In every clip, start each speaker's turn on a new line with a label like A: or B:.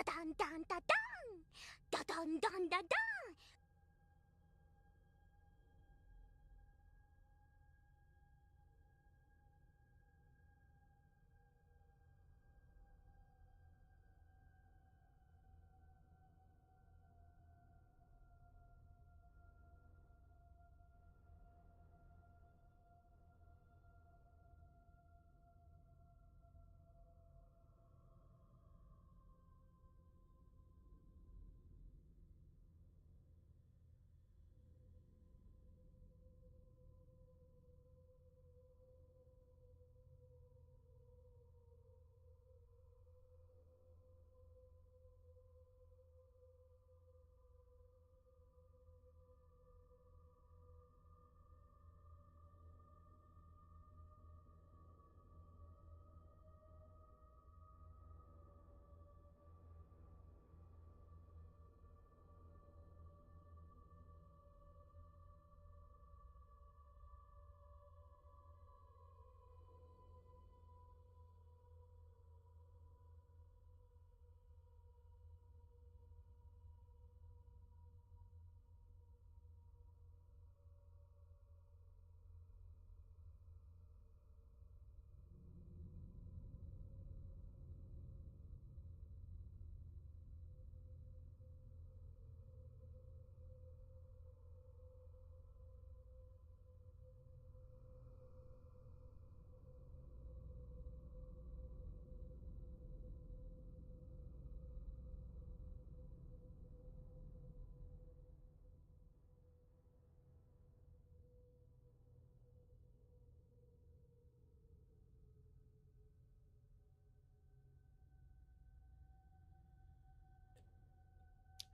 A: dun dun dun dun. Dun dun dun dun dun.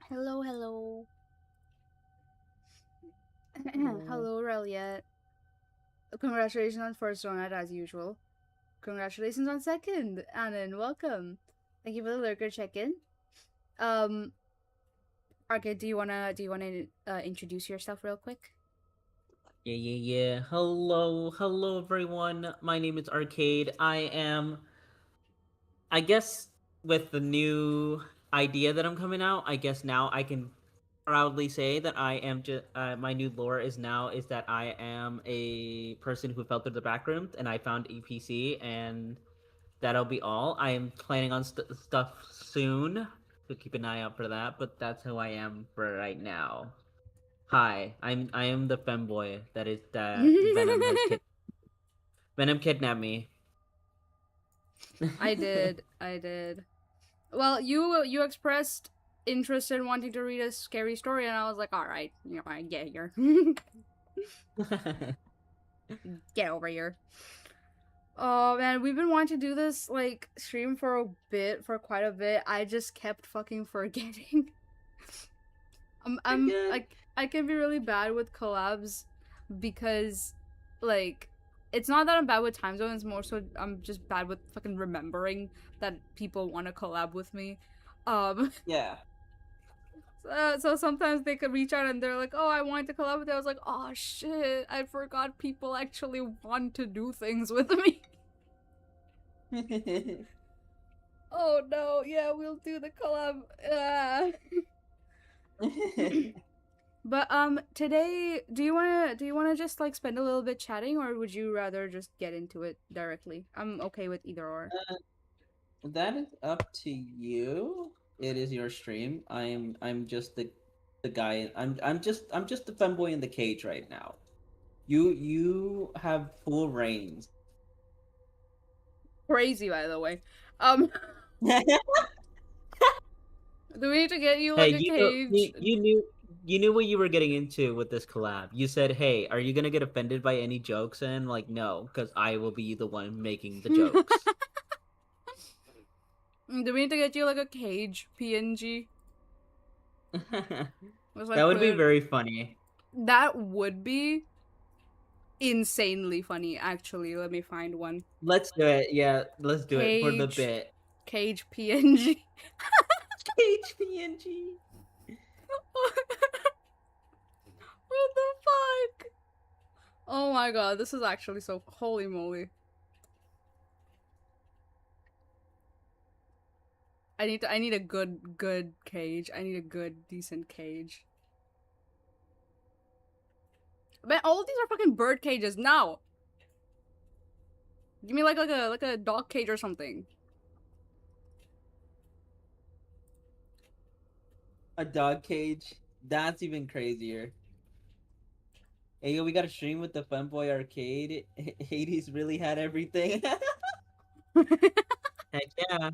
B: Hello, hello.
C: Hello.
B: Hello, Reliet. Congratulations on first donut as usual. Congratulations on second, Anan. Welcome. Thank you for the lurker check-in. Um, Arcade, do you wanna introduce yourself real quick?
C: Yeah. Hello, everyone. My name is Arcade. I guess, with the new idea that I'm coming out, I guess now I can proudly say that I am just. My new lore is that I am a person who fell through the back room and I found EPC, and that'll be all. I am planning on stuff soon, so keep an eye out for that. But that's who I am for right now. Hi, I am the femboy that Venom kidnapped me.
B: I did. Well, you expressed interest in wanting to read a scary story, and I was like, all right, I get here. Get over here. Oh man, we've been wanting to do this like stream for quite a bit. I just kept fucking forgetting.
C: You're
B: I'm
C: good.
B: like I can be really bad with collabs because like it's not that I'm bad with time zones, more so I'm just bad with fucking remembering that people want to collab with me. Um
C: Yeah.
B: so sometimes they could reach out and they're like, "Oh, I want to collab with you." I was like, "Oh shit, I forgot people actually want to do things with me." Oh no, yeah, we'll do the collab. Ah. But today, do you wanna just like spend a little bit chatting, or would you rather just get into it directly? I'm okay with either or.
C: That is up to you. It is your stream. I'm just the guy. I'm just the femboy in the cage right now. You have full reigns.
B: Crazy, by the way. Um, do we need to get you
C: Hey,
B: like a cage?
C: you knew what you were getting into with this collab. You said, "Hey, are you gonna get offended by any jokes?" And like, no, because I will be the one making the
B: Do
C: jokes.
B: we need to get you like a cage PNG?
C: That
B: Let's like
C: would
B: put
C: be
B: it.
C: very funny.
B: That would be insanely funny. Actually, let me find one.
C: Let's do it. Yeah, let's do it for the
B: Cage,
C: bit.
B: cage PNG.
C: HPNG.
B: What the fuck? Oh my god, this is actually so holy moly. I need a good cage. I need a good decent cage. Man, all of these are fucking bird cages. No. Give me like a dog cage or something.
C: A dog cage? That's even crazier. Hey, yo, we got a stream with the Femboy Arcade. Hades really had everything. Heck yeah.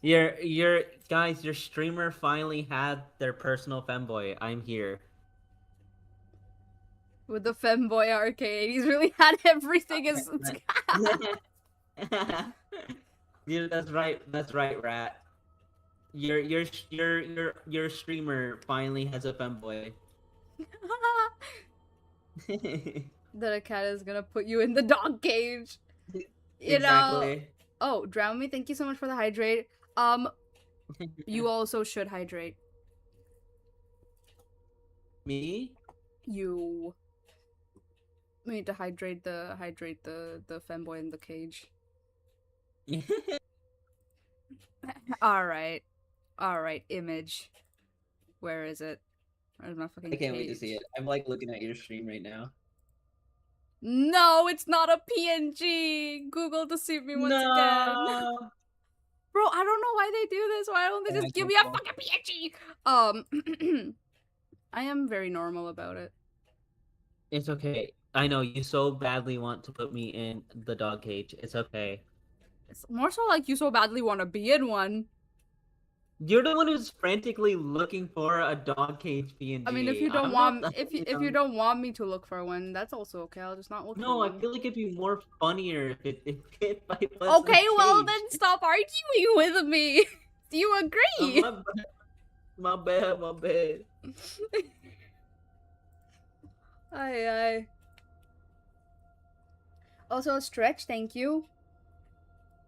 C: Your guys, your streamer finally had their personal femboy. I'm here.
B: With the femboy arcade, he's really had everything.
C: Yeah, that's right. That's right, Rat. Your streamer finally has a femboy.
B: That a cat is gonna put you in the dog cage. You
C: Exactly.
B: know. Oh, Drown Me, thank you so much for the hydrate. You also should hydrate.
C: Me?
B: You. We need to hydrate the femboy in the cage. Alright. Alright, image. Where is it? Where's my fucking
C: I can't wait to
B: cage?
C: see it. I'm like looking at your stream right now.
B: No, it's not a PNG! Google deceived me once again. Bro, I don't know why they do this. Why don't they just give me a fucking PNG? I am very normal about it.
C: It's okay. I know you so badly want to put me in the dog cage. It's okay.
B: It's more so like you so badly want to be in one.
C: You're the one who's frantically looking for a dog cage PNG.
B: I mean, if you don't if you don't want me to look for one, that's also okay. I'll just not look for
C: No,
B: one.
C: I feel like it'd be more funnier if I put
B: Okay, well then stop arguing with me. Do you agree?
C: My bad.
B: Aye. Also, stretch, thank you.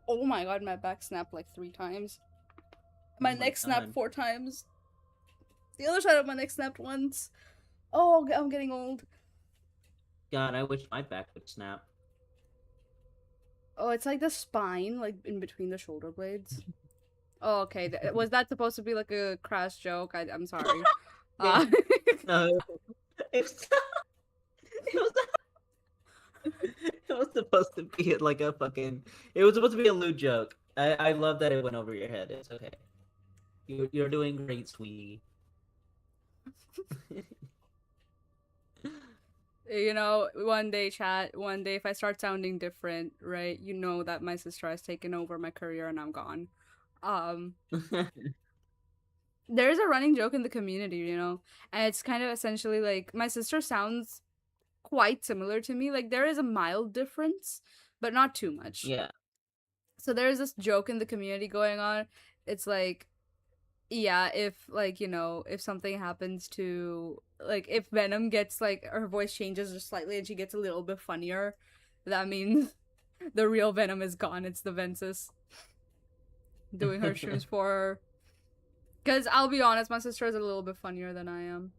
B: Oh my god, my back snapped like 3 times. My neck snapped 4 times. The other side of my neck snapped once. Oh, I'm getting old.
C: God, I wish my back would snap.
B: Oh, it's like the spine, like in between the shoulder blades. Oh, okay. Was that supposed to be like a crass joke? I'm sorry.
C: No, it was supposed to be like a fucking. It was supposed to be a lewd joke. I love that it went over your head. It's okay. You're doing great, sweetie.
B: You know, one day, chat, one day if I start sounding different, right, you know that my sister has taken over my career and I'm gone. There's a running joke in the community, you know, and it's kind of essentially like my sister sounds quite similar to me. Like there is a mild difference, but not too much.
C: Yeah.
B: So there's this joke in the community going on. It's like, yeah, if like, you know, if something happens to like if Venom gets like her voice changes just slightly and she gets a little bit funnier, that means the real Venom is gone. It's the Ventus doing her streams for her. Because I'll be honest, my sister is a little bit funnier than I am.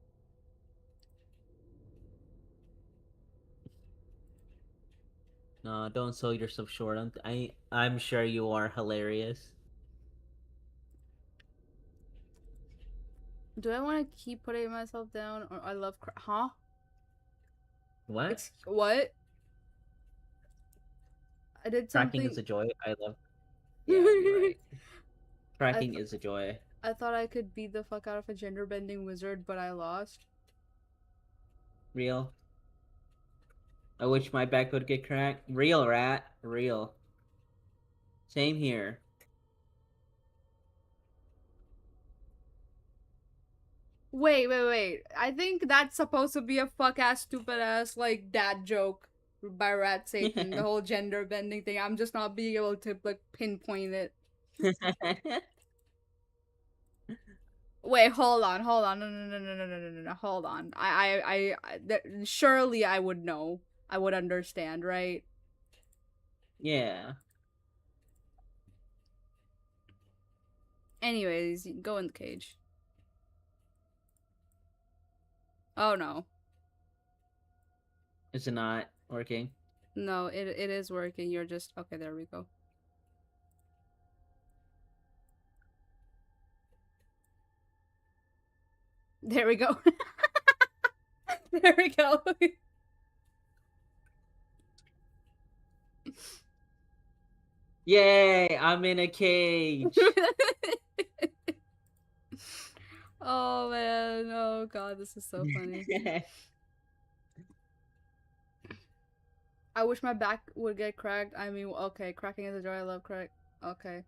C: No, don't sell yourself short. I'm sure you are hilarious.
B: Do I want to keep putting myself down, or I love huh?
C: What?
B: What? I did something.
C: Tracking is a joy. I love. Yeah, you're right. Tracking is a joy.
B: I thought I could beat the fuck out of a gender bending wizard, but I lost.
C: Real. I wish my back would get cracked. Real, Rat. Real. Same here.
B: Wait. I think that's supposed to be a fuck ass, stupid ass, like, dad joke by Rat Satan. The whole gender bending thing. I'm just not being able to, like, pinpoint it. Wait, hold on. No, hold on. Surely I would know. I would understand, right?
C: Yeah.
B: Anyways, go in the cage. Oh no.
C: Is it not working?
B: No, it is working. You're just okay, there we go. There we go. There we go.
C: Yay! I'm in a cage.
B: Oh man, oh god, this is so funny. I wish my back would get cracked. I mean, okay, cracking is a joy. I love crack. Okay.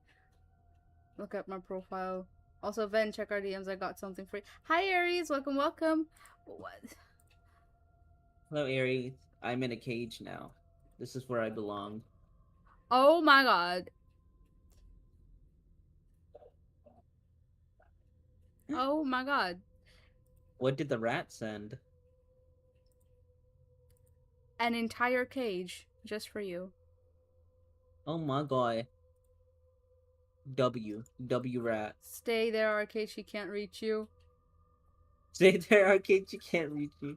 B: Look at my profile. Also, Ven, check our DMs. I got something free. Hi, Aries. Welcome, welcome. What?
C: Hello, Aries. I'm in a cage now. This is where I belong.
B: Oh my god. Oh my god.
C: What did the rat send?
B: An entire cage just for you.
C: Oh my god. W rat.
B: Stay there, Arcade. She can't reach you.
C: Stay there, Arcade. You can't reach me.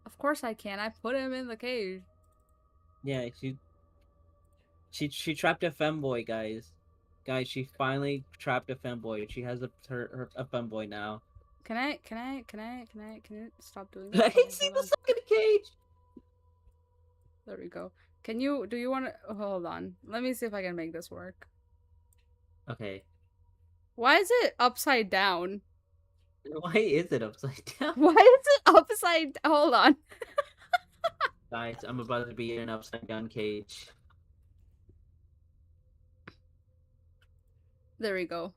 B: Of course I can. I put him in the cage.
C: Yeah, she trapped a femboy, guys. Guys, she finally trapped a femboy. She has a femboy now.
B: Can you stop doing that?
C: I see the second cage.
B: There we go. Do you want to, hold on. Let me see if I can make this work.
C: Okay.
B: Why is it upside down?
C: Why is it upside down?
B: Why is it upside, hold on.
C: Guys, I'm about to be in an upside down cage.
B: There we go.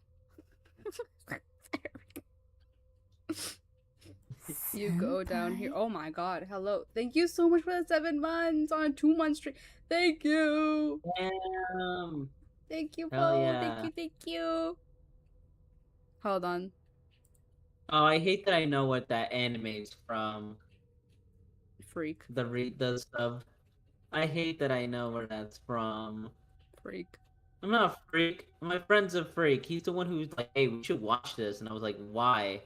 B: You go down here. Oh my god, hello. Thank you so much for the 7 months on a 2-month streak. Thank you.
C: Damn.
B: Thank you,
C: Hell
B: Bo.
C: yeah.
B: Thank you. Hold on.
C: Oh, I hate that I know what that anime is from.
B: Freak.
C: The sub. I hate that I know where that's from.
B: Freak.
C: I'm not a freak. My friend's a freak. He's the one who's like, hey, we should watch this. And I was like, why?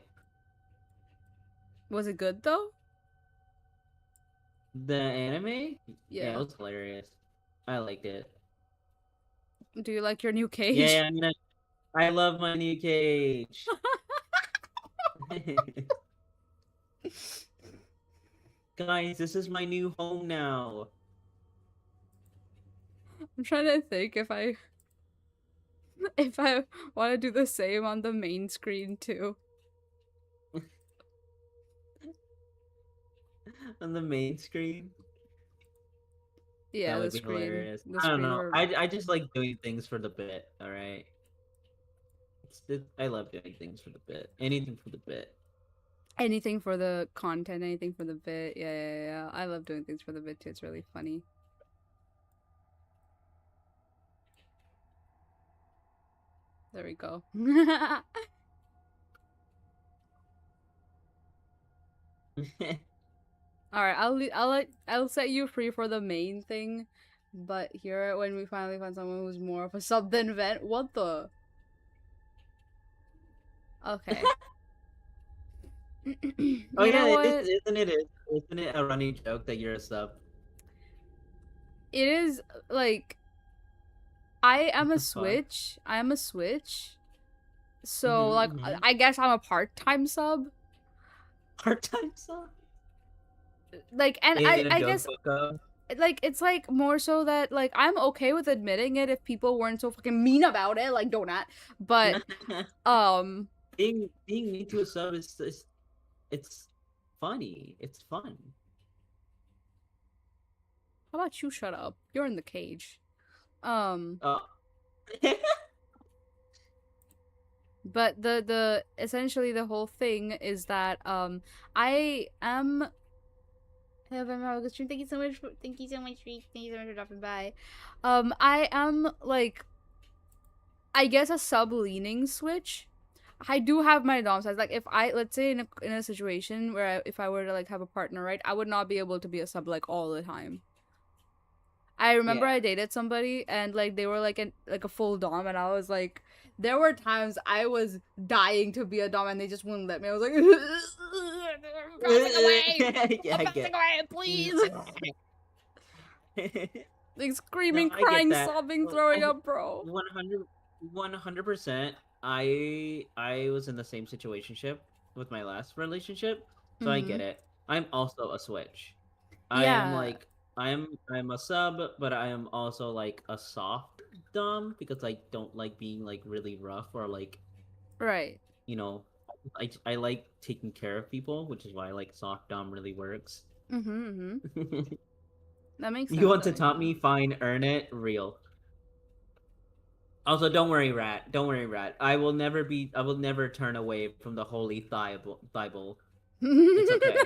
B: Was it good though?
C: The anime?
B: Yeah.
C: It was hilarious. I liked it.
B: Do you like your new cage?
C: Yeah, I love my new cage. Guys, this is my new home now.
B: I'm trying to think if I want to do the same on the main screen too.
C: On the main screen?
B: Yeah,
C: That would
B: the
C: be
B: screen.
C: hilarious.
B: The
C: I don't
B: screen
C: know.
B: where-
C: I just like doing things for the bit, alright? I love doing things for the bit. Anything for the bit.
B: Anything for the content, anything for the bit. Yeah. I love doing things for the bit too. It's really funny. There we go. All right, I'll set you free for the main thing, but here when we finally find someone who's more of a sub than vent, what the? Okay.
C: Oh
B: You
C: yeah,
B: know what?
C: Isn't it a running joke that you're a sub?
B: It is like I am
C: What
B: a
C: the fuck?
B: switch. I am a switch. So
C: Mhm,
B: like
C: mhm.
B: I guess I'm a part-time sub.
C: Part-time sub?
B: Like and
C: Is it a
B: I
C: joke
B: guess
C: book of?
B: like it's like more so that like I'm okay with admitting it if people weren't so fucking mean about it, like Donut. But
C: being mean to a sub is it's funny. It's fun.
B: how about you shut up? You're in the cage.
C: Oh.
B: But the essentially the whole thing is that I am thank you so much thank you so much for dropping by. I am like I guess a sub leaning switch. I do have my dom sides. Like if I let's say in a situation where if I were to like have a partner, right, I would not be able to be a sub like all the time. I remember
C: Yeah.
B: I dated somebody and like they were like a full dom and I was like there were times I was dying to be a dom and they just wouldn't let me. I was like passing away.
C: Yeah, I
B: Passing
C: get.
B: away, please. Like screaming,
C: No, I get
B: crying,
C: that.
B: sobbing,
C: Well,
B: throwing up, bro.
C: 100%. I was in the same situationship with my last relationship, so I
B: Mm-hmm.
C: get it. I'm also a switch. I am
B: Yeah.
C: like I'm a sub, but I am also like a soft dom because I don't like being like really rough or like
B: Right.
C: you know I like taking care of people, which is why like soft dom really works.
B: Mm-hmm. Mm-hmm. That makes
C: You
B: sense.
C: want
B: That
C: to
B: makes
C: top
B: sense.
C: me? Fine, earn it. Real. Also, don't worry, Rat. Don't worry, Rat. I will never be. I will never turn away from the holy Bible. It's okay.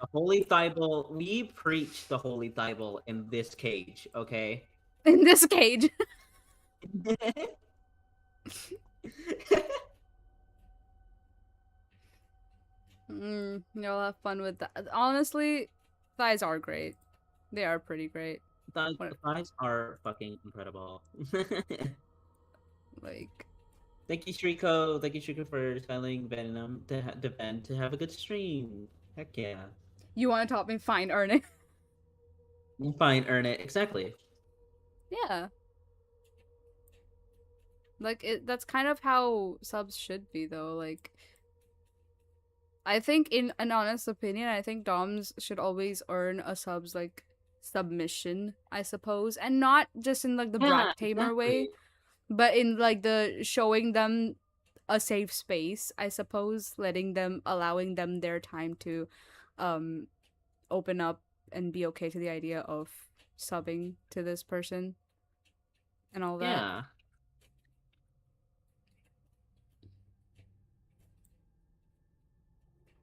C: The holy Bible. We preach the holy Bible in this cage. Okay.
B: In this cage. You'll have fun with that. Honestly, thighs are great. They are pretty great.
C: The
B: What,
C: thighs are fucking incredible.
B: like,
C: Thank you, Shriko. Thank you, Shriko, for telling Venom to Ben to have a good stream. Heck yeah.
B: you want to top me? Fine, earn it.
C: Fine, earn it. Exactly.
B: Yeah. Like, that's kind of how subs should be, though. Like, I think, in an honest opinion, I think DOMs should always earn a sub's, like, submission, I suppose. And not just in, like, the
C: Yeah,
B: brat tamer way,
C: exactly.
B: but in, like, the showing them a safe space, I suppose. Allowing them their time to, um, open up and be okay to the idea of subbing to this person and all that.
C: Yeah.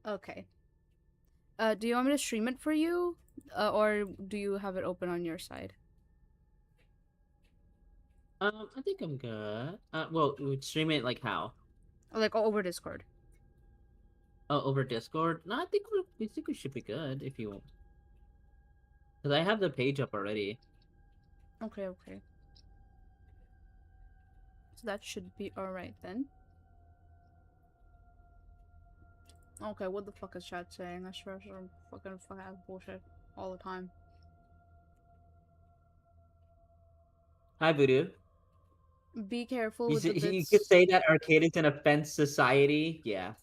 B: Okay. Do you want me to stream it for you? Or do you have it open on your side?
C: I think I'm good. Well, we would stream it like how?
B: Or, like, over Discord?
C: Oh, over Discord? No, I think we should be good if you want. Because I have the page up already.
B: Okay, okay. So that should be alright then. Okay, what the fuck is chat saying? I swear some fucking ass bullshit all the time.
C: Hi, Voodoo.
B: Be careful
C: You
B: with the
C: you could
B: bits.
C: say that arcade is an offense society. Yeah.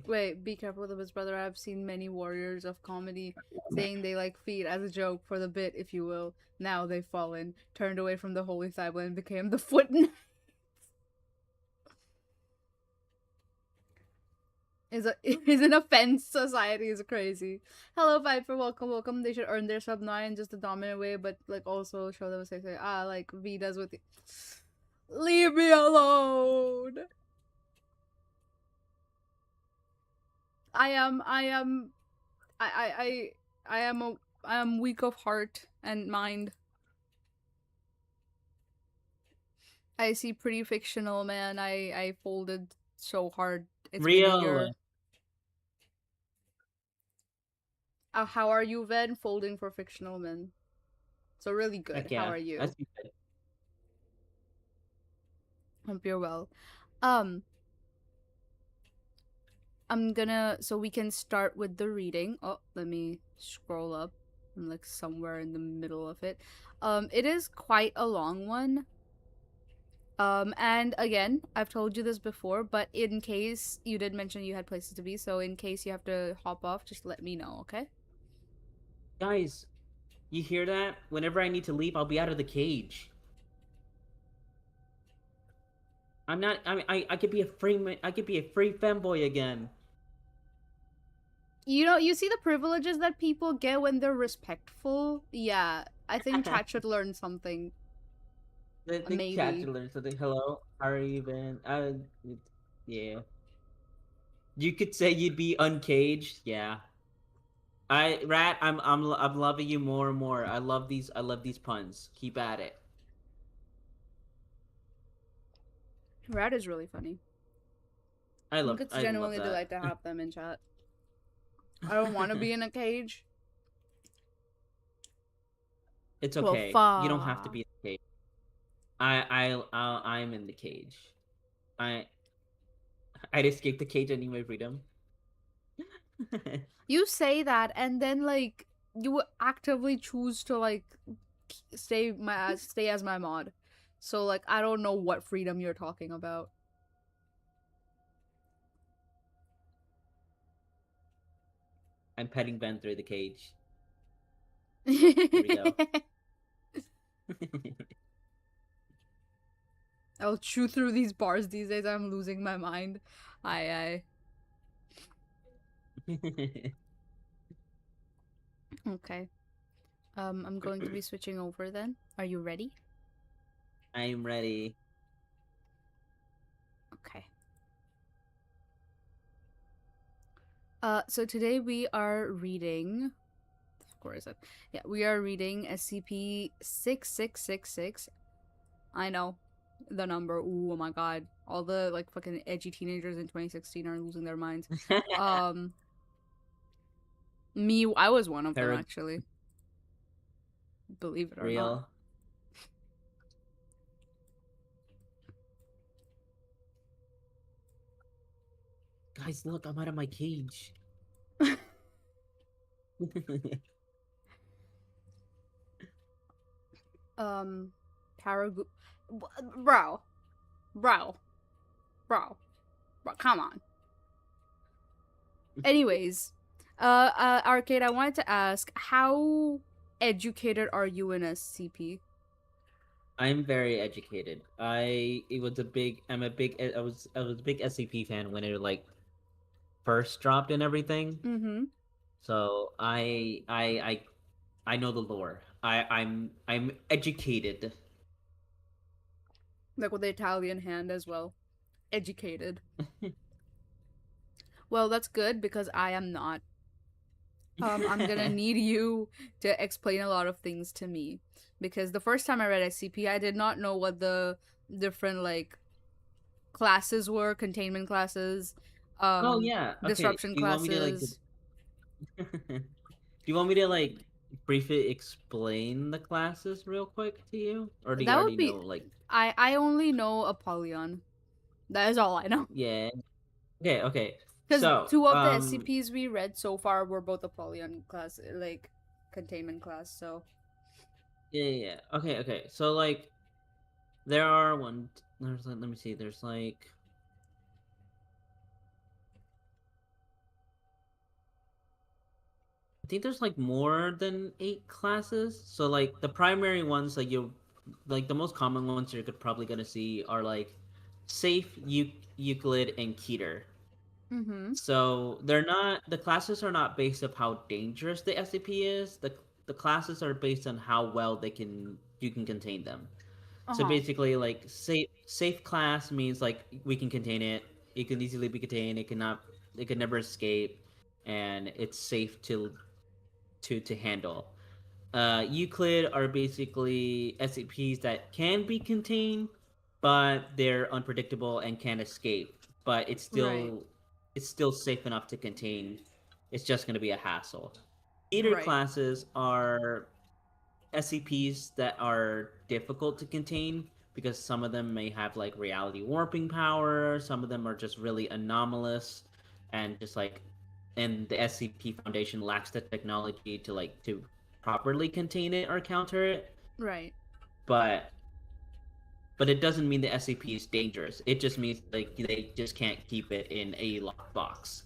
B: Wait, be careful with the bits, brother. I've seen many warriors of comedy saying they like feet as a joke for the bit, if you will. Now they've fallen, turned away from the holy Bible and became the foot. Is an offense society is crazy. Hello Viper, welcome, welcome. They should earn their sub 9 in just a dominant way, but like also show them a safe way. Like V does with the leave me alone. I am I am I am I am weak of heart and mind. I see pretty fictional, man. I folded so hard. It's been a
C: Real.
B: year. How are you, Ven? Folding for fictional men. So really good.
C: Heck
B: How
C: yeah.
B: are you?
C: That's good.
B: Hope you're well. Um, I'm gonna so we can start with the reading. Oh, let me scroll up. I'm like somewhere in the middle of it. It is quite a long one. And again, I've told you this before, but in case you did mention you had places to be, so in case you have to hop off, just let me know, okay?
C: Guys, you hear that? Whenever I need to leave, I'll be out of the cage. I'm not. I mean, I could be a free. I could be a free femboy again.
B: You know, you see the privileges that people get when they're respectful? Yeah, I think chat should learn something.
C: I think chat
B: Maybe.
C: should learn something. Hello, how are you, Ben? Yeah. You could say you'd be uncaged. Yeah. Rat. I'm loving you more and more. I love these. I love these puns. Keep at it.
B: Rat is really funny.
C: I
B: I
C: love.
B: think it's
C: I love
B: genuinely
C: that.
B: delight to have them in chat. I don't want to be in a cage.
C: It's
B: Well,
C: okay. You don't have to
B: fuck.
C: be in the cage. I'm in the cage. I I'd escape the cage and need my freedom.
B: You say that, and then like you actively choose to like stay as my mod. So like I don't know what freedom you're talking about.
C: I'm petting Ben through the cage. Here we go.
B: I'll chew through these bars these days. I'm losing my mind. Aye. Okay. I'm going to be switching over then. Are you ready?
C: I'm ready.
B: Okay. So today we are reading. Of course, yeah, we are reading SCP 6666. I know the number. Ooh, oh my god! All the like fucking edgy teenagers in 2016 are losing their minds. I was one of them actually. Believe it or not.
C: Real. Guys, look, I'm out of my cage.
B: Paragu. Bro. Come on. Anyways, Arcade, I wanted to ask, how educated are you in SCP?
C: I'm very educated. I was a big I'm a big I was a big SCP fan when it like first dropped and everything.
B: Mm-hmm.
C: So I know the lore. I'm educated.
B: Like with the Italian hand as well. Educated. Well, that's good because I am not. I'm gonna need you to explain a lot of things to me. Because the first time I read SCP, I did not know what the different like classes were, containment classes,
C: Oh yeah. Okay.
B: disruption
C: Do you want me to like
B: classes.
C: do you want me to like briefly explain the classes real quick to you? Or do you
B: That would
C: already
B: be
C: know like
B: I only know Apollyon. That is all I know.
C: yeah. Okay.
B: Because
C: So,
B: two of the SCPs we read so far were both Apollyon class, like containment class. So
C: yeah. Okay. So like there are let me see. There's like I think there's like more than 8 classes. So like the primary ones like the most common ones you're probably gonna see are like Safe, Euclid, and Keter.
B: mm-hmm.
C: So the classes are not based on how dangerous the SCP is. The classes are based on how well you can contain them. So
B: Uh-huh.
C: basically, like safe class means like we can contain it. It can easily be contained. It can never escape, and it's safe to handle. Euclid are basically SCPs that can be contained, but they're unpredictable and can escape. But
B: Right.
C: it's still safe enough to contain. It's just going to be a hassle. Theater
B: Right.
C: classes are SCPs that are difficult to contain because some of them may have like reality warping power, some of them are just really anomalous and just like and the SCP Foundation lacks the technology to properly contain it or counter it.
B: Right.
C: But it doesn't mean the SCP is dangerous. It just means like they just can't keep it in a locked box.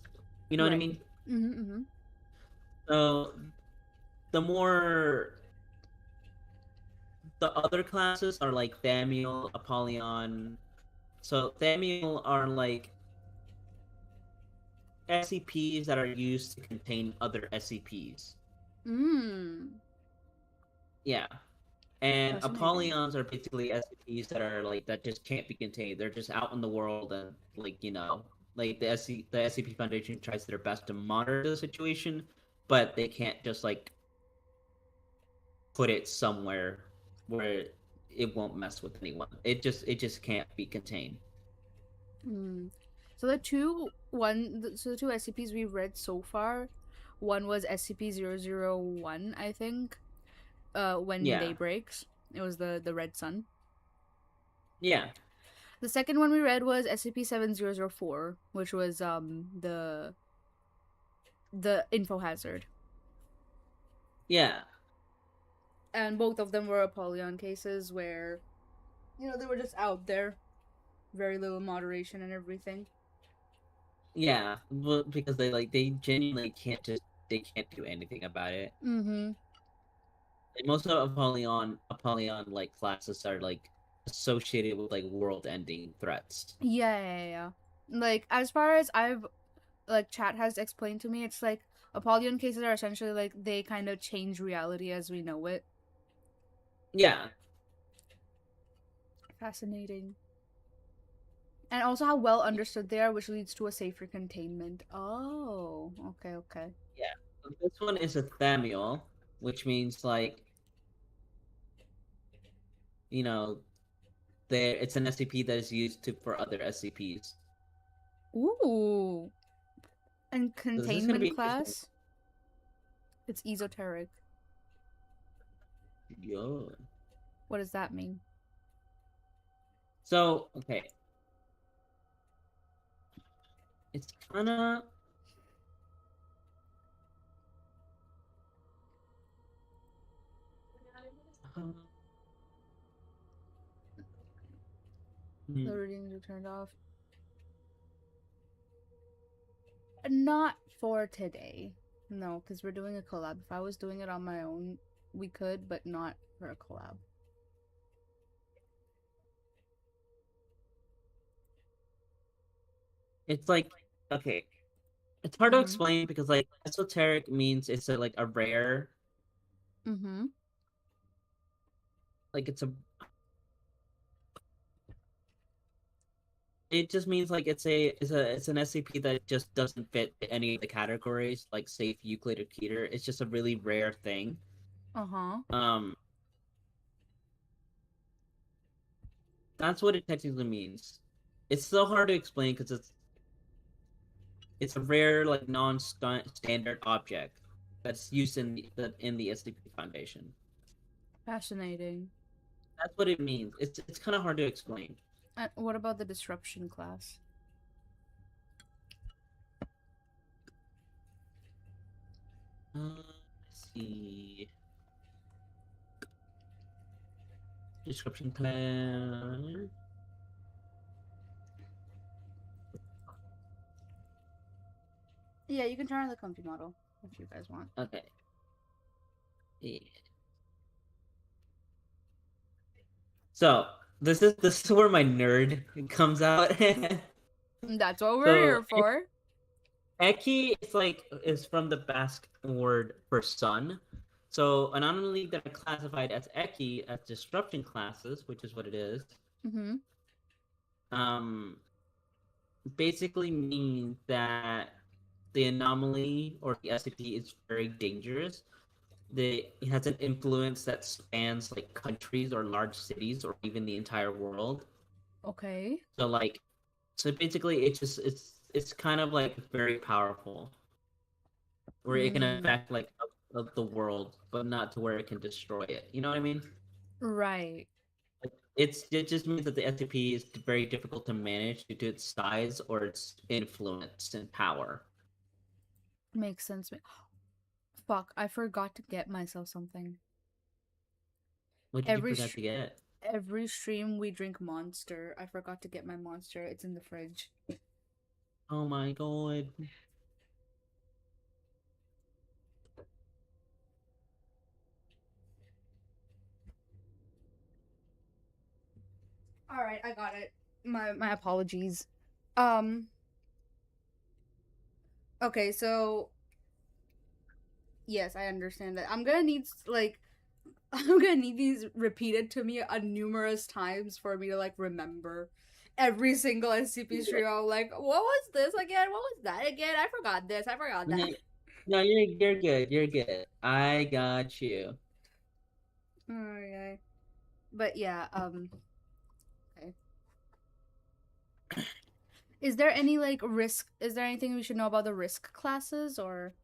C: You know what I
B: Right.
C: mean?
B: Mm-hmm. Mm-hmm.
C: So the more the other classes are like Thamiel, Apollyon. So Thamiel are like SCPs that are used to contain other SCPs.
B: Mm.
C: Yeah. And
B: Fascinating.
C: Apollons are basically SCPs that are like that just can't be contained. They're just out in the world and like, like the SCP Foundation tries their best to monitor the situation, but they can't just like put it somewhere where it won't mess with anyone. It just can't be contained.
B: Mm. So so the two SCPs we read so far, one was SCP-001, I think. When
C: Yeah.
B: day breaks, it was the red sun.
C: Yeah.
B: The second one we read was SCP-7004, which was the info hazard,
C: Yeah.
B: and both of them were Apollyon cases where they were just out there, very little moderation and everything.
C: Yeah, well, because they genuinely can't just they can't do anything about it.
B: Mm-hmm.
C: Like, most of Apollyon like classes are like associated with like world-ending threats.
B: Yeah. Like, as far as I've, like, chat has explained to me, it's like Apollyon cases are essentially like they kind of change reality as we know it.
C: Yeah,
B: Fascinating. And also how well understood they are, which leads to a safer containment. Oh, okay.
C: yeah. So this one is a Thamiel, which means like, you know, there it's an SCP that is used to for other SCPs.
B: Ooh. And
C: So this is gonna be
B: containment
C: interesting.
B: class? It's esoteric.
C: Yo.
B: What does that mean?
C: So okay, it's kind of.
B: The readings are turned off. Not for today. No, because we're doing a collab. If I was doing it on my own, we could, but not for a collab.
C: It's like, okay, it's hard to
B: Mm-hmm.
C: explain because like esoteric means it's a, like a rare,
B: Mm-hmm.
C: like it just means like it's an SCP that just doesn't fit any of the categories like safe, Euclid, or Keter. It's just a really rare thing.
B: Uh-huh.
C: Um, that's what it technically means. It's so hard to explain because it's a rare like non-standard object that's used in the SCP Foundation.
B: Fascinating.
C: That's what it means. It's kind of hard to explain.
B: What about the disruption class?
C: Let's see. Description plan.
B: Yeah, you can turn on the comfy model if you guys want.
C: Okay. Yeah. So this is where my nerd comes out.
B: That's what we're
C: So
B: here for.
C: Eki is from the Basque word for sun. So anomaly that are classified as Eki as disruption classes, which is what it is,
B: Mm-hmm.
C: um, basically means that the anomaly or the SCP is very dangerous. It has an influence that spans like countries or large cities or even the entire world.
B: Okay.
C: So like, so basically, it's kind of like very powerful, where it can
B: Mm.
C: affect like of the world, but not to where it can destroy it. You know what I mean?
B: Right.
C: Like, it just means that the SCP is very difficult to manage due to its size or its influence and power.
B: Makes sense. Fuck, I forgot to get myself something.
C: What did you
B: Every
C: forget
B: sh-
C: to get?
B: every stream we drink Monster. I forgot to get my Monster. It's in the fridge.
C: Oh my god!
B: All right, I got it. My apologies. Um. Okay, so yes, I understand that. I'm gonna need like I'm gonna need these repeated to me numerous times for me to like remember every single SCP stream. I'm like, what was this again? What was that again? I forgot this. I forgot that.
C: No, you're good. You're good. I got you.
B: Okay. But yeah, okay. Is there any like risk? Is there anything we should know about the risk classes or?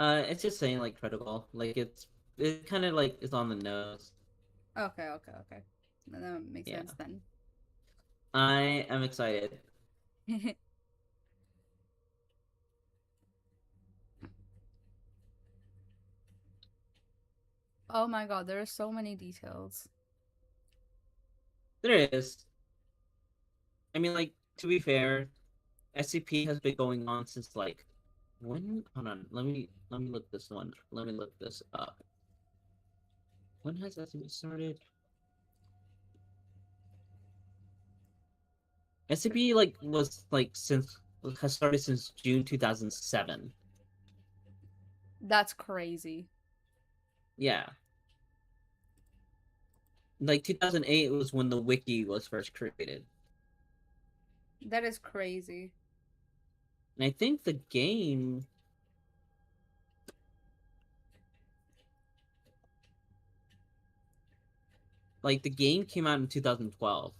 C: It's just saying like critical. Like it kind of like is on the nose.
B: Okay. That makes
C: Yeah.
B: sense then.
C: I am excited.
B: Oh my god, there are so many details.
C: There is. I mean, like to be fair, SCP has been going on since like When? Hold on. Let me look this one. Let me look this up. When has SCP started? SCP has started since June 2007.
B: That's crazy.
C: Yeah. Like 2008 was when the wiki was first created.
B: That is crazy.
C: And I think the game came out in 2012.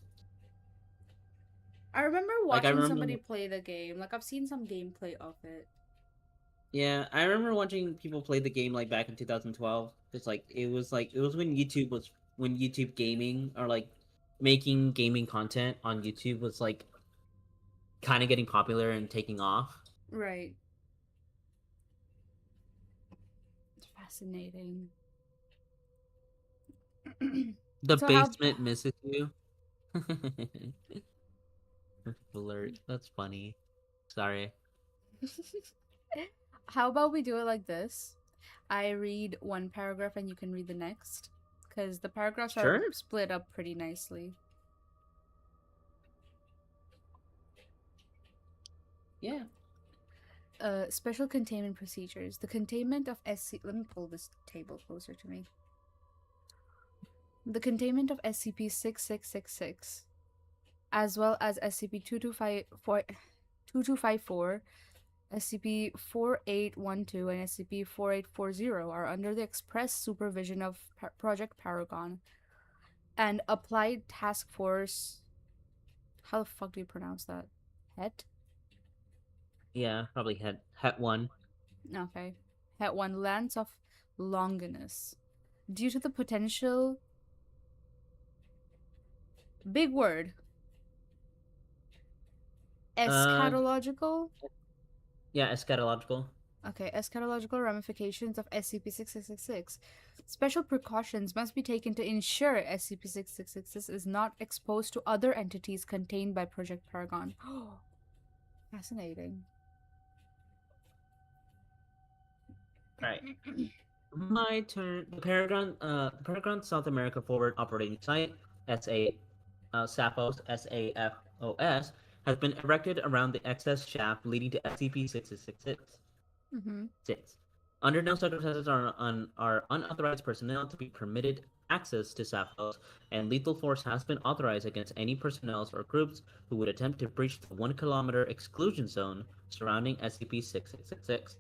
B: I remember
C: Like I
B: watching somebody
C: remember
B: play the game. Like I've seen some gameplay of it.
C: Yeah, I remember watching people play the game like back in 2012. It's it was when YouTube gaming or like making gaming content on YouTube was like kind of getting popular and taking off.
B: Right. It's fascinating.
C: The
B: So how
C: basement misses you. Alert. That's funny. Sorry.
B: how about we do it like this? I read one paragraph and you can read the next, because the paragraphs are
C: Sure.
B: split up pretty nicely.
C: Yeah.
B: Special containment procedures. The containment of SC. Let me pull this table closer to me. The containment of SCP-6666, as well as SCP-2254, SCP-4812, and SCP-4840 are under the express supervision of Project Paragon and Applied Task Force. How the fuck do you pronounce that? Het?
C: Yeah, probably had one.
B: Okay. Het 1 Lands of Longinus. Due to the potential. Big word.
C: Uh
B: Eschatological?
C: yeah, eschatological.
B: Okay, eschatological ramifications of SCP-6666. Special precautions must be taken to ensure SCP-6666 is not exposed to other entities contained by Project Paragon. Fascinating.
C: Right. My turn. The Paragon South America Forward Operating Site, SA, SAFOS, SAFOS, has been erected around the excess shaft leading to SCP-6666.
B: Mm-hmm.
C: Under no circumstances are unauthorized personnel to be permitted access to SAFOS, and lethal force has been authorized against any personnel or groups who would attempt to breach the 1 kilometer exclusion zone surrounding SCP-6666.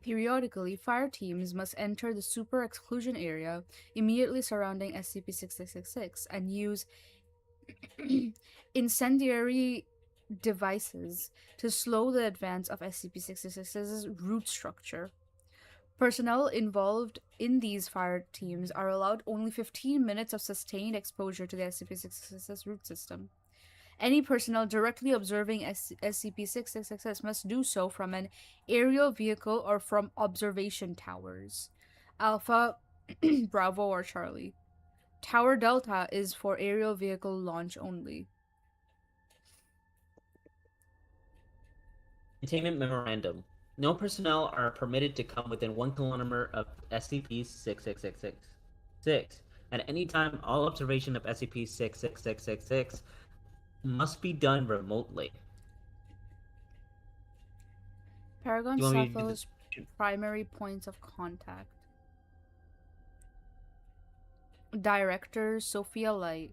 B: Periodically, fire teams must enter the super exclusion area immediately surrounding SCP-6666 and use incendiary devices to slow the advance of SCP-6666's root structure. Personnel involved in these fire teams are allowed only 15 minutes of sustained exposure to the SCP-6666's root system. Any personnel directly observing SCP-6666 must do so from an aerial vehicle or from observation towers. Alpha, Bravo, or Charlie. Tower Delta is for aerial vehicle launch only.
C: Containment Memorandum. No personnel are permitted to come within 1 kilometer of SCP-6666. At any time, all observation of SCP-66666 must be done remotely.
B: Paragon
C: You want me to do
B: Sappho's primary points of contact. Director Sophia Light,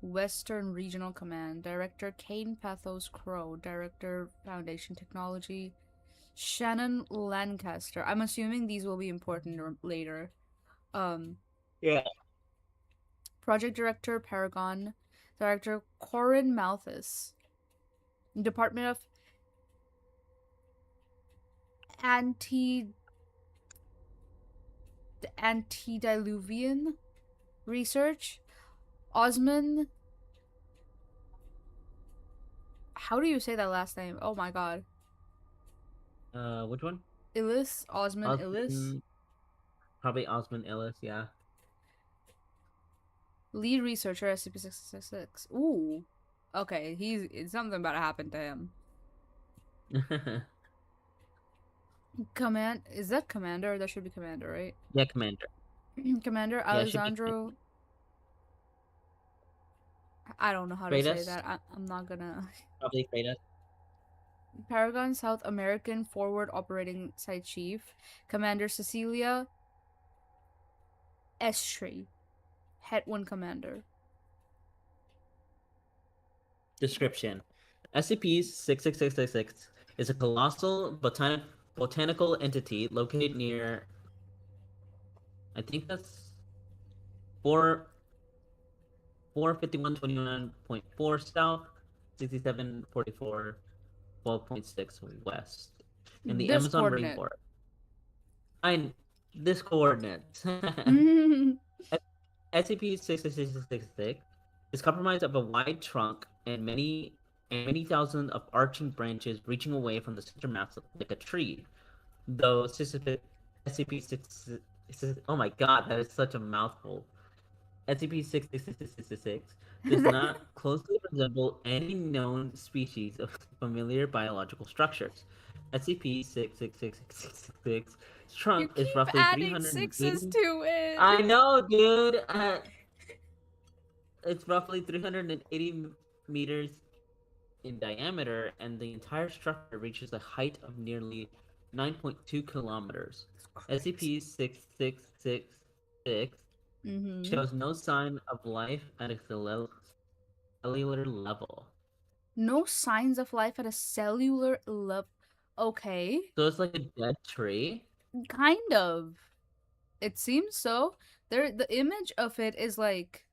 B: Western Regional Command. Director Kane Pathos Crow. Director Foundation Technology. Shannon Lancaster. I'm assuming these will be important later.
C: Yeah.
B: Project Director Paragon. Director Corin Malthus. Department of Antediluvian Research. Osman. How do you say that last name? Oh my god.
C: Which one?
B: Illis? Osman Illis?
C: Probably Osman Illis, yeah.
B: Lead researcher SCP-666. Ooh. Okay, something about to happen to him. Is that Commander? That should be Commander, right?
C: Yeah, Commander.
B: Commander
C: Yeah, it should be
B: Alessandro. I don't know how to say
C: Kratos.
B: that. I'm not gonna.
C: Probably Kratos.
B: Paragon South American Forward Operating Site Chief, Commander Cecilia Estri, Head 1 Commander.
C: Description: SCP-66666 is a colossal botanical entity located near, I think that's 4 451.29.4 south, 6744 12.6 west, in the
B: This
C: Amazon
B: coordinate.
C: rainforest. I this coordinates. SCP-66666 is comprised of a wide trunk and many thousands of arching branches reaching away from the center mass like a tree. Though SCP-6, oh my god, that is such a mouthful. SCP-66666 does not closely resemble any known species of familiar biological structures. SCP-66666's
B: You
C: trunk is
B: keep
C: roughly
B: adding sixes
C: 380.
B: to
C: I
B: it.
C: know, dude. It's roughly 380 meters in diameter, and the entire structure reaches a height of nearly 9.2 kilometers. SCP-6666
B: Mm-hmm.
C: shows no sign of life at a cellular level.
B: No signs of life at a cellular level. Okay.
C: So it's like a dead tree?
B: Kind of. It seems so. The image of it is like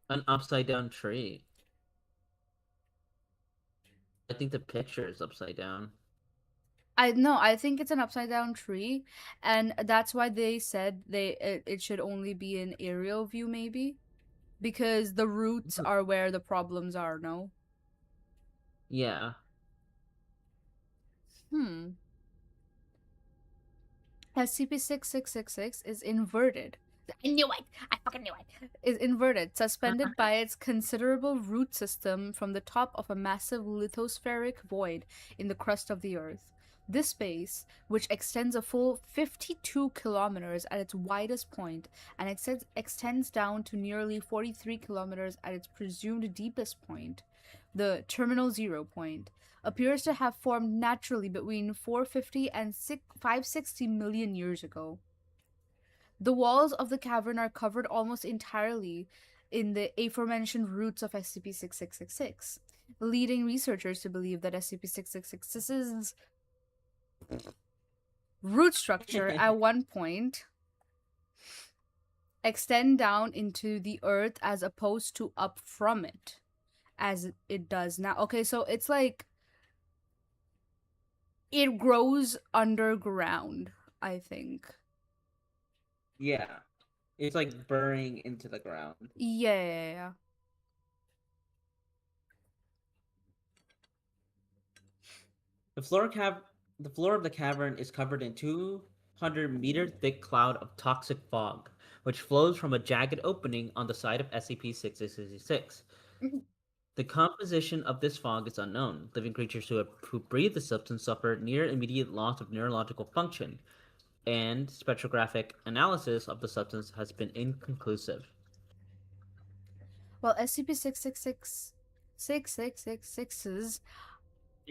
C: An upside down tree. I think the picture is upside down.
B: I think it's an upside down tree, and that's why they said it should only be an aerial view, maybe, because the roots are where the problems are. No.
C: Yeah.
B: Hmm. SCP-6666 is inverted.
A: I knew it! I fucking knew it!
B: Is inverted, suspended by its considerable root system from the top of a massive lithospheric void in the crust of the Earth. This space, which extends a full 52 kilometers at its widest point and extends down to nearly 43 kilometers at its presumed deepest point, the terminal zero point, appears to have formed naturally between 450 and 560 million years ago. The walls of the cavern are covered almost entirely in the aforementioned roots of SCP-6666, leading researchers to believe that SCP-6666's root structure at one point extend down into the earth as opposed to up from it as it does now. Okay, so it's like it grows underground, I think.
C: Yeah. It's like burrowing into the ground.
B: Yeah.
C: The floor of the cavern is covered in 200-meter thick cloud of toxic fog, which flows from a jagged opening on the side of SCP-6666. The composition of this fog is unknown. Living creatures who breathe the substance suffer near immediate loss of neurological function, and spectrographic analysis of the substance has been inconclusive.
B: Well, SCP-666's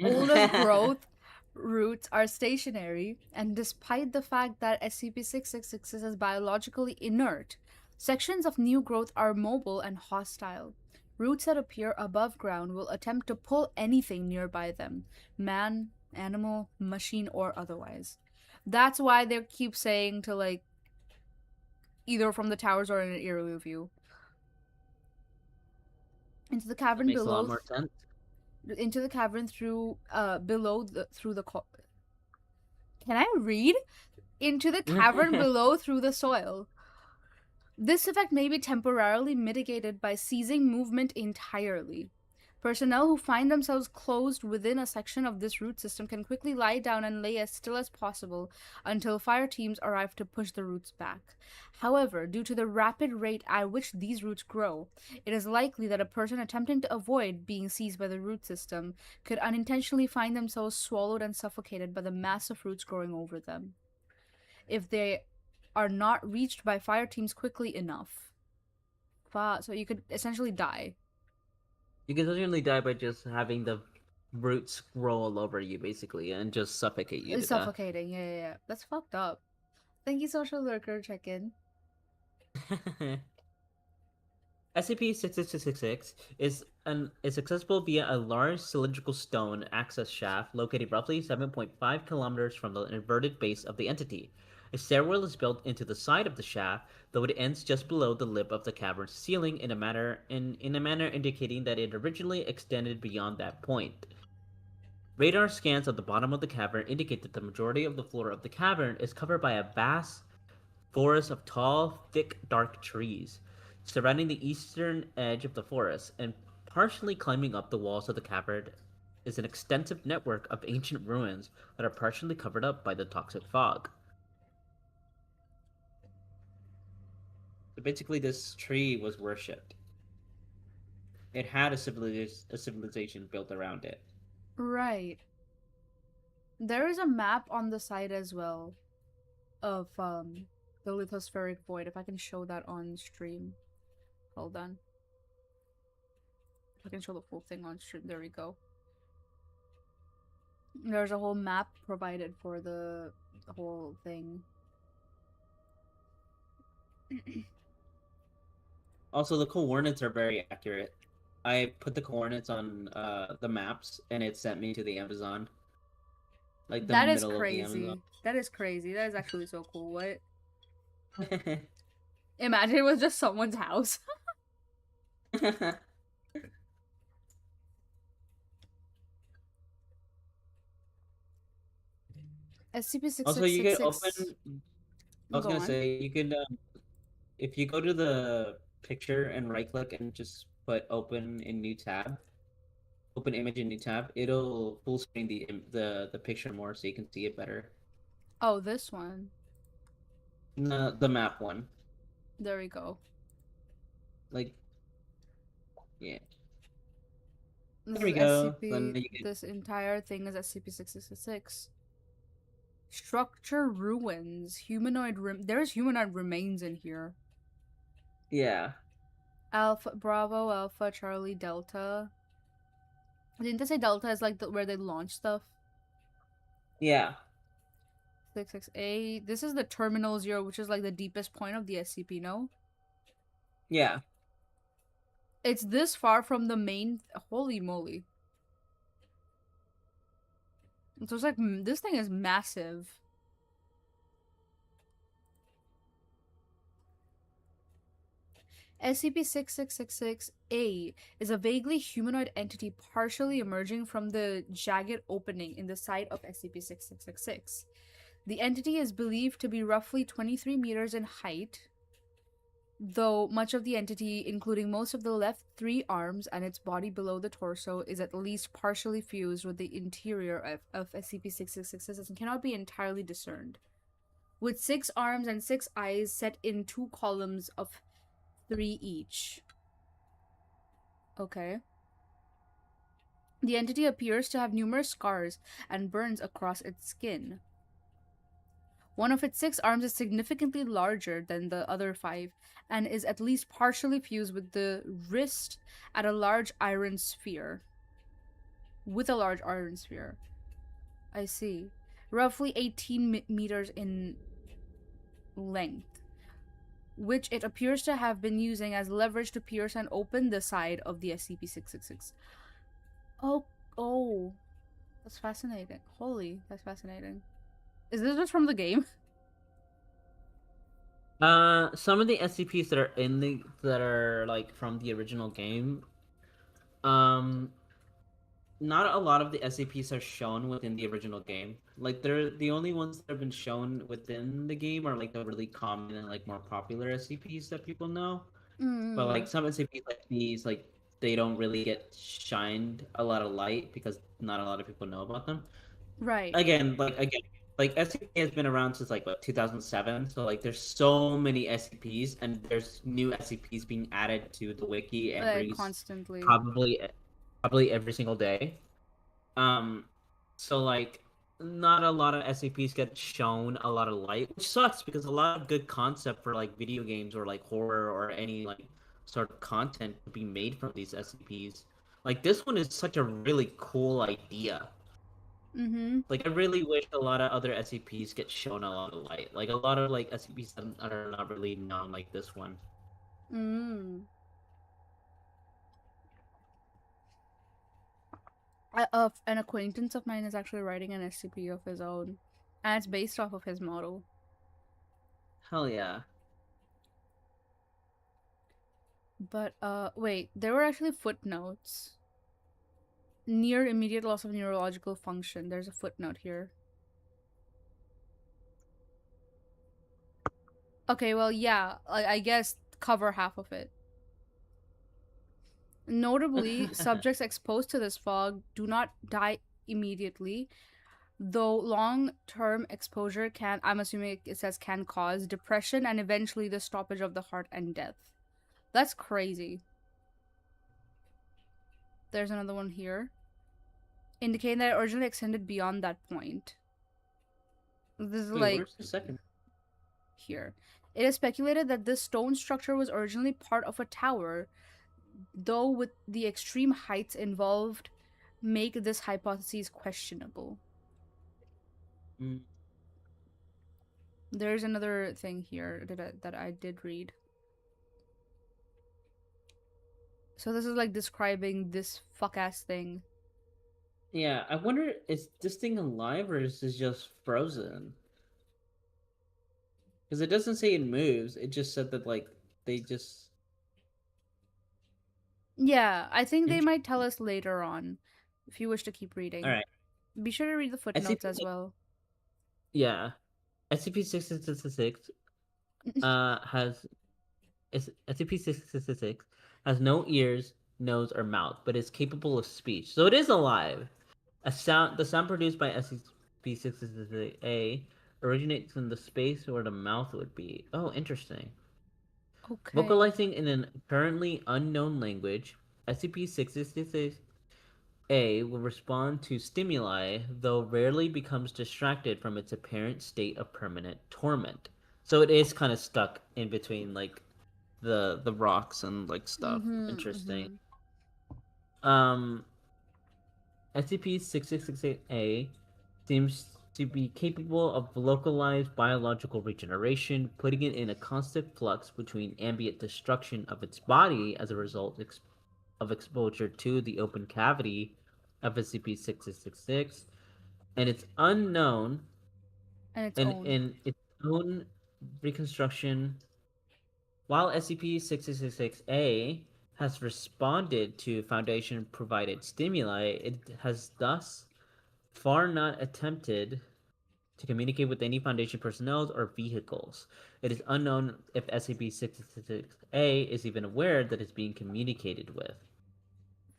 B: oldest growth roots are stationary, and despite the fact that SCP-666 is biologically inert, sections of new growth are mobile and hostile. Roots that appear above ground will attempt to pull anything nearby them, man, animal, machine, or otherwise. That's why they keep saying to, like, either from the towers or in an aerial view. Into the
C: That
B: cavern
C: makes a lot
B: below.
C: more sense.
B: Into the cavern through below the through the Can I read? Into the cavern below through the soil. This effect may be temporarily mitigated by ceasing movement entirely. Personnel who find themselves closed within a section of this root system can quickly lie down and lay as still as possible until fire teams arrive to push the roots back. However, due to the rapid rate at which these roots grow, it is likely that a person attempting to avoid being seized by the root system could unintentionally find themselves swallowed and suffocated by the mass of roots growing over them, if they are not reached by fire teams quickly enough. So you could essentially die.
C: You can certainly die by just having the roots grow all over you, basically, and just suffocate you
B: It's
C: to death.
B: suffocating. Yeah. That's fucked up. Thank you, social lurker. Check in.
C: SCP-6666 is accessible via a large cylindrical stone access shaft located roughly 7.5 kilometers from the inverted base of the entity. A stairwell is built into the side of the shaft, though it ends just below the lip of the cavern's ceiling in a manner indicating that it originally extended beyond that point. Radar scans of the bottom of the cavern indicate that the majority of the floor of the cavern is covered by a vast forest of tall, thick, dark trees. Surrounding the eastern edge of the forest and partially climbing up the walls of the cavern is an extensive network of ancient ruins that are partially covered up by the toxic fog. So basically, this tree was worshipped. It had a civilization built around it.
B: Right. There is a map on the side as well of the lithospheric void. If I can show that on stream. Hold on. I can show the full thing on stream. There we go. There's a whole map provided for the whole thing.
C: Also, the coordinates are very accurate. I put the coordinates on the maps, and it sent me to the Amazon. Like the
B: That is
C: middle of the
B: crazy.
C: Amazon.
B: That is crazy. That is actually so cool. What? Imagine it was just someone's house. SCP-6666.
C: Also, you can open. I was gonna say you can, if you go to the picture and right click and just put open in new tab, open image in new tab, it'll full screen the picture more so you can see it better.
B: Oh, this one.
C: The map one.
B: There we go.
C: Like, yeah.
B: This
C: There we
B: is
C: go.
B: SCP.
C: Then you can-
B: This entire thing is SCP-6666. Structure ruins. There's humanoid remains in here.
C: Yeah.
B: Alpha Bravo, Alpha, Charlie, Delta. Didn't they say Delta is like where they launch stuff?
C: Yeah.
B: 66A. This is the Terminal 0, which is like the deepest point of the SCP, no?
C: Yeah.
B: It's this far from the main. Holy moly. So it's like, this thing is massive. SCP-6666-A is a vaguely humanoid entity partially emerging from the jagged opening in the side of SCP-6666. The entity is believed to be roughly 23 meters in height, though much of the entity, including most of the left 3 arms and its body below the torso, is at least partially fused with the interior of SCP-6666 and cannot be entirely discerned. With 6 arms and 6 eyes set in 2 columns of 3 each. Okay. The entity appears to have numerous scars and burns across its skin. One of its 6 arms is significantly larger than the other 5 and is at least partially fused with the wrist at a large iron sphere. With a large iron sphere. I see. Roughly 18 meters in length, which it appears to have been using as leverage to pierce and open the side of the SCP-666. Oh, that's fascinating. Holy, that's fascinating. Is this just from the game?
C: Some of the SCPs that are like from the original game, not a lot of the SCPs are shown within the original game. Like they're the only ones that have been shown within the game are like the really common and like more popular SCPs that people know. But like some SCPs like these, like they don't really get shined a lot of light because not a lot of people know about them.
B: Right.
C: Again, SCP has been around since like what 2007. So like there's so many SCPs and there's new SCPs being added to the wiki
B: Constantly.
C: probably probably every single day. Um, so like not a lot of SCPs get shown a lot of light, which sucks because a lot of good concept for like video games or like horror or any like sort of content could be made from these SCPs. Like this one is such a really cool idea.
B: Mm-hmm.
C: Like I really wish a lot of other SCPs get shown a lot of light. Like a lot of like SCPs that are not really known like this one.
B: Mm. An acquaintance of mine is actually writing an SCP of his own, and it's based off of his model.
C: Hell yeah.
B: But wait, there were actually footnotes. Near immediate loss of neurological function. There's a footnote here. Okay, well, yeah, I guess cover half of it. Notably, subjects exposed to this fog do not die immediately, though long-term exposure can, I'm assuming it says can cause depression and eventually the stoppage of the heart and death. That's crazy. There's another one here, indicating that it originally extended beyond that point. This is
C: Wait,
B: like
C: where's the second?
B: here. It is speculated that this stone structure was originally part of a tower, though with the extreme heights involved make this hypothesis questionable.
C: Mm.
B: There's another thing here that I did read. So this is like describing this fuck ass thing.
C: Yeah, I wonder is this thing alive or is this just frozen? Because it doesn't say it moves. It just said that like they just.
B: Yeah, I think they
C: Int-
B: might tell us later on if you wish to keep reading.
C: All right.
B: Be sure to read the footnotes as well.
C: Yeah, SCP-666 has SCP-666 has no ears, nose, or mouth, but is capable of speech. So it is alive. The sound produced by SCP-666-A originates in the space where the mouth would be. Oh, interesting.
B: Okay.
C: Vocalizing in an currently unknown language, SCP-666-A will respond to stimuli, though rarely becomes distracted from its apparent state of permanent torment. So it is kind of stuck in between like the rocks and like stuff. Interesting. Um SCP-6668-A seems to be capable of localized biological regeneration, putting it in a constant flux between ambient destruction of its body as a result of exposure to the open cavity of SCP-6666, and it's unknown in its own reconstruction. While SCP-6666-A has responded to Foundation provided stimuli, it has thus far not attempted to communicate with any Foundation personnel or vehicles. It is unknown if SCP-666-A is even aware that it's being communicated with.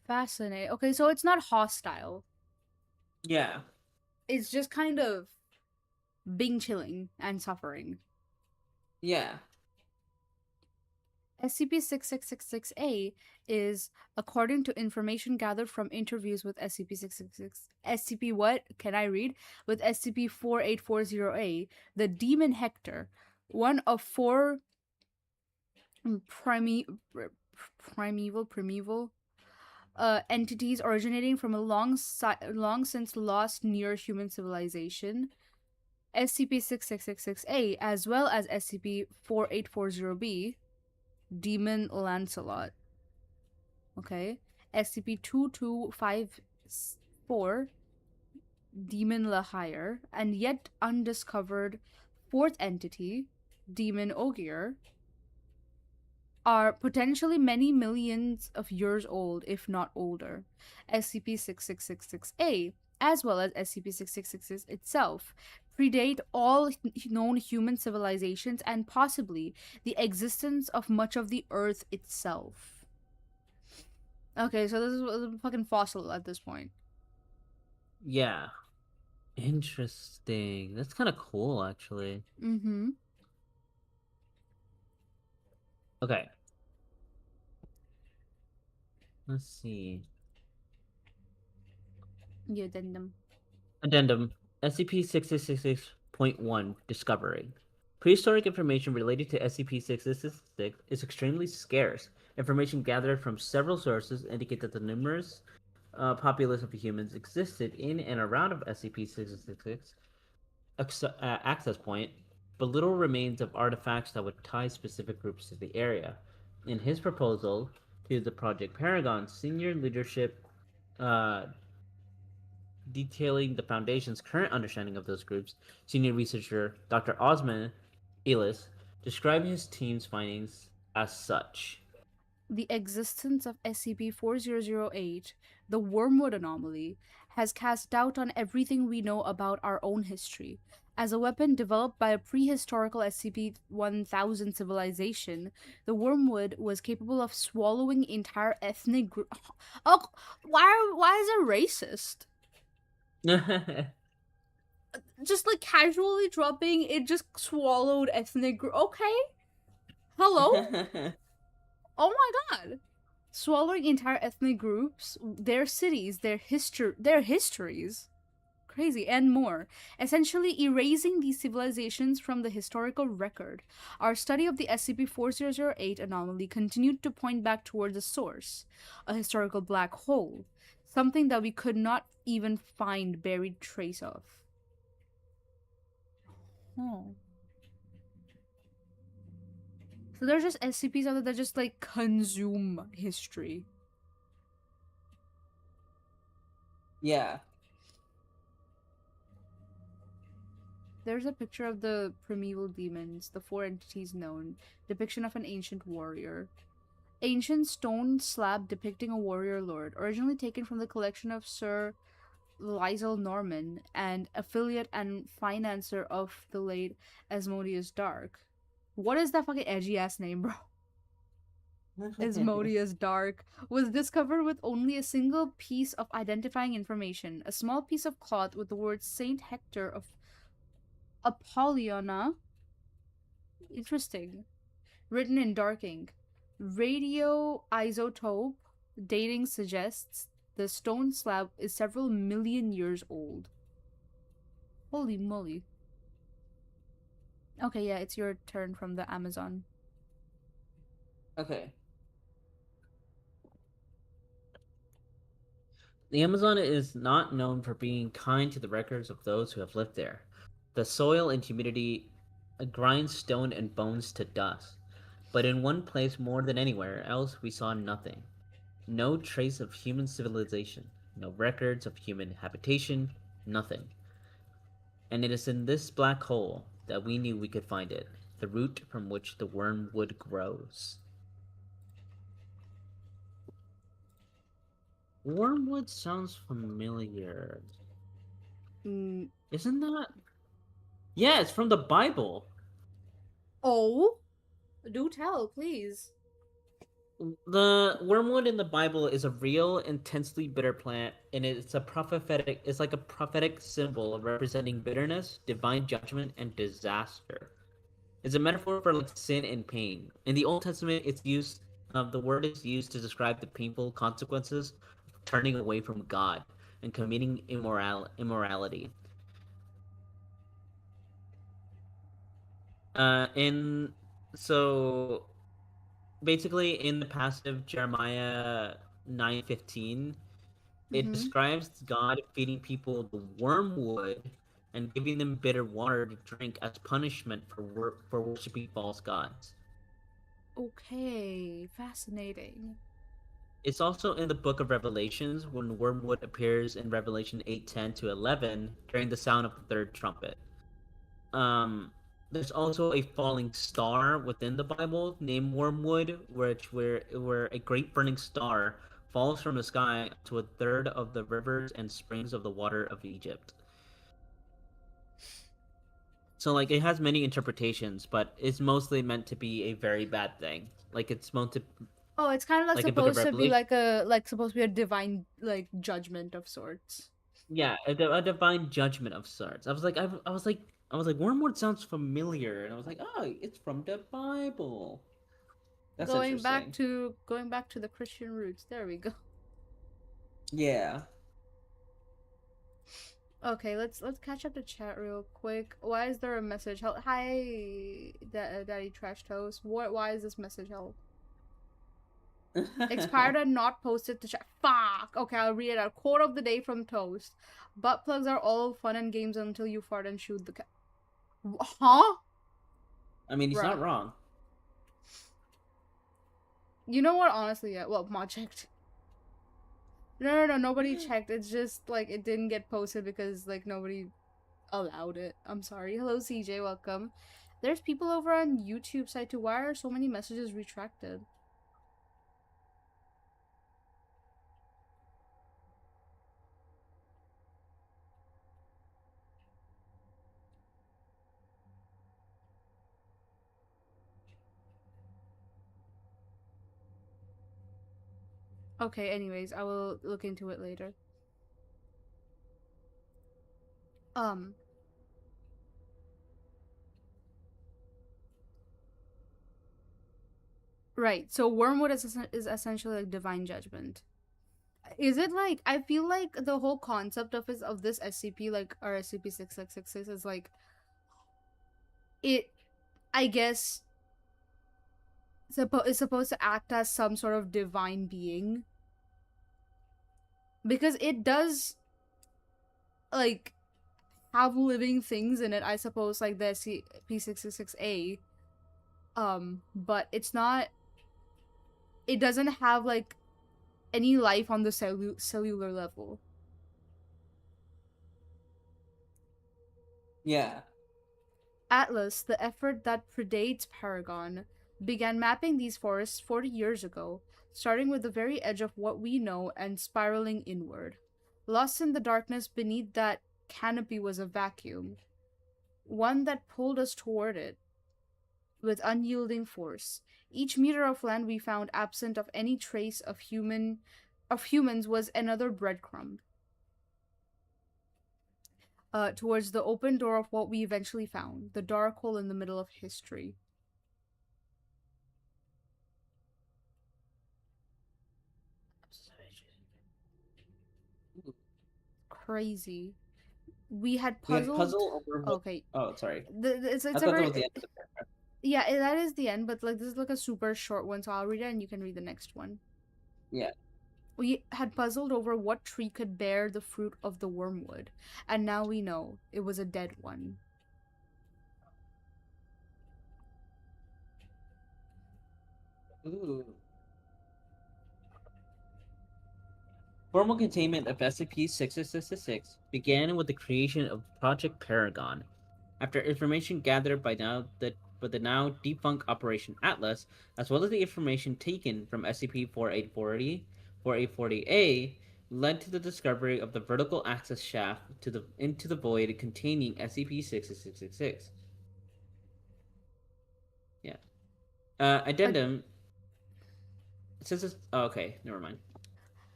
B: Fascinating. Okay, so it's not hostile.
C: Yeah.
B: It's just kind of being chilling and suffering.
C: Yeah.
B: SCP-6666-A is, according to information gathered from interviews with SCP-666, SCP what? Can I read? With SCP-4840-A, the Demon Hector, one of four primeval entities originating from a long since lost near human civilization. SCP-6666-A, as well as SCP-4840-B, Demon Lancelot. Okay. SCP-2254, Demon Lahire, and yet undiscovered fourth entity, Demon Ogier, are potentially many millions of years old, if not older. SCP-6666-A, as well as SCP-6666 itself, predate all known human civilizations and possibly the existence of much of the Earth itself. Okay, so this is a fucking fossil at this point.
C: Yeah. Interesting. That's kind of cool, actually.
B: Mm-hmm.
C: Okay. Let's see.
B: Yeah, addendum.
C: Addendum SCP-6666.1 Discovery. Prehistoric information related to SCP-6666 is extremely scarce. Information gathered from several sources indicate that the numerous populace of humans existed in and around of SCP-6666 access point, but little remains of artifacts that would tie specific groups to the area. In his proposal to the Project Paragon, senior leadership uh, detailing the Foundation's current understanding of those groups, senior researcher Dr. Osman Elis described his team's findings as such.
B: The existence of SCP-4008, the Wormwood anomaly, has cast doubt on everything we know about our own history. As a weapon developed by a prehistorical SCP-1000 civilization, the Wormwood was capable of swallowing entire ethnic groups. Oh, why is it racist? Just like casually dropping, it just swallowed ethnic group. Okay, hello. Oh my god. Swallowing entire ethnic groups, their cities, their histories, crazy, and more, essentially erasing these civilizations from the historical record. Our study of the SCP-4008 anomaly continued to point back toward the source, a historical black hole, something that we could not even find buried trace of. Oh. So there's just SCPs out there that just like consume history.
C: Yeah.
B: There's a picture of the primeval demons, the four entities known, depiction of an ancient warrior. Ancient stone slab depicting a warrior lord, originally taken from the collection of Sir Liesel Norman, and affiliate and financer of the late Asmodeus Dark. What is that fucking edgy ass name, bro? Asmodeus Dark was discovered with only a single piece of identifying information, a small piece of cloth with the words Saint Hector of Apollona. Interesting. Written in dark ink. Radioisotope dating suggests the stone slab is several million years old. Holy moly. Okay, yeah, it's your turn from the Amazon.
C: Okay. The Amazon is not known for being kind to the records of those who have lived there. The soil and humidity grind stone and bones to dust. But in one place more than anywhere else, we saw nothing. No trace of human civilization, no records of human habitation, nothing. And it is in this black hole that we knew we could find it, the root from which the wormwood grows. Wormwood sounds familiar.
B: Mm.
C: Isn't that? Yeah, it's from the Bible.
B: Oh? Do tell, please.
C: The wormwood in the Bible is a real, intensely bitter plant, and it's like a prophetic symbol representing bitterness, divine judgment, and disaster. It's a metaphor for like sin and pain. In the Old Testament, the word is used to describe the painful consequences of turning away from God and committing immorality. In so basically in the passage Jeremiah 9:15, it
B: Mm-hmm.
C: describes God feeding people the wormwood and giving them bitter water to drink as punishment for worshiping false gods.
B: Okay, fascinating.
C: It's also in the book of Revelations when wormwood appears in Revelation 8:10 to 11 during the sound of the third trumpet. There's also a falling star within the Bible named Wormwood, where a great burning star falls from the sky to a third of the rivers and springs of the water of Egypt. So like it has many interpretations, but it's mostly meant to be a very bad thing. Like it's meant to
B: Oh, it's kind of like
C: like a book of
B: supposed to be
C: Revelation.
B: like supposed to be a divine like judgment of sorts.
C: Yeah, a divine judgment of sorts. I was like, Wormwood sounds familiar, and I was like, oh, it's from the Bible. That's interesting.
B: Going back to the Christian roots. There we go.
C: Yeah.
B: Okay, let's catch up the chat real quick. Why is there a message? Hi, Daddy Trash Toast. What? Why is this message held? Expired and not posted to chat. Fuck. Okay, I'll read it out. Quote of the day from Toast: butt plugs are all fun and games until you fart and shoot the cat. Huh?
C: I mean, he's
B: Bruh.
C: not wrong.
B: You know what? Honestly, yeah. Well, Ma checked. No. Nobody checked. It's just like it didn't get posted because like nobody allowed it. I'm sorry. Hello, CJ. Welcome. There's people over on YouTube site too. Why are so many messages retracted? Okay, anyways, I will look into it later. Right. So wormwood is essentially like divine judgment. Is it like I feel like the whole concept of this SCP like or SCP-6666 is like it I guess is supposed to act as some sort of divine being because it does like have living things in it, I suppose, like the SCP-666A. But it's not. It doesn't have like any life on the cellular level.
C: Yeah.
B: Atlas, the effort that predates Paragon, began mapping these forests 40 years ago, starting with the very edge of what we know and spiraling inward. Lost in the darkness beneath that canopy was a vacuum, one that pulled us toward it with unyielding force. Each meter of land we found absent of any trace of humans was another breadcrumb. Towards the open door of what we eventually found, the dark hole in the middle of history. Crazy. We had
C: We had
B: puzzled.
C: puzzle over what.
B: Okay,
C: Oh, sorry. I
B: it's a
C: thought that
B: very
C: was the end of the paragraph.
B: yeah. That is the end, but like this is like a super short one, so I'll read it and you can read the next one.
C: Yeah.
B: We had puzzled over what tree could bear the fruit of the wormwood, and now we know it was a dead one.
C: Ooh. Formal containment of SCP-6666 began with the creation of Project Paragon. After information gathered by the now defunct Operation Atlas, as well as the information taken from SCP-4840, 4840-A, led to the discovery of the vertical access shaft into the void containing SCP-6666. Yeah. Addendum. Since it's, oh, okay, never mind.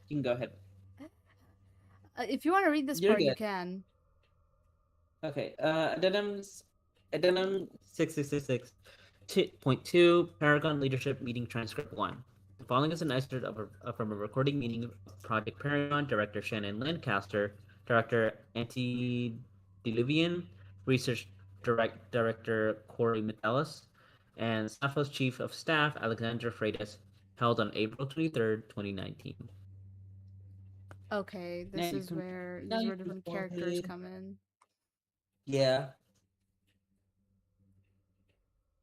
C: You can go ahead.
B: If you want to read this
C: You're
B: part, you
C: good.
B: can.
C: Okay. Addendum 6666.2 Paragon Leadership Meeting Transcript 1. The following is an excerpt from a recording meeting of Project Paragon Director Shannon Lancaster, Director Antediluvian, Research Director Corey Metellus, and Sappho's Chief of Staff Alexandra Freitas, held on April 23rd, 2019.
B: Okay,
C: Now
B: this
C: you
B: is
C: can
B: where
C: now you can
B: different
C: go
B: characters
C: ahead.
B: come in.
C: Yeah.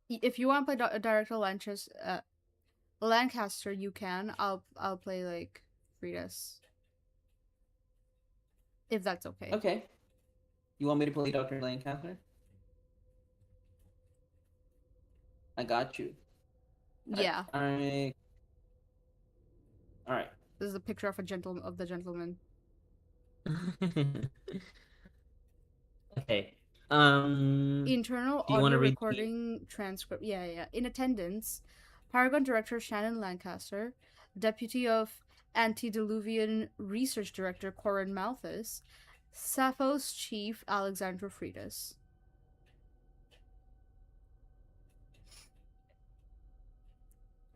B: If you want to play Director Lancaster, you can. I'll play like Fritas, if that's okay.
C: Okay. You want me to play Dr. Lancaster? I got you.
B: Yeah,
C: Alright. Alright.
B: this is a picture of the gentleman.
C: Okay.
B: Internal
C: Do you want
B: audio
C: to read the
B: recording transcript. Yeah. In attendance, Paragon Director Shannon Lancaster, Deputy of Antediluvian Research Director Corin Malthus, Sappho's Chief Alexandra Freitas.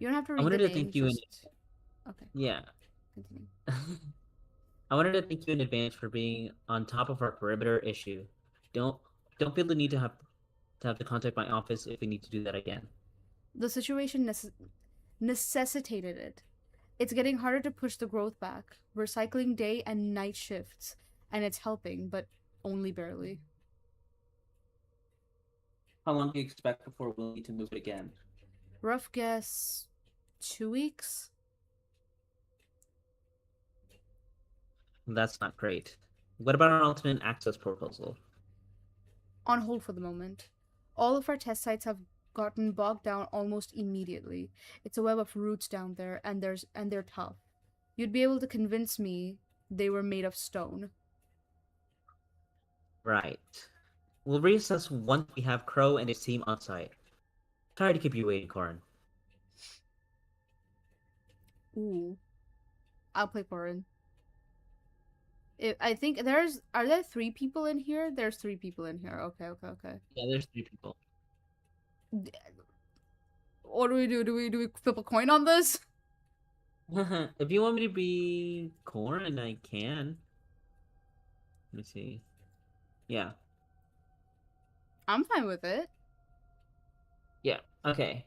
B: You don't have to
C: I
B: read the
C: wanted to
B: name,
C: thank you in
B: just... Okay,
C: yeah.
B: continue.
C: I wanted to thank you in advance for being on top of our perimeter issue. Don't don't feel the need to have to contact my office if we need to do that again.
B: The situation necessitated it. It's getting harder to push the growth back. We're cycling day and night shifts, and it's helping, but only barely.
C: How long do you expect before we'll need to move it again?
B: Rough guess 2 weeks?
C: That's not great. What about an alternate access proposal?
B: On hold for the moment. All of our test sites have gotten bogged down almost immediately. It's a web of roots down there, and they're tough. You'd be able to convince me they were made of stone.
C: Right. We'll reassess once we have Crow and his team on site. Sorry to keep you waiting, Corin.
B: Ooh. I'll play Corin. I think are there 3 people in here? There's 3 people in here. Okay.
C: Yeah, there's 3 people.
B: What do we do? Do we flip a coin on this?
C: If you want me to be Corin, I can. Let me see. Yeah.
B: I'm fine with it.
C: Yeah, okay.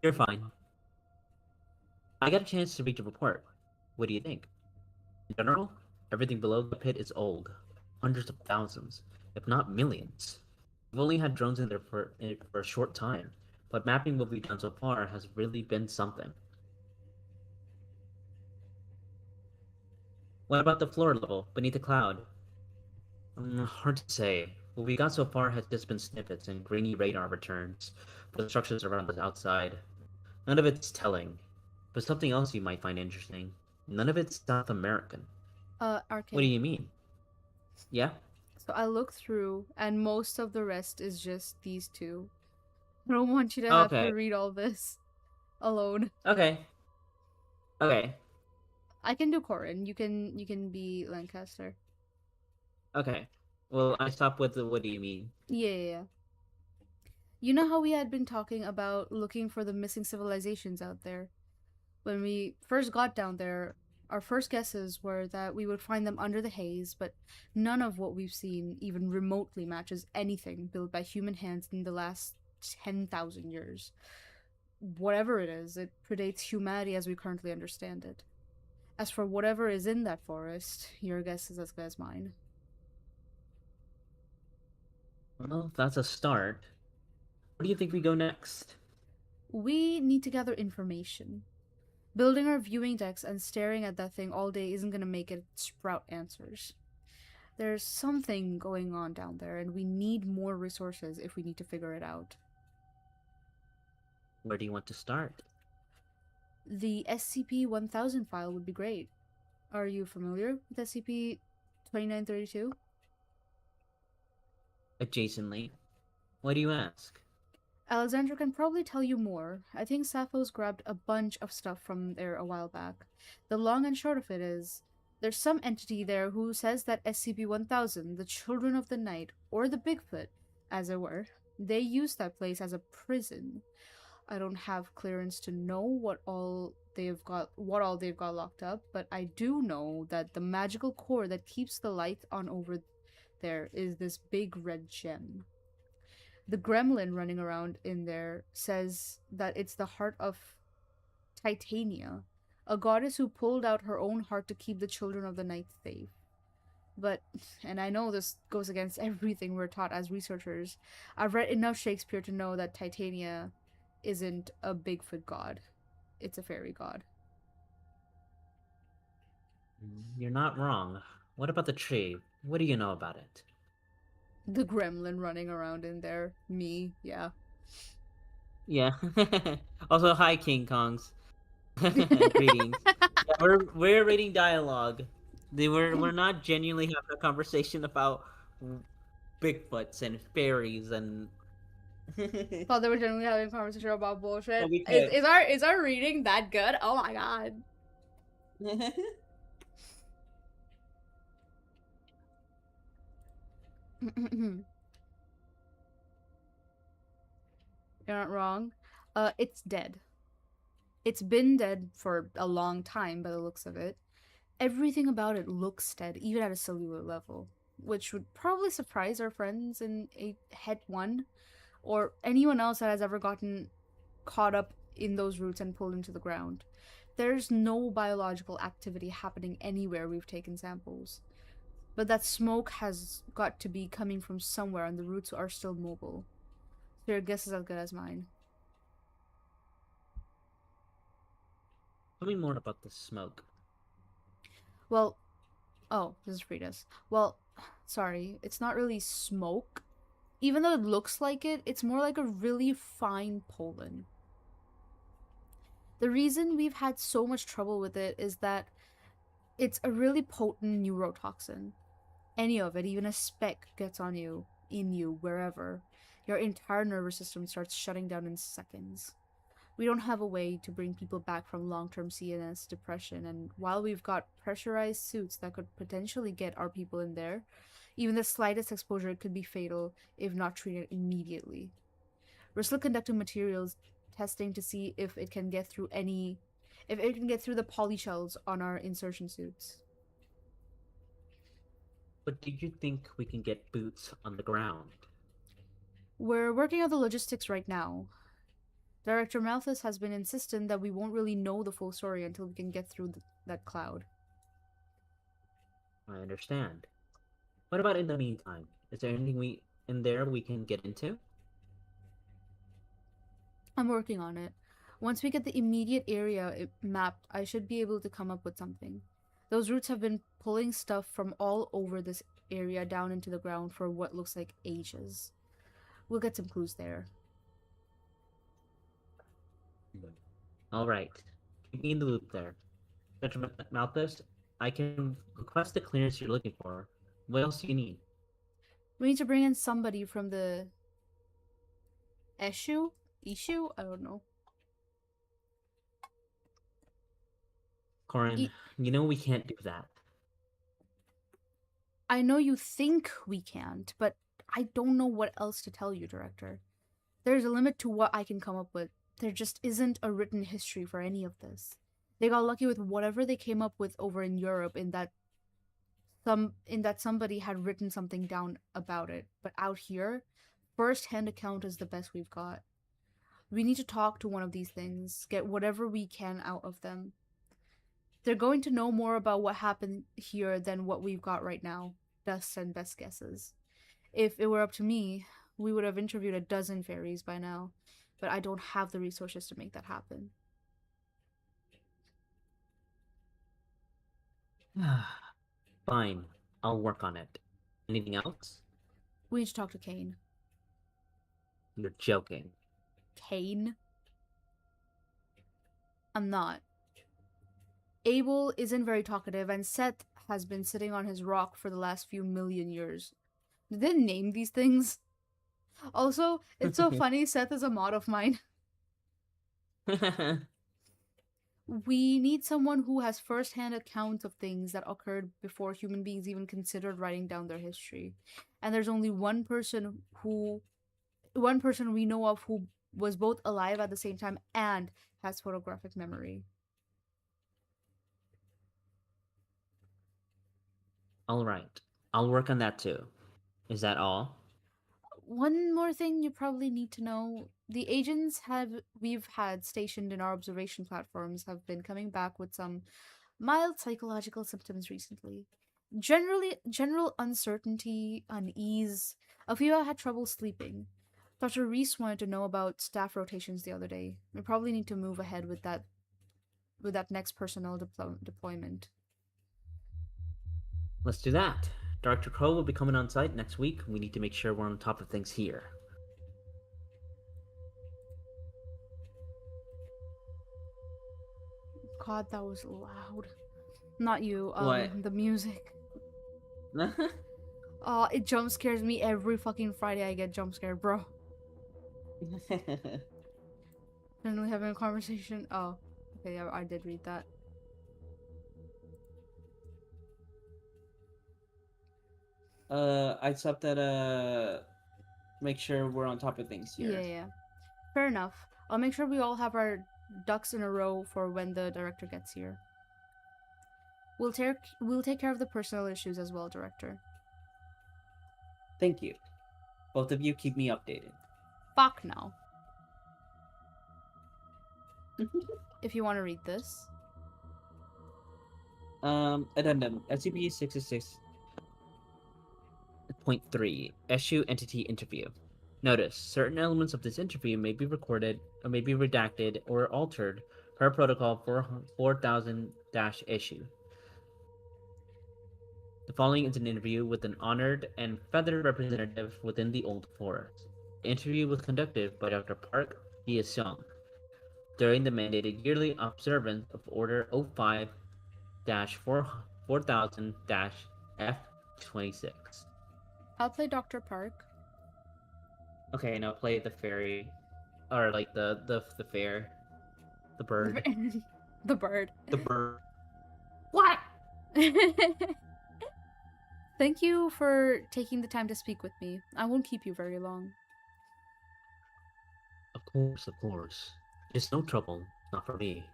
C: You're fine. I got a chance to read your report. What do you think? In general, everything below the pit is old. Hundreds of thousands, if not millions. We've only had drones in there for a short time, but mapping what we've done so far has really been something. What about the floor level, beneath the cloud? Hard to say. What we got so far has just been snippets and grainy radar returns for the structures around the outside. None of it's telling, but something else you might find interesting. None of it's South American.
B: Arcade.
C: What do you mean? Yeah?
B: So I look through, and most of the rest is just these 2. I don't want you to have
C: Okay.
B: to read all this alone.
C: Okay. Okay.
B: I can do Corin. You can be Lancaster.
C: Okay. Well, I stop with the what do you mean?
B: Yeah. You know how we had been talking about looking for the missing civilizations out there? When we first got down there, our first guesses were that we would find them under the haze, but none of what we've seen even remotely matches anything built by human hands in the last 10,000 years. Whatever it is, it predates humanity as we currently understand it. As for whatever is in that forest, your guess is as good as mine.
C: Well, that's a start. Where do you think we go next?
B: We need to gather information. Building our viewing decks and staring at that thing all day isn't going to make it sprout answers. There's something going on down there, and we need more resources if we need to figure it out.
C: Where do you want to start?
B: The SCP-1000 file would be great. Are you familiar with SCP-2932?
C: Adjacently. Why do you ask?
B: Alexandra can probably tell you more. I think Sappho's grabbed a bunch of stuff from there a while back. The long and short of it is, there's some entity there who says that SCP-1000, the Children of the Night, or the Bigfoot, as it were, they use that place as a prison. I don't have clearance to know what all they've got locked up, but I do know that the magical core that keeps the light on over there is this big red gem. The gremlin running around in there says that it's the heart of Titania, a goddess who pulled out her own heart to keep the children of the night safe. But, and I know this goes against everything we're taught as researchers, I've read enough Shakespeare to know that Titania isn't a Bigfoot god. It's a fairy god.
C: You're not wrong. What about the tree? What do you know about it?
B: The gremlin running around in there. Me, yeah.
C: Yeah. Also, hi, King Kongs. Greetings. Yeah, we're reading dialogue. We're not genuinely having a conversation about Bigfoots and fairies and
B: Thought they were generally having a conversation about bullshit.
C: Well, we
B: Is,
C: could.
B: is our is our reading that good? Oh my god. You're not wrong. It's dead. It's been dead for a long time by the looks of it. Everything about it looks dead, even at a cellular level, which would probably surprise our friends in a Het 1 or anyone else that has ever gotten caught up in those roots and pulled into the ground. There's no biological activity happening anywhere we've taken samples. But that smoke has got to be coming from somewhere and the roots are still mobile. So your guess is as good as mine.
C: Tell me more about the smoke.
B: Well, oh, this is Frida's. Well, sorry, it's not really smoke. Even though it looks like it, it's more like a really fine pollen. The reason we've had so much trouble with it is that it's a really potent neurotoxin. Any of it, even a speck, gets on you, in you, wherever. Your entire nervous system starts shutting down in seconds. We don't have a way to bring people back from long-term CNS depression, and while we've got pressurized suits that could potentially get our people in there, even the slightest exposure could be fatal if not treated immediately. We're still conducting materials testing to see if it can get through the polyshells on our insertion suits.
C: But do you think we can get boots on the ground?
B: We're working out the logistics right now. Director Malthus has been insistent that we won't really know the full story until we can get through that cloud.
C: I understand. What about in the meantime? Is there anything in there we can get into?
B: I'm working on it. Once we get the immediate area mapped, I should be able to come up with something. Those roots have been pulling stuff from all over this area down into the ground for what looks like ages. We'll get some clues there.
C: All right. Keep me in the loop there. Dr. Malthus, I can request the clearance you're looking for. What else do you need?
B: We need to bring in somebody from the Issue? I don't know.
C: Corin, you know we can't do that.
B: I know you think we can't, but I don't know what else to tell you, Director. There's a limit to what I can come up with. There just isn't a written history for any of this. They got lucky with whatever they came up with over in Europe in that somebody had written something down about it. But out here, first-hand account is the best we've got. We need to talk to one of these things, get whatever we can out of them. They're going to know more about what happened here than what we've got right now. Best and best guesses. If it were up to me, we would have interviewed a dozen fairies by now, but I don't have the resources to make that happen.
C: Fine, I'll work on it. Anything else?
B: We need to talk to Kane.
C: You're joking.
B: Kane? I'm not. Abel isn't very talkative, and Seth has been sitting on his rock for the last few million years. Did they name these things? Also, it's so funny, Seth is a mod of mine. We need someone who has first-hand accounts of things that occurred before human beings even considered writing down their history. And there's only one person we know of who was both alive at the same time and has photographic memory.
C: All right, I'll work on that too. Is that all?
B: One more thing you probably need to know. The agents we've had stationed in our observation platforms have been coming back with some mild psychological symptoms recently. General uncertainty, unease. A few had trouble sleeping. Dr. Reese wanted to know about staff rotations the other day. We probably need to move ahead with that next personnel deployment.
C: Let's do that. Dr. Crow will be coming on site next week. We need to make sure we're on top of things here.
B: God, that was loud. Not you,
C: What?
B: the music. Oh, it jump scares me every fucking Friday. I get jump scared, bro. Generally having a conversation. Oh, okay, yeah, I did read that.
C: I just have to make sure we're on top of things here.
B: Yeah. Fair enough. I'll make sure we all have our ducks in a row for when the director gets here. We'll take care of the personal issues as well, director.
C: Thank you. Both of you keep me updated.
B: Fuck no. If you want to read this.
C: Addendum. SCP 666.3. Issue Entity Interview. Notice, certain elements of this interview may be recorded, or may be redacted, or altered per protocol 4000-issue. The following is an interview with an honored and feathered representative within the Old Forest. The interview was conducted by Dr. Park Hye-sung during the mandated yearly observance of Order 05-4000-F26.
B: I'll play Dr. Park.
C: Okay, now play the fairy, or like the fair, the bird,
B: The bird.
C: the bird.
B: What? Thank you for taking the time to speak with me. I won't keep you very long.
C: Of course. It's no trouble, not for me.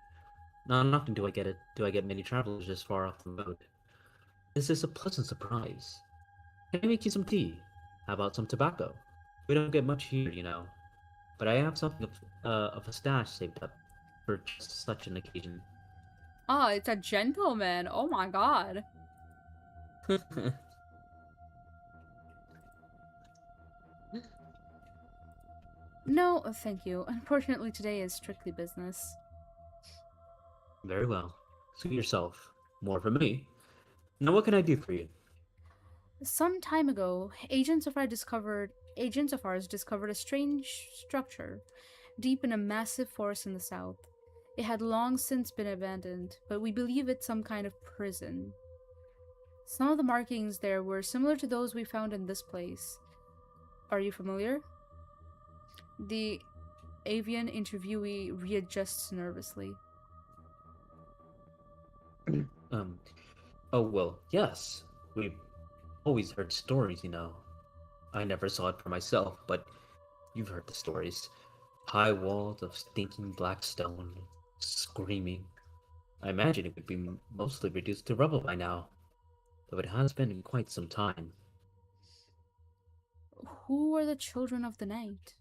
C: Not often do I get many travelers this far off the road. This is a pleasant surprise. Can I make you some tea? How about some tobacco? We don't get much here, you know. But I have something of a stash saved up for just such an occasion.
B: Ah, it's a gentleman. Oh my god. No, thank you. Unfortunately, today is strictly business.
C: Very well. Suit yourself. More for me. Now what can I do for you?
B: Some time ago, agents of ours discovered a strange structure deep in a massive forest in the south. It had long since been abandoned, but we believe it's some kind of prison. Some of the markings there were similar to those we found in this place. Are you familiar? The avian interviewee readjusts nervously.
C: Oh well, yes. We've always heard stories, you know. I never saw it for myself, but you've heard the stories. High walls of stinking black stone, screaming. I imagine it would be mostly reduced to rubble by now, though it has been in quite some time.
B: Who are the children of the night?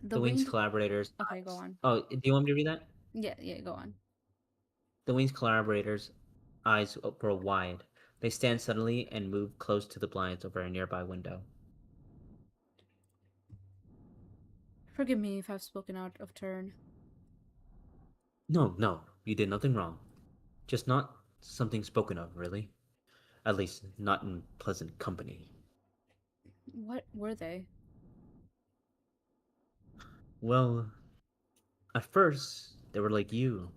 C: The Wings collaborators.
B: Okay, go on.
C: Oh, do you want me to read that?
B: Yeah, go on.
C: The Wings collaborators' eyes grow wide. They stand suddenly and move close to the blinds over a nearby window.
B: Forgive me if I've spoken out of turn.
C: No, you did nothing wrong. Just not something spoken of, really. At least, not in pleasant company.
B: What were they?
C: Well, at first, they were like you,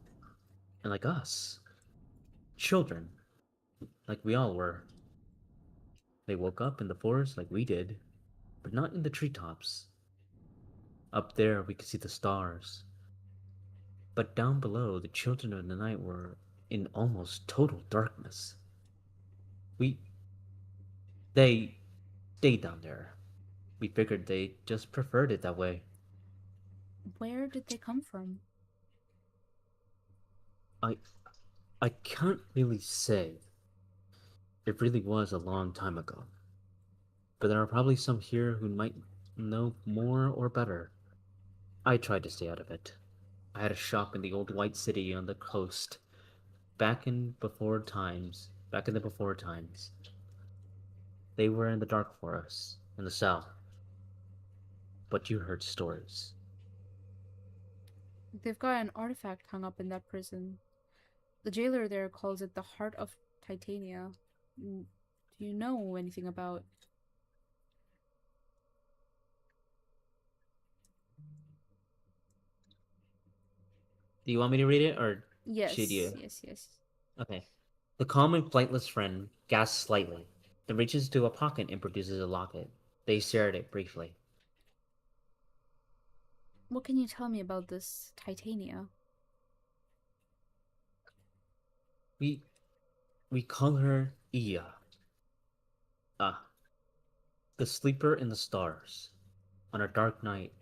C: and like us. Children, like we all were. They woke up in the forest like we did, but not in the treetops. Up there, we could see the stars. But down below, the children of the night were in almost total darkness. They stayed down there. We figured they just preferred it that way.
B: Where did they come from?
C: I can't really say. It really was a long time ago. But there are probably some here who might know more or better. I tried to stay out of it. I had a shop in the old white city on the coast. Back in the before times. They were in the dark forests, in the south. But you heard stories.
B: They've got an artifact hung up in that prison. The jailer there calls it the Heart of Titania. Do you know anything about?
C: Do you want me to read it, or
B: Yes,
C: should you?
B: yes.
C: Okay. The calm and flightless friend gasped slightly. It reaches into a pocket and produces a locket. They stare at it briefly.
B: What can you tell me about this Titania?
C: We call her Iya. Ah, the sleeper in the stars. On a dark night,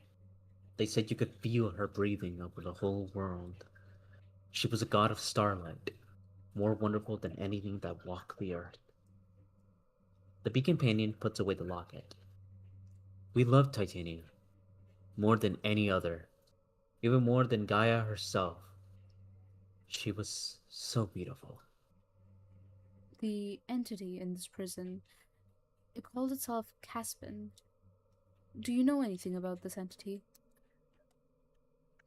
C: they said you could feel her breathing over the whole world. She was a god of starlight, more wonderful than anything that walked the earth. The bee companion puts away the locket. We love Titania, more than any other, even more than Gaia herself. She was so beautiful.
B: The entity in this prison, it called itself Caspin. Do you know anything about this entity?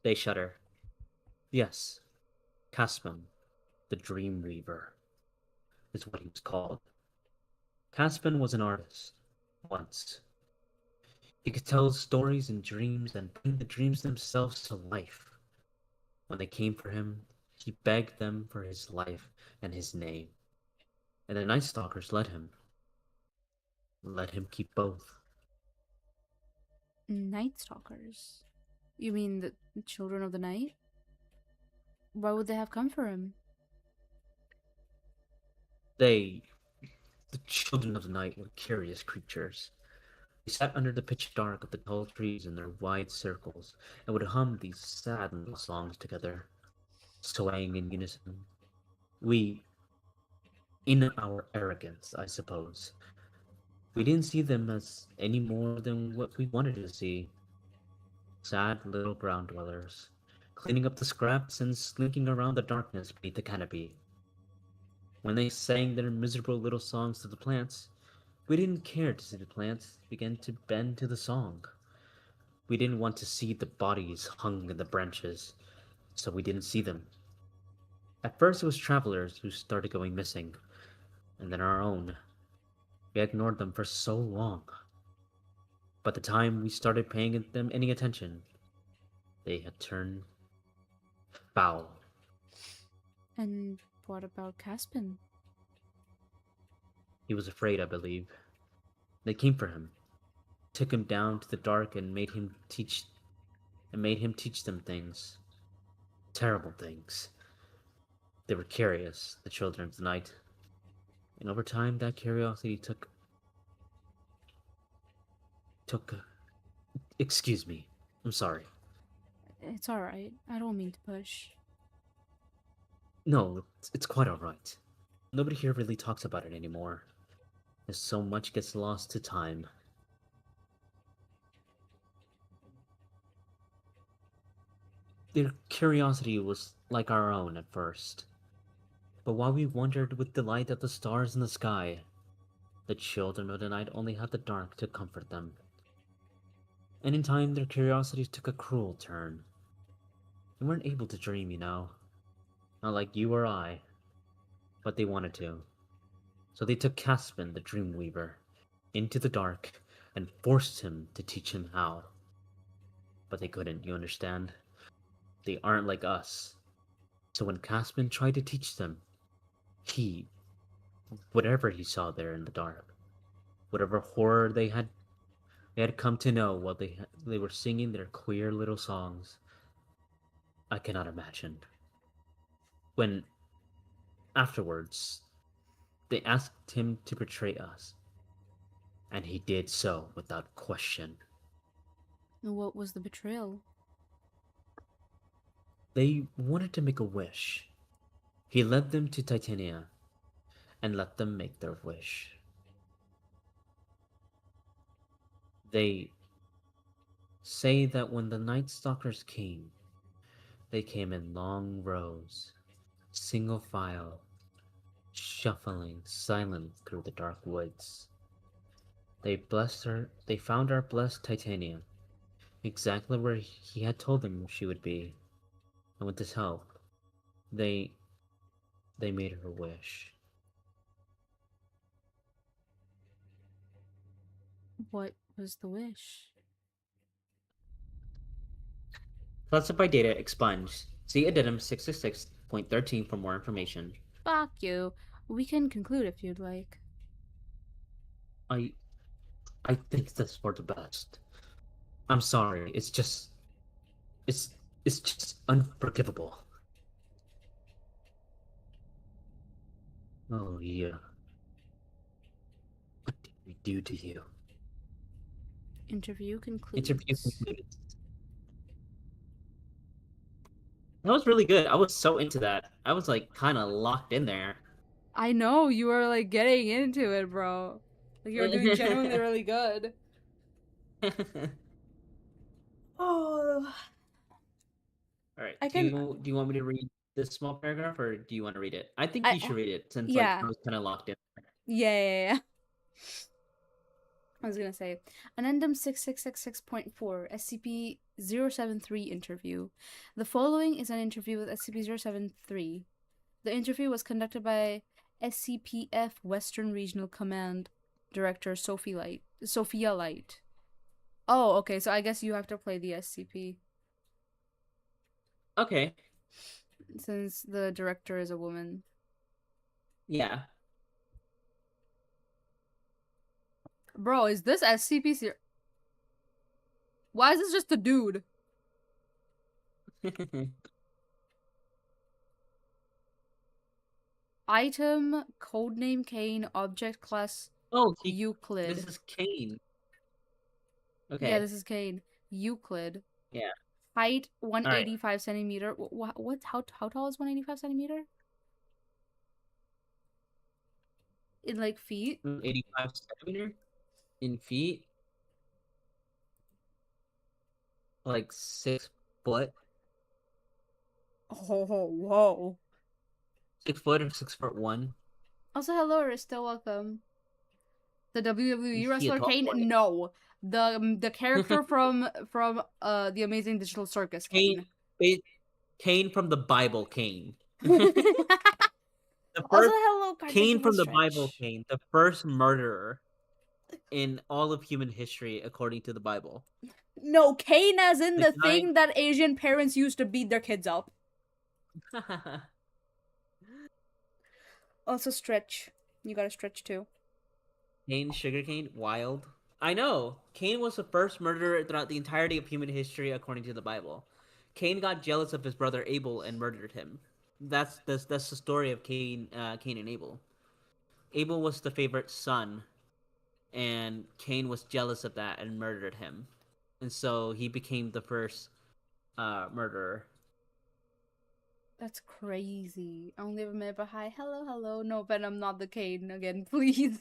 C: They shudder. Yes, Caspin, the Dream Weaver, is what he was called. Caspin was an artist, once. He could tell stories in dreams and bring the dreams themselves to life. When they came for him, he begged them for his life and his name. And the Night Stalkers let him. Let him keep both.
B: Night Stalkers? You mean the Children of the Night? Why would they have come for him?
C: They, the children of the night, were curious creatures. They sat under the pitch dark of the tall trees in their wide circles and would hum these sad little songs together, swaying in unison. We, in our arrogance, I suppose, we didn't see them as any more than what we wanted to see. Sad little ground dwellers, cleaning up the scraps and slinking around the darkness beneath the canopy. When they sang their miserable little songs to the plants, we didn't care to see the plants begin to bend to the song. We didn't want to see the bodies hung in the branches, so we didn't see them. At first it was travelers who started going missing, and then our own. We ignored them for so long. By the time we started paying them any attention, they had turned foul.
B: And what about Caspin?
C: He was afraid, I believe. They came for him, took him down to the dark and made him teach them things. Terrible things. They were curious, the children of the night. And over time that curiosity took excuse me. I'm sorry.
B: It's alright. I don't mean to push.
C: No, it's quite alright. Nobody here really talks about it anymore. As so much gets lost to time. Their curiosity was like our own at first. But while we wondered with delight at the stars in the sky, the children of the night only had the dark to comfort them. And in time their curiosity took a cruel turn. They weren't able to dream, you know. Not like you or I. But they wanted to. So they took Caspin, the Dreamweaver, into the dark and forced him to teach him how. But they couldn't, you understand? They aren't like us. So when Caspin tried to teach them, whatever he saw there in the dark, whatever horror they had come to know while they were singing their queer little songs, I cannot imagine. When, afterwards, they asked him to betray us, and he did so without question.
B: What was the betrayal?
C: They wanted to make a wish. He led them to Titania and let them make their wish. They say that when the Night Stalkers came, they came in long rows, single file, shuffling silent through the dark woods. They found our blessed Titania, exactly where he had told them she would be. And with his help, they made her wish.
B: What was the wish?
C: Classified data expunged. See addendum 666.13 for more information.
B: Fuck you. We can conclude if you'd like.
C: I I think that's for the best. I'm sorry. It's it's just unforgivable. Oh yeah. What did we do to you?
B: Interview
C: Interview
B: concludes.
C: concluded. That was really good. I was so into that. I was like kind of locked in there.
B: I know you are like getting into it, bro. Like you're doing genuinely really good. Oh,
C: All right.
B: I
C: Do
B: can.
C: you want me to read this small paragraph, or do you want to read it? I think
B: I
C: you should read it since like
B: yeah
C: I was kind of locked in.
B: yeah. I was gonna say Addendum 6666.4 SCP 073 interview. The following is an interview with SCP 073. The interview was conducted by SCPF Western Regional Command Director Sophia Light. Oh, okay, so I guess you have to play the SCP
C: Okay.
B: since the director is a woman.
C: Yeah.
B: Bro, is this SCP Why is this just a dude? Item codename Kane, object class
C: Oh, this
B: Euclid.
C: is Kane.
B: Yeah,
C: Okay.
B: this is Kane. Euclid.
C: Yeah.
B: Height
C: All right.
B: 185 centimeter. What? How tall is 185 centimeter? In like feet?
C: 85 centimeter in feet, like 6 foot.
B: Oh, whoa.
C: 6 foot or 6 foot one.
B: Also, hello, Arista. Welcome. The WWE
C: Is he a
B: wrestler
C: tall
B: Kane?
C: boy?
B: No. The character from the Amazing Digital Circus
C: Kane,
B: Kane.
C: Kane from the Bible, Kane. The
B: Also,
C: first
B: hello,
C: Kane
B: Cardigan
C: from the Bible,
B: Stretch.
C: Kane, the first murderer in all of human history, according to the Bible.
B: No, Kane as in
C: The
B: the
C: guy.
B: thing that Asian parents used to beat their kids up. Also, Stretch. You gotta stretch too.
C: Kane, sugarcane, wild. I know. Cain was the first murderer throughout the entirety of human history, according to the Bible. Cain got jealous of his brother Abel and murdered him. That's the story of Cain, Cain and Abel. Abel was the favorite son, and Cain was jealous of that and murdered him, and so he became the first murderer.
B: That's crazy. I only ever met but hi, hello, hello. No, Venom, not the Kane again, please.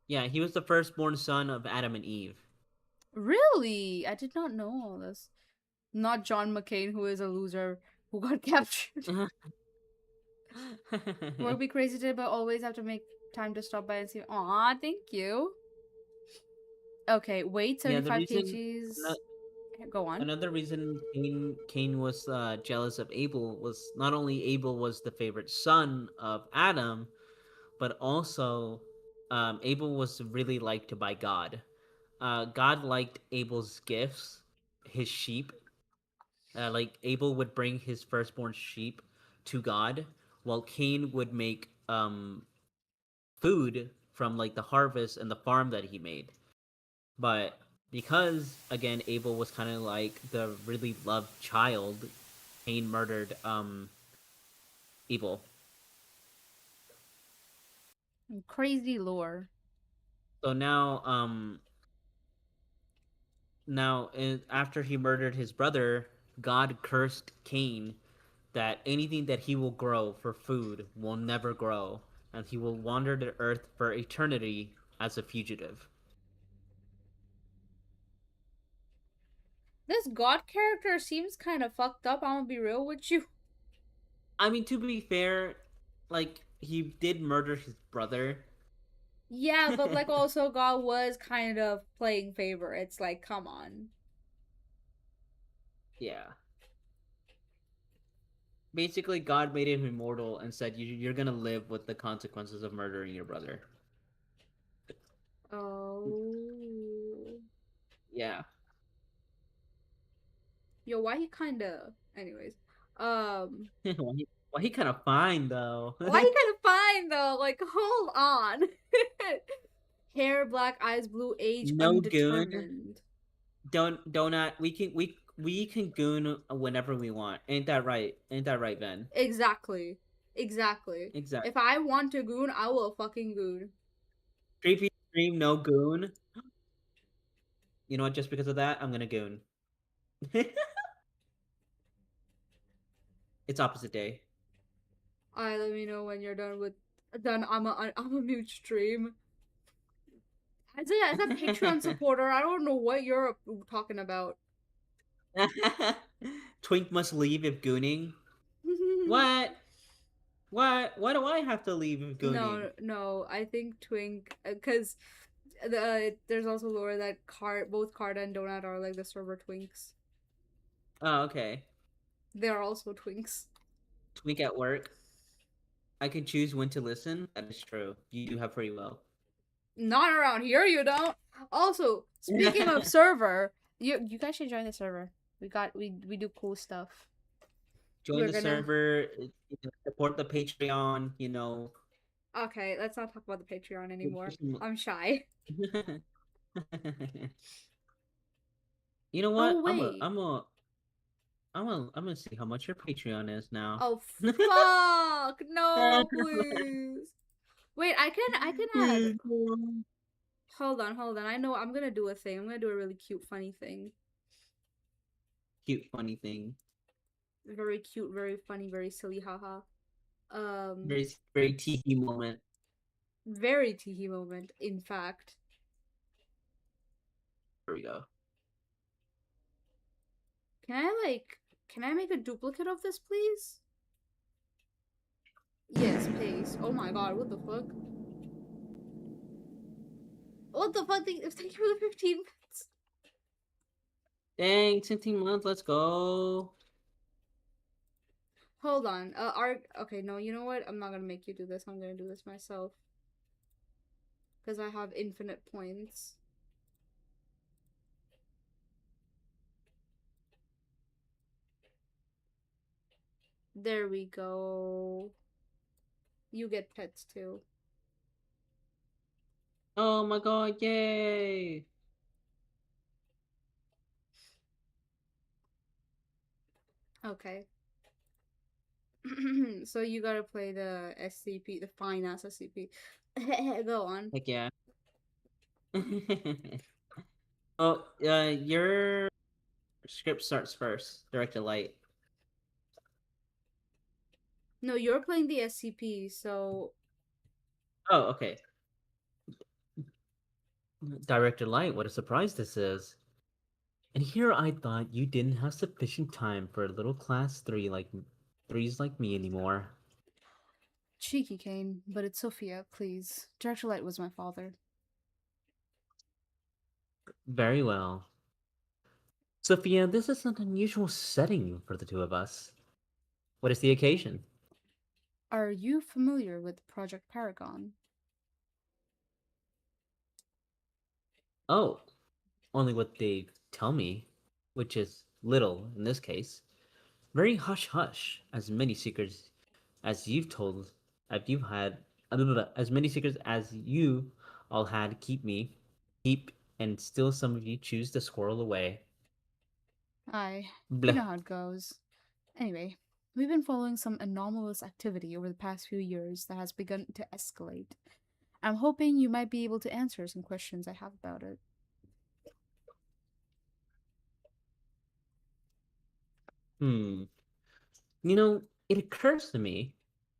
C: Yeah, he was the firstborn son of Adam and Eve.
B: Really? I did not know all this. Not John McCain, who is a loser who got captured. Work be crazy today, but always have to make time to stop by and see. Aw, thank you. Okay, weight
C: Yeah, the
B: 75
C: reason
B: kgs. Go on.
C: another reason Cain was jealous of Abel was not only Abel was the favorite son of Adam, but also Abel was really liked by God. God liked Abel's gifts, his sheep. Like Abel would bring his firstborn sheep to God, while Cain would make food from like the harvest and the farm that he made. But because again Abel was kind of like the really loved child, Cain murdered Abel.
B: Crazy lore.
C: So after he murdered his brother, God cursed Cain that anything that he will grow for food will never grow, and he will wander the earth for eternity as a fugitive.
B: This God character seems kind of fucked up. I'm gonna be real with you.
C: I mean, to be fair, like he did murder his brother.
B: Yeah, but like also God was kind of playing favor. It's like, come on.
C: Yeah. Basically, God made him immortal and said, "You're gonna live with the consequences of murdering your brother."
B: Oh.
C: Yeah.
B: Yo, why he kinda anyways.
C: Well, he kind of fine though.
B: Why you kind of fine though? Like, hold on. Hair, black eyes, blue, age,
C: No goon.
B: undetermined.
C: Don't we can goon whenever we want. Ain't that right? Ain't that right, Ben?
B: Exactly. Exactly.
C: Exactly.
B: If I want to goon, I will fucking goon.
C: Creepy stream, no goon. You know what? Just because of that, I'm gonna goon. It's opposite day.
B: Alright, let me know when you're done with done. I'm a mute stream. As a Patreon supporter, I don't know what you're talking about.
C: Twink must leave if gooning. What? What? Why do I have to leave if gooning?
B: No, I think Twink, because there's also lore that both Carda and Donut are like the server twinks.
C: Oh, okay.
B: They are also twinks.
C: Twink at work. I can choose when to listen. That is true. You do have free will.
B: Not around here, you don't. Also, speaking of server, you guys should join the server. We do cool stuff.
C: Join the server. Support the Patreon. You know.
B: Okay, let's not talk about the Patreon anymore. I'm shy.
C: You know what?
B: Oh wait.
C: I'm gonna see how much your Patreon is now.
B: Oh fuck! No, please. Wait, I can add. Hold on. I know I'm gonna do a thing. I'm gonna do a really cute, funny thing.
C: Cute, funny thing.
B: Very cute, very funny, very silly, haha.
C: Very teehee moment.
B: Very teehee moment, in fact.
C: Here we go.
B: Can I make a duplicate of this, please? Yes, please. Oh my god, what the fuck? What the fuck? Thank you for the 15 minutes.
C: Dang, 15 months, let's go.
B: Hold on. Okay, no, you know what? I'm not gonna make you do this. I'm gonna do this myself. Because I have infinite points. There we go. You get pets too.
C: Oh my god, yay!
B: Okay. So you gotta play the SCP, the fine ass SCP. Go on.
C: Heck yeah. Oh, your script starts first. Directed light.
B: No, you're playing the SCP, so
C: Oh, okay. Director Light, what a surprise this is. And here I thought you didn't have sufficient time for a little class 3s like me anymore.
B: cheeky Kane, but it's Sophia, please. Director Light was my father.
C: Very well. Sophia, this is an unusual setting for the two of us. What is the occasion?
B: Are you familiar with Project Paragon?
C: Oh, only what they tell me, which is little in this case. Very hush hush, as many secrets as you've told, as you've had, as many secrets as you all had keep, and still some of you choose to squirrel away.
B: You
C: Bleh.
B: know how it goes. Anyway, we've been following some anomalous activity over the past few years that has begun to escalate. I'm hoping you might be able to answer some questions I have about it.
C: Hmm. You know, it occurs to me,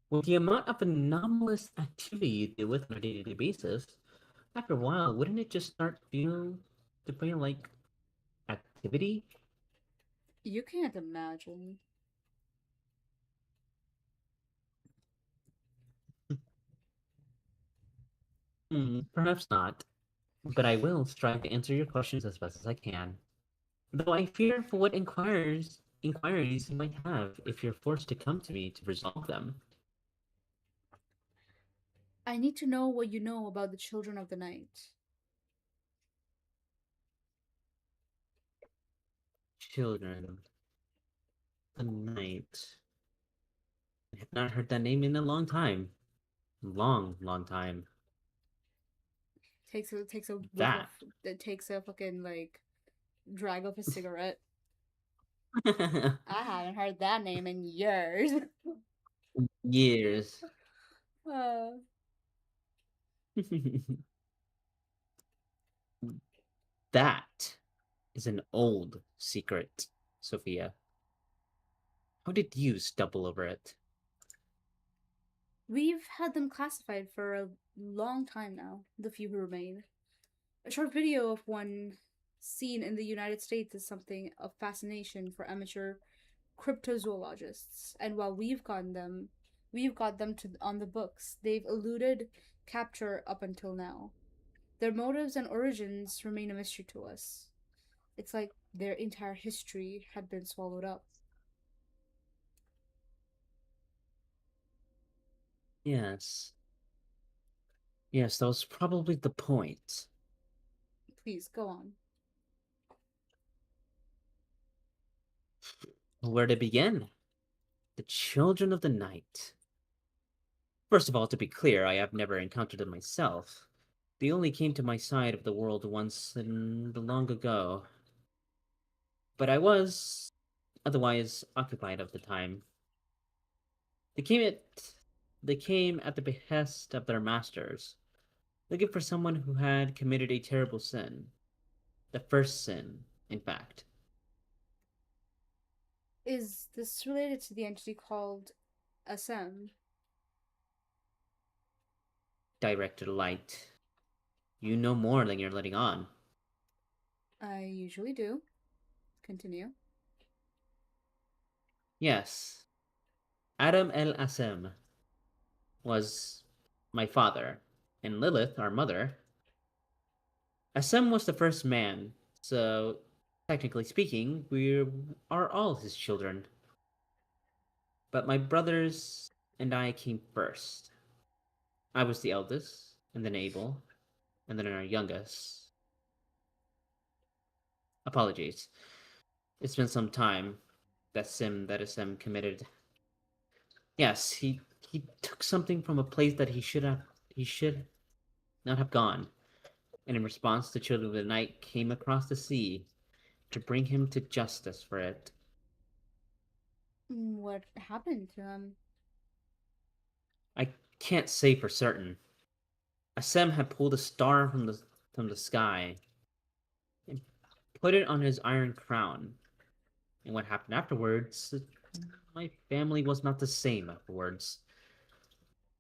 C: with the amount of anomalous activity you deal with on a day-to-day basis, after a while, wouldn't it just start to feel like activity?
B: You can't imagine.
C: Perhaps not, but I will strive to answer your questions as best as I can. Though I fear for what inquiries you might have if you're forced to come to me to resolve them.
B: I need to know what you know about the Children of the Night.
C: Children, the night. I have not heard that name in a long time. Long, long time.
B: Takes a whiff
C: That.
B: of, it takes a fucking like drag of a cigarette. I haven't heard that name in years.
C: Years.
B: uh,
C: That is an old secret, Sophia. How did you stumble over it?
B: we've had them classified for a long time now, the few who remain. A short video of one seen in the United States is something of fascination for amateur cryptozoologists, and while we've got them to on the books. They've eluded capture up until now. Their motives and origins remain a mystery to us. It's like their entire history had been swallowed up.
C: Yes. Yes, that was probably the point.
B: Please go on.
C: Where to begin? The Children of the Night. First of all, to be clear, I have never encountered them myself. They only came to my side of the world once in the long ago. But I was otherwise occupied at the time. They came at they came at the behest of their masters, looking for someone who had committed a terrible sin. The first sin, in fact.
B: Is this related to the entity called SM?
C: Director Light. You know more than you're letting on.
B: I usually do. Continue.
C: Yes. Adam El Asem was my father, and Lilith, our mother. Asem was the first man, so technically speaking, we are all his children. But my brothers and I came first. I was the eldest, and then Abel, and then our youngest. Apologies. It's been some time that Asem committed. Yes, he took something from a place that he should not have gone. And in response, the Children of the Night came across the sea to bring him to justice for it.
B: What happened to him?
C: I can't say for certain. Asem had pulled a star from the sky and put it on his iron crown. And what happened afterwards, my family was not the same afterwards.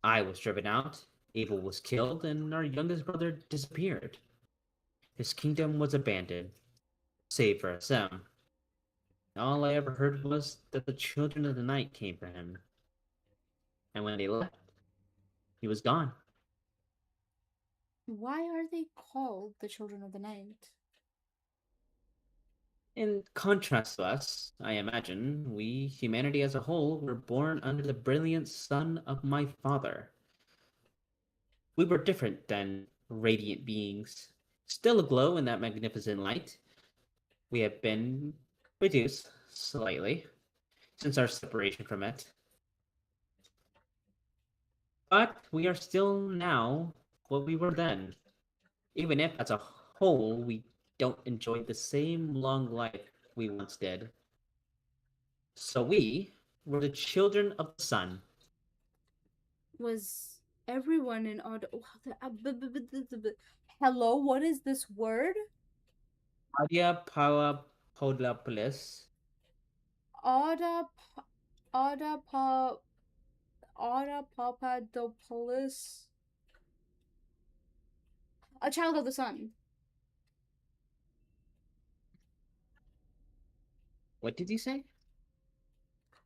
C: I was driven out, Abel was killed, and our youngest brother disappeared. His kingdom was abandoned, save for Asem. All I ever heard was that the Children of the Night came for him. And when they left, he was gone.
B: Why are they called the Children of the Night?
C: In contrast to us, I imagine, we, humanity as a whole, were born under the brilliant sun of my father. We were different than radiant beings, still aglow in that magnificent light. We have been reduced slightly since our separation from it. But we are still now what we were then, even if as a whole we don't enjoy the same long life we once did. So we were the children of the sun.
B: Was everyone in odd? Hello, what is this word?
C: Adia Papadopoulos.
B: Oda, Oda, Oda Papadopoulos, a child of the sun.
C: What did you say?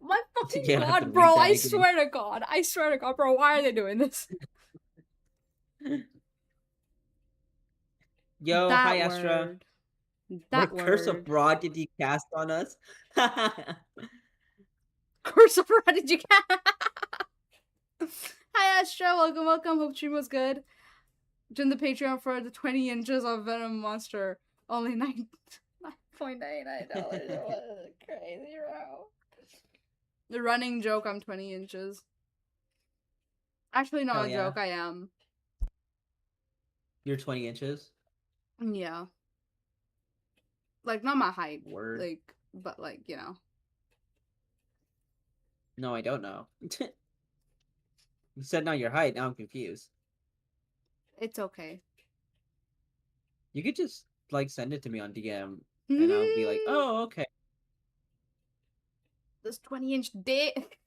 B: My fucking
C: You're gonna have to
B: god,
C: read
B: bro!
C: that
B: I
C: again.
B: swear to God, bro! Why are they doing this?
C: Yo,
B: That
C: hi Astra.
B: word.
C: What
B: That
C: curse of
B: word.
C: fraud did you cast on us?
B: Curse of how did you get? Hi Astra, welcome, welcome. Hope stream was good. Join the Patreon for the 20 inches of Venom Monster. Only $9.99. Crazy, bro. The running joke, I'm 20 inches. Actually, not
C: Hell
B: a
C: yeah.
B: joke, I am.
C: You're 20 inches.
B: Yeah. Like, not my height.
C: Word.
B: Like, but like, you know.
C: No, I don't know. You said not your height. Now I'm confused.
B: It's okay.
C: You could just like send it to me on DM, and I'll be like, oh, okay.
B: This 20-inch dick.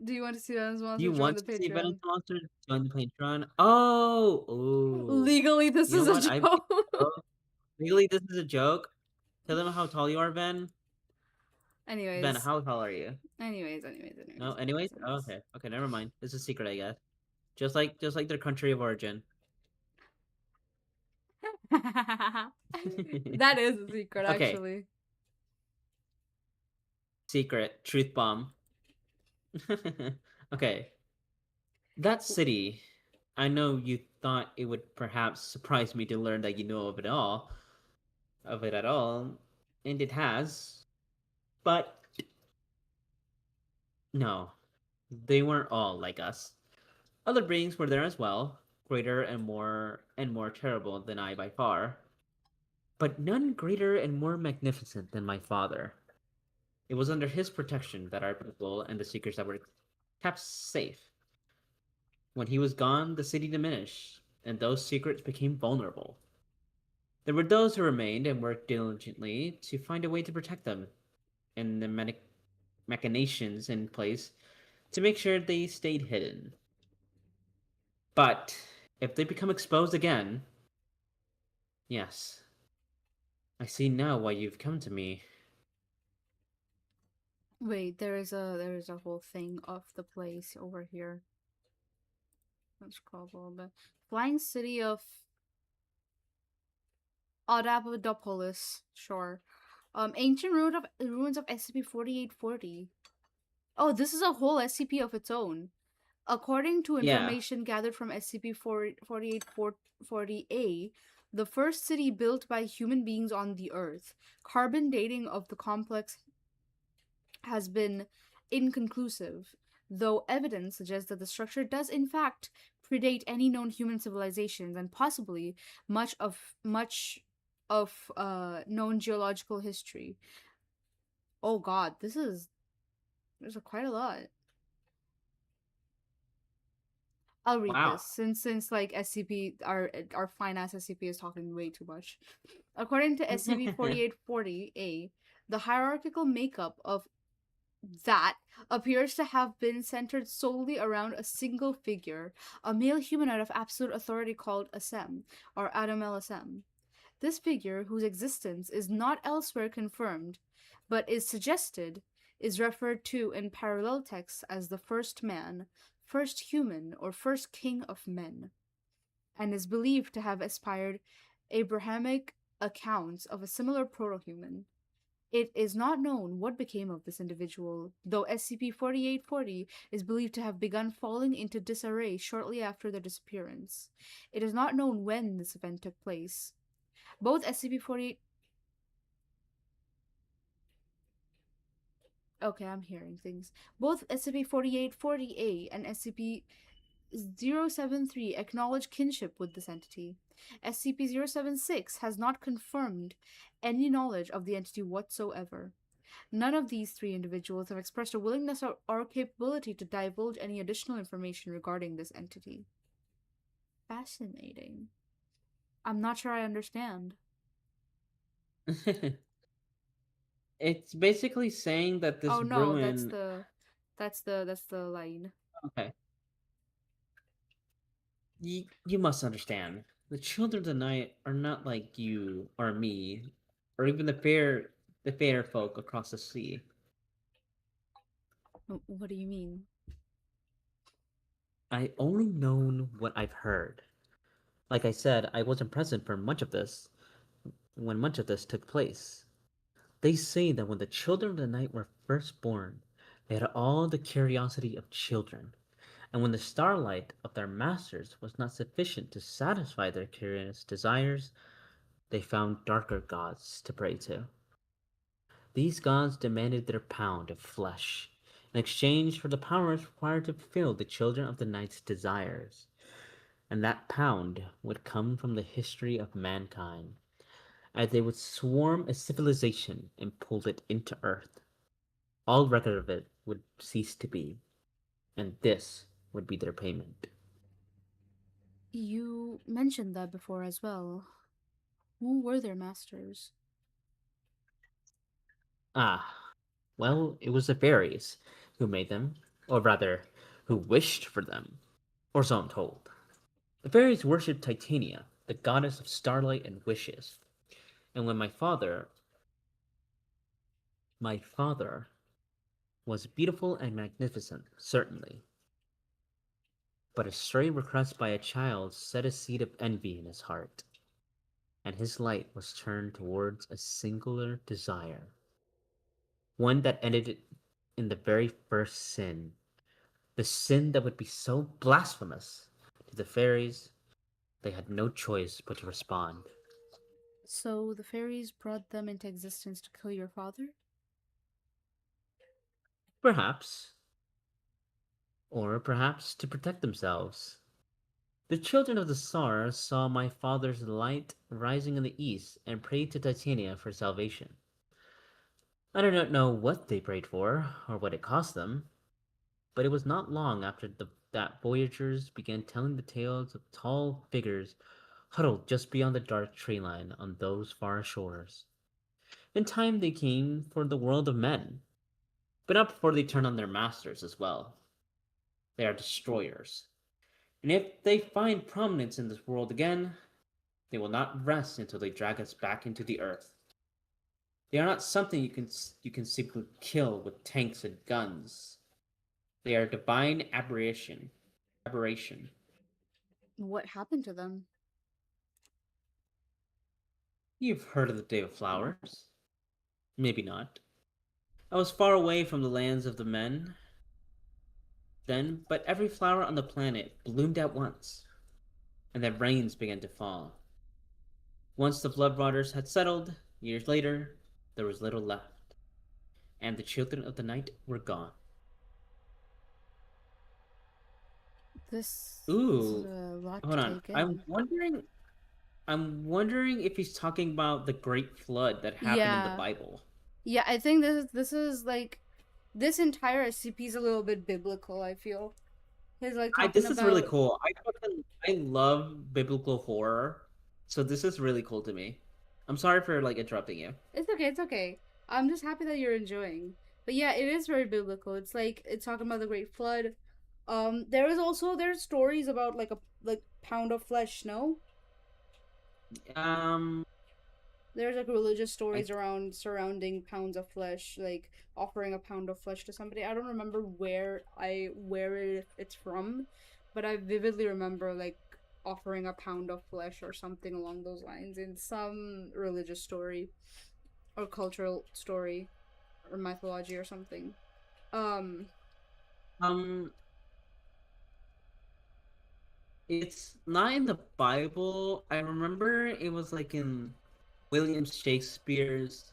B: Do you want to see Venom's
C: Do
B: monster?
C: you
B: Join
C: want
B: the
C: to see Venom
B: Patreon.
C: Monster? Join the Patreon. Oh, ooh.
B: Legally, this
C: You know
B: is a
C: what? I
B: joke.
C: really this is a joke. Tell them how tall you are, Ben. Ben,
B: anyways,
C: how tall are you?
B: anyways, anyways, anyways,
C: No, anyways. Oh,
B: anyways,
C: okay, okay, never mind. It's a secret, I guess. Just like their country of origin.
B: anyways. That is a secret,
C: Okay,
B: actually.
C: secret truth bomb. Okay, that city. I know you thought it would perhaps surprise me to learn that you know of it at all, and it has. But no, they weren't all like us. Other beings were there as well, greater and more terrible than I by far, but none greater and more magnificent than my father. It was under his protection that our people and the secrets that were kept safe. When he was gone, the city diminished, and those secrets became vulnerable. There were those who remained and worked diligently to find a way to protect them, and the machinations in place to make sure they stayed hidden. But if they become exposed again, yes, I see now why you've come to me.
B: Wait, there is a whole thing of the place over here. Let's scroll a little bit. Flying city of Adapodopolis. Sure. Ancient ruins of SCP-4840. Oh, this is a whole SCP of its own. According to
C: Yeah,
B: information gathered from SCP-4840A, the first city built by human beings on the Earth. Carbon dating of the complex has been inconclusive, though evidence suggests that the structure does in fact predate any known human civilizations and possibly much of known geological history. Oh god, there's quite a lot. I'll read
C: wow.
B: this since like SCP our fine ass SCP is talking way too much. According to SCP-4840A, the hierarchical makeup of that appears to have been centered solely around a single figure, a male humanoid of absolute authority called Asem, or Adam El Asem. This figure, whose existence is not elsewhere confirmed, but is suggested, is referred to in parallel texts as the first man, first human, or first king of men, and is believed to have inspired Abrahamic accounts of a similar proto-human. It is not known what became of this individual, though SCP-4840 is believed to have begun falling into disarray shortly after their disappearance. It is not known when this event took place. Both SCP-48... Okay, I'm hearing things. Both SCP-4840A and SCP-073 acknowledge kinship with this entity. SCP-076 has not confirmed any knowledge of the entity whatsoever. None of these three individuals have expressed a willingness or capability to divulge any additional information regarding this entity. Fascinating. I'm not sure I understand.
C: It's basically saying that
B: Oh
C: this
B: no,
C: ruin.
B: that's the line.
C: Okay, you must understand. The children of the night are not like you or me, or even the fair folk across the sea.
B: What do you mean?
C: I only known what I've heard. Like I said, I wasn't present for much of this when much of this took place. They say that when the children of the night were first born, they had all the curiosity of children, and when the starlight of their masters was not sufficient to satisfy their curious desires, they found darker gods to pray to. These gods demanded their pound of flesh in exchange for the powers required to fulfill the children of the night's desires. And that pound would come from the history of mankind, as they would swarm a civilization and pull it into Earth. All record of it would cease to be, and this would be their payment.
B: You mentioned that before as well. Who were their masters?
C: Ah, well, it was the fairies who made them, or rather, who wished for them, or so I'm told. The fairies worshipped Titania, the goddess of starlight and wishes. And when my father was beautiful and magnificent, certainly, but a stray request by a child set a seed of envy in his heart, and his light was turned towards a singular desire, one that ended in the very first sin, the sin that would be so blasphemous to the fairies they had no choice but to respond.
B: So the fairies brought them into existence to kill your father?
C: Perhaps, or perhaps to protect themselves. The children of the Tsar saw my father's light rising in the east and prayed to Titania for salvation. I do not know what they prayed for, or what it cost them, but it was not long after that voyagers began telling the tales of tall figures huddled just beyond the dark tree line on those far shores. In time they came for the world of men, but not before they turned on their masters as well. They are destroyers, and if they find prominence in this world again, they will not rest until they drag us back into the earth. They are not something you can simply kill with tanks and guns. They are divine aberration. Aberration.
B: What happened to them?
C: You've heard of the Day of Flowers? Maybe not. I was far away from the lands of the men then, but every flower on the planet bloomed at once, and then rains began to fall. Once the flood waters had settled, years later, there was little left, and the children of the night were gone.
B: This is
C: Ooh,
B: a lot to
C: hold on.
B: take
C: I'm
B: in.
C: wondering. I'm wondering if he's talking about the Great Flood that happened in the
B: Yeah.
C: Bible.
B: Yeah, I think this is like this entire SCP is a little bit biblical, I feel. He's like talking
C: This is really
B: about
C: cool. I love biblical horror, so this is really cool to me. I'm sorry for like interrupting you.
B: it's okay. I'm just happy that you're enjoying. But yeah, it is very biblical. It's like it's talking about the great flood. There's stories about like a like pound of flesh, no?
C: Um,
B: There's like religious
C: I
B: stories around surrounding pounds of flesh, like offering a pound of flesh to somebody. I don't remember where it's from, but I vividly remember like offering a pound of flesh or something along those lines in some religious story or cultural story or mythology or something. Um,
C: um, it's not in the Bible. I remember it was like in William Shakespeare's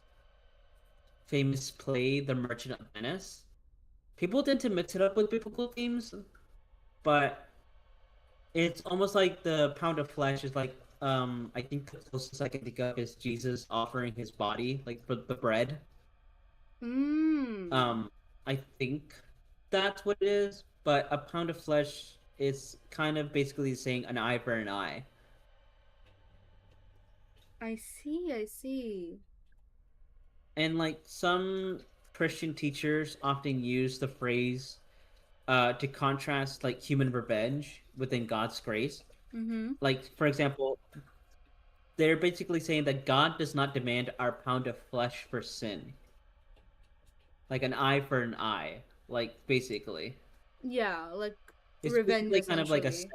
C: famous play, The Merchant of Venice. People tend to mix it up with biblical themes, but it's almost like the pound of flesh is like I think the closest I can think of is Jesus offering his body, like for the bread.
B: hmm.
C: Um I think that's what it is, but a pound of flesh is kind of basically saying an eye for an eye.
B: I see. I see.
C: And like some Christian teachers often use the phrase to contrast like human revenge within God's grace.
B: Mm-hmm.
C: Like for example, they're basically saying that God does not demand our pound of flesh for sin, like an eye for an eye, like basically.
B: Yeah, like
C: It's
B: revenge
C: basically kind of like a
B: essentially.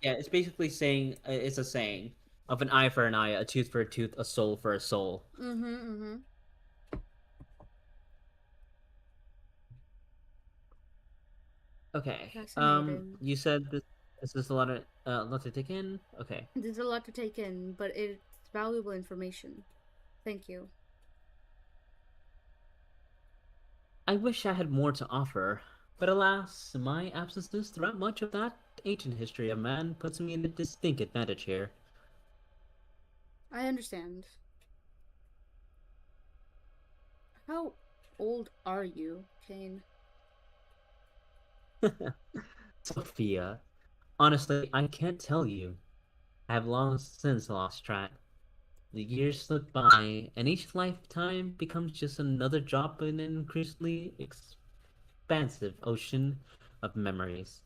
C: yeah. It's basically saying it's a saying of an eye for an eye, a tooth for a tooth, a soul for a soul.
B: Mm-hmm. Mm-hmm.
C: Okay.
B: Fascinating.
C: You said this is a lot to take in. Okay.
B: There's a lot to take in, but it's valuable information. Thank you.
C: I wish I had more to offer, but alas, my absences throughout much of that ancient history of man puts me in a distinct advantage here.
B: I understand. How old are you, Kane?
C: Sophia, honestly, I can't tell you. I have long since lost track. The years slip by, and each lifetime becomes just another drop in an increasingly expansive ocean of memories.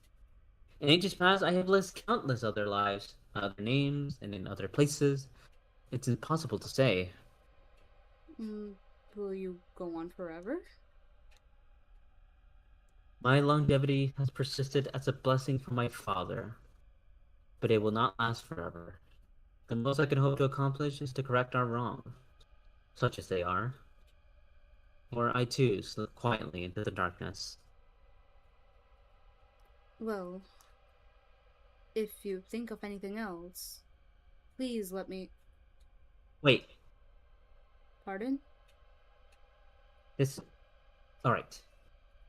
C: In ages past, I have lived countless other lives, other names, and in other places. It's impossible to say.
B: Mm, will you go on forever?
C: My longevity has persisted as a blessing from my father, but it will not last forever. The most I can hope to accomplish is to correct our wrongs, such as they are, or I too slip quietly into the darkness.
B: Well, if you think of anything else, please let me.
C: Wait,
B: Pardon?
C: this. Alright.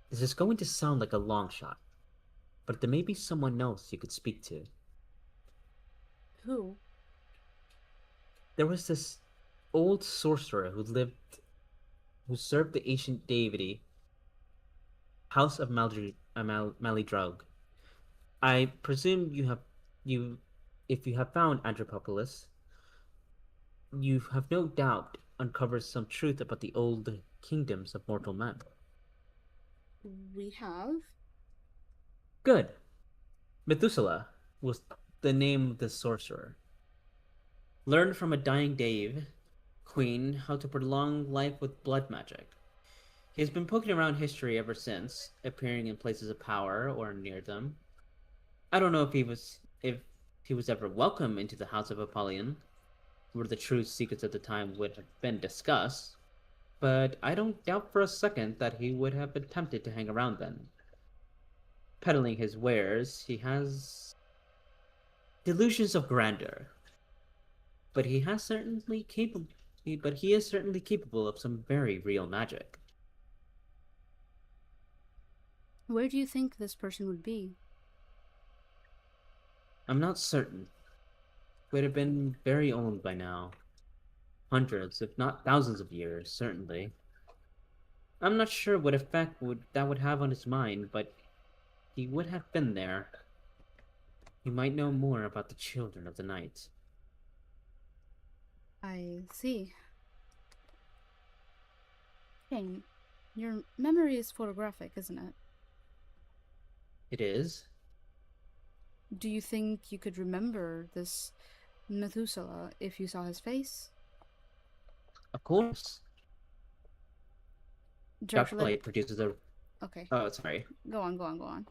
C: This is going to sound like a long shot, but there may be someone else you could speak to.
B: Who?
C: There was this old sorcerer who served the ancient deity, House of Malidrug. I presume you, if you have found Anthropopolis, you have no doubt uncovered some truth about the old kingdoms of mortal men.
B: We have?
C: Good. Methuselah was the name of the sorcerer. Learned from a dying Dave queen how to prolong life with blood magic. He has been poking around history ever since, appearing in places of power or near them. I don't know if he was ever welcome into the House of Apollyon, where the true secrets at the time would have been discussed, but I don't doubt for a second that he would have been tempted to hang around then. Peddling his wares, he has delusions of grandeur, but he is certainly capable of some very real magic.
B: Where do you think this person would be?
C: I'm not certain. Would have been very old by now. Hundreds, if not thousands of years, certainly. I'm not sure what effect that would have on his mind, but he would have been there. He might know more about the children of the night.
B: I see. Kane, your memory is photographic, isn't it?
C: It is?
B: Do you think you could remember this Methuselah if you saw his face?
C: Of course.
B: Director
C: Dr. Light produces a...
B: Okay.
C: Oh, sorry.
B: Go on.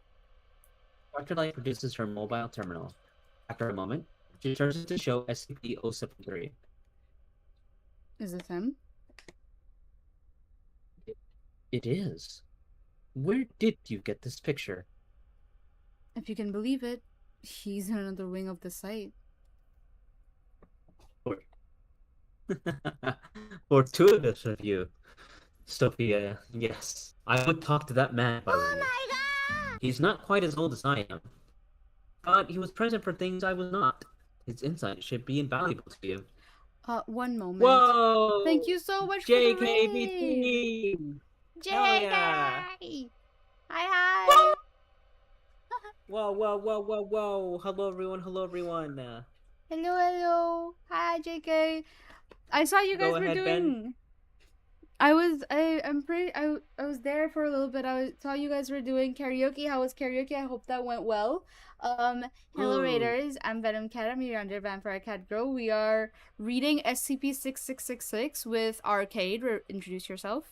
C: Dr. Light produces her mobile terminal. After a moment, she turns it to show SCP-073.
B: Is this him?
C: It is. Where did you get this picture?
B: If you can believe it, he's in another wing of the site.
C: Fortuitous of you, Sophia. Yes, I would talk to that man if I were
A: Oh
C: you.
A: my god!
C: He's not quite as old as I am, but he was present for things I was not. His insight should be invaluable to you.
B: 1 moment.
C: Whoa!
B: Thank you so much for the raid!
C: JKBT! Hell yeah!
A: Hi!
C: Whoa! Hello everyone!
B: Hello. Hi, JK. I saw you guys
C: Go
B: were
C: ahead,
B: doing.
C: Ben.
B: I was there for a little bit. Saw you guys were doing karaoke. How was karaoke? I hope that went well. Hello
C: Ooh.
B: Raiders. I'm Venom Cat. I'm your under Vampire Cat Girl. We are reading SCP-6666 with Arcade. Introduce yourself.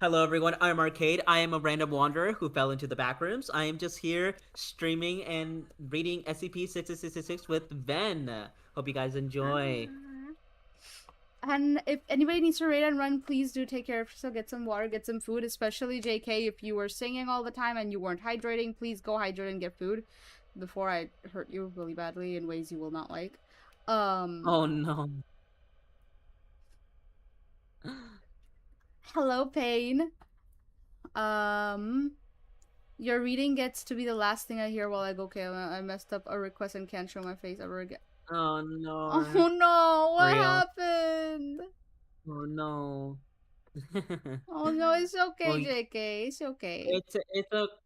C: Hello everyone, I'm Arcade. I am a random wanderer who fell into the back rooms. I am just here streaming and reading SCP-6666 with Ven. Hope you guys enjoy.
B: And if anybody needs to raid and run, please do take care of yourself. Get some water, get some food, especially JK. If you were singing all the time and you weren't hydrating, please go hydrate and get food before I hurt you really badly in ways you will not like.
C: Oh no.
B: Hello, Pain. Your reading gets to be the last thing I hear while I go. Okay, I messed up a request and can't show my face ever again.
C: Oh no.
B: Oh no, what
C: Real.
B: happened?
C: Oh no.
B: Oh no, it's
C: Well,
B: okay, JK. It's okay.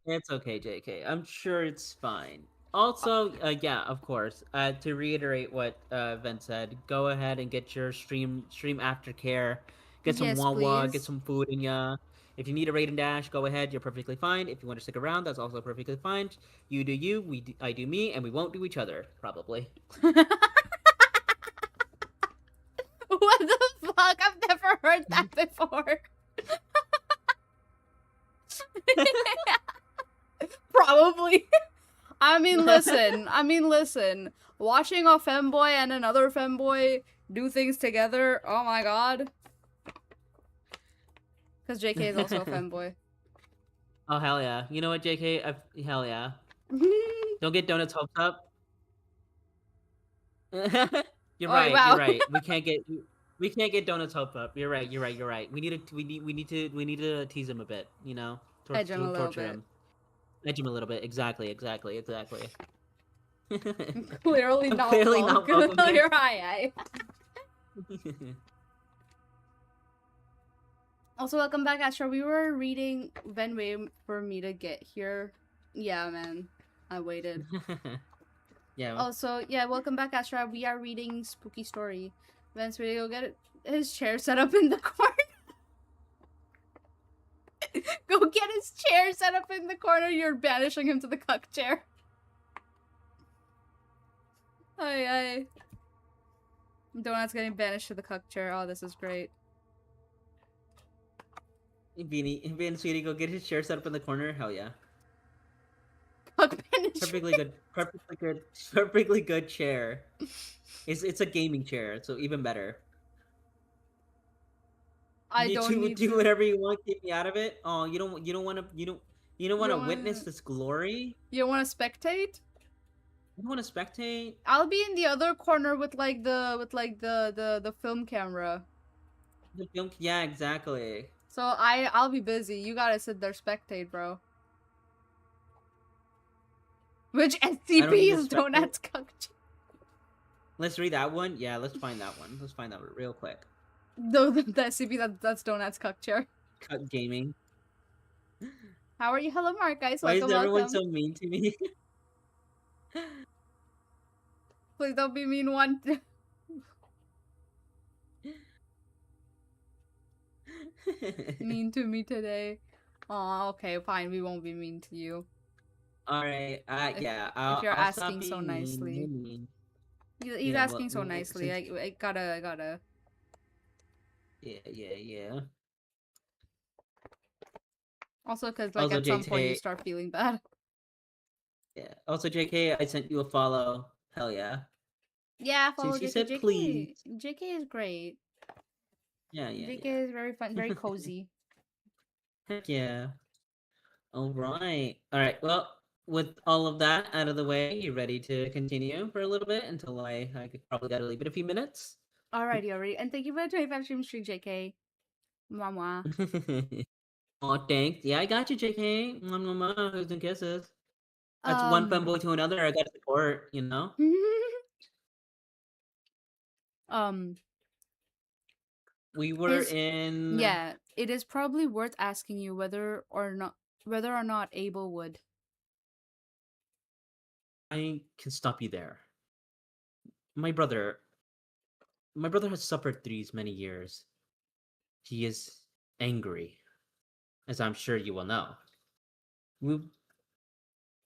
C: it's okay, JK. I'm sure it's fine. Also, yeah, of course. To reiterate what Ven said, go ahead and get your stream aftercare. Get some
B: Yes,
C: Wawa, get
B: please.
C: some food in ya. If you need a raid and dash, go ahead. You're perfectly fine. If you want to stick around, that's also perfectly fine. You do you, I do me, and we won't do each other probably.
B: What the fuck? I've never heard that before. Probably. I mean, listen. Watching a femboy and another femboy do things together, oh my god. Because JK is also a femboy.
C: Oh hell yeah! You know what, JK? Hell yeah! Don't get donuts hoped up. You're
B: Oh,
C: right. You're
B: wow.
C: right. We can't get donuts hoped up. You're right. You're right. You're right. We need to tease him a bit. You know,
B: Edge him a little
C: torture
B: bit.
C: him, edge him a little bit. Exactly.
B: Clearly
C: I'm
B: not
C: clearly not welcome here.
B: You're high. Also, welcome back, Astra. We were reading Ven waited for me to get here. Yeah, man. I waited.
C: Yeah.
B: Also, yeah, welcome back, Astra. We are reading Spooky Story. Ven's ready to go get his chair set up in the corner. Go get his chair set up in the corner. You're banishing him to the cuck chair. Aye. Donut's getting banished to the cuck chair. Oh, this is great.
C: Beanie, sweetie, go get his chair set up in the corner. Hell yeah.
B: Cuck banish.
C: Perfectly good chair. It's a gaming chair, so even better.
B: I don't need
C: do
B: to.
C: whatever you want. Keep me out of it. Oh, you don't want to witness this glory.
B: You don't want to spectate?
C: You want to spectate?
B: I'll be in the other corner with the film camera.
C: The film, yeah, exactly.
B: So I'll be busy. You gotta sit there spectate, bro. Which SCP is Donut's cuck chair?
C: Let's read that one. Yeah, let's find that one. Let's find that one real quick.
B: No, the SCP that's Donut's cuck chair.
C: Cut gaming.
B: How are you? Hello, Mark, guys.
C: Why
B: Welcome,
C: is everyone
B: welcome.
C: so mean to me?
B: Please don't be mean one. Mean to me today. Aw, okay, fine. We won't be mean to you.
C: Alright, yeah.
B: If you're
C: I'll
B: asking so nicely.
C: Mean.
B: He's asking so nicely. I gotta.
C: Yeah.
B: Also, because like at some point you start feeling bad.
C: Yeah. Also, JK, I sent you a follow. Hell yeah.
B: Yeah, follow
C: she
B: JK.
C: said
B: JK,
C: please.
B: JK is great.
C: Yeah.
B: JK is very fun, very cozy.
C: Heck yeah. Alright. Alright, well, with all of that out of the way, you ready to continue for a little bit until I could probably gotta leave it a few minutes?
B: Alrighty. And thank you for the 25 stream, JK. Mwah.
C: Oh, thanks. Yeah, I got you, JK. Hugs and kisses. That's one femboy to another. I got to support, you know? We were in...
B: Yeah, it is probably worth asking you whether or not Abel would.
C: I can stop you there. My brother has suffered these many years. He is angry, as I'm sure you will know. We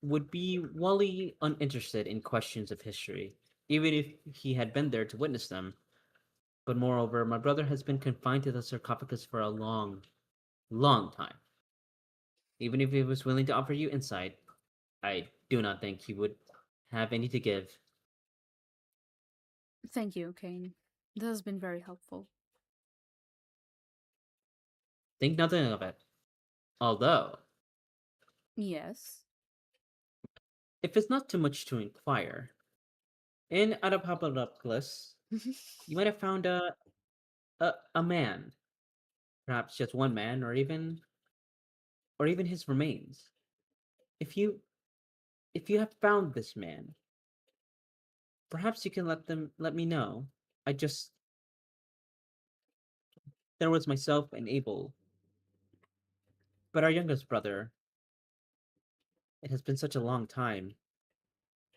C: would be wholly uninterested in questions of history, even if he had been there to witness them. But moreover, my brother has been confined to the sarcophagus for a long, long time. Even if he was willing to offer you insight, I do not think he would have any to give.
B: Thank you, Kane. This has been very helpful.
C: Think nothing of it. Although...
B: Yes?
C: If it's not too much to inquire, in Adapapadopoulos, you might have found a man. Perhaps just one man, or even or even his remains. If you if you have found this man, perhaps you can let me know. I just There was myself and Abel, but our youngest brother. It has been such a long time.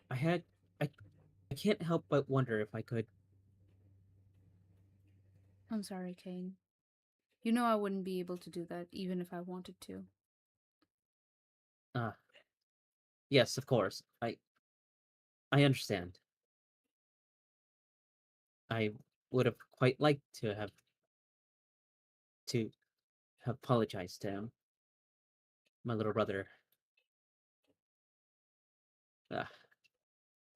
C: I had I I can't help but wonder if I could.
B: I'm sorry, Kane. You know I wouldn't be able to do that even if I wanted to.
C: Uh yes, of course. I understand. I would have quite liked to have apologized to him, my little brother. Ah,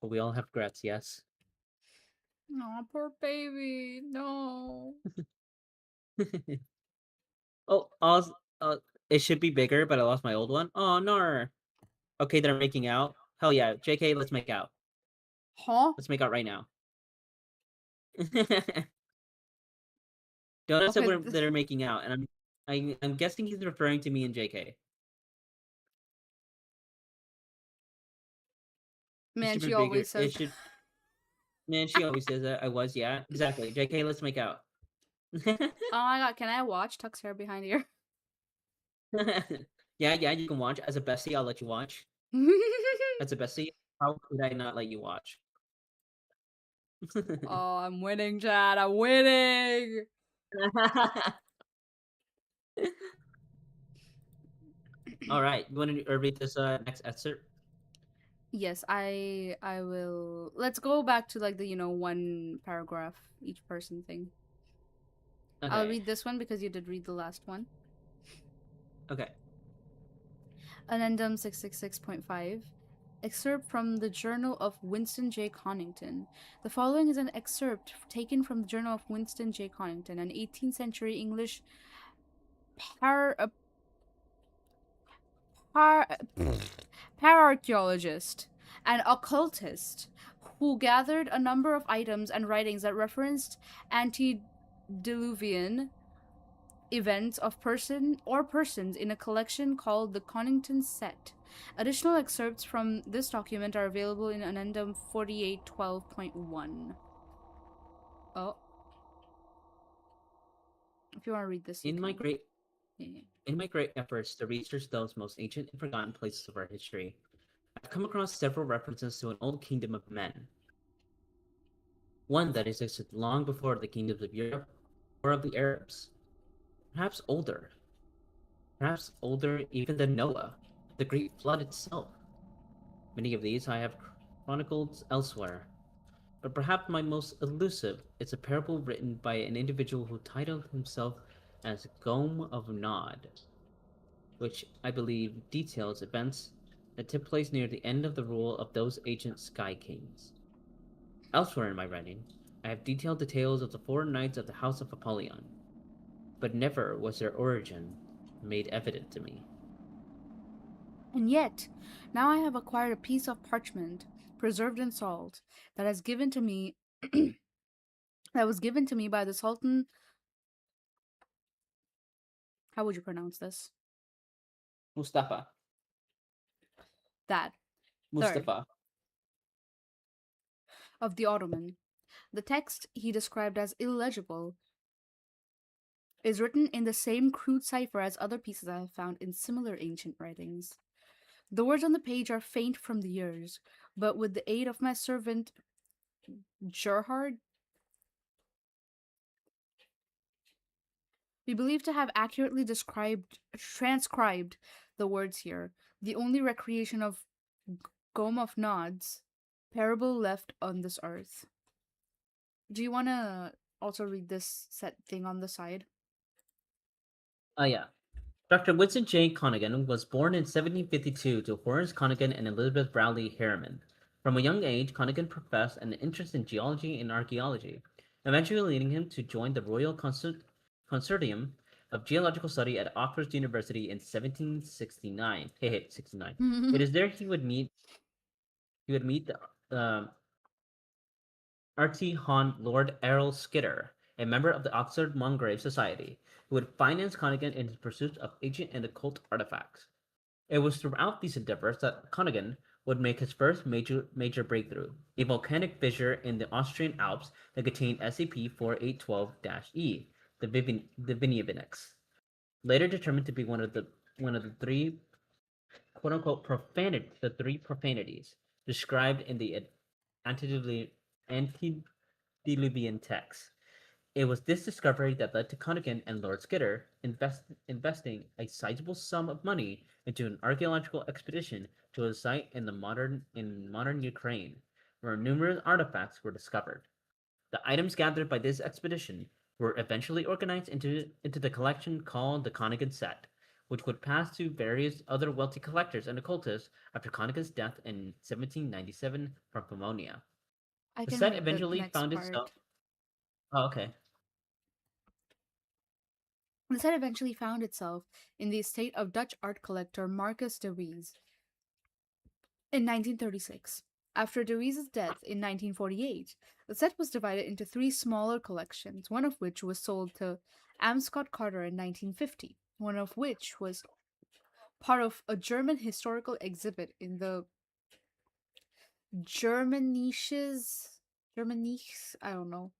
C: but we all have regrets, yes.
B: Oh, poor baby. No.
C: Oh, it should be bigger, but I lost my old one. Oh no. Okay, they're making out. Hell yeah, JK, let's make out.
B: Huh?
C: Let's make out right now. Donut said
B: Okay.
C: they're making out, and I'm guessing he's referring to me and JK. It
B: Man,
C: should be
B: she
C: bigger.
B: always
C: It
B: says
C: should. Man, she always says that. I was, yeah, exactly. JK, let's make out.
B: Oh my god, can I watch Tuck's hair behind here?
C: Yeah, you can watch. As a bestie, I'll let you watch. As a bestie, how could I not let you watch?
B: Oh, I'm winning, Chad. I'm winning.
C: All right, you want to read this next excerpt?
B: Yes, I will. Let's go back to like the one paragraph each person thing. I'll
C: Okay,
B: read this one because you did read the last one.
C: okay.
B: Addendum 666.5. Excerpt from the Journal of Winston J. Connington. The following is an excerpt taken from the Journal of Winston J. Connington, an 18th century English par- uh, par- pararchaeologist and occultist who gathered a number of items and writings that referenced antediluvian events of person or persons in a collection called the Connington Set. Additional excerpts from this document are available in Addendum 4812.1. Oh, if you want to read this, you
C: In my
B: can.
C: great
B: Yeah.
C: in my great efforts to research those most ancient and forgotten places of our history, I've come across several references to an old kingdom of men, one that existed long before the kingdoms of Europe or of the Arabs. Perhaps older, perhaps older even than Noah, the great flood itself. Many of these I have chronicled elsewhere, but perhaps my most elusive is a parable written by an individual who titled himself as Gome of Nod, which I believe details events that took place near the end of the rule of those ancient Sky Kings. Elsewhere in my writing, I have detailed the tales of the four knights of the House of Apollyon, but never was their origin made evident to me.
B: And yet, now I have acquired a piece of parchment, preserved in salt, that has given to me that was given to me by the Sultan. How would you pronounce this?
C: Mustafa.
B: That third
C: Mustafa.
B: of the Ottoman. The text he described as illegible is written in the same crude cipher as other pieces I have found in similar ancient writings. The words on the page are faint from the years, but with the aid of my servant Gerhard, we believe to have accurately transcribed the words here. The only recreation of Gome of Nods, parable left on this earth. Do you want to also read this set thing on the side?
C: Oh, yeah. Dr. Winston J. Connigan was born in 1752 to Horace Connigan and Elizabeth Rowley Harriman. From a young age, Connigan professed an interest in geology and archaeology, eventually leading him to join the Royal Consortium of Geological Study at Oxford University in 1769. Hey, 69. It is there he would meet the Archie Hon Lord Errol Skidder, a member of the Oxford Mulgrave Society. who would finance Connigan in his pursuit of ancient and occult artifacts. It was throughout these endeavors that Connigan would make his first major breakthrough, a volcanic fissure in the Austrian Alps that contained SCP-4812-E, the Vinyavinix, later determined to be one of the three quote unquote the three profanities described in the antediluvian text. It was this discovery that led to Connigan and Lord Skitter investing a sizable sum of money into an archaeological expedition to a site in modern Ukraine, where numerous artifacts were discovered. The items gathered by this expedition were eventually organized into the collection called the Connigan Set, which would pass to various other wealthy collectors and occultists after Connigan's death in 1797 from pneumonia.
B: I
C: The
B: can
C: set
B: read the
C: eventually
B: next
C: found itself.
B: part.
C: Oh, okay.
B: The set eventually found itself in the estate of Dutch art collector Marcus de Wies in 1936. After de Wies's death in 1948, the set was divided into three smaller collections, one of which was sold to Amscott Carter in 1950, one of which was part of a German historical exhibit in the Germanisches, I don't know,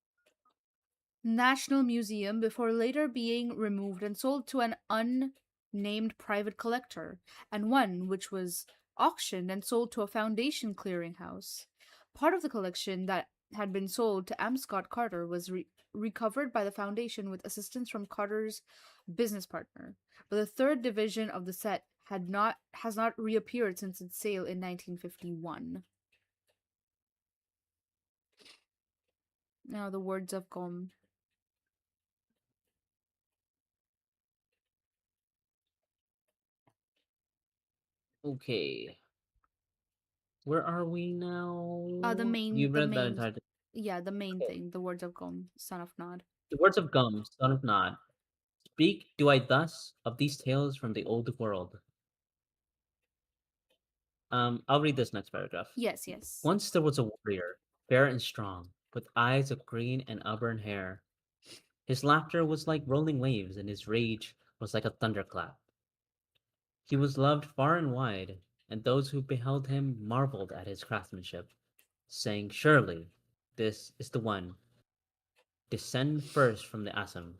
B: National Museum before later being removed and sold to an unnamed private collector, and one which was auctioned and sold to a foundation clearinghouse. Part of the collection that had been sold to Amscott Carter was recovered by the foundation with assistance from Carter's business partner, but the third division of the set has not reappeared since its sale in 1951. Now the words of Gom.
C: Okay. Where are we
B: The
C: now?
B: main,
C: You
B: the
C: read that
B: main,
C: entire thing.
B: yeah, the main
C: Okay.
B: thing, the words of Gom, son of Nod.
C: The words of Gum, son of Nod. Speak do I thus of these tales from the old world. I'll read this next paragraph.
B: Yes, yes.
C: Once there was a warrior, fair and strong, with eyes of green and auburn hair. His laughter was like rolling waves, and his rage was like a thunderclap. He was loved far and wide, and those who beheld him marveled at his craftsmanship, saying, "Surely this is the one, descend first from the Assam,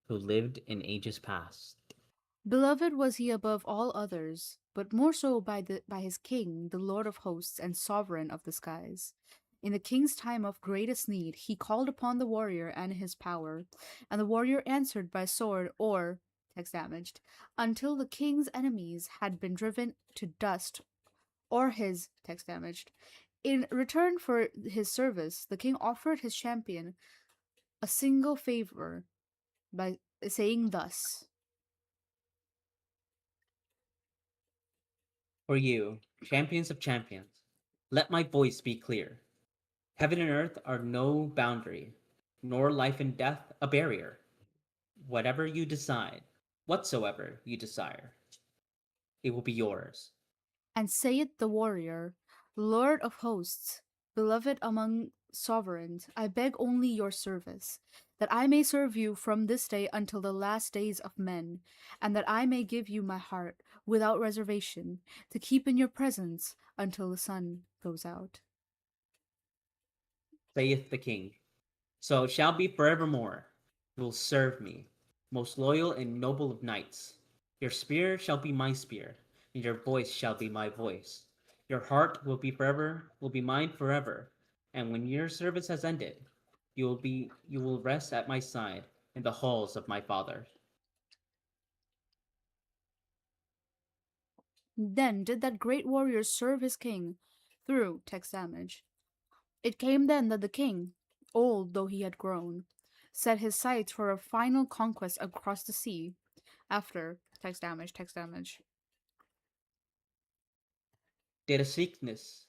C: who lived in ages past."
B: Beloved was he above all others, but more so by his king, the Lord of hosts and sovereign of the skies. In the king's time of greatest need, he called upon the warrior and his power, and the warrior answered by sword or text damaged, until the king's enemies had been driven to dust or his text damaged. In return for his service, the king offered his champion a single favor by saying thus.
C: For you, champions of champions, let my voice be clear. Heaven and earth are no boundary, nor life and death a barrier. Whatever you decide, whatsoever you desire, it will be yours.
B: And saith the warrior, Lord of hosts, beloved among sovereigns, I beg only your service, that I may serve you from this day until the last days of men, and that I may give you my heart without reservation, to keep in your presence until the sun goes out.
C: Saith the king. So it shall be forevermore. You will serve me, most loyal and noble of knights. Your spear shall be my spear, and your voice shall be my voice. Your heart will be mine forever, and when your service has ended, you will rest at my side in the halls of my father.
B: Then did that great warrior serve his king through text damage. It came then that the king, old though he had grown, set his sights for a final conquest across the sea. After text damage, text damage.
C: Did a sickness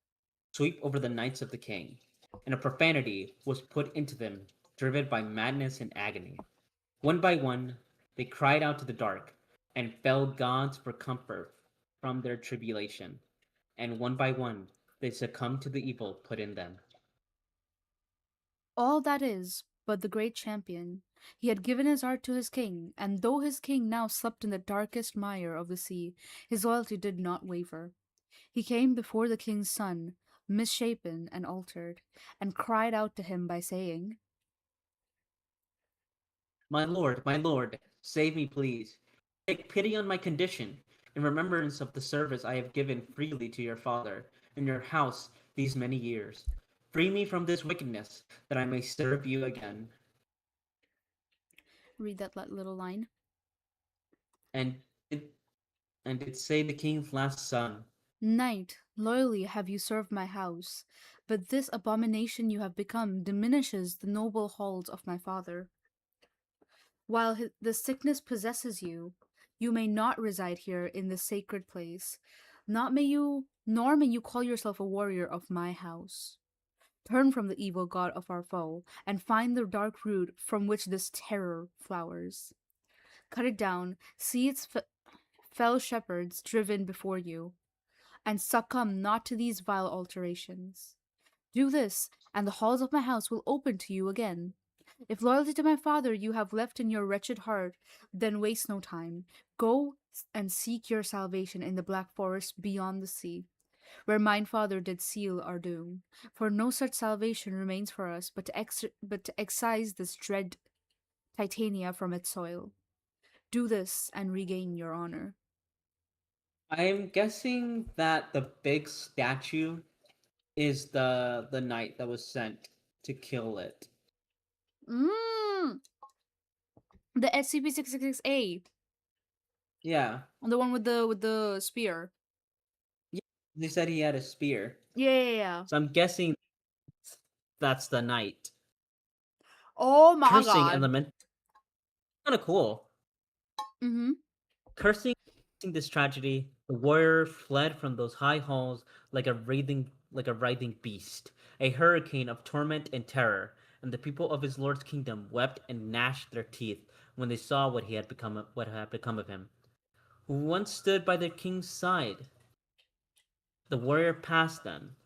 C: sweep over the knights of the king, and a profanity was put into them, driven by madness and agony. One by one, they cried out to the dark, and felled gods for comfort from their tribulation, and one by one, they succumbed to the evil put in them.
B: All that is but the great champion, He had given his heart to his king, and though his king now slept in the darkest mire of the sea, his loyalty did not waver. He came before the king's son, misshapen and altered, and cried out to him by saying,
C: my lord, save me, please. Take pity on my condition, in remembrance of the service I have given freely to your father and your house these many years. Free me from this wickedness, that I may serve you again.
B: read that little line.
C: And it, and it say the king's last son.
B: Knight, loyally have you served my house, but this abomination you have become diminishes the noble halls of my father. While the sickness possesses you, you may not reside here in this sacred place. Nor may you call yourself a warrior of my house. Turn from the evil god of our foe, and find the dark root from which this terror flowers. Cut it down, see its fell shepherds driven before you, and succumb not to these vile alterations. Do this, and the halls of my house will open to you again. If loyalty to my father you have left in your wretched heart, then waste no time. Go and seek your salvation in the black forest beyond the sea, where mine father did seal our doom. For no such salvation remains for us but to excise this dread Titania from its soil. Do this and regain your honor.
C: I'm guessing that the big statue is the knight that was sent to kill it.
B: Mm, the SCP-666A,
C: Yeah.
B: the one with the spear.
C: Yeah. They said he had a spear.
B: Yeah.
C: So I'm guessing that's the knight.
B: Oh my
C: Cursing
B: god.
C: element. Kind of cool.
B: Mm-hmm.
C: Cursing this tragedy, the warrior fled from those high halls like a writhing beast, a hurricane of torment and terror, and the people of his lord's kingdom wept and gnashed their teeth when they saw what had become of him, who once stood by their king's side. The warrior passed them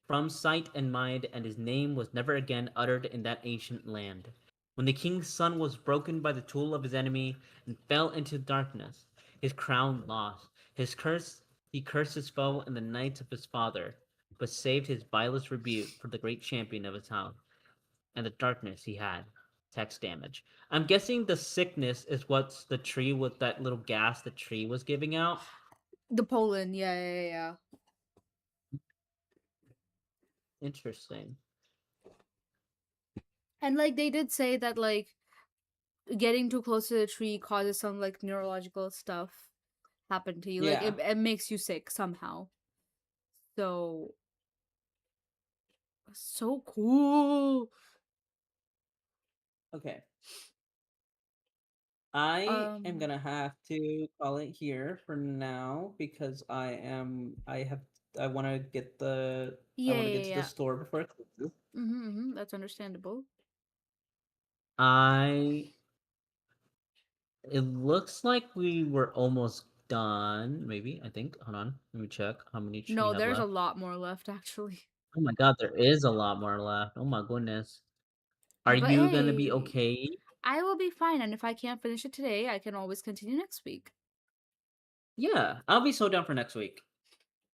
C: from sight and mind, and his name was never again uttered in that ancient land. When the king's son was broken by the tool of his enemy and fell into darkness, his crown lost, he cursed his foe and the knights of his father, but saved his vilest rebuke for the great champion of his house, and the darkness he had. Text damage. I'm guessing the sickness is what's the tree with that little gas the tree was giving out.
B: The pollen, yeah.
C: Interesting.
B: And like they did say that like getting too close to the tree causes some like neurological stuff happen to you. Like
C: Yeah.
B: it makes you sick somehow. So so cool.
C: Okay. I am
B: Um
C: gonna have to call it here for now because I want to get I
B: yeah,
C: want to
B: yeah,
C: get to the
B: yeah.
C: store before it closes.
B: That's understandable.
C: I It looks like we were almost done. Maybe I think. Hold on, let me check how many we
B: No,
C: have
B: there's a
C: left.
B: lot more left actually.
C: Oh my god, there is a lot more left. Oh my goodness. Are
B: But
C: you gonna be
B: hey,
C: okay?
B: I will be fine, and if I can't finish it today, I can always continue next week.
C: Yeah, I'll be so down for next week.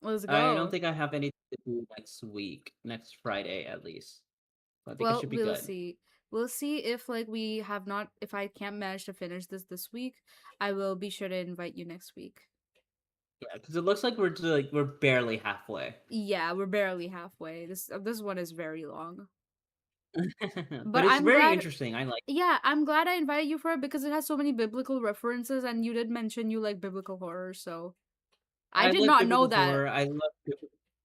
B: Let's
C: I don't
B: go.
C: think I have anything to do next week, next Friday at least. So I think I
B: Well,
C: should be
B: we'll
C: good.
B: see. We'll see if like we have not if I can't manage to finish this week, I will be sure to invite you next week.
C: Yeah, because it looks like we're barely halfway.
B: Yeah, we're barely halfway. This one is very long.
C: But
B: But
C: it's
B: I'm
C: very
B: glad
C: interesting. I like.
B: yeah, I'm glad I invited you for it because it has so many biblical references and you did mention you like biblical horror, so I
C: I
B: did
C: like
B: not know
C: biblical
B: that.
C: horror. I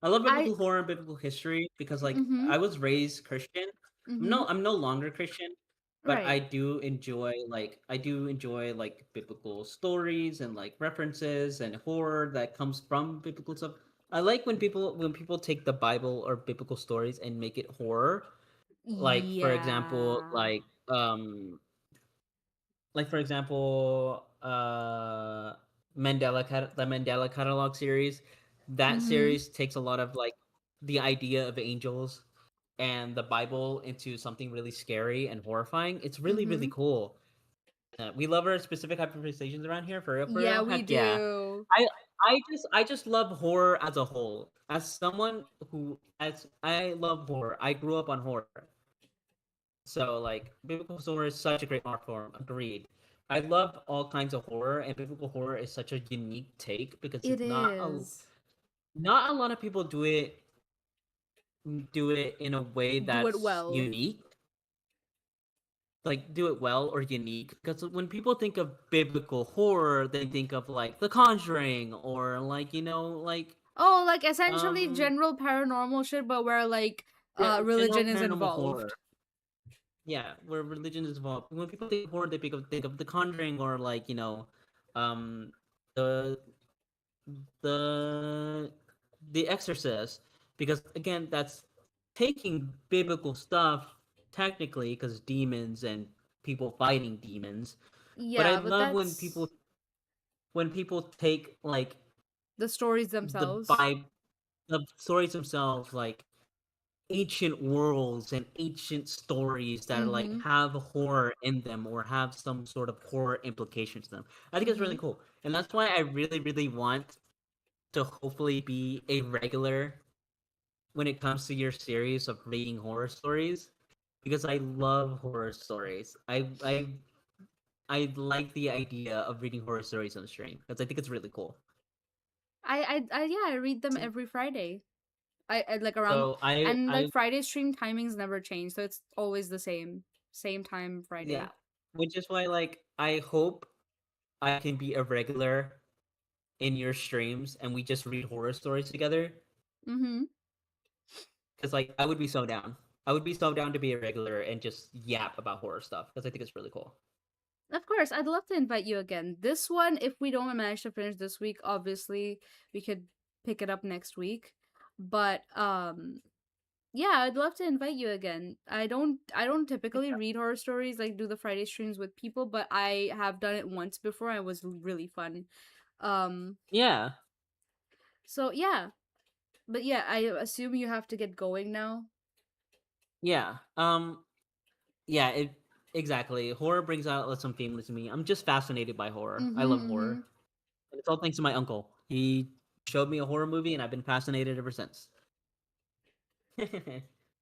C: love
B: I
C: biblical horror and biblical history because like
B: mhm.
C: I was raised Christian.
B: Mhm.
C: I'm no longer Christian, but
B: Right.
C: I do enjoy like biblical stories and like references and horror that comes from biblical stuff. I like when people take the Bible or biblical stories and make it horror. For example,
B: Yeah.
C: for example, the Mandela Catalog series. That
B: Mhm.
C: series takes a lot of like the idea of angels and the Bible into something really scary and horrifying. It's really, really
B: Mm-hmm.
C: cool. We love our specific hyperfixations around here, for real, for
B: Yeah,
C: real.
B: we
C: Heck yeah.
B: do.
C: I I just love horror as a whole. As someone who as I love horror. I grew up on horror. So like biblical horror is such a great art form. Agreed. I love all kinds of horror, and biblical horror is such a unique take because
B: It
C: it's
B: is.
C: not a lot of people do it in a way
B: Do it
C: that's
B: well.
C: unique, like do it well or unique. Because when people think of biblical horror, they think of like The Conjuring or like like
B: Oh, like essentially
C: um
B: general paranormal shit, but where like
C: general
B: religion is
C: paranormal horror.
B: involved.
C: Yeah, where religion is involved. When people think of horror, they think of The Conjuring or like um, the the the Exorcist, because again, that's taking biblical stuff technically because demons and people fighting demons. But I
B: Yeah, but
C: love
B: that's
C: when people take like
B: the stories
C: the
B: themselves.
C: Bible, the stories themselves, like ancient worlds and ancient stories that are like
B: Mm-hmm.
C: have horror in them or have some sort of horror implications to them. I think it's
B: Mm-hmm.
C: really cool. And that's why I really, really want to hopefully be a regular when it comes to your series of reading horror stories, because I love horror stories. I like the idea of reading horror stories on stream because I think it's really cool.
B: I yeah, I read them every Friday. I like around,
C: So I
B: and
C: I
B: like Friday stream timings never change, so it's always the same time
C: yeah,
B: Friday.
C: which is why like I hope I can be a regular in your streams and we just read horror stories together,
B: Mm-hmm.
C: because like I would be so down. I would be so down to be a regular and just yap about horror stuff because I think it's really cool.
B: Of course, I'd love to invite you again. This one, if we don't manage to finish this week, obviously we could pick it up next week. But yeah, I'd love to invite you again. I don't typically read horror stories, like do the Friday streams with people, but I have done it once before. It was really fun. Um
C: Yeah,
B: so yeah. But yeah, I assume you have to get going now.
C: yeah. Yeah, it exactly. Horror brings out some feelings in me. I'm just fascinated by horror. I
B: Mhm.
C: love horror.
B: Mhm.
C: And it's all thanks to my uncle. He showed me a horror movie and I've been fascinated ever since.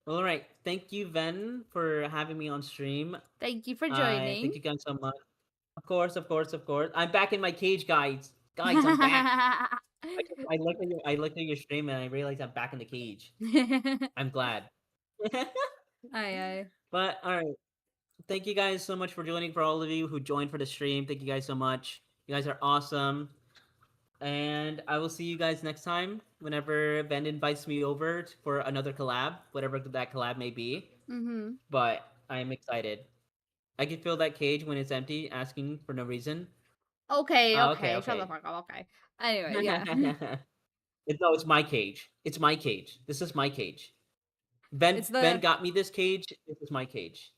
C: Well, all right. Thank you, Ven, for having me on stream.
B: Thank you for
C: I
B: joining.
C: thank you guys so much. Of course, of course, of course. I'm back in my cage, guys. Guys, I'm back. I looked at your stream and I realized I'm back in the cage. I'm glad.
B: Aye, aye.
C: But all right. Thank you guys so much for joining. For all of you who joined for the stream, thank you guys so much. You guys are awesome. And I will see you guys next time whenever Ben invites me over for another collab, whatever that collab may be.
B: Mhm.
C: But I'm excited. I can feel that cage when it's empty, asking for no reason.
B: Okay,
C: Okay,
B: okay. Shut the
C: okay.
B: fuck up. Okay. Anyway, yeah.
C: No, it's my cage. It's my cage. This is my cage. Ben
B: it's
C: Ben
B: the
C: got me this cage. This is my cage.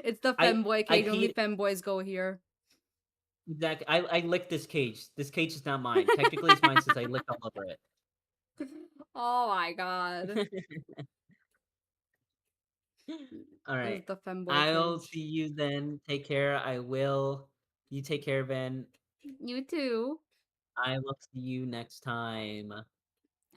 B: it's the
C: I
B: femboy
C: I
B: cage. Only
C: peed
B: femboys go here.
C: exactly. I licked this cage. This cage is not mine. Technically, it's mine since I licked all over it.
B: Oh my god.
C: All
B: This
C: right.
B: is the femboy
C: I'll see
B: cage.
C: you then. Take care. I will. You take care, Ben.
B: You too.
C: I will see you next time.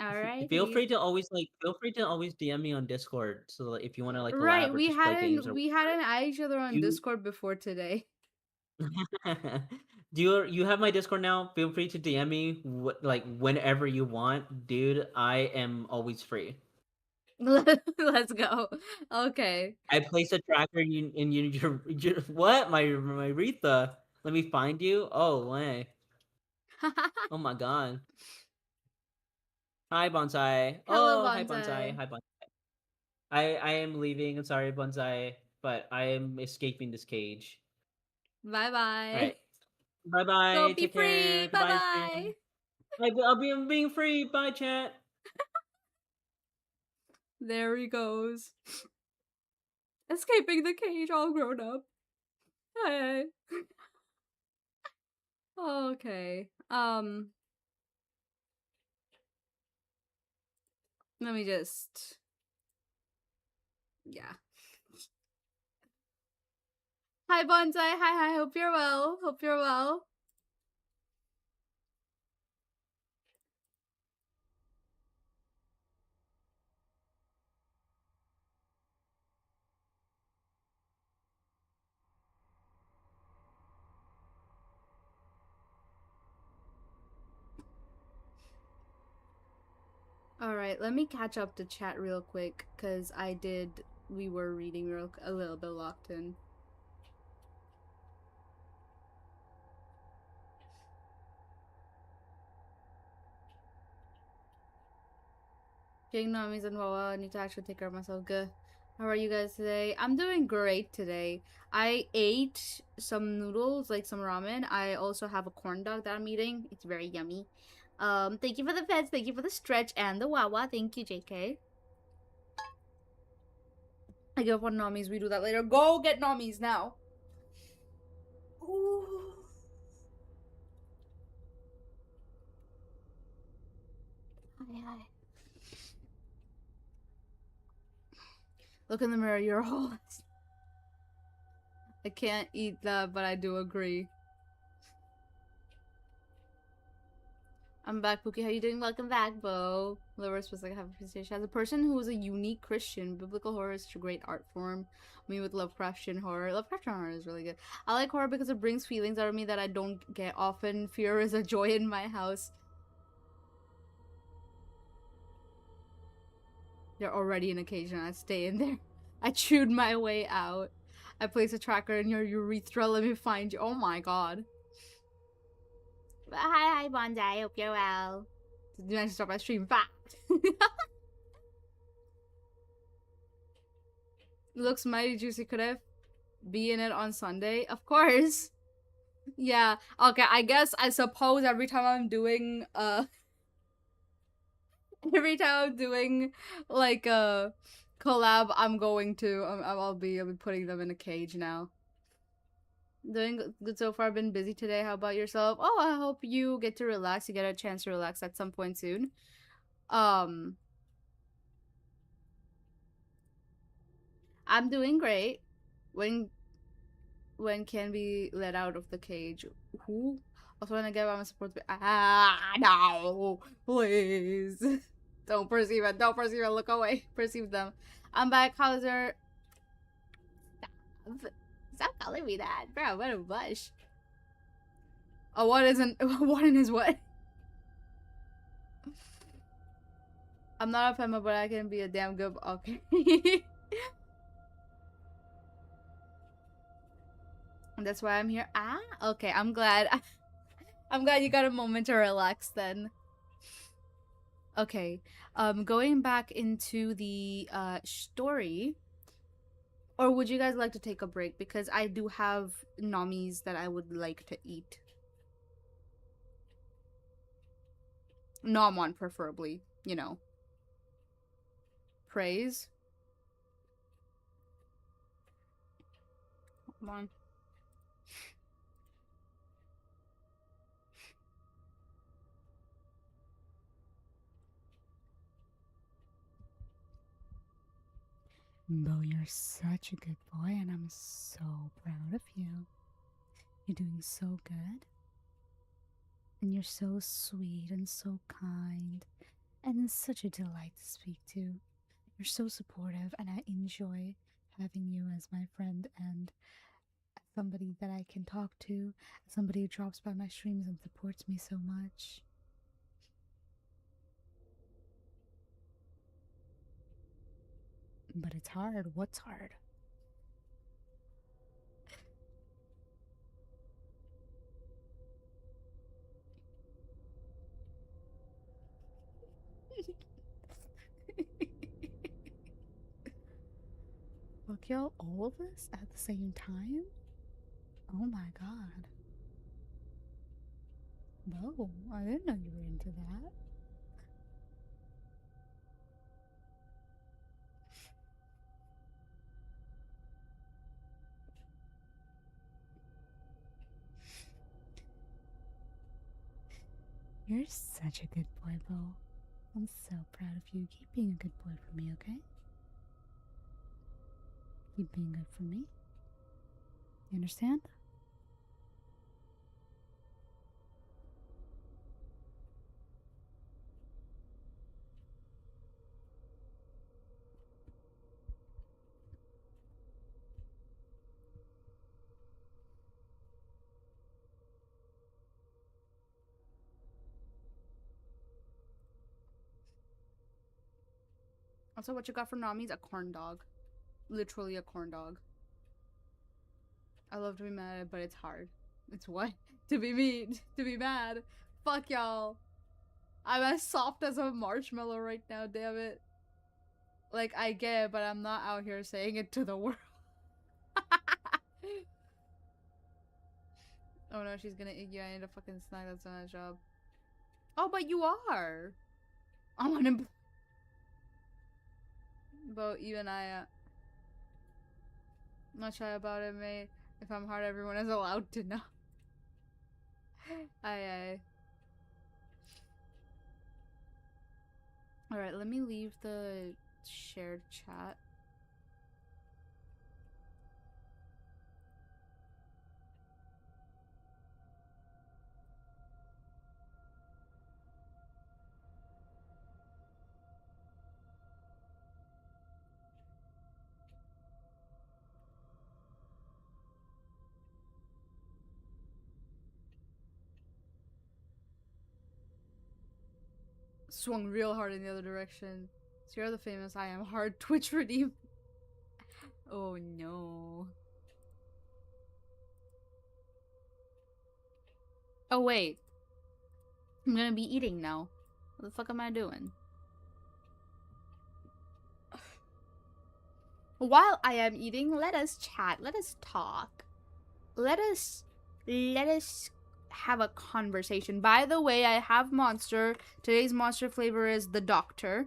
B: Alrighty.
C: Feel free to always DM me on Discord so that if you want to like
B: Right,
C: collab or
B: we
C: just play games
B: hadn't
C: or
B: we
C: whatever.
B: hadn't eyed each other on
C: You
B: Discord before today.
C: you have my Discord now? Feel free to DM me like whenever you want, dude. I am always free.
B: Let's go. Okay.
C: I placed a tracker in your what my Retha. Let me find you. Oh way. Oh my god. Hi Bonsai.
B: Hello,
C: Oh hi Bonsai.
B: Bonsai.
C: Hi Bonsai. I am leaving. I'm sorry Bonsai, but I am escaping this cage.
B: Bye
C: All
B: bye.
C: right. Bye
B: Go
C: bye.
B: be
C: Take
B: free.
C: care.
B: Bye
C: Goodbye
B: bye.
C: stream. I'm being free. Bye chat.
B: There he goes. Escaping the cage all grown up. Hey. Okay. Let me just Yeah. Hi, Bonsai. Hi. Hope you're well. Hope you're well. Alright, let me catch up to chat real quick, because we were reading a little bit locked in. Getting Nami's and Wawa, I need to actually take care of myself. Good. How are you guys today? I'm doing great today. I ate some noodles, like some ramen. I also have a corn dog that I'm eating. It's very yummy. Thank you for the pets, thank you for the stretch and the Wawa. Thank you, JK. I give up on Nami's, we do that later. Go get Nami's now. Ooh. Hi. Look in the mirror, you're all. I can't eat that, but I do agree. I'm back, Pookie. How you doing? Welcome back, Bo. Laura was like, have a appreciation. As a person who is a unique Christian, biblical horror is such a great art form. Me with Lovecraftian horror. Lovecraftian horror is really good. I like horror because it brings feelings out of me that I don't get often. Fear is a joy in my house. They're already in a cage and I stay in there. I chewed my way out. I place a tracker in your urethra. Let me find you. Oh my god. Hi, Bonsai. Hope you're well. Did I stop my stream? Fact. Looks mighty juicy. Could I be in it on Sunday? Of course. Yeah. Okay. I suppose every time I'm doing every time I'm doing like a collab, I'll be putting them in a cage now. Doing good so far. Been busy today. How about yourself? Oh, I hope you get to relax. You get a chance to relax at some point soon. I'm doing great. When can be let out of the cage? Who? Also, when I get my support. No, please. Don't perceive it. Don't perceive it. Look away. Perceive them. I'm back. How's your? Stop calling me that, bro. What a bush. Oh, what isn't? What in his what? I'm not a femma, but I can be a damn good. Okay. And that's why I'm here. Okay. I'm glad. I'm glad you got a moment to relax then. Okay. Going back into the story. Or would you guys like to take a break? Because I do have Namis that I would like to eat. Nomon, preferably. You know. Praise. Come on. Bo, you're such a good boy, and I'm so proud of you. You're doing so good. And you're so sweet and so kind. And it's such a delight to speak to. You're so supportive, and I enjoy having you as my friend and somebody that I can talk to, somebody who drops by my streams and supports me so much. But it's hard. What's hard? Look, y'all, all of this at the same time? Oh my god. Bo, I didn't know you were into that. You're such a good boy, Bo. I'm so proud of you. Keep being a good boy for me, okay? Keep being good for me. You understand? Also, what you got for Nami's? A corn dog. Literally a corn dog. I love to be mad, but it's hard. It's what? To be mean. To be mad. Fuck y'all. I'm as soft as a marshmallow right now, damn it. Like, I get it, but I'm not out here saying it to the world. Oh no, she's gonna egg you. I need a fucking snack. That's not a job. Oh, but you are. I'm unemployed. But even I'm not shy about it, mate. If I'm hard, everyone is allowed to know. Aye. Alright, let me leave the shared chat. Swung real hard in the other direction. Sierra the famous I am hard Twitch redeem. Oh no. Oh wait. I'm gonna be eating now. What the fuck am I doing? While I am eating, let us chat. Let us talk. Let us have a conversation. By the way, I have Monster. Today's Monster flavor is the Doctor.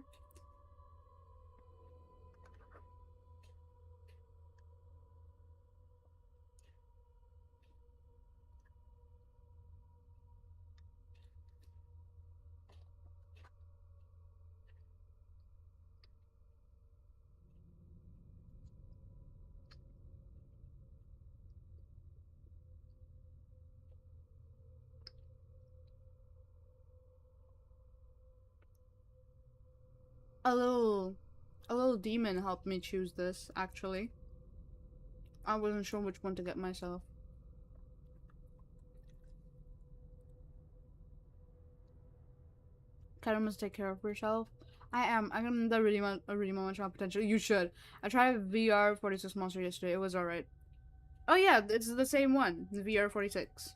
B: A little demon helped me choose this, actually. I wasn't sure which one to get myself. Kind of must take care of yourself. I'm the really much potential. You should. I tried VR 46 Monster yesterday. It was alright. Oh yeah, it's the same one. The VR 46.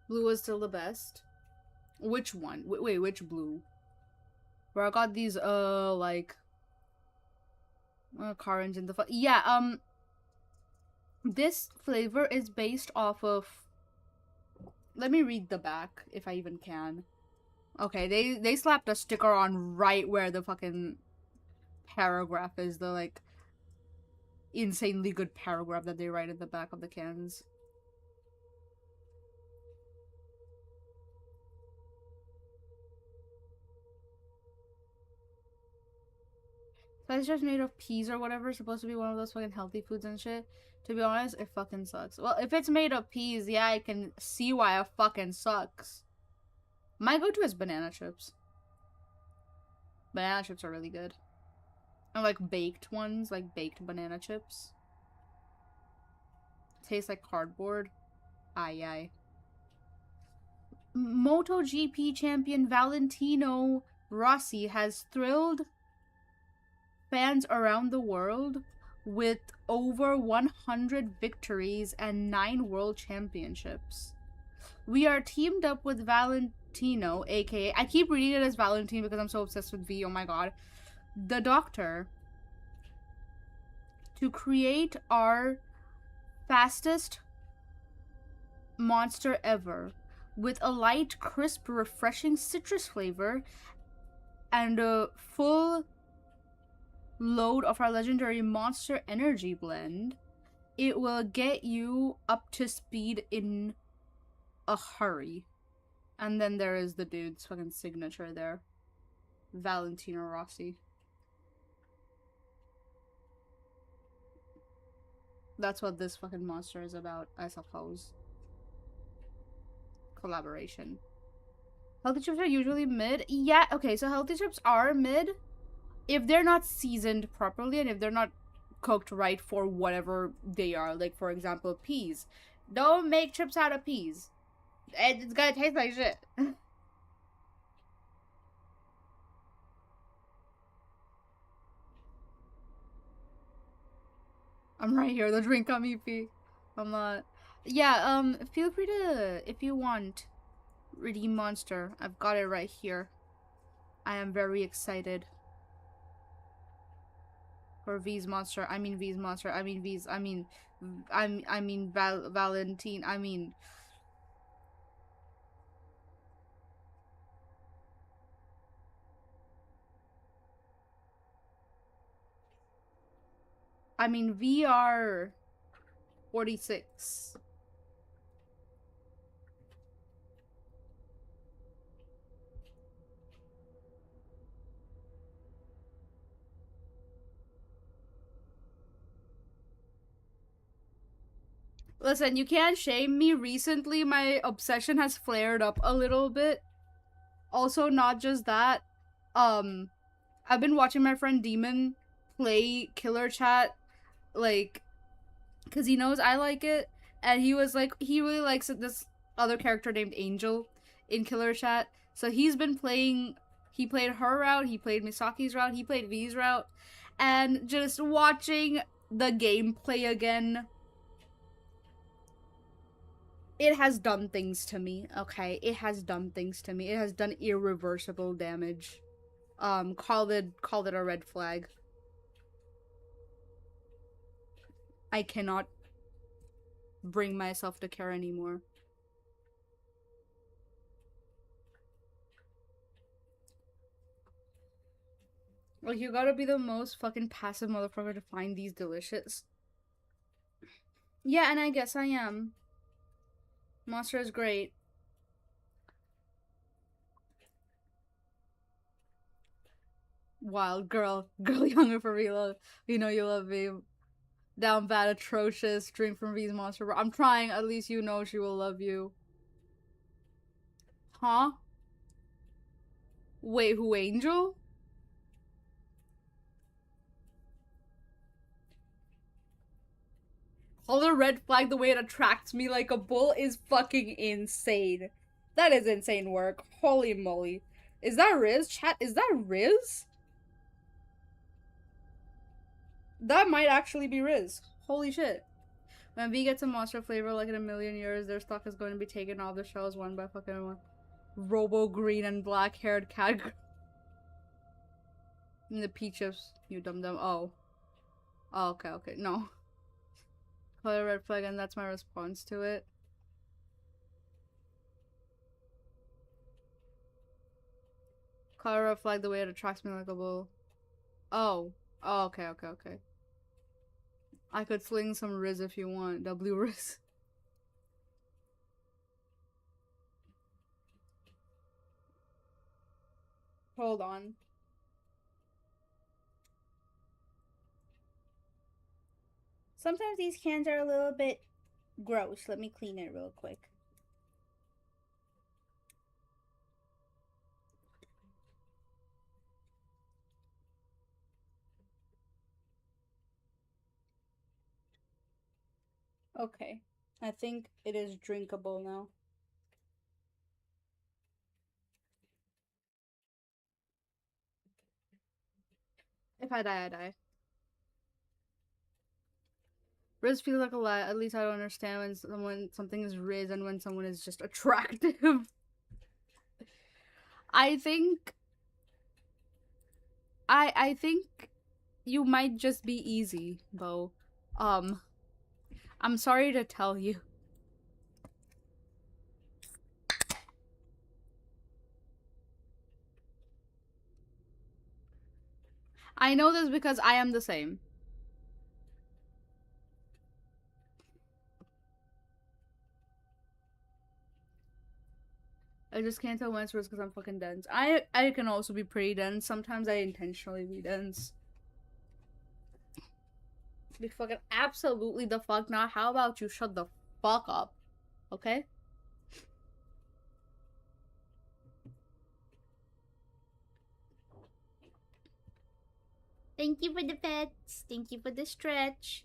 B: Blue was still the best. Which one? Wait, which blue? Where I got these, like... car engine, yeah, this flavor is based off of... Let me read the back, if I even can. Okay, they slapped a sticker on right where the fucking paragraph is. The, like, insanely good paragraph that they write in the back of the cans. So it's just made of peas or whatever. It's supposed to be one of those fucking healthy foods and shit. To be honest, it fucking sucks. Well, if it's made of peas, yeah, I can see why it fucking sucks. My go-to is banana chips. Banana chips are really good. And like baked ones, like baked banana chips. Tastes like cardboard. Aye. MotoGP champion Valentino Rossi has thrilled fans around the world with over 100 victories and 9 world championships. We are teamed up with Valentino, aka... I keep reading it as Valentine because I'm so obsessed with V, oh my god. The Doctor. To create our fastest monster ever. With a light, crisp, refreshing citrus flavor and a full load of our legendary Monster Energy blend, it will get you up to speed in a hurry. And then there is the dude's fucking signature there. Valentino Rossi. That's what this fucking monster is about, I suppose. Collaboration. Healthy chips are usually mid. Yeah, okay, so healthy chips are mid if they're not seasoned properly and if they're not cooked right for whatever they are. Like, for example, peas. Don't make chips out of peas. It's gonna taste like shit. I'm right here. The drink got me pee. I'm not. Yeah, feel free to, if you want, redeem monster. I've got it right here. I am very excited. For V's monster. I mean V's monster. I mean V's. I mean Valentine. I mean VR 46. Listen, you can't shame me. Recently, my obsession has flared up a little bit. Also, not just that. I've been watching my friend Demon play Killer Chat, like, because he knows I like it. And he was like, he really likes this other character named Angel in Killer Chat. So he's been playing, he played her route, he played Misaki's route, he played V's route. And just watching the gameplay again, it has done things to me, okay? It has done things to me. It has done irreversible damage. Call it a red flag. I cannot bring myself to care anymore. Like, you gotta be the most fucking passive motherfucker to find these delicious. Yeah, and I guess I am. Monster is great. Wild girl. Girl younger for real. You know you love me. Down bad, atrocious. Drink from V's monster. I'm trying. At least you know she will love you. Huh? Wait, who, Angel? All the red flag, the way it attracts me like a bull is fucking insane. That is insane work. Holy moly. Is that Riz? Chat, is that Riz? That might actually be Riz. Holy shit. When V gets a monster flavor like in a million years, their stock is going to be taken off the shelves one by fucking one. Robo green and black haired cat. And the peach chips, you dum dum. Oh. Oh, okay, okay. No. Color red flag, and that's my response to it. Color red flag, the way it attracts me like a bull. Oh. Oh, okay, okay, okay. I could sling some Riz if you want. W Riz. Hold on. Sometimes these cans are a little bit gross. Let me clean it real quick. Okay. I think it is drinkable now. If I die, I die. Riz feels like a lie. At least I don't understand when something is Riz and when someone is just attractive. I think I think you might just be easy, Bo. I'm sorry to tell you. I know this because I am the same. I just can't tell when it's because I'm fucking dense. I can also be pretty dense. Sometimes I intentionally be dense. Be fucking absolutely the fuck not. How about you shut the fuck up? Okay? Thank you for the pets. Thank you for the stretch.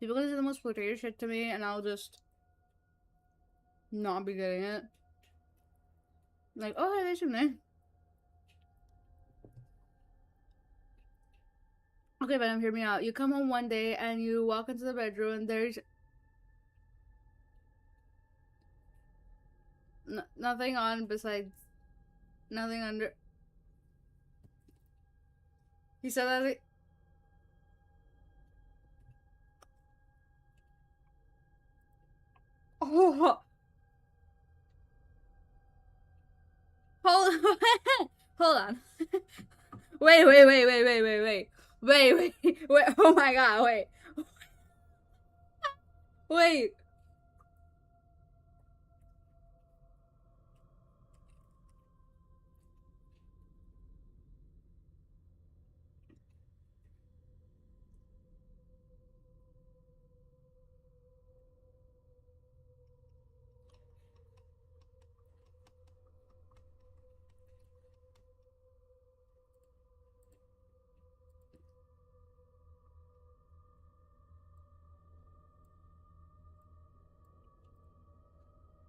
B: People gonna say the most flirtatious shit to me, and I'll just not be getting it. Like, oh, hey, there's your name. Okay, Venom, hear me out. You come home one day and you walk into the bedroom and there's nothing on besides nothing under. He said that. Oh, hold hold on. Wait. Oh my god, wait.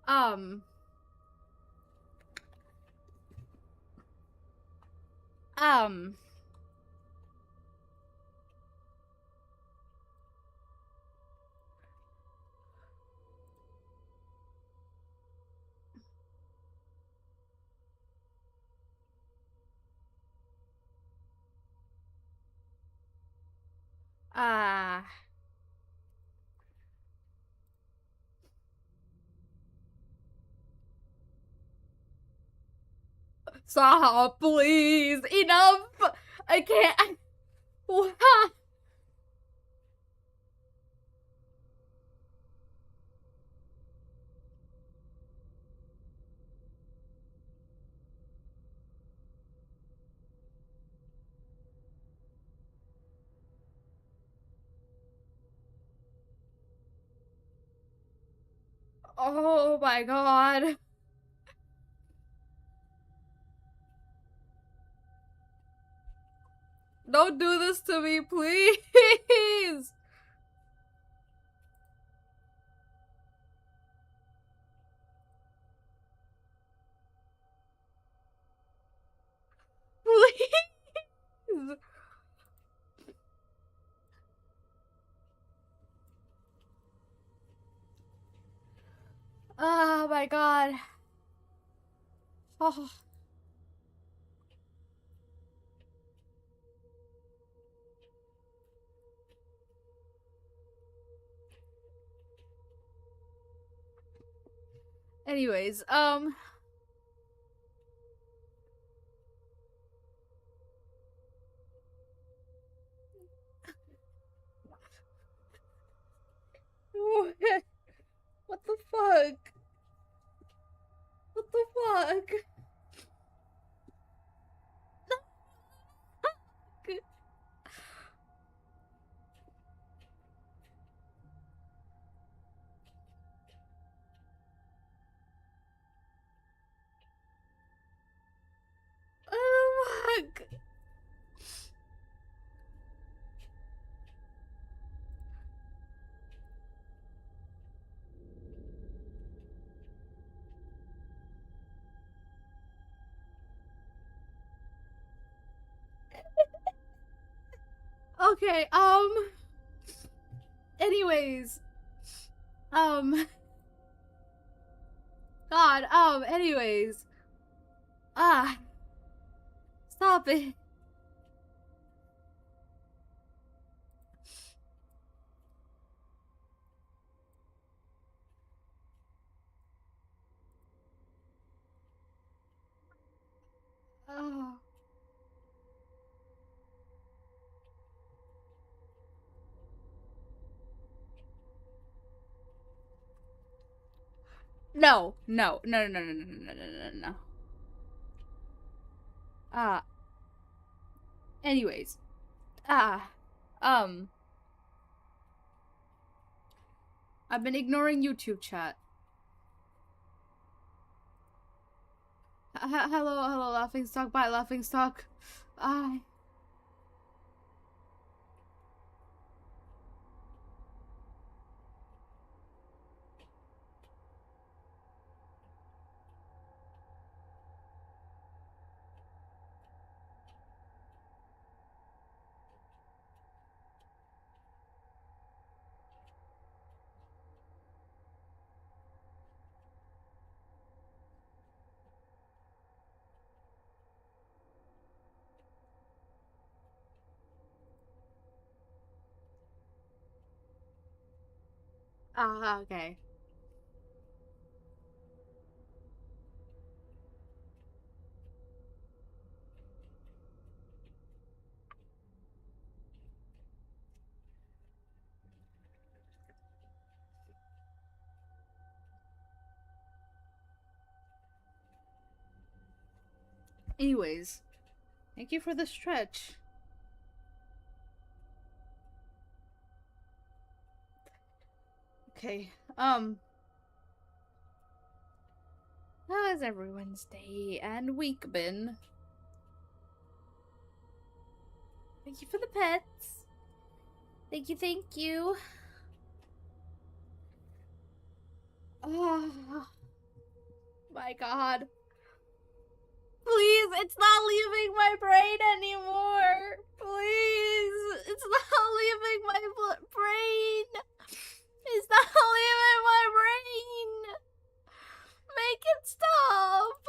B: Um. Um. Ah. Stop, please. Enough. I can't. Oh my god. Don't do this to me, please. Please. Oh my god. Oh. Anyways, what the fuck? What the fuck? What the fuck? Okay, anyways, um, God, anyways. Stop it. Oh. No, no, no, no, no, no, no, no, no, no. Anyways. Um, I've been ignoring YouTube chat. Hello, laughing stock. Bye, laughing stock. Okay. Anyways, thank you for the stretch. Okay, how has everyone's day and week been? Thank you for the pets. Thank you. Oh my god. Please, it's not leaving my brain anymore. Please, it's not leaving my brain. It's not leaving my brain. Make it stop.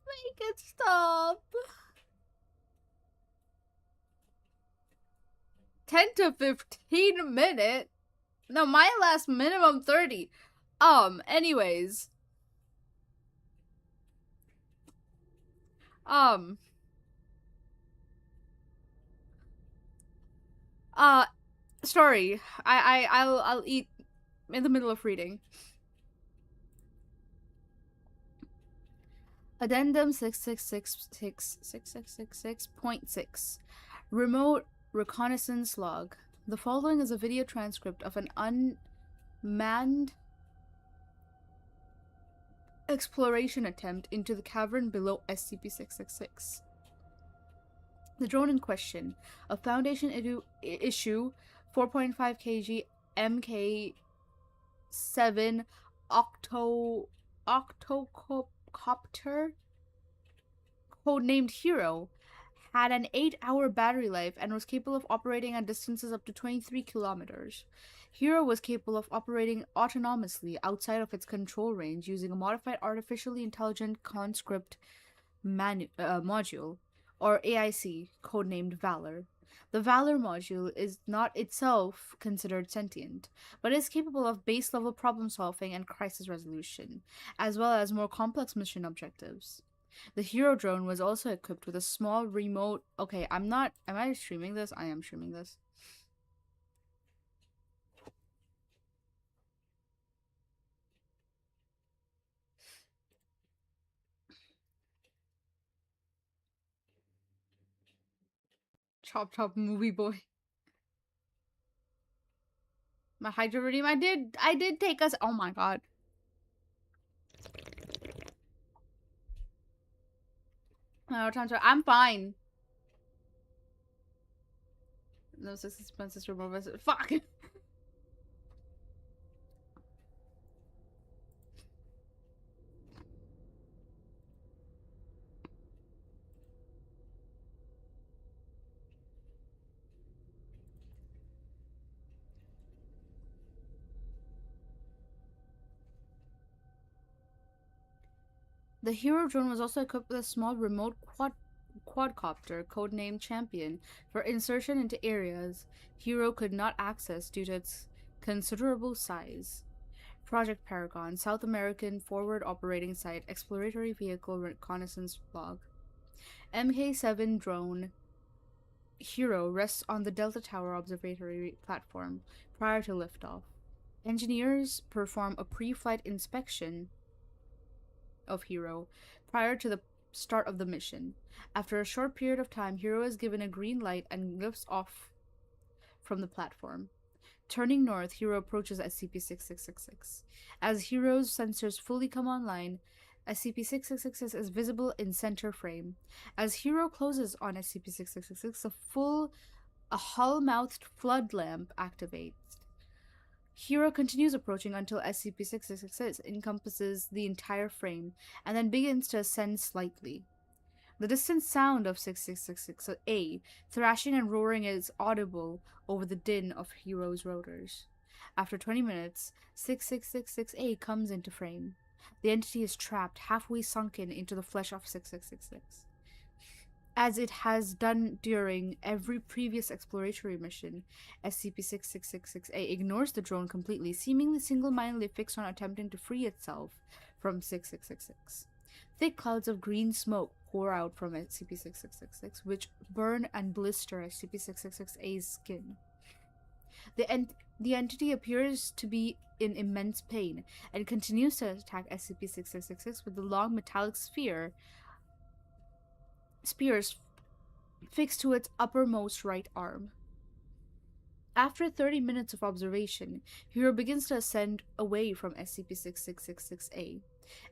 B: Make it stop. 10 to 15 minutes? No, mine lasts minimum 30. Anyways. Sorry. I'll eat in the middle of reading. Addendum 6666.6 Remote Reconnaissance Log. The following is a video transcript of an unmanned exploration attempt into the cavern below SCP-666. The drone in question, a Foundation issue 4.5 kg MK7 octocopter, codenamed Hero, had an 8-hour battery life and was capable of operating at distances up to 23 kilometers. Hero was capable of operating autonomously outside of its control range using a modified artificially intelligent conscript module, or AIC, codenamed Valor. The Valor module is not itself considered sentient, but is capable of base-level problem-solving and crisis resolution, as well as more complex mission objectives. The Hero drone was also equipped with a small remote... Okay, am I streaming this? I am streaming this. Chop chop movie boy. My hydronium, I did take us. Oh my god. I'm fine. No expenses remove. Fuck. The Hero drone was also equipped with a small remote quadcopter, codenamed Champion, for insertion into areas Hero could not access due to its considerable size. Project Paragon, South American Forward Operating Site, Exploratory Vehicle Reconnaissance Log. MK7 drone Hero rests on the Delta Tower observatory platform prior to liftoff. Engineers perform a pre-flight inspection of Hero prior to the start of the mission. After a short period of time, Hero is given a green light and lifts off from the platform. Turning north, Hero approaches SCP-6666. As Hero's sensors fully come online, SCP-6666 is visible in center frame. As Hero closes on SCP-6666, a hull-mouthed flood lamp activates. Hero continues approaching until SCP-6666 encompasses the entire frame, and then begins to ascend slightly. The distant sound of 6666A thrashing and roaring is audible over the din of Hero's rotors. After 20 minutes, 6666A comes into frame. The entity is trapped, halfway sunken into the flesh of 6666. As it has done during every previous exploratory mission, SCP-6666A ignores the drone completely, seemingly single-mindedly fixed on attempting to free itself from 6666. Thick clouds of green smoke pour out from SCP-6666, which burn and blister SCP-6666A's skin. The entity appears to be in immense pain and continues to attack SCP-6666 with the long metallic spears fixed to its uppermost right arm. After 30 minutes of observation, Hero begins to ascend away from SCP-6666A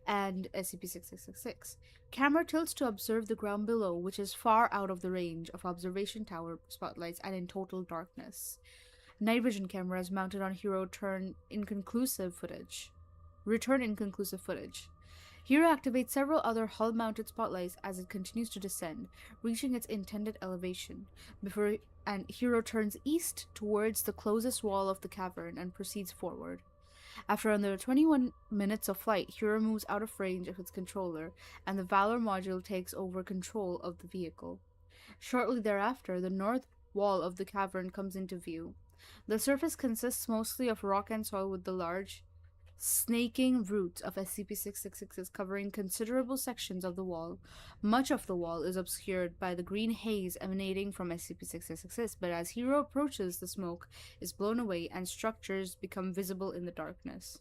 B: and SCP-6666. Camera tilts to observe the ground below, which is far out of the range of observation tower spotlights and in total darkness. Night vision cameras mounted on Hero return inconclusive footage. Hero activates several other hull-mounted spotlights as it continues to descend, reaching its intended elevation, and Hero turns east towards the closest wall of the cavern and proceeds forward. After another 21 minutes of flight, Hero moves out of range of its controller, and the Valor module takes over control of the vehicle. Shortly thereafter, the north wall of the cavern comes into view. The surface consists mostly of rock and soil, with the large, snaking roots of SCP-6666 covering considerable sections of the wall. Much of the wall is obscured by the green haze emanating from SCP-6666, but as Hero approaches, the smoke is blown away and structures become visible in the darkness.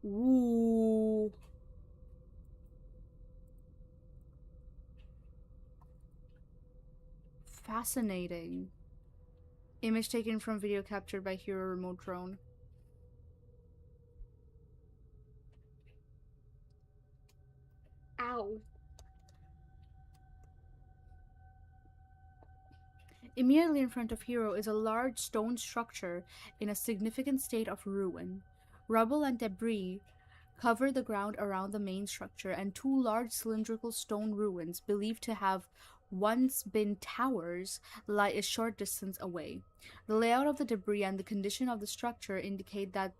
B: Ooh. Fascinating. Image taken from video captured by Hero remote drone. Ow. Immediately in front of Hero is a large stone structure in a significant state of ruin. Rubble and debris cover the ground around the main structure, and two large cylindrical stone ruins, believed to have once been towers, lie a short distance away. The layout of the debris and the condition of the structure indicate that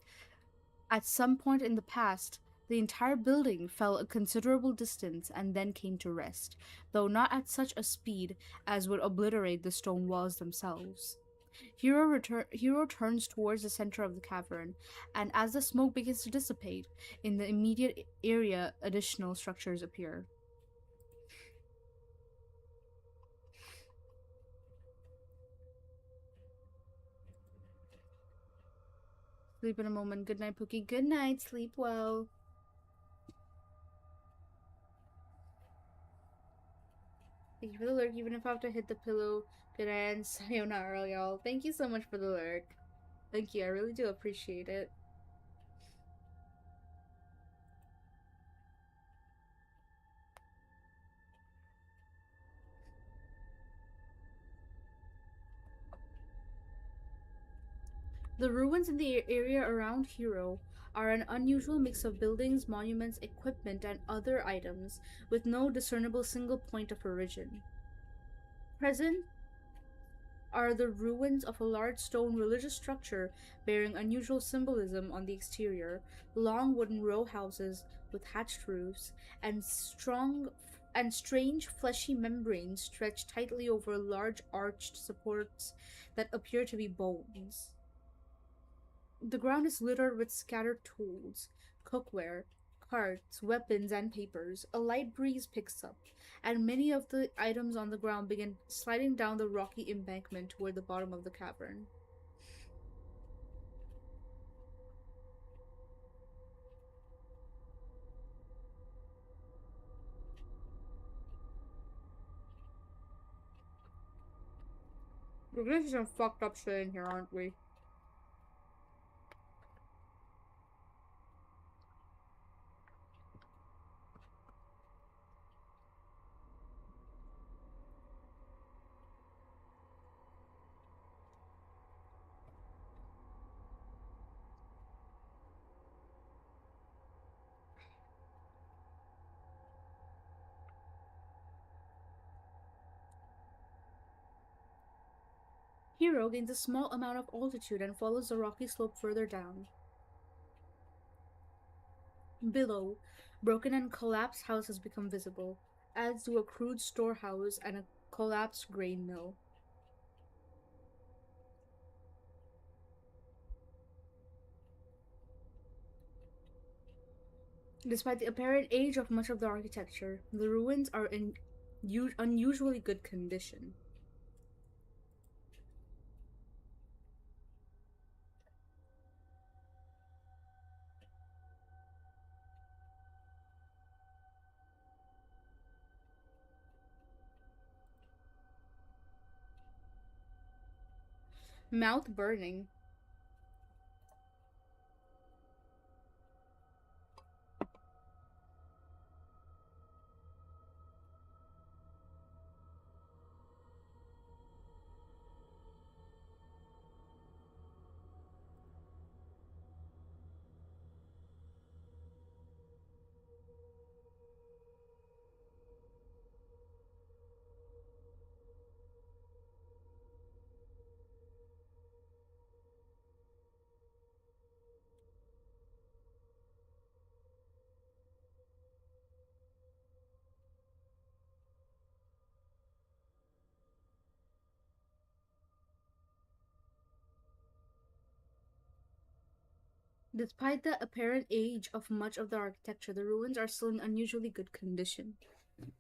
B: at some point in the past, the entire building fell a considerable distance and then came to rest, though not at such a speed as would obliterate the stone walls themselves. Hero turns towards the center of the cavern, and as the smoke begins to dissipate, in the immediate area additional structures appear. Sleep in a moment. Good night, Pookie. Good night. Sleep well. Thank you for the lurk, even if I have to hit the pillow. Good night and sayonara, y'all. Thank you so much for the lurk. Thank you. I really do appreciate it. The ruins in the area around Hero are an unusual mix of buildings, monuments, equipment, and other items, with no discernible single point of origin. Present are the ruins of a large stone religious structure bearing unusual symbolism on the exterior, long wooden row houses with hatched roofs, and strange fleshy membranes stretched tightly over large arched supports that appear to be bones. The ground is littered with scattered tools, cookware, carts, weapons, and papers. A light breeze picks up, and many of the items on the ground begin sliding down the rocky embankment toward the bottom of the cavern. We're gonna see some fucked up shit in here, aren't we? Hero gains a small amount of altitude and follows the rocky slope further down. Below, broken and collapsed houses become visible, as do a crude storehouse and a collapsed grain mill. Despite the apparent age of much of the architecture, the ruins are in unusually good condition. Mouth burning. Despite the apparent age of much of the architecture, the ruins are still in unusually good condition.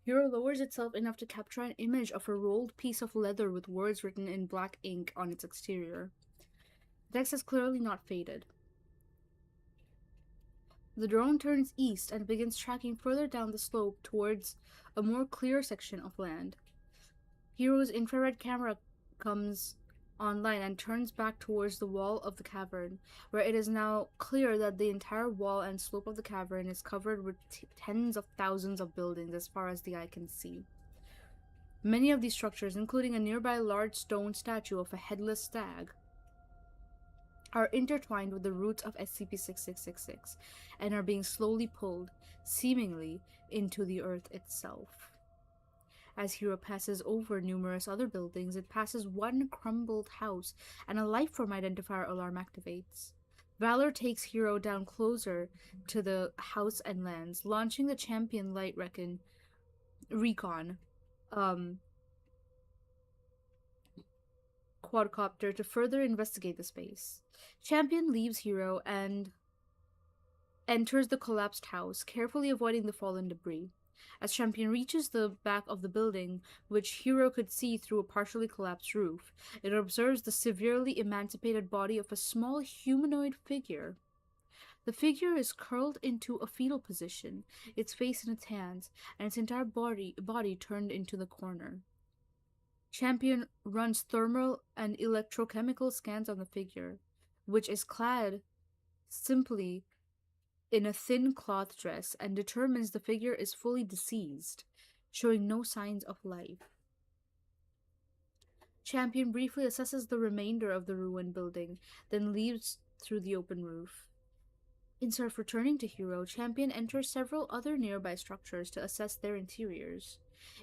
B: Hero lowers itself enough to capture an image of a rolled piece of leather with words written in black ink on its exterior. The text has clearly not faded. The drone turns east and begins tracking further down the slope towards a more clear section of land. Hero's infrared camera comes online and turns back towards the wall of the cavern, where it is now clear that the entire wall and slope of the cavern is covered with tens of thousands of buildings as far as the eye can see. Many of these structures, including a nearby large stone statue of a headless stag, are intertwined with the roots of SCP-6666 and are being slowly pulled, seemingly, into the earth itself. As Hero passes over numerous other buildings, it passes one crumbled house, and a lifeform identifier alarm activates. Valor takes Hero down closer to the house and lands, launching the Champion Light Recon quadcopter to further investigate the space. Champion leaves Hero and enters the collapsed house, carefully avoiding the fallen debris. As Champion reaches the back of the building, which Hero could see through a partially collapsed roof, it observes the severely emancipated body of a small humanoid figure. The figure is curled into a fetal position, its face in its hands, and its entire body turned into the corner. Champion runs thermal and electrochemical scans on the figure, which is clad simply in a thin cloth dress, and determines the figure is fully deceased, showing no signs of life. Champion briefly assesses the remainder of the ruined building, then leaves through the open roof. Instead of returning to Hero, Champion enters several other nearby structures to assess their interiors.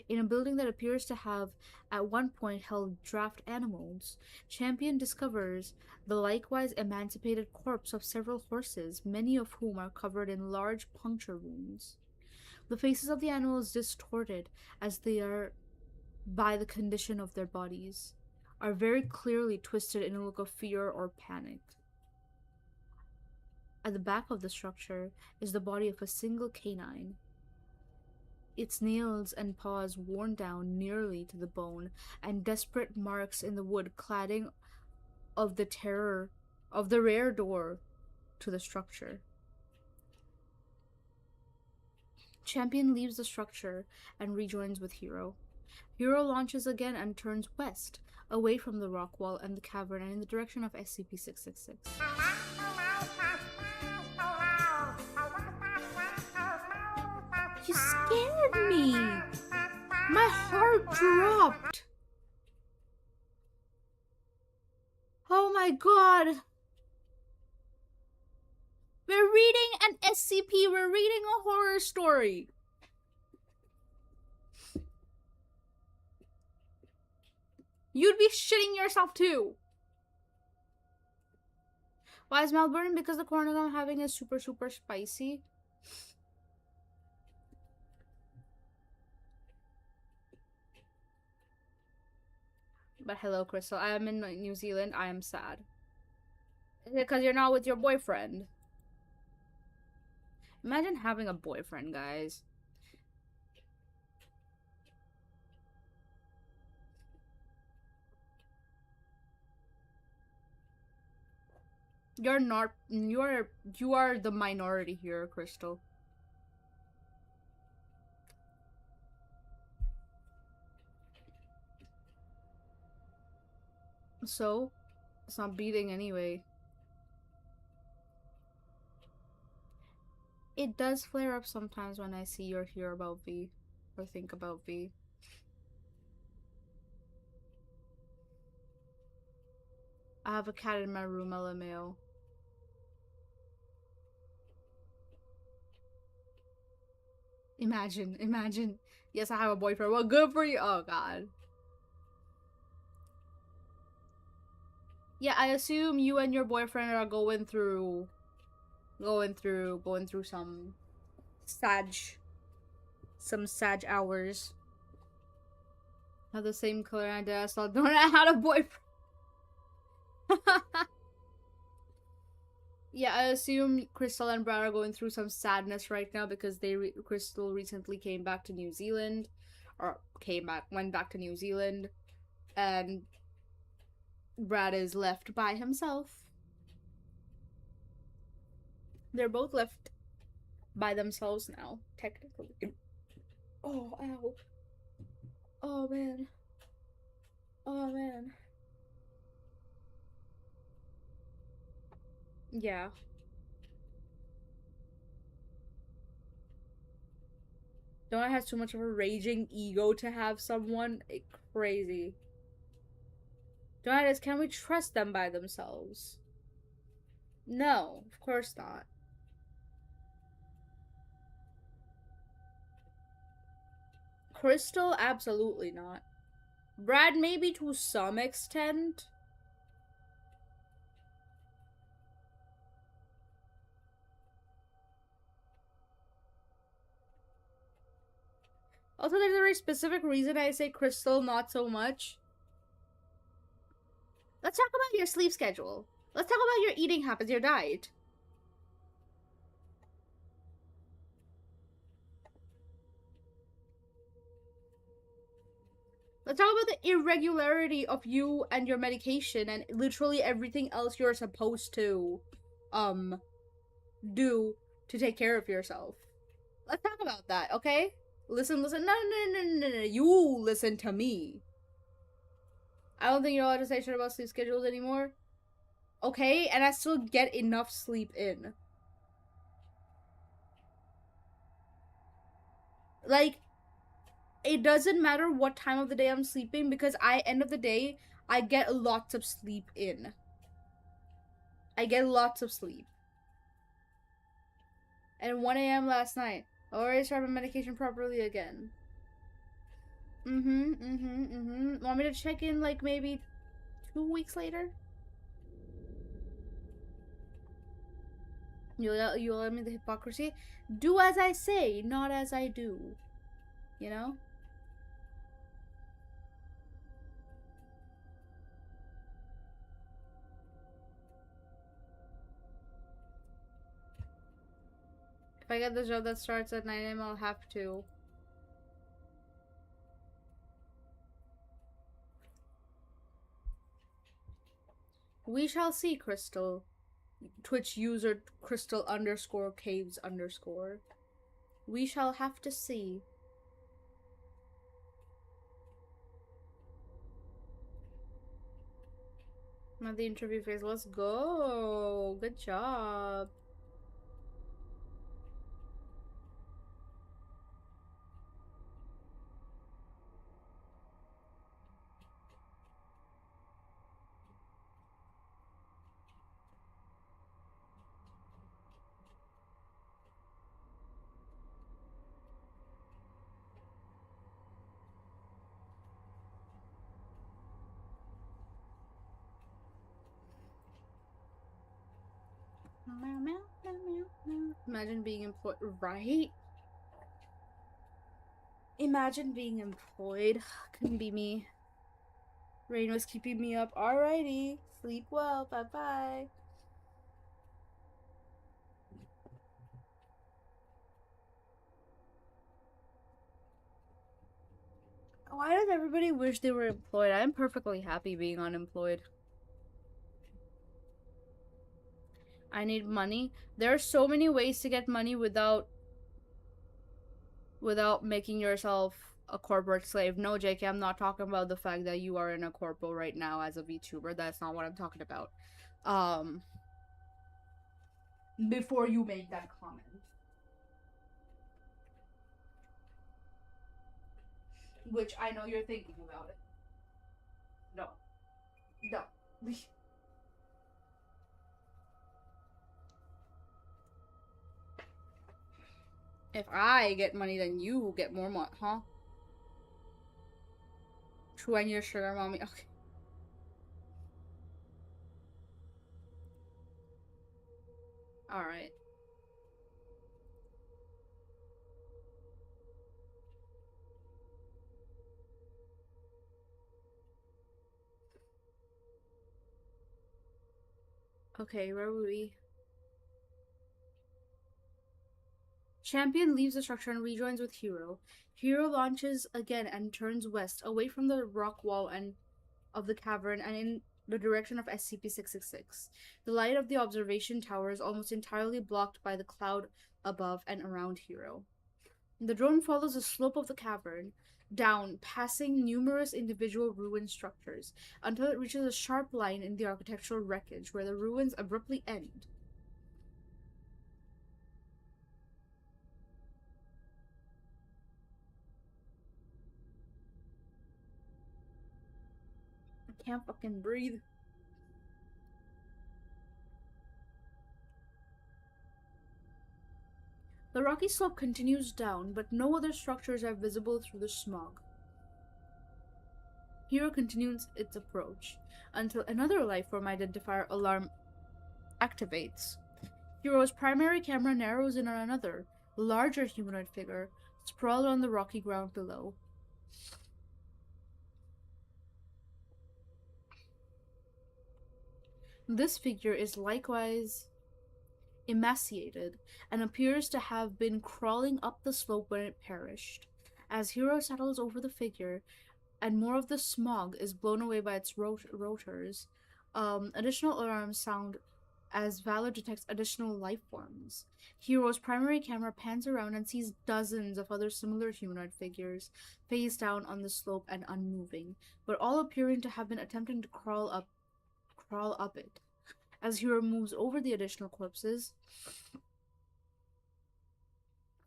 B: In a building that appears to have at one point held draft animals, Champion discovers the likewise emancipated corpse of several horses, many of whom are covered in large puncture wounds. The faces of the animals, distorted as they are by the condition of their bodies, are very clearly twisted in a look of fear or panic. At the back of the structure is the body of a single canine, its nails and paws worn down nearly to the bone, and desperate marks in the wood cladding of the rear door to the structure. Champion leaves the structure and rejoins with Hero. Hero launches again and turns west, away from the rock wall and the cavern, and in the direction of SCP-666. You scared me! My heart dropped! Oh my god! We're reading an SCP, we're reading a horror story! You'd be shitting yourself too! Why is Melbourne? Because the corn I'm having is super spicy. But hello, Crystal. I am in New Zealand. I am sad. Because you're not with your boyfriend. Imagine having a boyfriend, guys. You're not. You are the minority here, Crystal. So, it's not beating anyway. It does flare up sometimes when I see or hear about V, or think about V. I have a cat in my room, LMAO. Imagine. Yes, I have a boyfriend. Well, good for you. Oh, God. Yeah, I assume you and your boyfriend are going through some sad hours. Have the same color and I saw don't I had a boyfriend. Yeah, I assume Crystal and Brad are going through some sadness right now because Crystal recently came back to New Zealand, or went back to New Zealand, and Brad is left by himself. They're both left by themselves now, technically. Oh, ow. Oh, man. Oh, man. Yeah. Don't I have too much of a raging ego to have someone? Crazy. Don't can we trust them by themselves? No, of course not. Crystal, absolutely not. Brad, maybe to some extent. Also, there's a very specific reason I say Crystal, not so much. Let's talk about your sleep schedule. Let's talk about your eating habits, your diet. Let's talk about the irregularity of you and your medication and literally everything else you're supposed to, do to take care of yourself. Let's talk about that, okay? Listen. No. You listen to me. I don't think you're allowed to say shit about sleep schedules anymore. Okay? And I still get enough sleep in. Like, it doesn't matter what time of the day I'm sleeping because end of the day, I get lots of sleep in. I get lots of sleep. And 1 a.m. last night. Already started my medication properly again. Want me to check in like maybe 2 weeks later? You let me the hypocrisy? Do as I say, not as I do. You know? If I get the job that starts at 9 a.m., I'll have to. We shall see, Crystal. Twitch user Crystal _ caves _. We shall have to see. Not the interview phase. Let's go. Good job. Imagine being employed, right? Imagine being employed. Couldn't be me. Rain was keeping me up. Alrighty. Sleep well. Bye-bye. Why does everybody wish they were employed? I'm perfectly happy being unemployed. I need money. There are so many ways to get money without making yourself a corporate slave. No, JK, I'm not talking about the fact that you are in a corpo right now as a VTuber. That's not what I'm talking about. Before you make that comment. Which I know you're thinking about it. No. No. If I get money, then you get more money, huh? True, I need a sugar mommy. Okay. Alright. Okay, where were we? Champion leaves the structure and rejoins with Hero. Hero launches again and turns west, away from the rock wall and of the cavern and in the direction of SCP-666. The light of the observation tower is almost entirely blocked by the cloud above and around Hero. The drone follows the slope of the cavern down, passing numerous individual ruined structures, until it reaches a sharp line in the architectural wreckage where the ruins abruptly end. I can't fucking breathe. The rocky slope continues down, but no other structures are visible through the smog. Hero continues its approach until another lifeform identifier alarm activates. Hero's primary camera narrows in on another, larger humanoid figure sprawled on the rocky ground below. This figure is likewise emaciated and appears to have been crawling up the slope when it perished. As Hero settles over the figure and more of the smog is blown away by its rotors, additional alarms sound as Valor detects additional life forms. Hero's primary camera pans around and sees dozens of other similar humanoid figures face down on the slope and unmoving, but all appearing to have been attempting to crawl up it. As Hero moves over the additional corpses,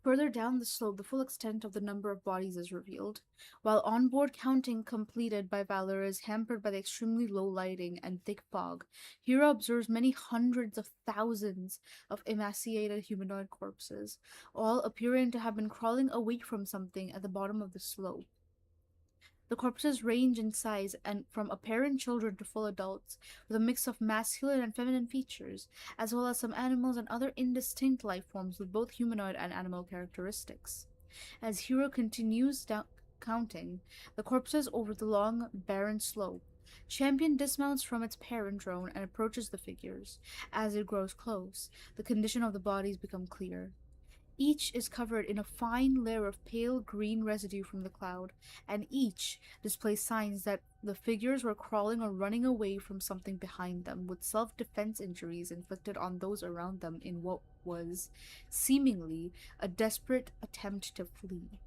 B: Further down the slope, the full extent of the number of bodies is revealed. While onboard counting completed by Valor is hampered by the extremely low lighting and thick fog, Hero observes many hundreds of thousands of emaciated humanoid corpses, all appearing to have been crawling away from something at the bottom of the slope. The corpses range in size and from apparent children to full adults, with a mix of masculine and feminine features, as well as some animals and other indistinct life forms with both humanoid and animal characteristics. As Hero continues counting the corpses over the long, barren slope, Champion dismounts from its parent drone and approaches the figures. As it grows close, the condition of the bodies becomes clear. Each is covered in a fine layer of pale green residue from the cloud, and each displays signs that the figures were crawling or running away from something behind them, with self-defense injuries inflicted on those around them in what was, seemingly, a desperate attempt to flee.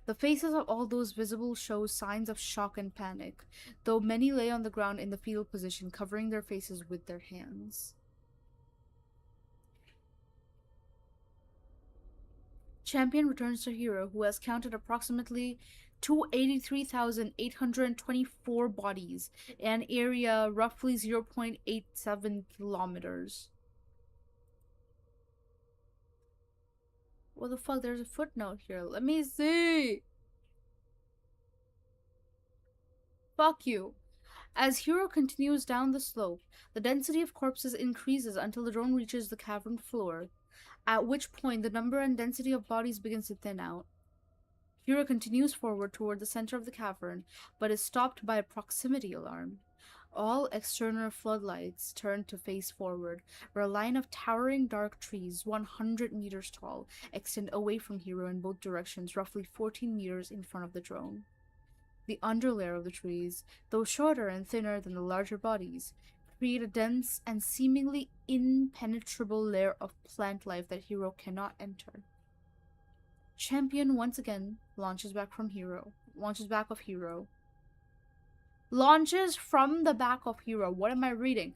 B: The faces of all those visible show signs of shock and panic, though many lay on the ground in the fetal position, covering their faces with their hands. Champion returns to Hero, who has counted approximately 283,824 bodies in an area roughly 0.87 kilometers. What the fuck? There's a footnote here. Let me see. Fuck you. As Hero continues down the slope, the density of corpses increases until the drone reaches the cavern floor, at which point the number and density of bodies begins to thin out. Hero continues forward toward the center of the cavern, but is stopped by a proximity alarm. All external floodlights turn to face forward, where a line of towering dark trees, 100 meters tall, extend away from Hero in both directions, roughly 14 meters in front of the drone. The underlayer of the trees, though shorter and thinner than the larger bodies, create a dense and seemingly impenetrable layer of plant life that Hero cannot enter. Champion once again launches from the back of Hero. What am I reading?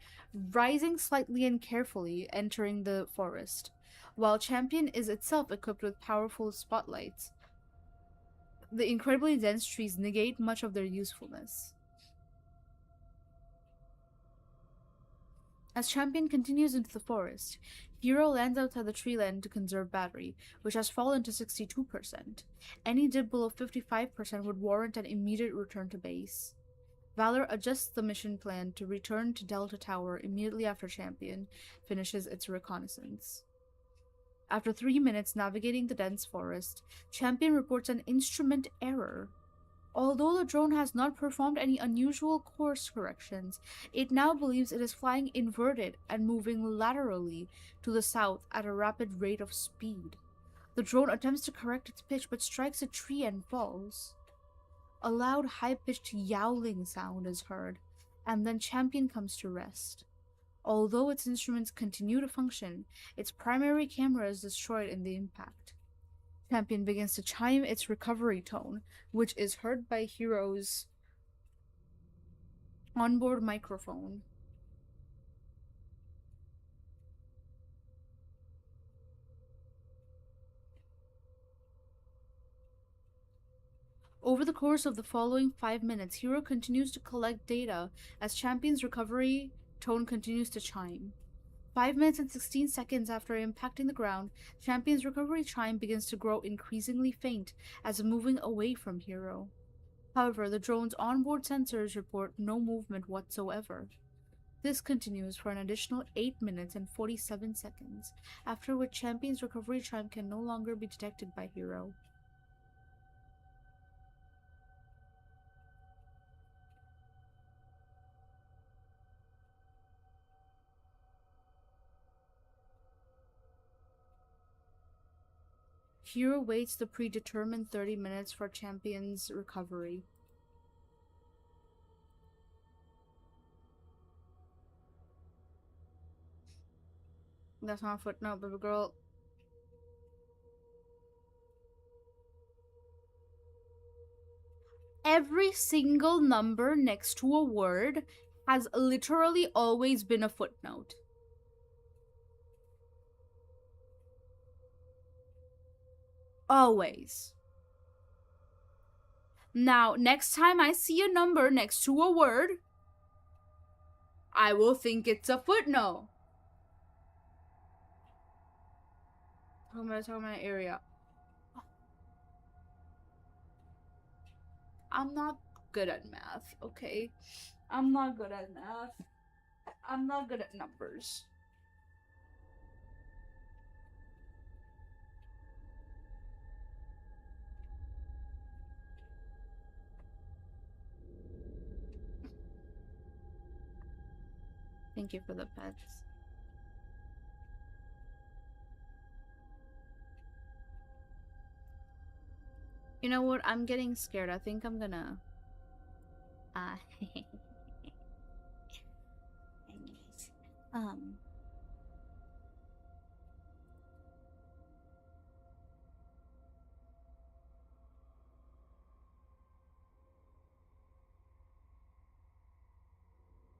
B: Rising slightly and carefully, entering the forest. While Champion is itself equipped with powerful spotlights, the incredibly dense trees negate much of their usefulness. As Champion continues into the forest, Hero lands outside the tree line to conserve battery, which has fallen to 62%. Any dip below 55% would warrant an immediate return to base. Valor adjusts the mission plan to return to Delta Tower immediately after Champion finishes its reconnaissance. After 3 minutes navigating the dense forest, Champion reports an instrument error. Although the drone has not performed any unusual course corrections, it now believes it is flying inverted and moving laterally to the south at a rapid rate of speed. The drone attempts to correct its pitch but strikes a tree and falls. A loud, high-pitched yowling sound is heard, and then Champion comes to rest. Although its instruments continue to function, its primary camera is destroyed in the impact. Champion begins to chime its recovery tone, which is heard by Hero's onboard microphone. Over the course of the following 5 minutes, Hero continues to collect data as Champion's recovery tone continues to chime. 5 minutes and 16 seconds after impacting the ground, Champion's recovery chime begins to grow increasingly faint as moving away from Hero. However, the drone's onboard sensors report no movement whatsoever. This continues for an additional 8 minutes and 47 seconds, after which Champion's recovery chime can no longer be detected by Hero. Hero waits the predetermined 30 minutes for Champion's recovery. That's not a footnote, baby girl. Every single number next to a word has literally always been a footnote. Always. Now, next time I see a number next to a word, I will think it's a footnote. I'm gonna tell my area. I'm not good at math, okay? I'm not good at math. I'm not good at numbers. Thank you for the pets. You know what? I'm getting scared. I think I'm gonna... anyways.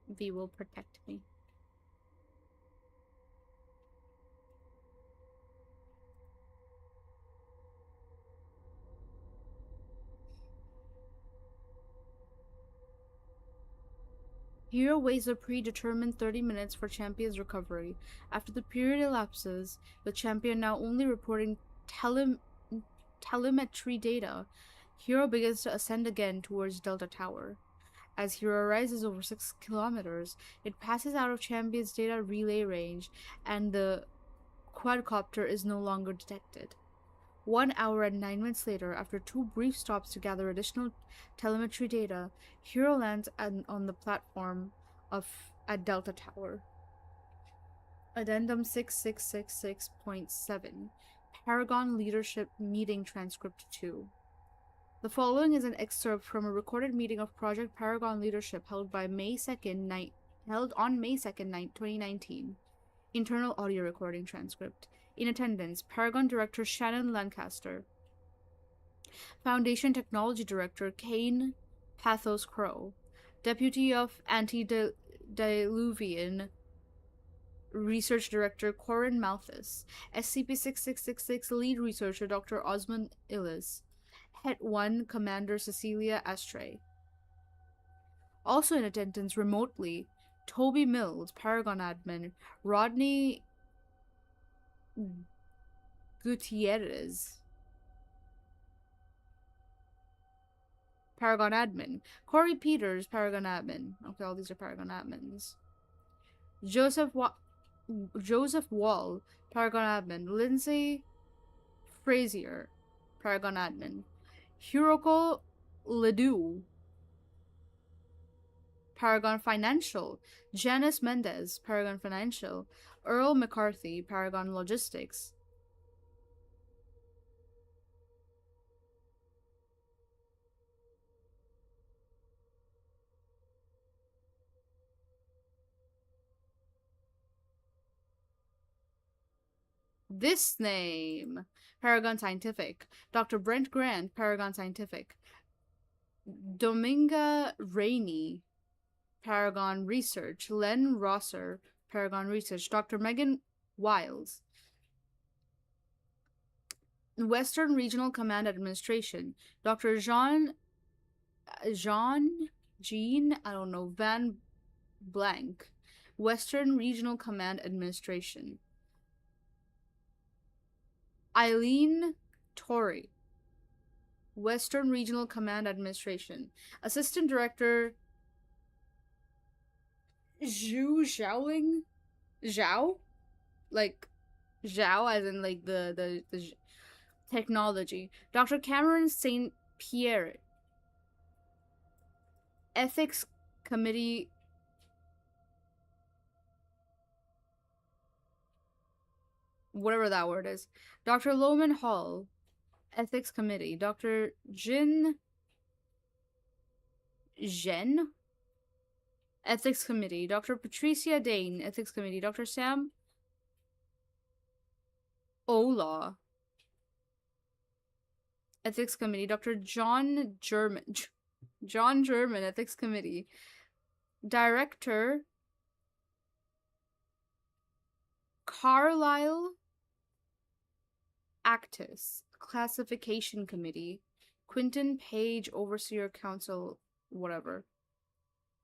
B: V will protect me. Hero waits a predetermined 30 minutes for champion's recovery. After the period elapses, the champion now only reporting telemetry data, Hero begins to ascend again towards Delta Tower. As Hero rises over 6 kilometers, it passes out of champion's data relay range, and the quadcopter is no longer detected. 1 hour and 9 minutes later, after 2 brief stops to gather additional telemetry data, Hero lands on the platform at Delta Tower. Addendum 6666.7 Paragon Leadership Meeting Transcript 2. The following is an excerpt from a recorded meeting of Project Paragon Leadership held on May 2nd, 2019. Internal audio recording transcript. In attendance, Paragon Director Shannon Lancaster, Foundation Technology Director Kane Pathos Crow, Deputy of Antediluvian Research Director Corin Malthus, SCP-6666 Lead Researcher Dr. Osmond Illis, Het 1 Commander Cecilia Astray. Also in attendance remotely, Toby Mills, Paragon Admin, Rodney Gutierrez, Paragon Admin, Corey Peters, Paragon Admin. Okay, all these are Paragon Admins. Joseph Wall, Paragon Admin. Lindsay Frazier, Paragon Admin. Hiroko Ledoux, Paragon Financial. Janice Mendez, Paragon Financial. Earl McCarthy, Paragon Logistics. This name, Paragon Scientific. Dr. Brent Grant, Paragon Scientific. Dominga Rainey, Paragon Research. Len Rosser, Paragon Research. Dr. Megan Wiles, Western Regional Command Administration. Dr. Jean, I don't know, Van Blank, Western Regional Command Administration. Eileen Torrey, Western Regional Command Administration. Assistant Director Zhu Zhaoling? Zhao? Like, Zhao as in like the technology. Dr. Cameron St. Pierre, Ethics Committee. Whatever that word is. Dr. Loman Hall, Ethics Committee. Dr. Zhen, Ethics Committee. Dr. Patricia Dane, Ethics Committee. Dr. Sam Ola, Ethics Committee. Dr. John German, Ethics Committee. Director Carlisle Classification Committee. Quinton Page, Overseer Council, whatever.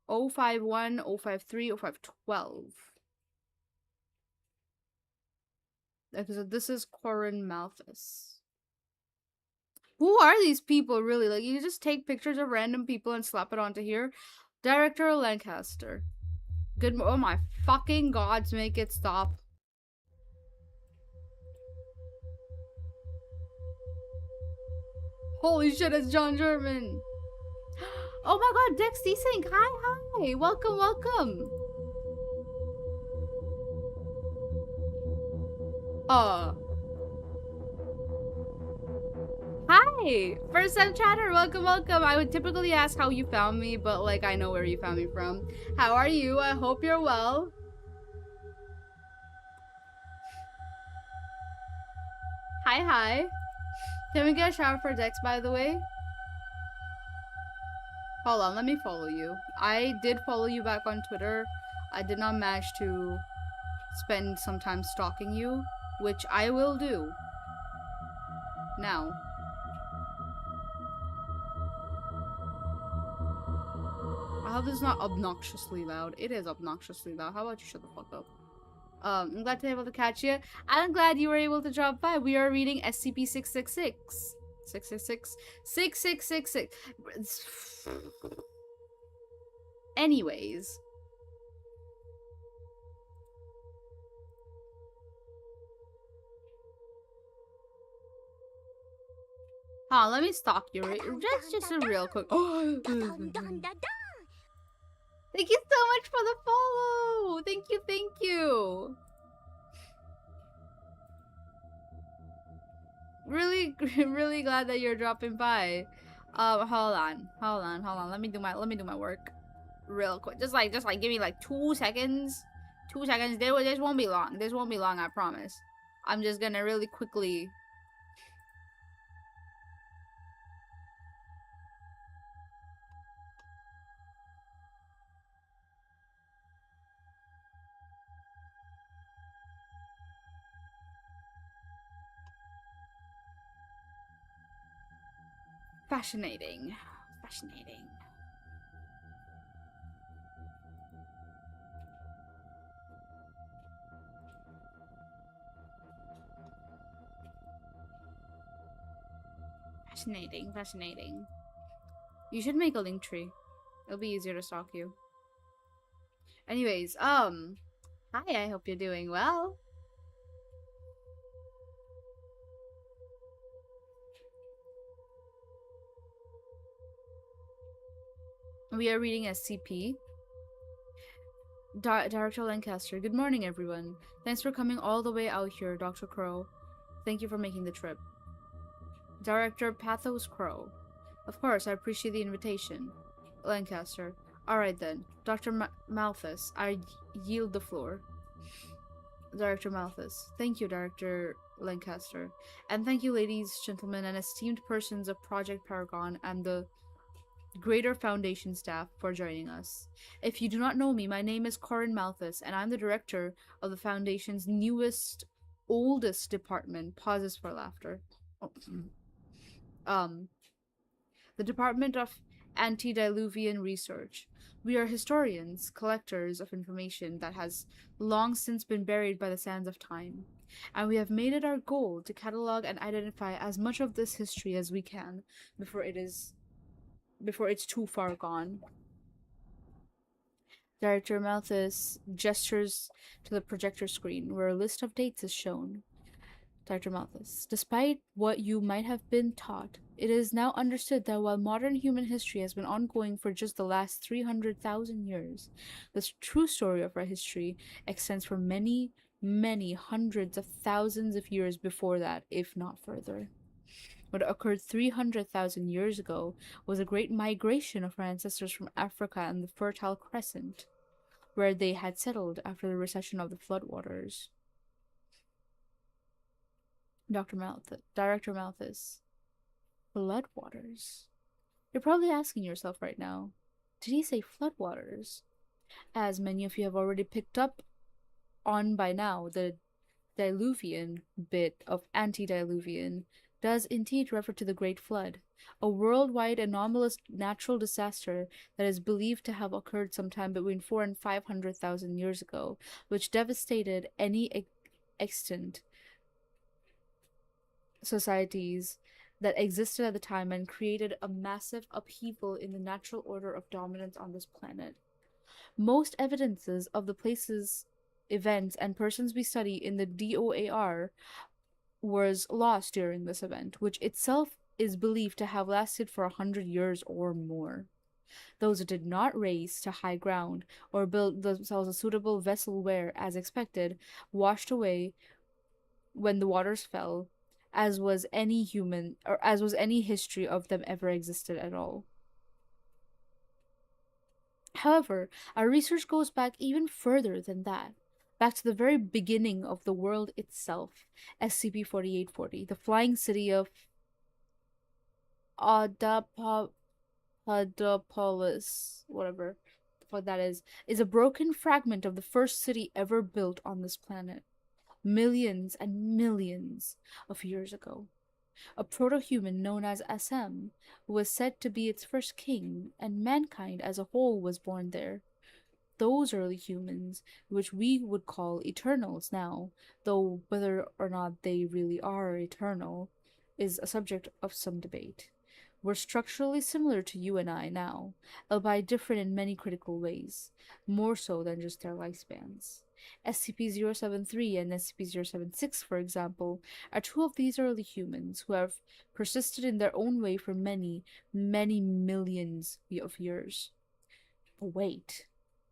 B: 051, 053, 0512. Okay, so this is Corin Malthus. Who are these people, really? Like, you just take pictures of random people and slap it onto here? Director Lancaster. Oh my fucking gods, make it stop. Holy shit, it's John German. Oh my god, Dex Desync. Hi. Welcome, welcome. Hi. First time chatter. Welcome. I would typically ask how you found me, but like I know where you found me from. How are you? I hope you're well. Hi. Can we get a shower for Dex, by the way? Hold on, let me follow you. I did follow you back on Twitter. I did not manage to spend some time stalking you, which I will do. Now. I hope this is not obnoxiously loud. It is obnoxiously loud. How about you shut the fuck up? I'm glad to be able to catch you. I'm glad you were able to drop by. We are reading SCP 666. 6666. Anyways. Let me stalk you. Just a real quick. Thank you so much for the follow. Thank you. Really glad that you're dropping by. Hold on. Let me do my work real quick. Just like give me like 2 seconds. 2 seconds. This won't be long. I promise. I'm just gonna really quickly. Fascinating. Fascinating. You should make a link tree. It'll be easier to stalk you. Anyways, hi, I hope you're doing well. We are reading SCP. Director Lancaster. Good morning, everyone. Thanks for coming all the way out here, Dr. Crow. Thank you for making the trip. Director Pathos Crow. Of course, I appreciate the invitation. Lancaster. Alright then. Dr. Malthus, I yield the floor. Director Malthus. Thank you, Director Lancaster. And thank you, ladies, gentlemen, and esteemed persons of Project Paragon and the Greater Foundation staff for joining us. If you do not know me, my name is Corin Malthus, and I'm the director of the Foundation's oldest department. Pauses for laughter. The Department of Antediluvian Research. We are historians, collectors of information that has long since been buried by the sands of time, and we have made it our goal to catalog and identify as much of this history as we can before it's too far gone. Director Malthus gestures to the projector screen, where a list of dates is shown. Dr. Malthus, despite what you might have been taught, it is now understood that while modern human history has been ongoing for just the last 300,000 years, the true story of our history extends for many, many hundreds of thousands of years before that, if not further. What occurred 300,000 years ago was a great migration of our ancestors from Africa and the Fertile Crescent, where they had settled after the recession of the floodwaters. Director Malthus. Floodwaters? You're probably asking yourself right now, did he say floodwaters? As many of you have already picked up on by now, the Diluvian bit of antediluvian does indeed refer to the Great Flood, a worldwide anomalous natural disaster that is believed to have occurred sometime between 4 and 500,000 years ago, which devastated any extant societies that existed at the time and created a massive upheaval in the natural order of dominance on this planet. Most evidences of the places, events, and persons we study in the DOAR was lost during this event, which itself is believed to have lasted for 100 years or more. Those who did not race to high ground or build themselves a suitable vessel were, as expected, washed away when the waters fell, as was any history of them ever existed at all. However, our research goes back even further than that, back to the very beginning of the world itself, SCP-4840, the flying city of Adapolis, whatever the fuck that is a broken fragment of the first city ever built on this planet, millions and millions of years ago. A proto-human known as SM was said to be its first king, and mankind as a whole was born there. Those early humans, which we would call Eternals now, though whether or not they really are eternal, is a subject of some debate, were structurally similar to you and I now, albeit different in many critical ways, more so than just their lifespans. SCP-073 and SCP-076, for example, are two of these early humans who have persisted in their own way for many, many millions of years. But wait,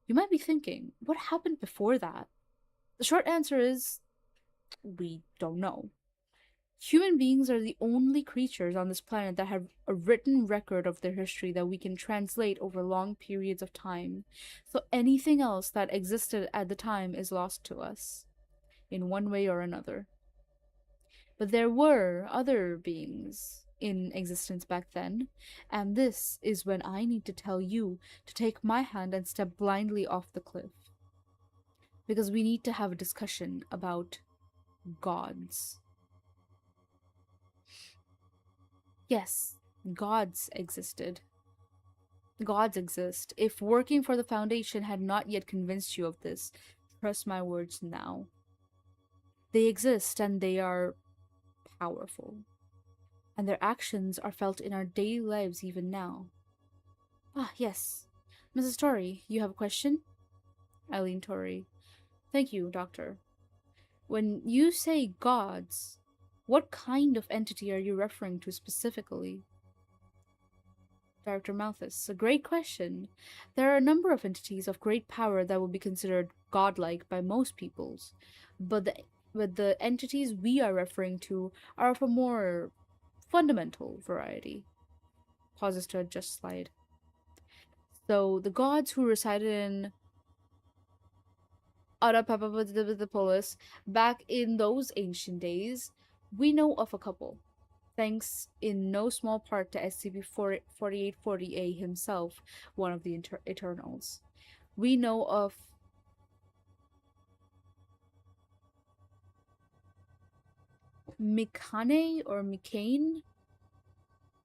B: you might be thinking, what happened before that? The short answer is, we don't know. Human beings are the only creatures on this planet that have a written record of their history that we can translate over long periods of time, so anything else that existed at the time is lost to us, in one way or another. But there were other beings in existence back then, and this is when I need to tell you to take my hand and step blindly off the cliff. Because we need to have a discussion about gods. Yes, gods existed. Gods exist. If working for the Foundation had not yet convinced you of this, trust my words now. They exist and they are powerful. And their actions are felt in our daily lives even now. Ah, yes. Mrs. Torrey, you have a question? Eileen Torrey. Thank you, Doctor. When you say gods, what kind of entity are you referring to specifically? Director Malthus. A great question. There are a number of entities of great power that would be considered godlike by most peoples, but the entities we are referring to are of a more fundamental variety. Pauses to adjust slide. So, the gods who resided in Arapapapolis back in those ancient days, we know of a couple, thanks in no small part to SCP-4840A himself, one of the Eternals. We know of Mikane or Mikane?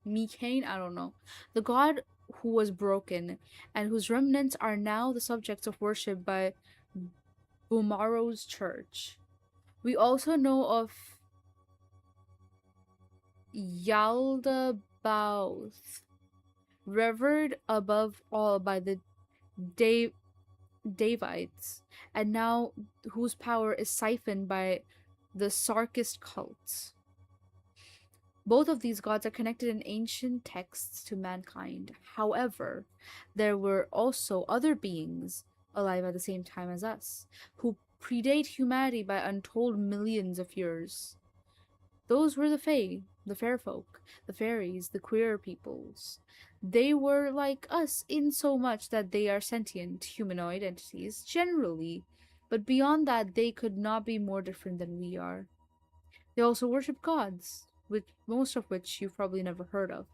B: Mikane? I don't know. The god who was broken, and whose remnants are now the subjects of worship by Bumaro's church. We also know of Yaldabaoth, revered above all by the Davites, and now whose power is siphoned by the Sarkist cults. Both of these gods are connected in ancient texts to mankind. However, there were also other beings alive at the same time as us, who predate humanity by untold millions of years. Those were the Fae, the fair folk, the fairies, the queer peoples. They were like us in so much that they are sentient, humanoid entities, generally, but beyond that they could not be more different than we are. They also worship gods, with most of which you've probably never heard of.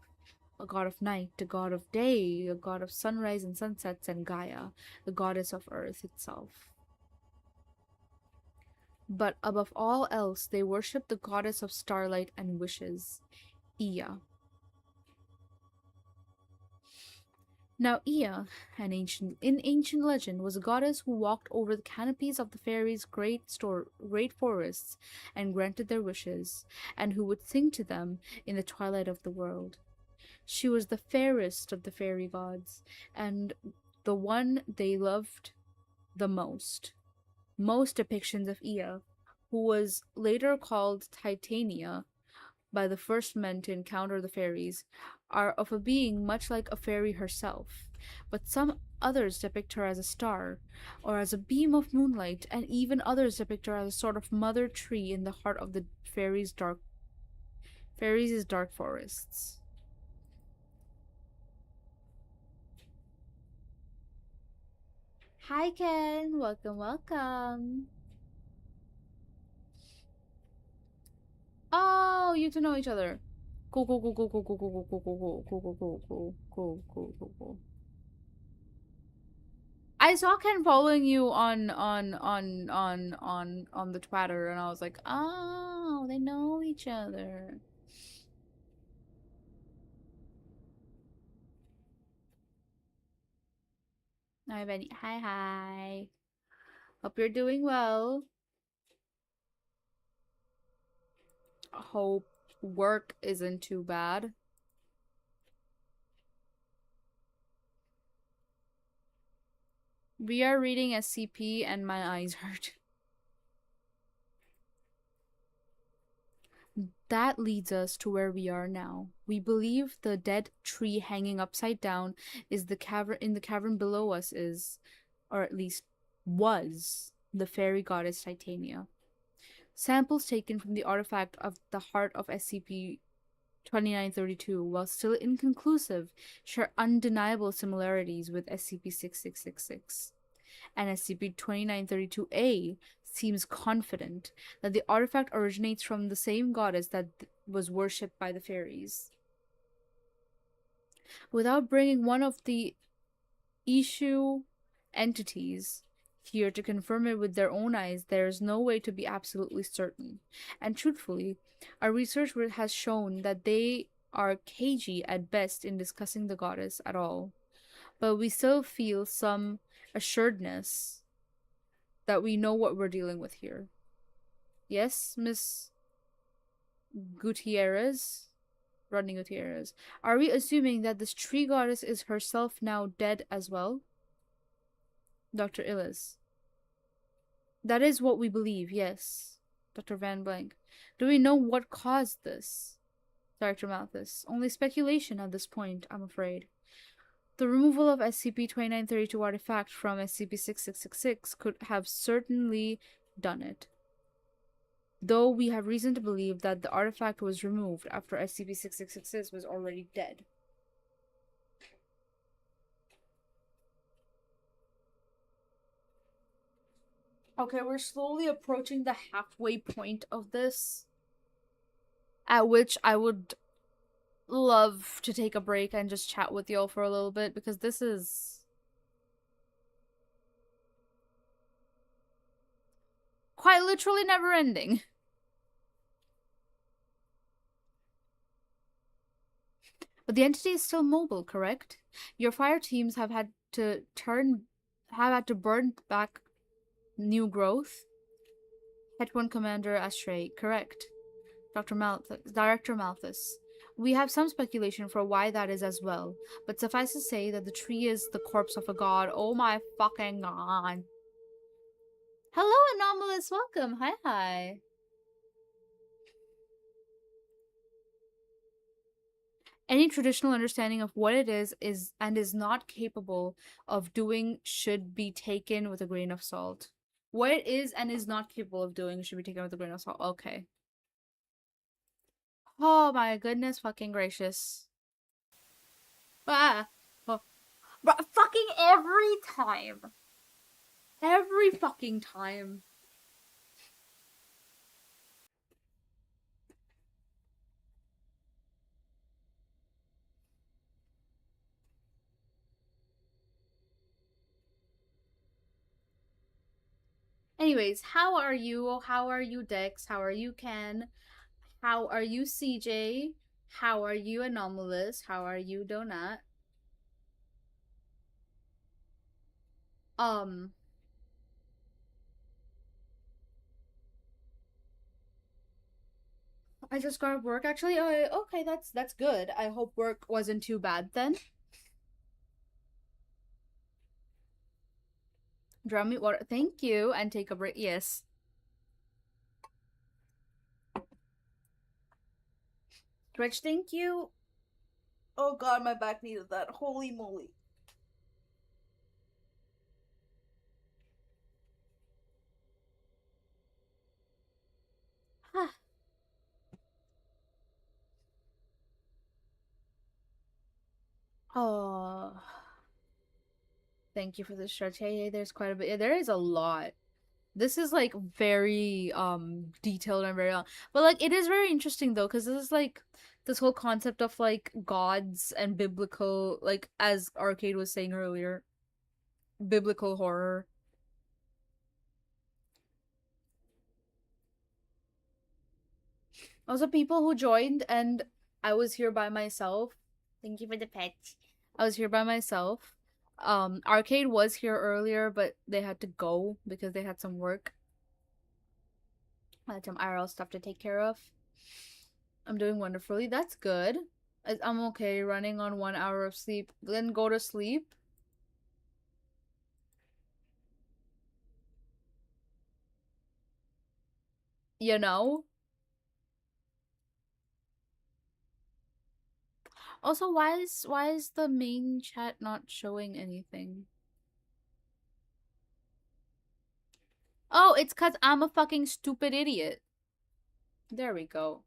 B: A god of night, a god of day, a god of sunrise and sunsets, and Gaia, the goddess of earth itself. But above all else, they worshipped the goddess of starlight and wishes, Ea. Now Ea, in ancient legend, was a goddess who walked over the canopies of the fairies' great forests and granted their wishes, and who would sing to them in the twilight of the world. She was the fairest of the fairy gods, and the one they loved the most. Most depictions of Ea, who was later called Titania by the first men to encounter the fairies, are of a being much like a fairy herself, but some others depict her as a star, or as a beam of moonlight, and even others depict her as a sort of mother tree in the heart of the fairies' dark forests. Hi Ken, welcome, welcome. Oh, you two know each other. Cool, cool, cool, cool, cool, cool, cool, cool, cool, cool, cool, cool, cool, cool, cool, cool, cool. I saw Ken following you on the Twitter, and I was like, oh, they know each other. Hi, Benny. Hi, hi. Hope you're doing well. Hope work isn't too bad. We are reading SCP, and my eyes hurt. That leads us to where we are now. We believe the dead tree hanging upside down is the cavern in the cavern below us is, or at least was, the fairy goddess Titania. Samples taken from the artifact of the heart of SCP 2932, while still inconclusive, share undeniable similarities with SCP 6666. And SCP 2932-A seems confident that the artifact originates from the same goddess that was worshipped by the fairies. Without bringing one of the issue entities here to confirm it with their own eyes, there is no way to be absolutely certain. And truthfully, our research has shown that they are cagey at best in discussing the goddess at all. But we still feel some assuredness that we know what we're dealing with here. Yes, Miss Gutierrez? Rodney Gutierrez. Are we assuming that this tree goddess is herself now dead as well? Dr. Illis. That is what we believe, yes. Dr. Van Blank. Do we know what caused this? Director Malthus. Only speculation at this point, I'm afraid. The removal of SCP-2932 artifact from SCP-6666 could have certainly done it, though we have reason to believe that the artifact was removed after SCP-6666 was already dead. Okay, we're slowly approaching the halfway point of this, at which I would love to take a break and just chat with y'all for a little bit, because this is quite literally never ending. But the entity is still mobile, correct? Your fire teams have had to burn back new growth. Head 1 Commander Astray, correct. Director Malthus. We have some speculation for why that is as well, but suffice to say that the tree is the corpse of a god. Oh my fucking god. Hello, Anomalous. Welcome. Hi, hi. Any traditional understanding of what it is and is not capable of doing should be taken with a grain of salt. What it is and is not capable of doing should be taken with a grain of salt. Okay. Oh my goodness fucking gracious. Ah. Oh. But fucking every time. Every fucking time. Anyways, how are you? How are you, Dex? How are you, Ken? How are you, CJ? How are you, Anomalous? How are you, Donut? Um, I just got off work actually. Okay, that's good. I hope work wasn't too bad then. Draw me water. Thank you, and take a break. Yes. Twitch, thank you. Oh god, my back needed that. Holy moly. Oh, thank you for the stretch. Hey, there's quite a bit. Yeah, there is a lot. This is like very detailed and very long. But like it is very interesting though, because this is like this whole concept of like gods and biblical, like as Arcade was saying earlier, biblical horror. Also, people who joined, and I was here by myself. Thank you for the pet. I was here by myself. Arcade was here earlier, but they had to go because they had some work. I had some IRL stuff to take care of. I'm doing wonderfully. That's good. I'm okay running on 1 hour of sleep. Then go to sleep. You know? Also, why is the main chat not showing anything? Oh, it's cuz I'm a fucking stupid idiot. There we go.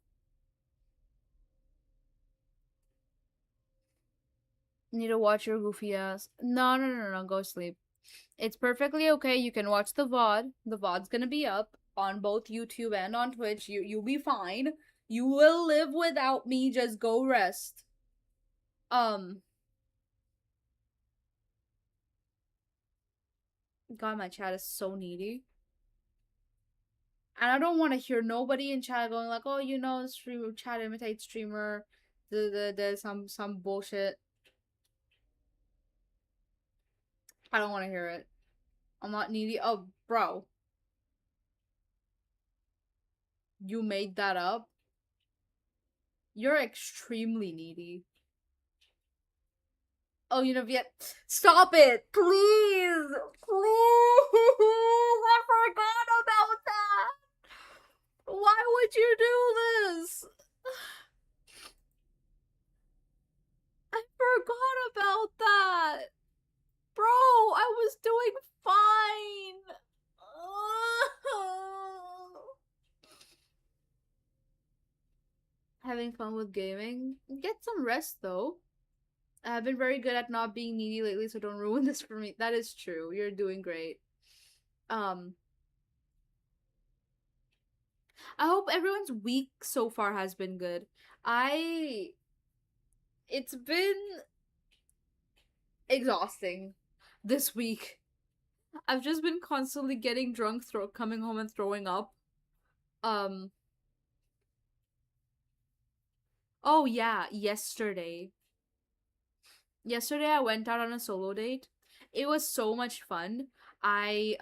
B: Need to watch your goofy ass. No. Go sleep. It's perfectly okay. You can watch the VOD. The VOD's gonna be up on both YouTube and on Twitch. You'll be fine. You will live without me. Just go rest. God, my chat is so needy. And I don't want to hear nobody in chat going like, "Oh, you know, streamer chat imitates streamer." The some bullshit. I don't want to hear it. I'm not needy. Oh, bro, you made that up. You're extremely needy. Oh, you know, yet. Stop it, please, please. I forgot about that. Why would you do this? I forgot about that. Bro, I was doing fine. Having fun with gaming. Get some rest though. I've been very good at not being needy lately, so don't ruin this for me. That is true. You're doing great. I hope everyone's week so far has been good. It's been exhausting this week. I've just been constantly getting drunk, coming home and throwing up. Oh yeah, yesterday. Yesterday I went out on a solo date. It was so much fun. I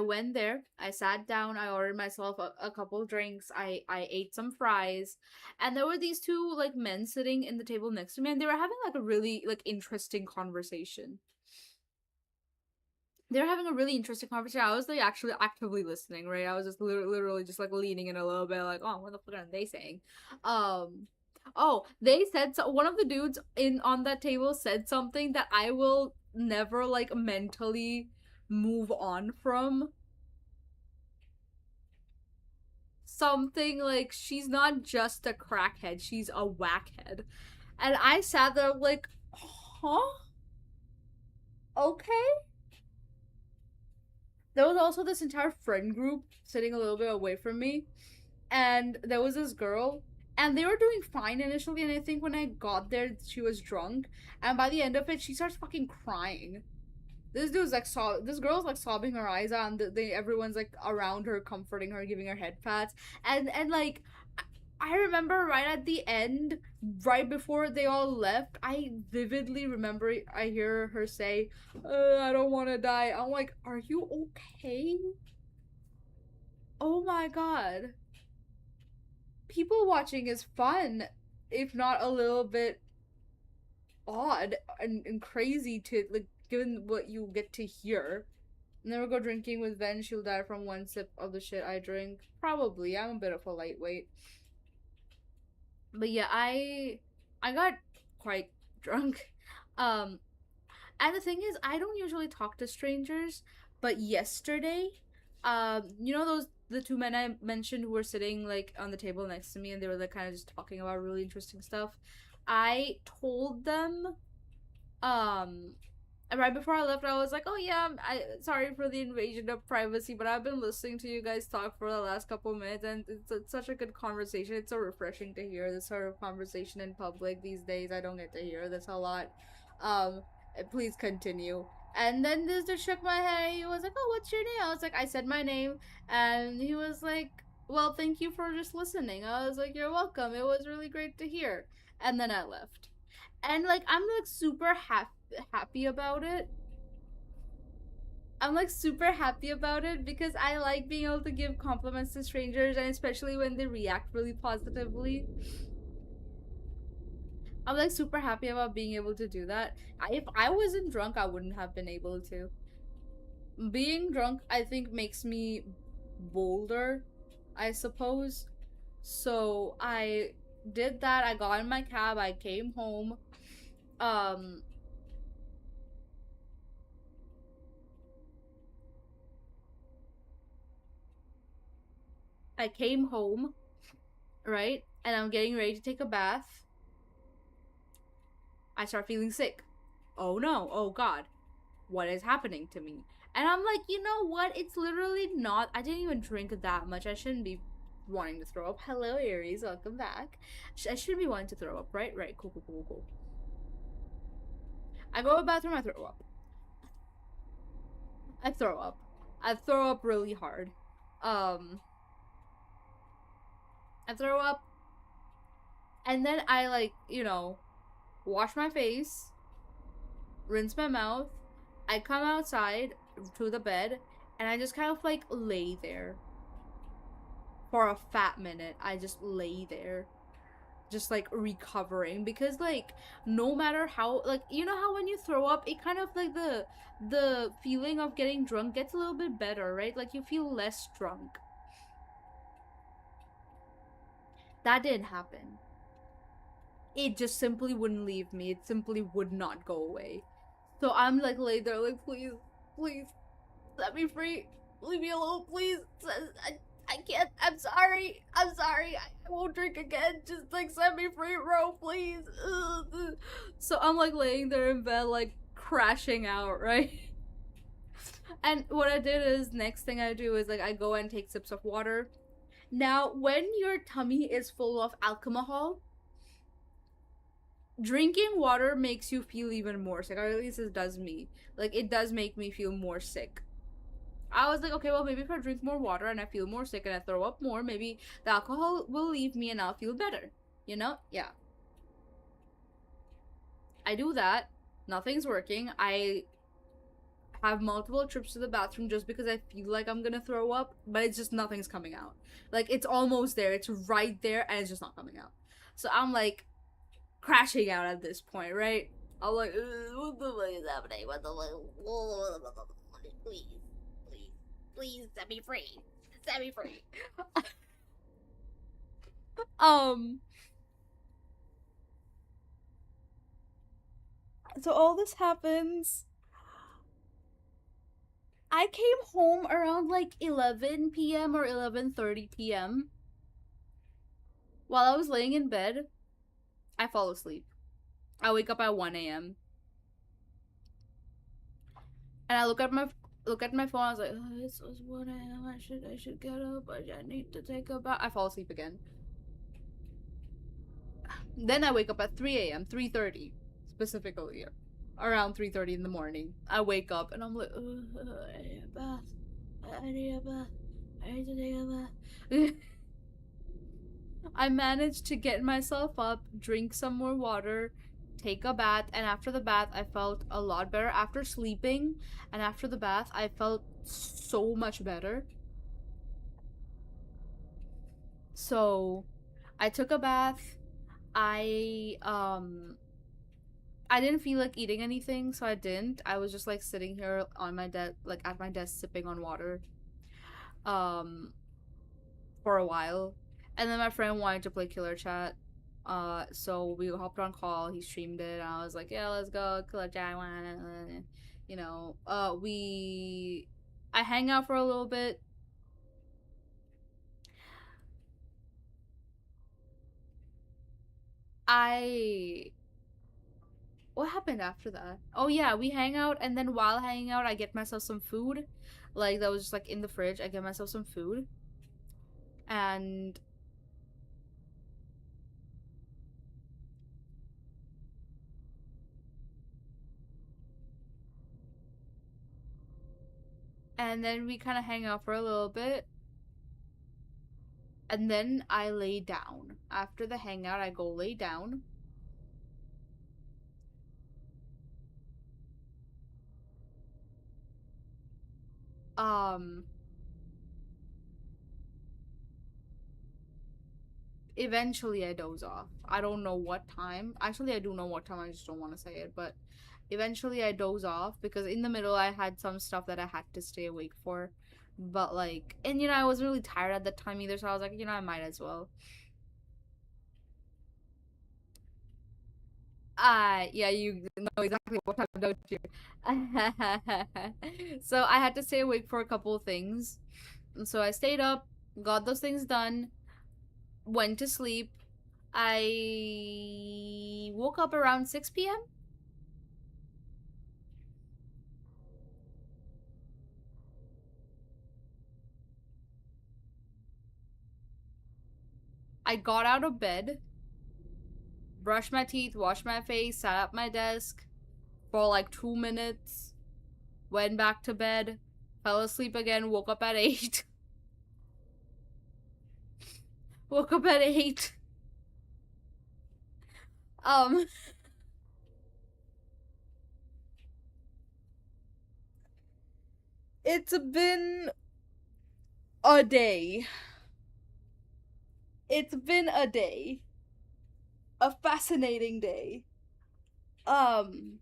B: went there, I sat down, I ordered myself a couple drinks, I ate some fries, and there were these two like men sitting in the table next to me, and they were having like a really like interesting conversation. They're having a really interesting conversation. I was like actually actively listening, right? I was just literally just like leaning in a little bit, like, oh, what the fuck are they saying? Oh, they said so. One of the dudes in on that table said something that I will never like mentally move on from. Something like she's not just a crackhead, she's a whackhead. And I sat there like, huh? Okay. There was also this entire friend group sitting a little bit away from me, and there was this girl, and they were doing fine initially, and I think when I got there she was drunk, and by the end of it she starts fucking crying. This dude's like this girl's like sobbing her eyes out, and everyone's like around her, comforting her, giving her head pats, and like I remember right at the end, right before they all left, I vividly remember I hear her say, "I don't want to die." I'm like, "Are you okay?" Oh my god. People watching is fun, if not a little bit odd and crazy to like given what you get to hear. Never go drinking with Ven, she'll die from one sip of the shit I drink. Probably. I'm a bit of a lightweight. But yeah, I got quite drunk. Um and the thing is I don't usually talk to strangers, but yesterday, you know those the two men I mentioned who were sitting like on the table next to me and they were like kind of just talking about really interesting stuff. I told them right before I left, I was like, "Oh yeah, sorry for the invasion of privacy, but I've been listening to you guys talk for the last couple minutes, and it's such a good conversation. It's so refreshing to hear this sort of conversation in public these days. I don't get to hear this a lot. Please continue." And then this dude shook my head. He was like, "Oh, what's your name?" I was like, "I said my name," and he was like, "Well, thank you for just listening." I was like, "You're welcome. It was really great to hear." And then I left. And like I'm like super happy about it. I'm like super happy about it because I like being able to give compliments to strangers, and especially when they react really positively. I'm like super happy about being able to do that. If I wasn't drunk, I wouldn't have been able to. Being drunk, I think, makes me bolder, I suppose. So I did that. I got in my cab. I came home. Um, I came home, right? And I'm getting ready to take a bath. I start feeling sick. Oh no, oh god, what is happening to me? And I'm like, you know what? It's literally not. I didn't even drink that much. I shouldn't be wanting to throw up. Hello, Aries, welcome back. I shouldn't be wanting to throw up, right? Right, cool, cool, cool, cool. I go to the bathroom, I throw up. I throw up. I throw up really hard. I throw up, and then I like, you know, wash my face, rinse my mouth. I come outside to the bed, and I just kind of like lay there for a fat minute. I just lay there, just like recovering, because like no matter how, like, you know how when you throw up, it kind of like the feeling of getting drunk gets a little bit better, right? Like you feel less drunk. That didn't happen. It just simply wouldn't leave me. It simply would not go away. So I'm like laid there like, please, please, set me free. Leave me alone, please. I can't. I'm sorry. I'm sorry. I won't drink again. Just like set me free, bro, please. So I'm like laying there in bed, like crashing out, right? And what I did is, next thing I do is like I go and take sips of water. Now, when your tummy is full of alcohol, drinking water makes you feel even more sick, or at least it does me. Like, it does make me feel more sick. I was like, okay, well, maybe if I drink more water and I feel more sick and I throw up more, maybe the alcohol will leave me and I'll feel better. You know? Yeah. I do that. Nothing's working. I have multiple trips to the bathroom just because I feel like I'm gonna throw up, but it's just nothing's coming out. Like, it's almost there. It's right there, and it's just not coming out. So I'm like crashing out at this point, right? I'm like, what the fuck is happening? What the fuck? Please, please, please set me free. Set me free. So all this happens. I came home around like 11 p.m. or 11:30 p.m. While I was laying in bed, I fall asleep. I wake up at 1 a.m. and I look at my phone. I was like, oh, it's 1 a.m. I should get up. I need to take a bath. I fall asleep again. Then I wake up at 3 a.m. 3:30 specifically. around 3:30 in the morning. I wake up and I'm like, "Ugh, I need a bath. I need a bath. I need to take a bath." I managed to get myself up, drink some more water, take a bath, and after the bath, I felt a lot better. After sleeping and after the bath, I felt so much better. So, I took a bath. I didn't feel like eating anything, so I didn't. I was just like sitting here on my desk, like at my desk, sipping on water. Um, for a while, and then my friend wanted to play Killer Chat. So we hopped on call. He streamed it, and I was like, "Yeah, let's go Killer Chat." You know, I hang out for a little bit. I What happened after that? Oh yeah, we hang out, and then while hanging out, I get myself some food, like that was just like in the fridge. I get myself some food, and then we kind of hang out for a little bit, and then I lay down. After the hangout, I go lay down. Um, Eventually I doze off. I don't know what time. Actually, I do know what time. I just don't want to say it, but eventually I doze off because in the middle I had some stuff that I had to stay awake for. But like, and you know, I wasn't really tired at that time either, so I was like, you know, I might as well. Yeah, you know exactly what time, don't you? So I had to stay awake for a couple of things. And so I stayed up, got those things done, went to sleep. I woke up around 6 p.m. I got out of bed, brushed my teeth, washed my face, sat at my desk for like 2 minutes, went back to bed, fell asleep again, woke up at 8. Woke up at 8. Um, it's been a day. It's been a day. A fascinating day. Um,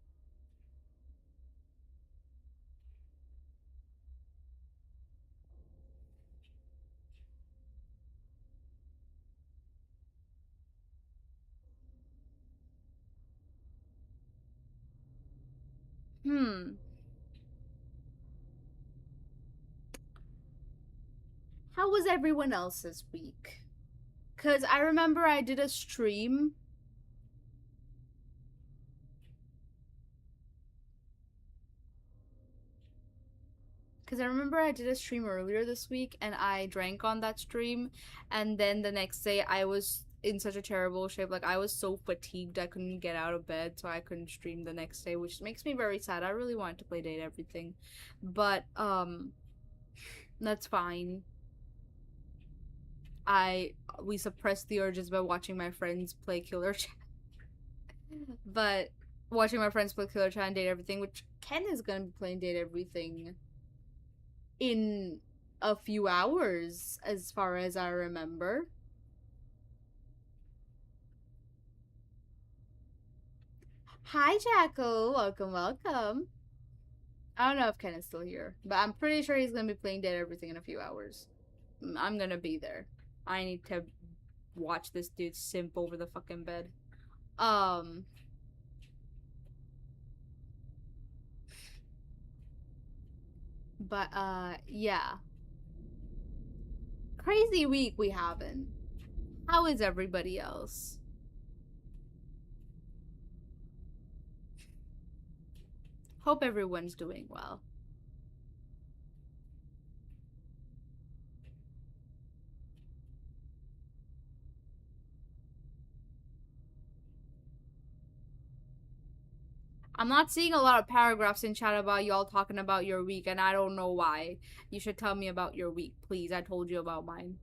B: hmm. How was everyone else's week? Because I remember I did a stream. Because I remember I did a stream earlier this week and I drank on that stream. And then the next day I was in such a terrible shape. Like, I was so fatigued I couldn't get out of bed, so I couldn't stream the next day, which makes me very sad. I really wanted to play Date Everything. But, that's fine. We suppressed the urges by watching my friends play Killer Chat. But watching my friends play Killer Chat and Date Everything, which Ken is gonna be playing Date Everything in a few hours, as far as I remember. Hi, Jackal. Welcome, welcome. I don't know if Ken is still here, but I'm pretty sure he's gonna be playing Dead Everything in a few hours. I'm gonna be there. I need to watch this dude simp over the fucking bed. Um, but yeah. Crazy week we having. How is everybody else? Hope everyone's doing well. I'm not seeing a lot of paragraphs in chat about y'all talking about your week, and I don't know why. You should tell me about your week, please. I told you about mine.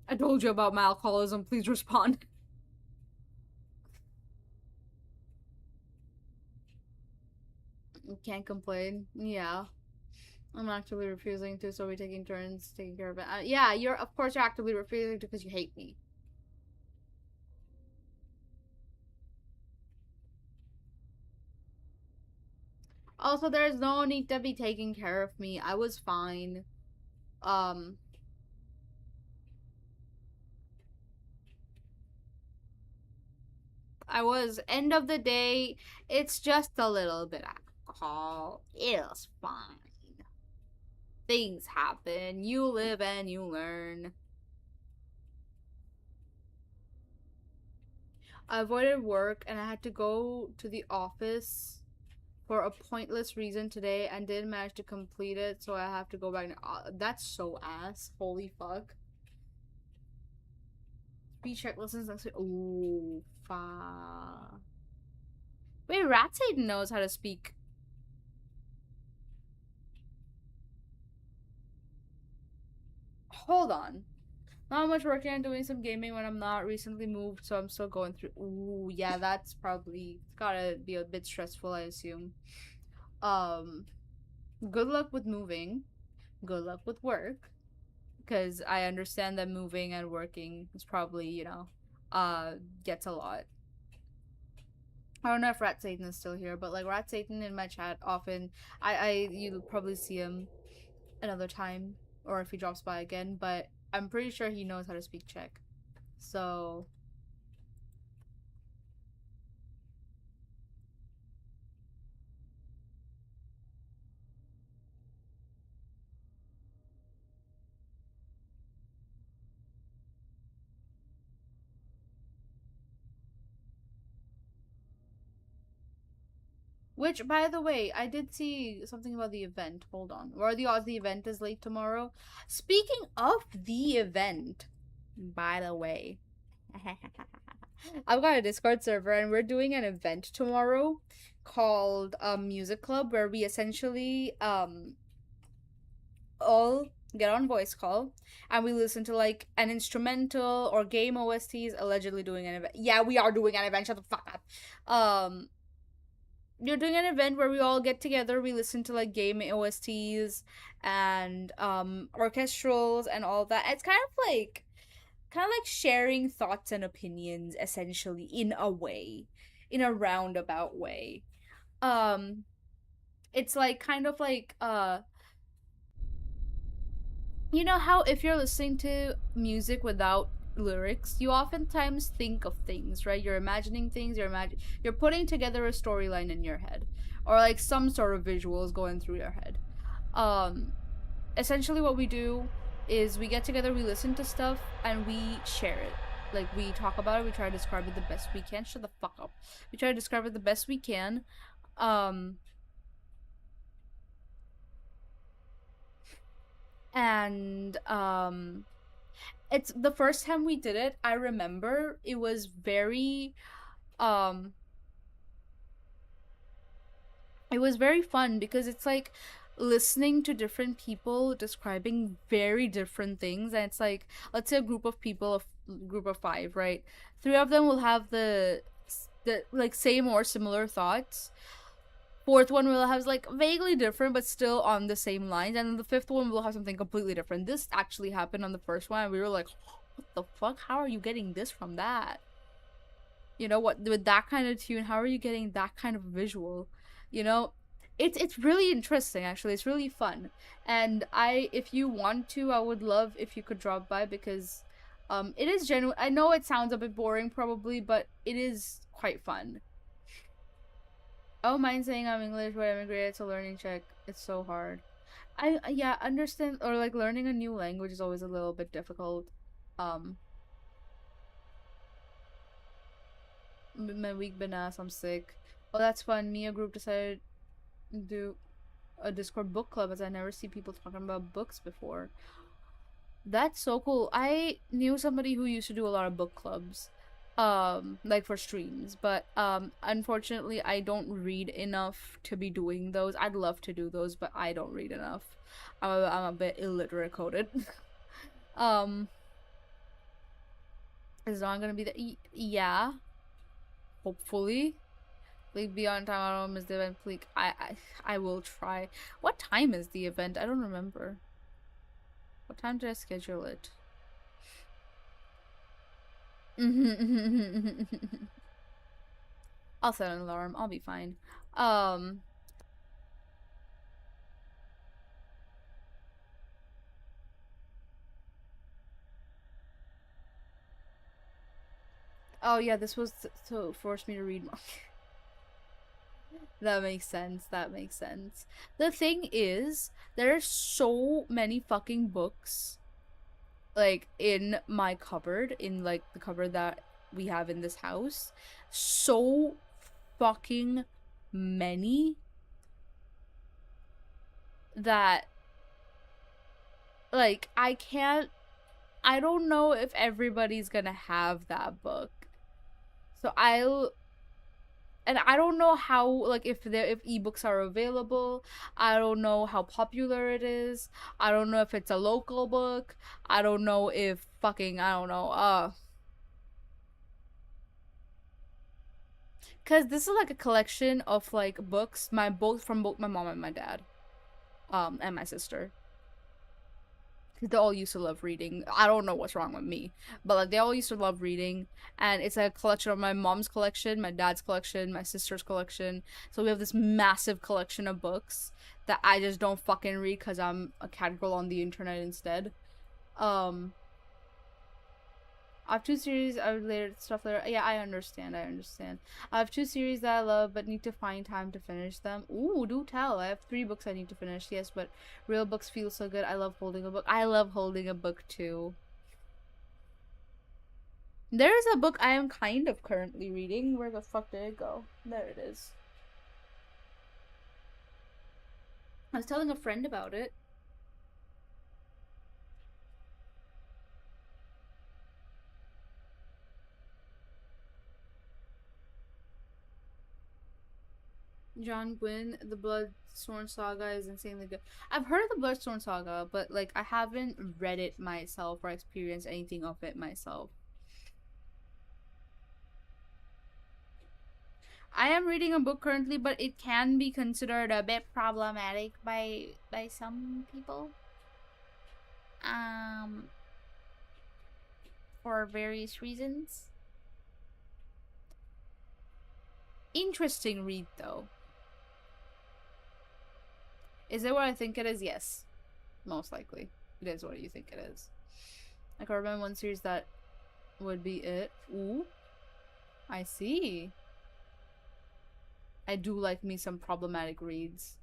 B: I told you about my alcoholism. Please respond. Can't complain. Yeah. I'm actively refusing to, so we're taking turns taking care of it. Yeah, of course you're actively refusing to because you hate me. Also, there's no need to be taking care of me. I was fine. I was, end of the day, it's just a little bit of alcohol. It's fine. Things happen. You live and you learn. I avoided work and I had to go to the office for a pointless reason today and didn't manage to complete it, so I have to go back. That's so ass. Holy fuck. Speech check listens next week. Ooh, fuck. Wait, Rat Satan knows how to speak. Hold on. Not much working on doing some gaming when I'm not recently moved, so I'm still going through. Ooh, yeah, that's probably gotta be a bit stressful, I assume. Good luck with moving. Good luck with work. Because I understand that moving and working is probably, gets a lot. I don't know if Rat Satan is still here, but like Rat Satan in my chat often, you'll probably see him another time, or if he drops by again, but I'm pretty sure he knows how to speak Czech. So which, by the way, I did see something about the event. Hold on. What are the odds the event is late tomorrow? Speaking of the event, by the way, I've got a Discord server and we're doing an event tomorrow called Music Club, where we essentially all get on voice call and we listen to like an instrumental or game OSTs, allegedly doing an event. Yeah, we are doing an event. Shut the fuck up. You're doing an event where we all get together, we listen to like game OSTs and orchestrals and all that. It's kind of like sharing thoughts and opinions, essentially, in a way, in a roundabout way. It's like kind of like you know how if you're listening to music without lyrics, you oftentimes think of things, right? You're imagining things, you're putting together a storyline in your head, or like some sort of visuals going through your head. Essentially what we do is we get together, we listen to stuff, and we share it. Like, we talk about it, we try to describe it the best we can. Shut the fuck up. We try to describe it the best we can. And it's the first time we did it, I remember it was very fun because it's like listening to different people describing very different things. And it's like, let's say a group of people, a group of 5, right? 3 of them will have the like same or similar thoughts. 4th one will have like vaguely different but still on the same lines, and then the 5th one will have something completely different. This actually happened on the first one and we were like, what the fuck, how are you getting this from that? You know what, with that kind of tune, how are you getting that kind of visual? You know, it's really interesting. Actually, it's really fun. And if you want to, I would love if you could drop by, because it is genuine. I know it sounds a bit boring probably, but it is quite fun. Oh, mind saying I'm English, but I immigrated to learning Czech. It's so hard. Yeah, understand, or like learning a new language is always a little bit difficult. My week been ass, I'm sick. Oh, that's fun. Me, a group decided to do a Discord book club, as I never see people talking about books before. That's so cool. I knew somebody who used to do a lot of book clubs. like for streams, but unfortunately I don't read enough to be doing those. I'd love to do those, but I don't read enough. I'm a bit illiterate coded. um is not gonna be the yeah, hopefully. Like beyond time, I don't miss the event. Like I will try. What time is the event? I don't remember. What time did I schedule it? I'll set an alarm. I'll be fine. Oh yeah, this was to force me to read more. That makes sense. That makes sense. The thing is, there are so many fucking books, like, in my cupboard, in, like, the cupboard that we have in this house. So fucking many that, like, I don't know if everybody's gonna have that book. So and I don't know how, like, if ebooks are available. I don't know how popular it is. I don't know if it's a local book. I don't know if fucking, I don't know, cause this is like a collection of like books, from both my mom and my dad, and my sister. They all used to love reading. I don't know what's wrong with me, but like they all used to love reading, and it's a collection of my mom's collection, my dad's collection, my sister's collection. So we have this massive collection of books that I just don't fucking read because I'm a cat girl on the internet instead. I have two series I related stuff later. Yeah, I understand. I have two series that I love but need to find time to finish them. Ooh, do tell. I have 3 books I need to finish. Yes, but real books feel so good. I love holding a book. I love holding a book too. There is a book I am kind of currently reading. Where the fuck did it go? There it is. I was telling a friend about it. John Gwynne, the Bloodstone Saga is insanely good. I've heard of the Bloodstone Saga, but like I haven't read it myself or experienced anything of it myself. I am reading a book currently, but it can be considered a bit problematic by some people. For various reasons. Interesting read though. Is it what I think it is? Yes. Most likely. It is what you think it is. I can remember one series that would be it. Ooh. I see. I do like me some problematic reads.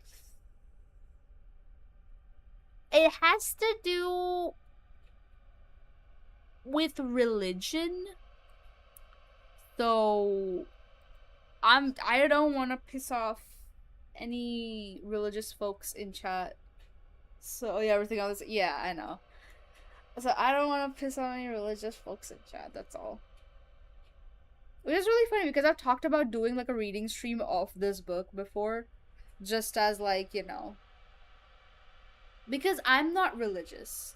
B: It has to do with religion. So I don't want to piss off any religious folks in chat. So yeah, everything else. Yeah, I know. So I don't want to piss off any religious folks in chat. That's all. Which is really funny because I've talked about doing like a reading stream of this book before, just as like, you know, because I'm not religious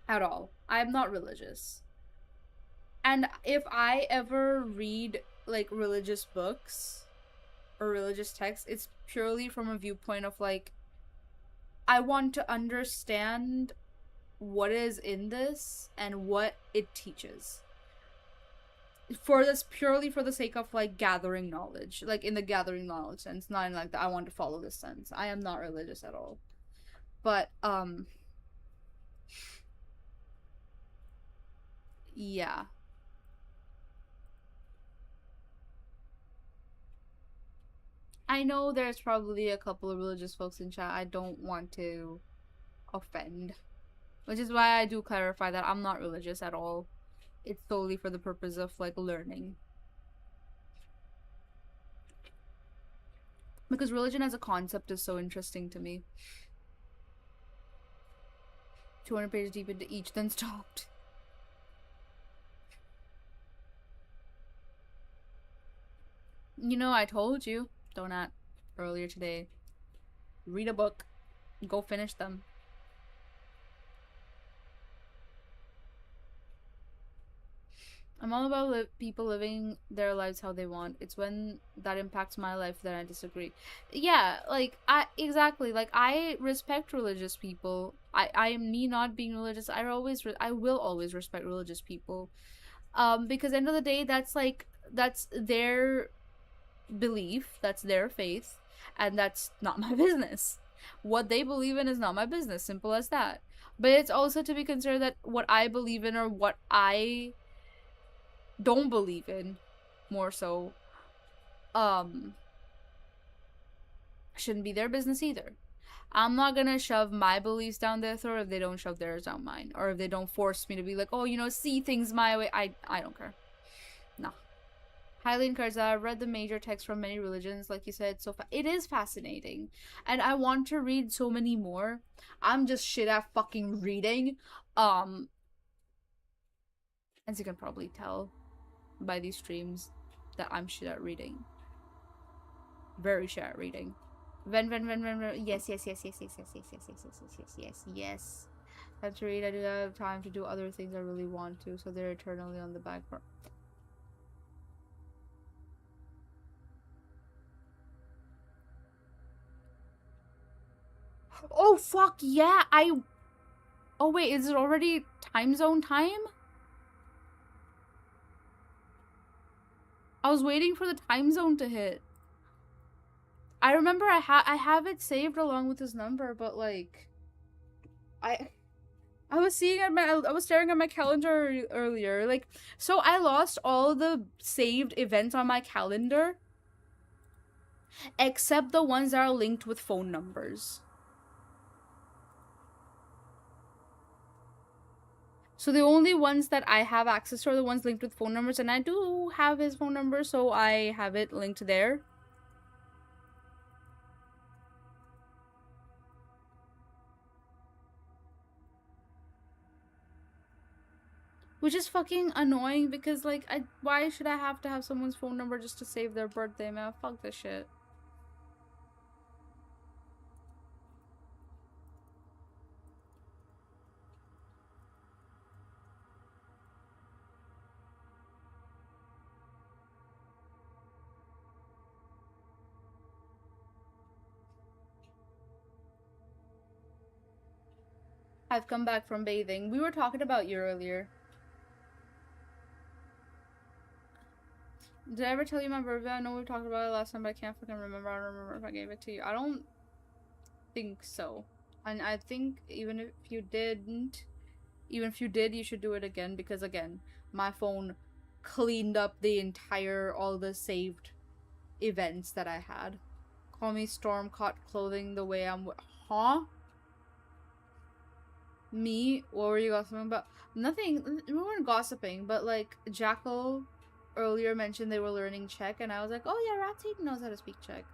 B: at all. I'm not religious. And if I ever read like religious books or religious texts, it's purely from a viewpoint of like, I want to understand what is in this and what it teaches. Purely for the sake of like gathering knowledge, like in the gathering knowledge sense, not in like the I want to follow this sense. I am not religious at all. But yeah. I know there's probably a couple of religious folks in chat. I don't want to offend. Which is why I do clarify that I'm not religious at all. It's solely for the purpose of like learning. Because religion as a concept is so interesting to me. 200 pages deep into each, then stopped. You know, I told you, Donut, earlier today. Read a book. Go finish them. I'm all about people living their lives how they want. It's when that impacts my life that I disagree. Yeah, like exactly. Like I respect religious people. I am me not being religious. I will always respect religious people. Because end of the day, that's their belief, that's their faith, and that's not my business. What they believe in is not my business. Simple as that. But it's also to be considered that what I believe in or what I don't believe in, more so, um, shouldn't be their business either. I'm not gonna shove my beliefs down their throat if they don't shove theirs down mine, or if they don't force me to be like, oh, you know, see things my way. I don't care. No. Highly encourage that. I've read the major texts from many religions, like you said. It is fascinating, and I want to read so many more. I'm just shit at fucking reading. Um, as you can probably tell by these streams, that I'm shit at reading. Very shit at reading. Yes, yes, yes, yes, yes, yes, yes, yes, yes, yes, yes, yes, yes, yes. I have to read. I do not have time to do other things I really want to, so they're eternally on the back burner. Oh fuck yeah! Oh wait, is it already time zone time? I was waiting for the time zone to hit. I remember I have it saved along with his number, but like I was I was staring at my calendar earlier. Like, so I lost all the saved events on my calendar except the ones that are linked with phone numbers. So the only ones that I have access to are the ones linked with phone numbers, and I do have his phone number, so I have it linked there. Which is fucking annoying because, like, why should I have to have someone's phone number just to save their birthday, man? Fuck this shit. I've come back from bathing. We were talking about you earlier. Did I ever tell you my birthday? I know we talked about it last time, but I can't fucking remember. I don't remember if I gave it to you. I don't think so. And I think even if you didn't, even if you did, you should do it again because, again, my phone cleaned up all the saved events that I had. Call me Storm Caught Clothing the way I'm. Huh? Me? What were you gossiping about? Nothing. We weren't gossiping, but like Jackal earlier mentioned they were learning Czech, and I was like, oh yeah, Ratsy knows how to speak Czech.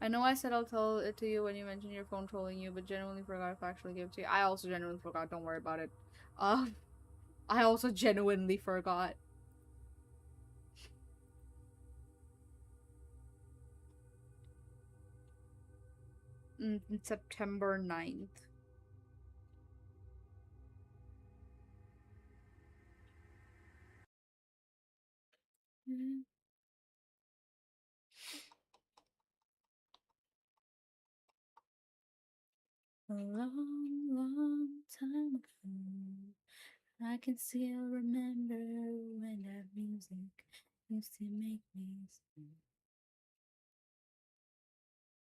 B: I know I said I'll tell it to you when you mentioned your phone trolling you, but genuinely forgot if I actually gave it to you. I also genuinely forgot. Don't worry about it. I also genuinely forgot. September 9th. A long, long time ago, I can still remember when that music used to make me sing.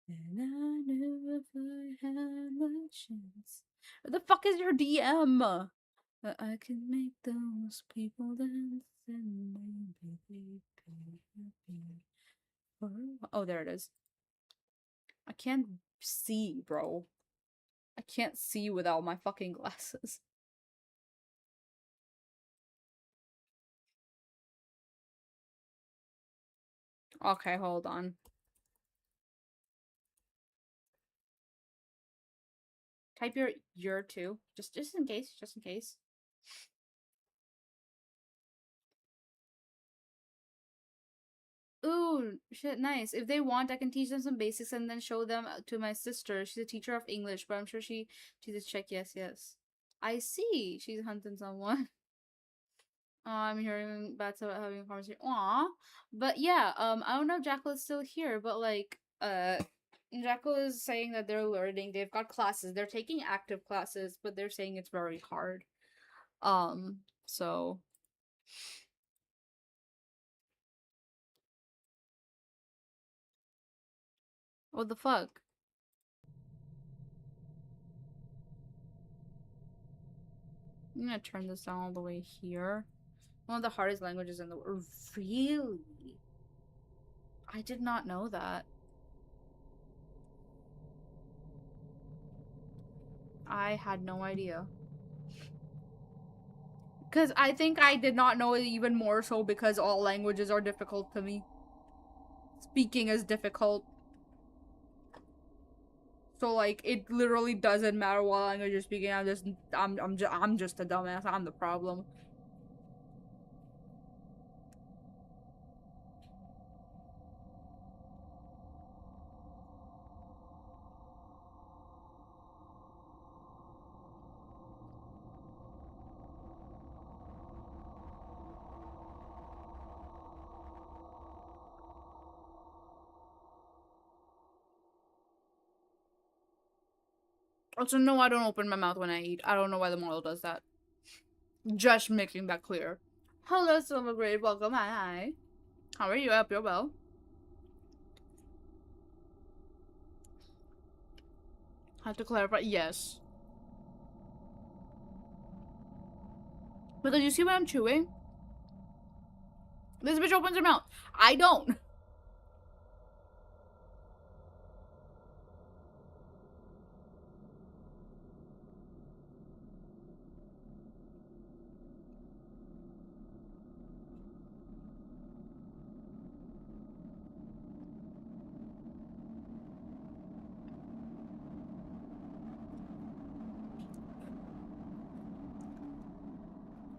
B: And I knew if I had the chance. Where the fuck is your DM? That I could make those people dance and maybe be happy for a while. Oh, there it is. I can't see, bro. I can't see without my fucking glasses. Okay, hold on. Type your year too, just in case, just in case. Ooh, shit, nice. If they want, I can teach them some basics and then show them to my sister. She's a teacher of English, but I'm sure she just check. Yes, yes. I see. She's hunting someone. I'm hearing bats about having a conversation. Aw, but yeah. I don't know if Jackal is still here, but like, Jackal is saying that they're learning. They've got classes. They're taking active classes, but they're saying it's very hard. So what the fuck? I'm gonna turn this down all the way here. One of the hardest languages in the world. Really? I did not know that. I had no idea. Because I think I did not know it even more so because all languages are difficult to me. Speaking is difficult. So like it literally doesn't matter what language you're speaking. I'm just a dumbass. I'm the problem. Also, no, I don't open my mouth when I eat. I don't know why the model does that. Just making that clear. Hello, Silvergrade. Welcome. Hi, hi. How are you? I hope you're well. Have to clarify. Yes. Because you see what I'm chewing? This bitch opens her mouth. I don't.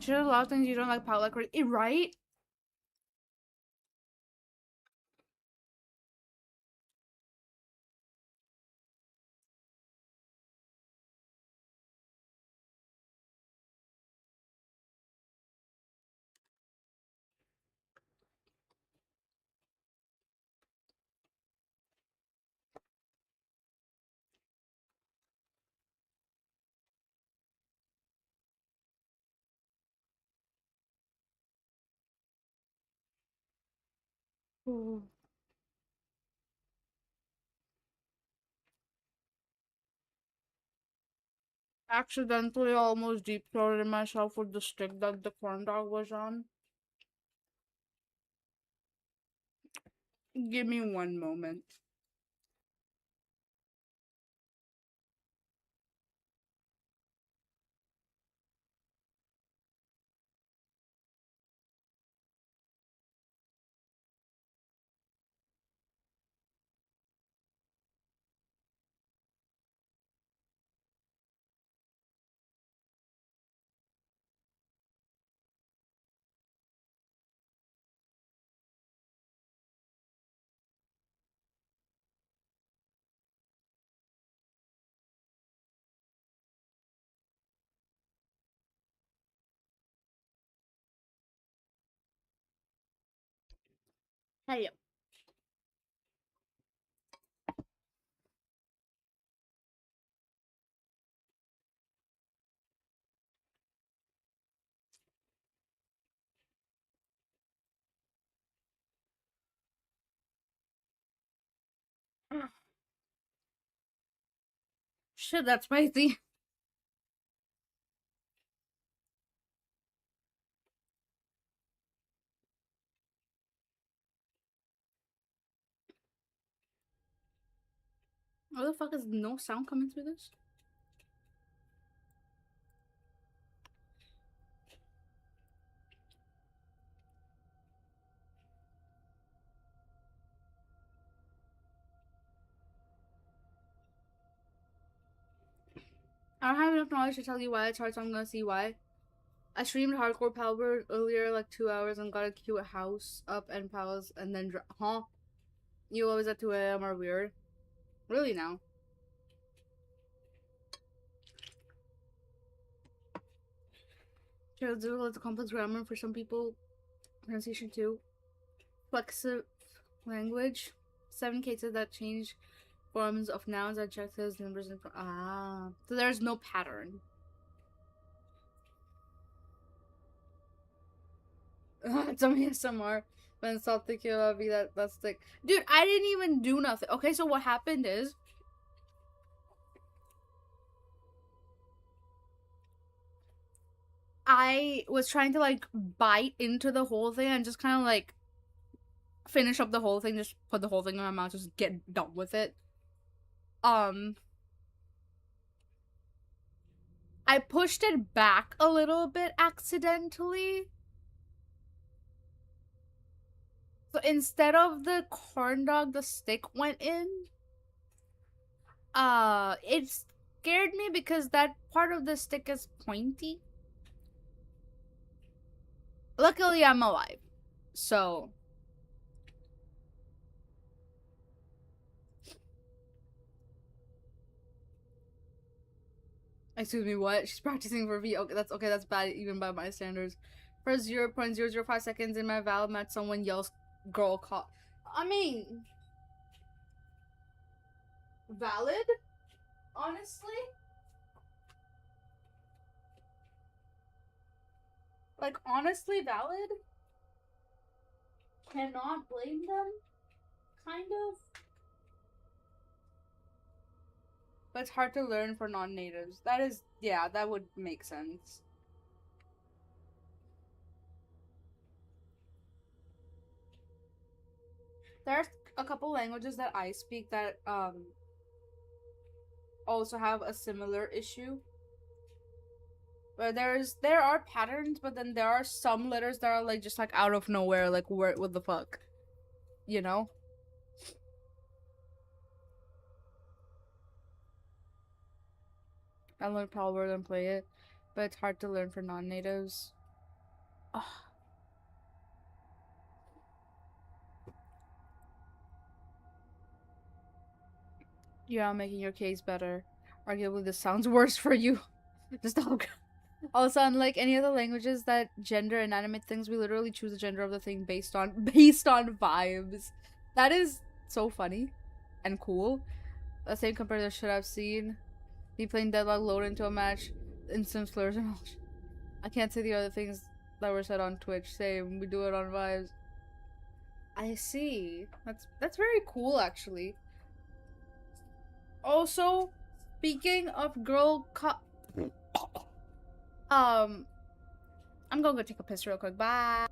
B: Should a lot of things you don't like, like right? Ooh. Accidentally almost deep throated myself with the stick that the corn dog was on. Give me one moment. Hey. Shit, that's spicy. What the fuck is no sound coming through this? I don't have enough knowledge to tell you why it's hard, so I'm gonna see why. I streamed Hardcore Power earlier, like 2 hours, and got a cute house up and pals, and then huh? You always at 2 a.m. are weird. Really now? Child Zero is a complex grammar for some people. Pronunciation too. Flexive language. 7 cases that change forms of nouns, adjectives, numbers, and so there's no pattern. It's only ASMR. When stop thinking about me, that's like, dude, I didn't even do nothing. Okay, so what happened is I was trying to like bite into the whole thing and just kind of like finish up the whole thing, just put the whole thing in my mouth, just get done with it. I pushed it back a little bit accidentally. So instead of the corn dog, the stick went in. It scared me because that part of the stick is pointy. Luckily, I'm alive. So. Excuse me, what? She's practicing for V. Okay, that's bad even by my standards. For 0.005 seconds in my valve match, someone yells, girl caught. I mean, valid? Honestly? Like, honestly valid? Cannot blame them? Kind of? But it's hard to learn for non-natives. That is, yeah, that would make sense. There's a couple languages that I speak that also have a similar issue. But there are patterns, but then there are some letters that are like just like out of nowhere, like what the fuck, you know? I learned Palword and play it, but it's hard to learn for non-natives. Yeah, I'm making your case better. Arguably, this sounds worse for you. Just dog. Also, unlike any other languages that gender inanimate things, we literally choose the gender of the thing based on vibes. That is so funny and cool. The same compared to shit I've seen. Me playing Deadlock load into a match, instant slurs and all. I can't say the other things that were said on Twitch. Same, we do it on vibes. I see. That's very cool, actually. Also, speaking of girl I'm gonna go take a piss real quick. Bye.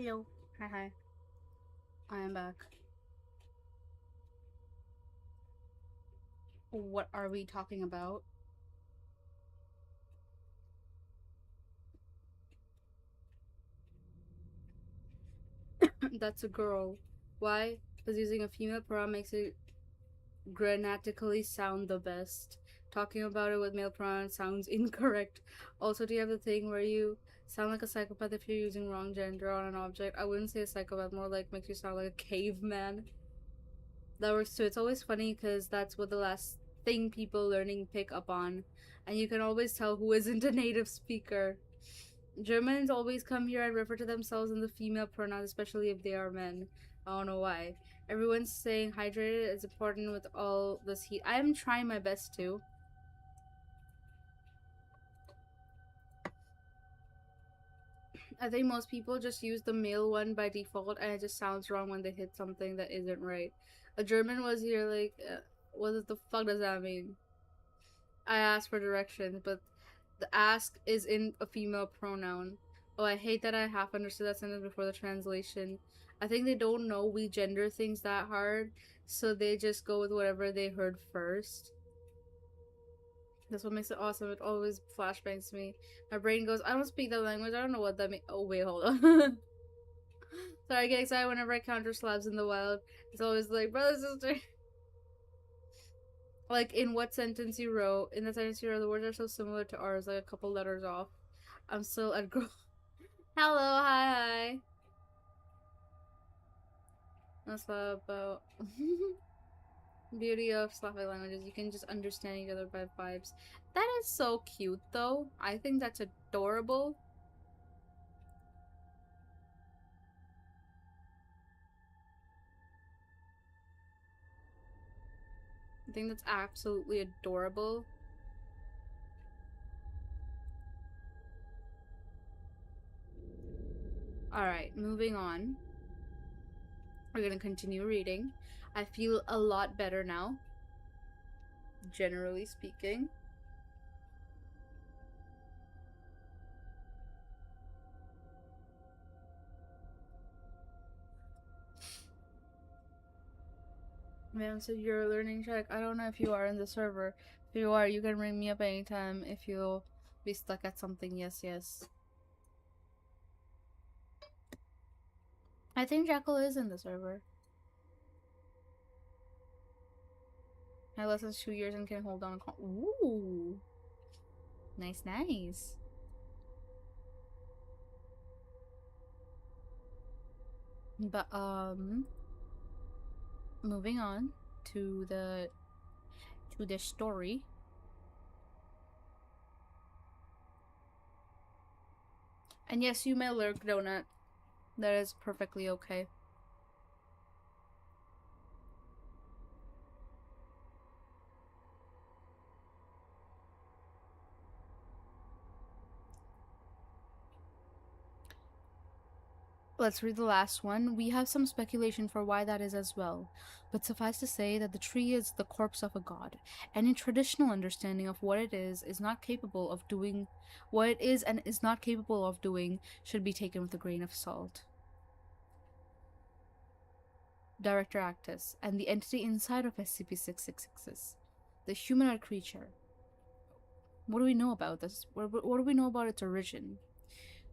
A: Hello.
B: Hi. I am back. What are we talking about? That's a girl. Why? Because using a female pronoun makes it grammatically sound the best. Talking about it with male pronouns sounds incorrect. Also, do you have the thing where you sound like a psychopath if you're using wrong gender on an object? I wouldn't say a psychopath, more like makes you sound like a caveman. That works too. It's always funny because that's what the last thing people learning pick up on, and you can always tell who isn't a native speaker. Germans always come here and refer to themselves in the female pronouns, especially if they are men. I don't know why. Everyone's saying hydrated is important with all this heat. I am trying my best to. I think most people just use the male one by default, and it just sounds wrong when they hit something that isn't right. A German was here like, what the fuck does that mean? I asked for directions, but the ask is in a female pronoun. Oh, I hate that I half understood that sentence before the translation. I think they don't know we gender things that hard, so they just go with whatever they heard first. That's what makes it awesome. It always flashbangs me. My brain goes, I don't speak that language. I don't know what that means. Oh, wait, hold on. Sorry, I get excited whenever I counter slabs in the wild. It's always like, brother, sister. Like, in what sentence you wrote, in the sentence you wrote, the words are so similar to ours, like a couple letters off. I'm still at girl. Hello, hi. That's about beauty of Slavic languages. You can just understand each other by vibes. That is so cute, though. I think that's adorable. I think that's absolutely adorable. Alright, moving on. We're gonna continue reading. I feel a lot better now, generally speaking. Man, so you're a learning check. I don't know if you are in the server. If you are, you can ring me up anytime if you'll be stuck at something. Yes, yes. I think Jackal is in the server. I lessons 2 years and can hold on. Ooh. Nice, nice. But, moving on to the story. And yes, you may lurk, Donut. That is perfectly okay. Let's read the last one. We have some speculation for why that is as well, but suffice to say that the tree is the corpse of a god. Any traditional understanding of what it is not capable of doing what it is and is not capable of doing should be taken with a grain of salt. Director Actus, and the entity inside of SCP-666, the humanoid creature. What do we know about this? What do we know about its origin?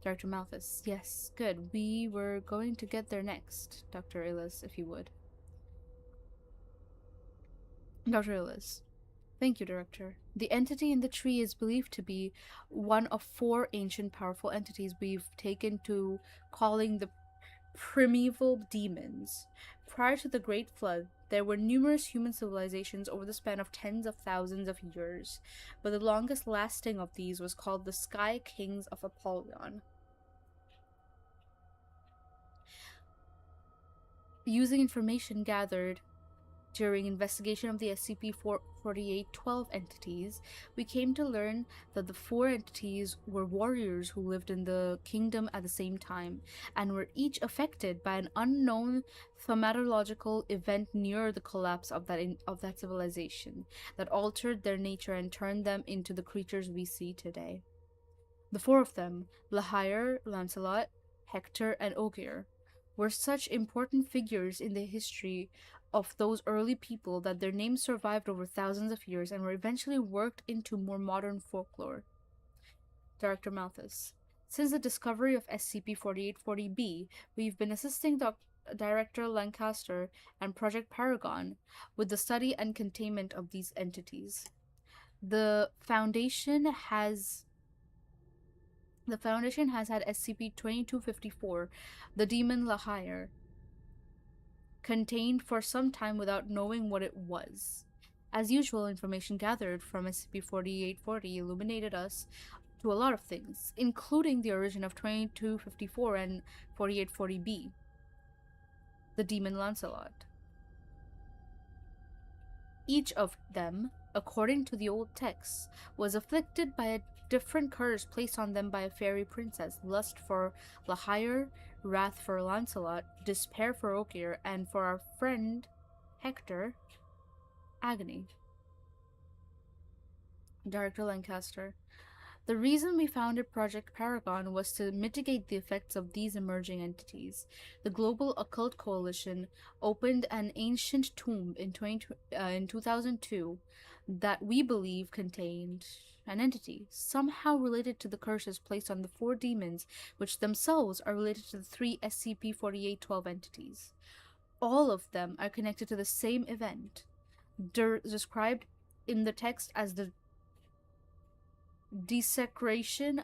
B: Dr. Malthus. Yes, good. We were going to get there next. Dr. Illis, if you would. Dr. Illis. Thank you, Director. The entity in the tree is believed to be one of 4 ancient powerful entities we've taken to calling the primeval demons. Prior to the Great Flood, there were numerous human civilizations over the span of tens of thousands of years, but the longest lasting of these was called the Sky Kings of Apollyon. Using information gathered during investigation of the SCP-4812 entities, we came to learn that the 4 entities were warriors who lived in the kingdom at the same time, and were each affected by an unknown thaumatological event near the collapse of that civilization that altered their nature and turned them into the creatures we see today. The 4 of them, Lahair, Lancelot, Hector, and Ogier were such important figures in the history of those early people that their names survived over thousands of years and were eventually worked into more modern folklore. Director Malthus. Since the discovery of SCP-4840-B, we've been assisting Director Lancaster and Project Paragon with the study and containment of these entities. The Foundation has had SCP-2254, the Demon Lahire, contained for some time without knowing what it was. As usual, information gathered from SCP-4840 illuminated us to a lot of things, including the origin of 2254 and 4840-B, the Demon Lancelot. Each of them, according to the old texts, was afflicted by a different curse placed on them by a fairy princess: lust for Lahire, wrath for Lancelot, despair for Ogier, and for our friend Hector, agony. Director Lancaster. The reason we founded Project Paragon was to mitigate the effects of these emerging entities. The Global Occult Coalition opened an ancient tomb in 2002 that we believe contained an entity, somehow related to the curses placed on the 4 demons, which themselves are related to the 3 SCP-4812 entities. All of them are connected to the same event, described in the text as the desecration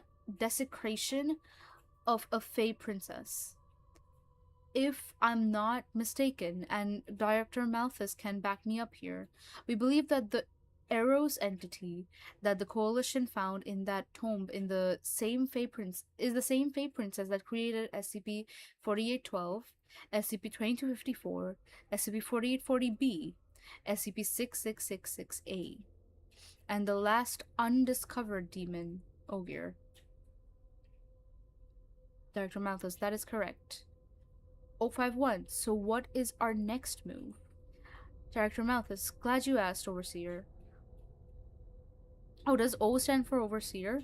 B: of a fey princess. If I'm not mistaken, and Director Malthus can back me up here, we believe that the Eros entity that the Coalition found in that tomb is the same fey princess that created SCP-4812, SCP-2254, SCP-4840-B, SCP-6666-A, and the last undiscovered demon, Ogier. Director Malthus, that is correct. 051, so what is our next move? Director Malthus, glad you asked, Overseer. Oh, does O stand for Overseer?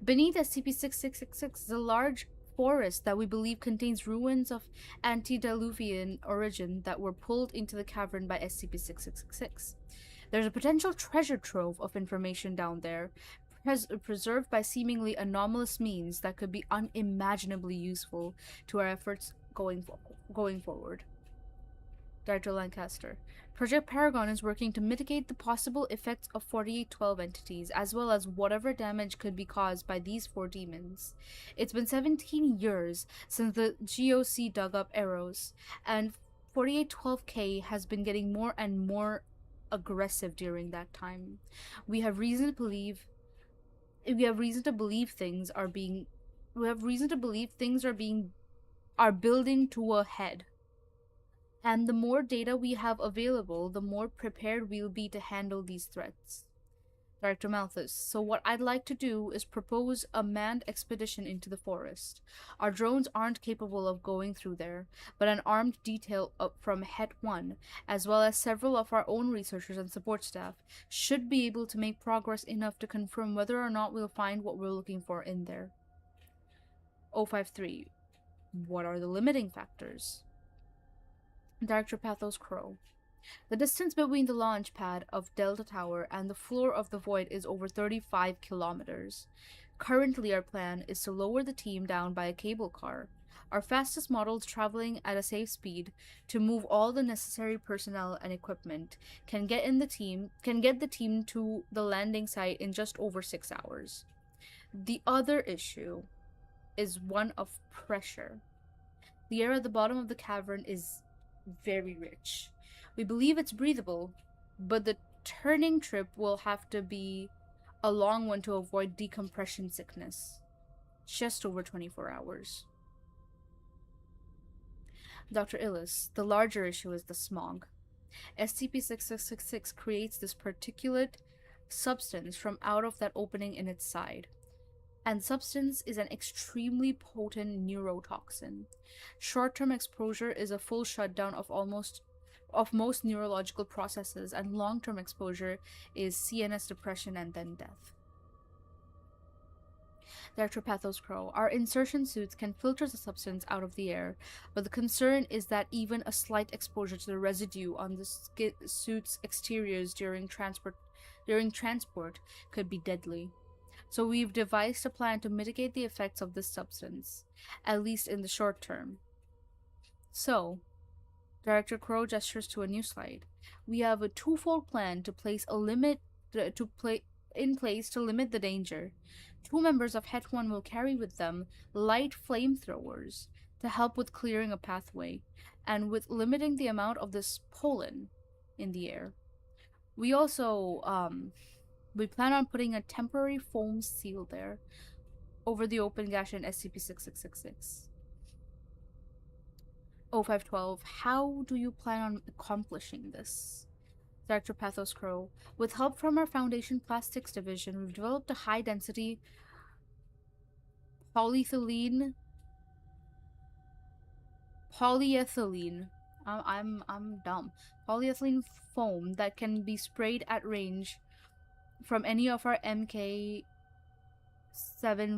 B: Beneath SCP-6666 is a large forest that we believe contains ruins of antediluvian origin that were pulled into the cavern by SCP-6666. There's a potential treasure trove of information down there, preserved by seemingly anomalous means that could be unimaginably useful to our efforts going forward. Director Lancaster. Project Paragon is working to mitigate the possible effects of 4812 entities, as well as whatever damage could be caused by these 4 demons. It's been 17 years since the GOC dug up Eros, and 4812K has been getting more and more aggressive during that time. We have reason to believe things are building to a head. And the more data we have available, the more prepared we'll be to handle these threats. Director Malthus, so what I'd like to do is propose a manned expedition into the forest. Our drones aren't capable of going through there, but an armed detail from Het 1, as well as several of our own researchers and support staff, should be able to make progress enough to confirm whether or not we'll find what we're looking for in there. 053, what are the limiting factors? Director Pathos Crow. The distance between the launch pad of Delta Tower and the floor of the Void is over 35 kilometers. Currently, our plan is to lower the team down by a cable car. Our fastest models traveling at a safe speed to move all the necessary personnel and equipment can get the team to the landing site in just over 6 hours. The other issue is one of pressure. The air at the bottom of the cavern is very rich. We believe it's breathable, but the turning trip will have to be a long one to avoid decompression sickness. Just over 24 hours. Dr. Illis, the larger issue is the smog. SCP-6666 creates this particulate substance from out of that opening in its side. And substance is an extremely potent neurotoxin. Short-term exposure is a full shutdown of most neurological processes, and long-term exposure is CNS depression and then death. Director Pathos Crow, our insertion suits can filter the substance out of the air, but the concern is that even a slight exposure to the residue on the suit's exteriors during transport could be deadly. So we've devised a plan to mitigate the effects of this substance, at least in the short term. So, Director Crow gestures to a new slide. We have a twofold plan to place a limit in place to limit the danger. 2 members of Het 1 will carry with them light flamethrowers to help with clearing a pathway and with limiting the amount of this pollen in the air. We also we plan on putting a temporary foam seal there over the open gash in SCP-6666. 0512, how do you plan on accomplishing this? Director Pathos Crow, with help from our Foundation Plastics Division, we've developed a high-density polyethylene. I'm dumb. Polyethylene foam that can be sprayed at range from any of our MK7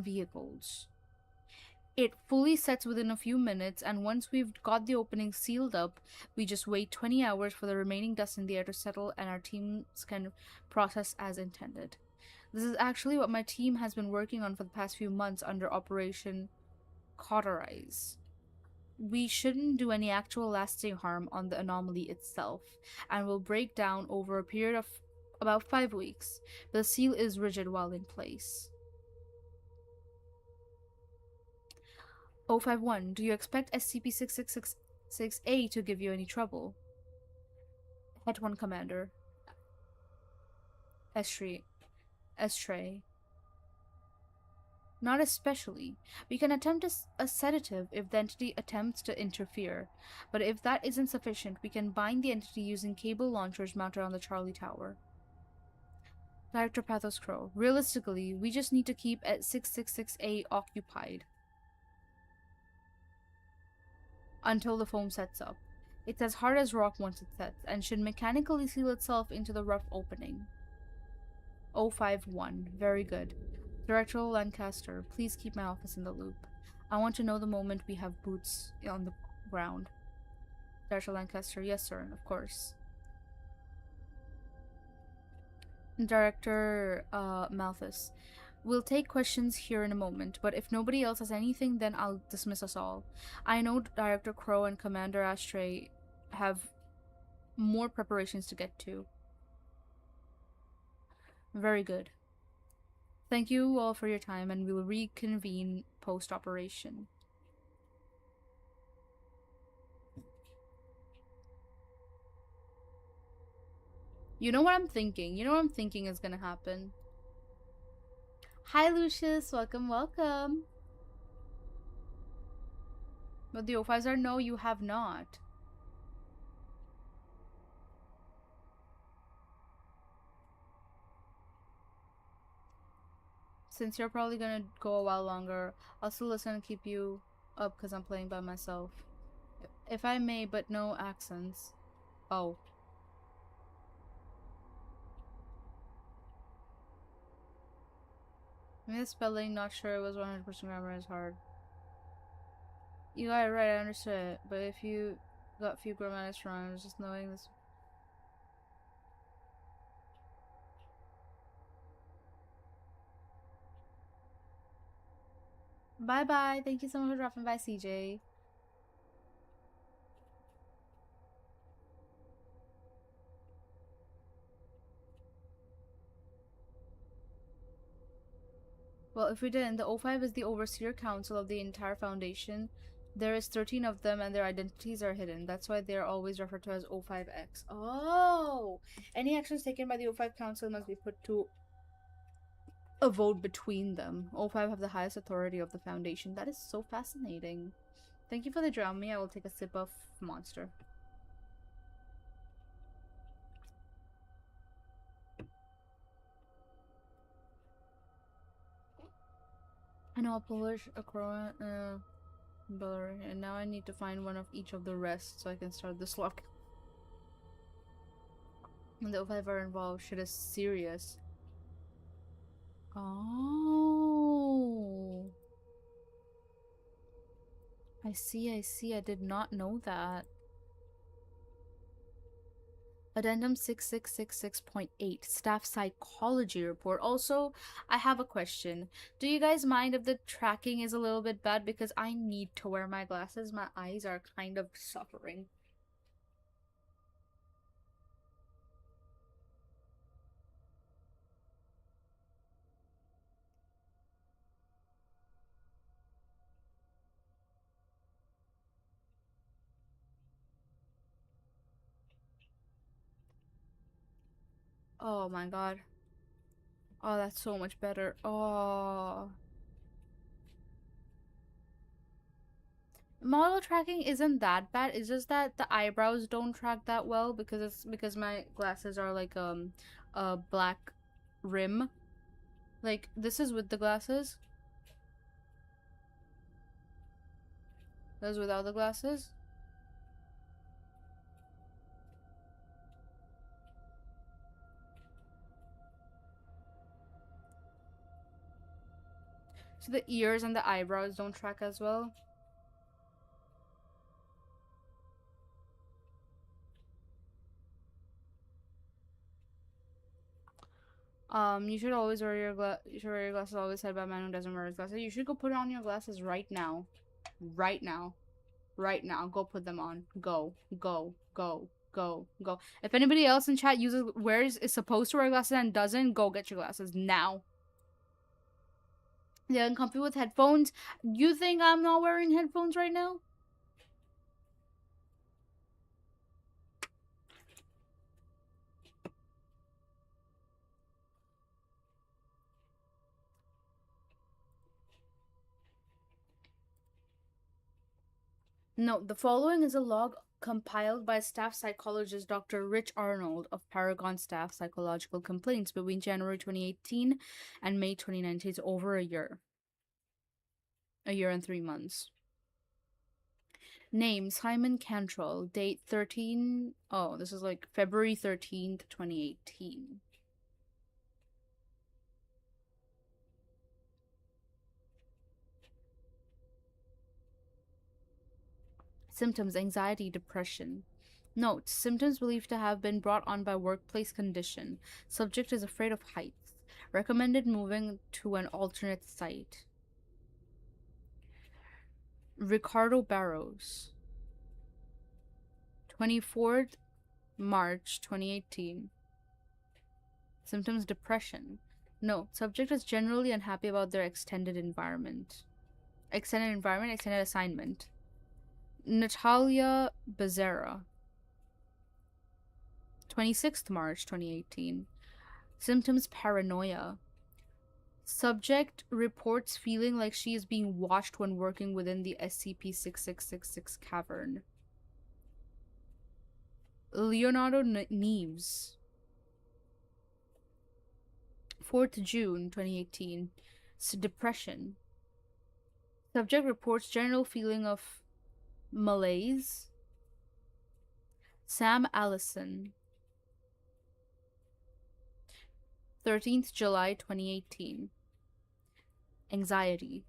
B: vehicles. It fully sets within a few minutes, and once we've got the opening sealed up, we just wait 20 hours for the remaining dust in the air to settle and our teams can process as intended. This is actually what my team has been working on for the past few months under Operation Cauterize. We shouldn't do any actual lasting harm on the anomaly itself, and will break down over a period of about 5 weeks. The seal is rigid while in place. 051, do you expect SCP-6666A to give you any trouble? Het 1 Commander. Estray. Not especially. We can attempt a sedative if the entity attempts to interfere, but if that isn't sufficient, we can bind the entity using cable launchers mounted on the Charlie Tower. Director Pathos Crow, realistically, we just need to keep 666A occupied until the foam sets up. It's as hard as rock once it sets, and should mechanically seal itself into the rough opening. 051, very good. Director Lancaster, please keep my office in the loop. I want to know the moment we have boots on the ground. Director Lancaster, yes sir, of course. Director Malthus, we'll take questions here in a moment, but if nobody else has anything, then I'll dismiss us all. I know Director Crow and Commander Astray have more preparations to get to. Very good. Thank you all for your time, and we'll reconvene post-operation. You know what I'm thinking? You know what I'm thinking is gonna happen? Hi Lucius, welcome, welcome. But the O5s are no, you have not. Since you're probably gonna go a while longer, I'll still listen and keep you up because I'm playing by myself. If I may, but no accents. Oh. I mean, the spelling, not sure it was 100% grammar is hard. You got it right, I understood it. But if you got a few grammatics wrong, I was just knowing this. Bye bye. Thank you so much for dropping by, CJ. Well, if we didn't, the O5 is the Overseer Council of the entire Foundation. There is 13 of them and their identities are hidden. That's why they're always referred to as O5X. Oh! Any actions taken by the O5 Council must be put to a vote between them. O5 have the highest authority of the Foundation. That is so fascinating. Thank you for the drama. I will take a sip of Monster. I know a Polish, a Croatian, and now I need to find one of each of the rest so I can start the slog. When the O5 are involved, shit is serious. Oh. I see, I see. I did not know that. Addendum 6666.8 Staff Psychology Report. Also, I have a question. Do you guys mind if the tracking is a little bit bad? Because I need to wear my glasses. My eyes are kind of suffering. Oh my god. Oh, that's so much better. Oh. Model tracking isn't that bad. It's just that the eyebrows don't track that well because my glasses are like a black rim. Like this is with the glasses. That's without the glasses. So the ears and the eyebrows don't track as well. You should always wear your glasses. Always said by a man who doesn't wear his glasses. You should go put on your glasses right now, right now, right now. Go put them on. Go, go, go, go, go. If anybody else in chat is supposed to wear glasses and doesn't, go get your glasses now. They're uncomfy with headphones. You think I'm not wearing headphones right now? No, the following is a log compiled by staff psychologist Dr. Rich Arnold of Paragon Staff Psychological Complaints between January 2018 and May 2019. It's over a year. A year and 3 months. Name Simon Cantrell. Date 13. Oh, this is like February 13th, 2018. Symptoms anxiety, depression. Note symptoms believed to have been brought on by workplace condition. Subject is afraid of heights. Recommended moving to an alternate site. Ricardo Barros. 24th March 2018. Symptoms depression. Note subject is generally unhappy about their extended assignment. Natalia Becerra. 26th March 2018. Symptoms paranoia. Subject reports feeling like she is being watched when working within the SCP-6666 cavern. Leonardo Neves. 4th June 2018. Depression. Subject reports general feeling of malaise. Sam Allison. 13th July 2018. Anxiety.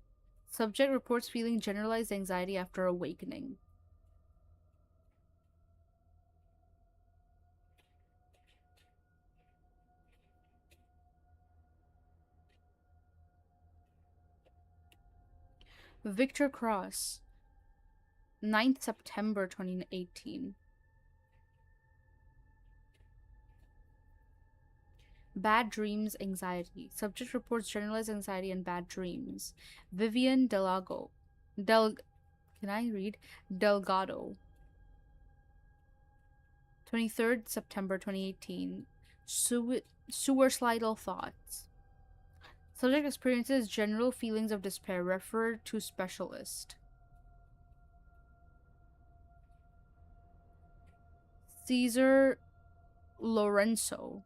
B: Subject reports feeling generalized anxiety after awakening. Victor Cross. 9th September 2018. Bad dreams, anxiety. Subject reports generalized anxiety and bad dreams. Vivian Delgado. Delgado. 23rd September 2018. Suicidal thoughts. Subject experiences general feelings of despair. Refer to specialist. Cesar Lorenzo.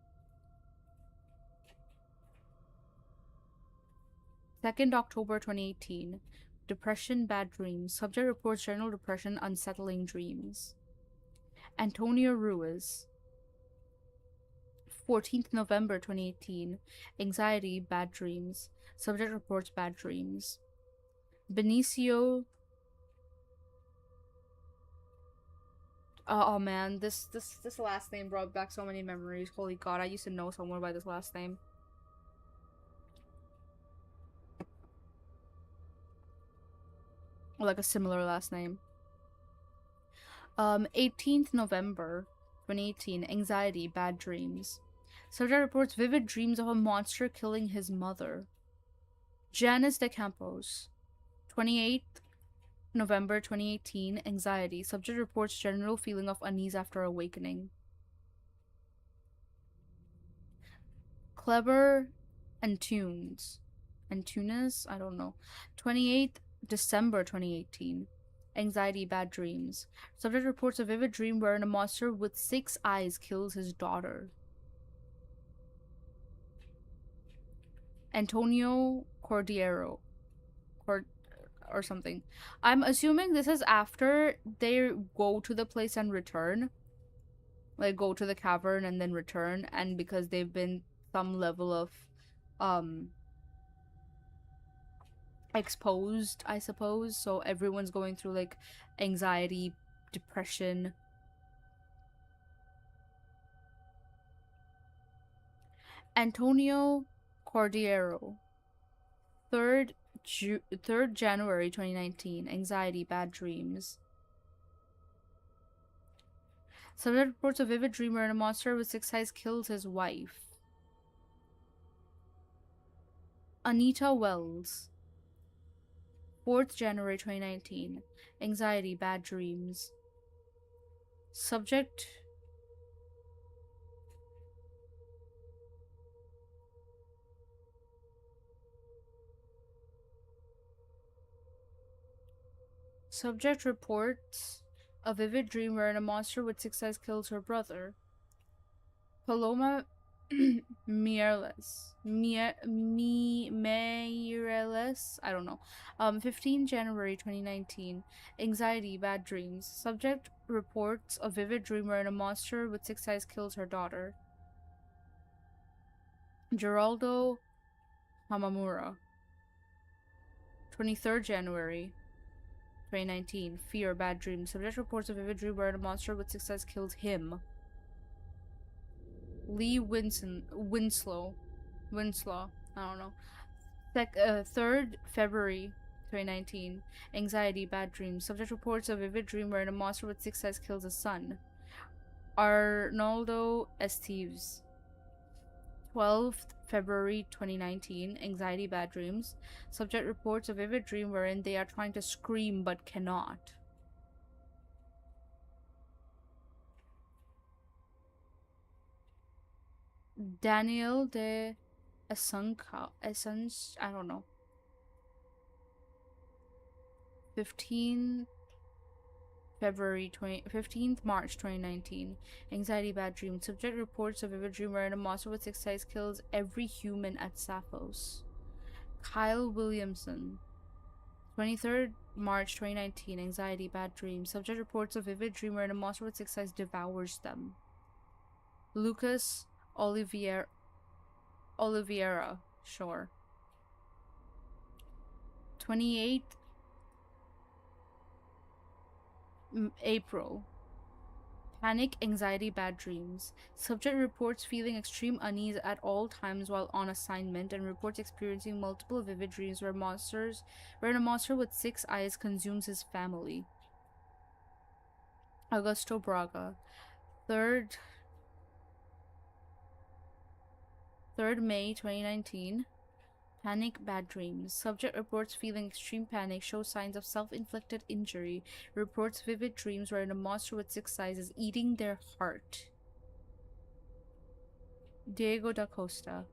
B: 2nd October 2018. Depression, bad dreams. Subject reports general depression, unsettling dreams. Antonio Ruiz. 14th November 2018. Anxiety, bad dreams. Subject reports bad dreams. Benicio Oh man, this last name brought back so many memories. Holy god, I used to know someone by this last name. Or like a similar last name. 18th November 2018. Anxiety, bad dreams. Subject reports vivid dreams of a monster killing his mother. Janice De Campos. 28th November 2018. Anxiety. Subject reports general feeling of unease after awakening. Clever Antunes. Antunes? I don't know. 28th December 2018. Anxiety, bad dreams. Subject reports a vivid dream wherein a monster with 6 eyes kills his daughter. Antonio Cordiero. Or something. I'm assuming this is after they go to the place and return. Like, go to the cavern and then return. And because they've been some level of, exposed, I suppose. So everyone's going through, like, anxiety, depression. Antonio Cordiero. 3rd January 2019. Anxiety, bad dreams. Subject reports a vivid dream wherein a monster with 6 eyes kills his wife. Anita Wells. 4th January 2019. Anxiety, bad dreams. Subject reports a vivid dream wherein a monster with 6 eyes kills her brother. Paloma Mireles. Mireles? I don't know. 15 January 2019. Anxiety, bad dreams. Subject reports a vivid dream wherein a monster with 6 eyes kills her daughter. Geraldo Hamamura. 23rd January 2019. Fear, bad dreams. Subject reports a vivid dream wherein a monster with 6 eyes kills him. Lee Winslow. I don't know. 3rd February 2019. Anxiety, bad dreams. Subject reports a vivid dream wherein a monster with 6 eyes kills his son. Arnoldo Esteves. 12th February 2019. Anxiety, bad dreams. Subject reports a vivid dream wherein they are trying to scream but cannot. Daniel de Asunca. I don't know. 15th March 2019. Anxiety, bad dream. Subject reports a vivid dream wherein a monster with 6 eyes kills every human at Sappos. Kyle Williamson. 23rd March 2019. Anxiety, bad dream. Subject reports a vivid dream wherein a monster with 6 eyes devours them. Lucas Oliveira. Sure. 28th April. Panic, anxiety, bad dreams. Subject reports feeling extreme unease at all times while on assignment and reports experiencing multiple vivid dreams wherein a monster with 6 eyes consumes his family. Augusto Braga. 3rd May 2019. Panic, bad dreams. Subject reports feeling extreme panic, shows signs of self-inflicted injury, reports vivid dreams wherein a monster with 6 eyes is eating their heart. Diego da Costa.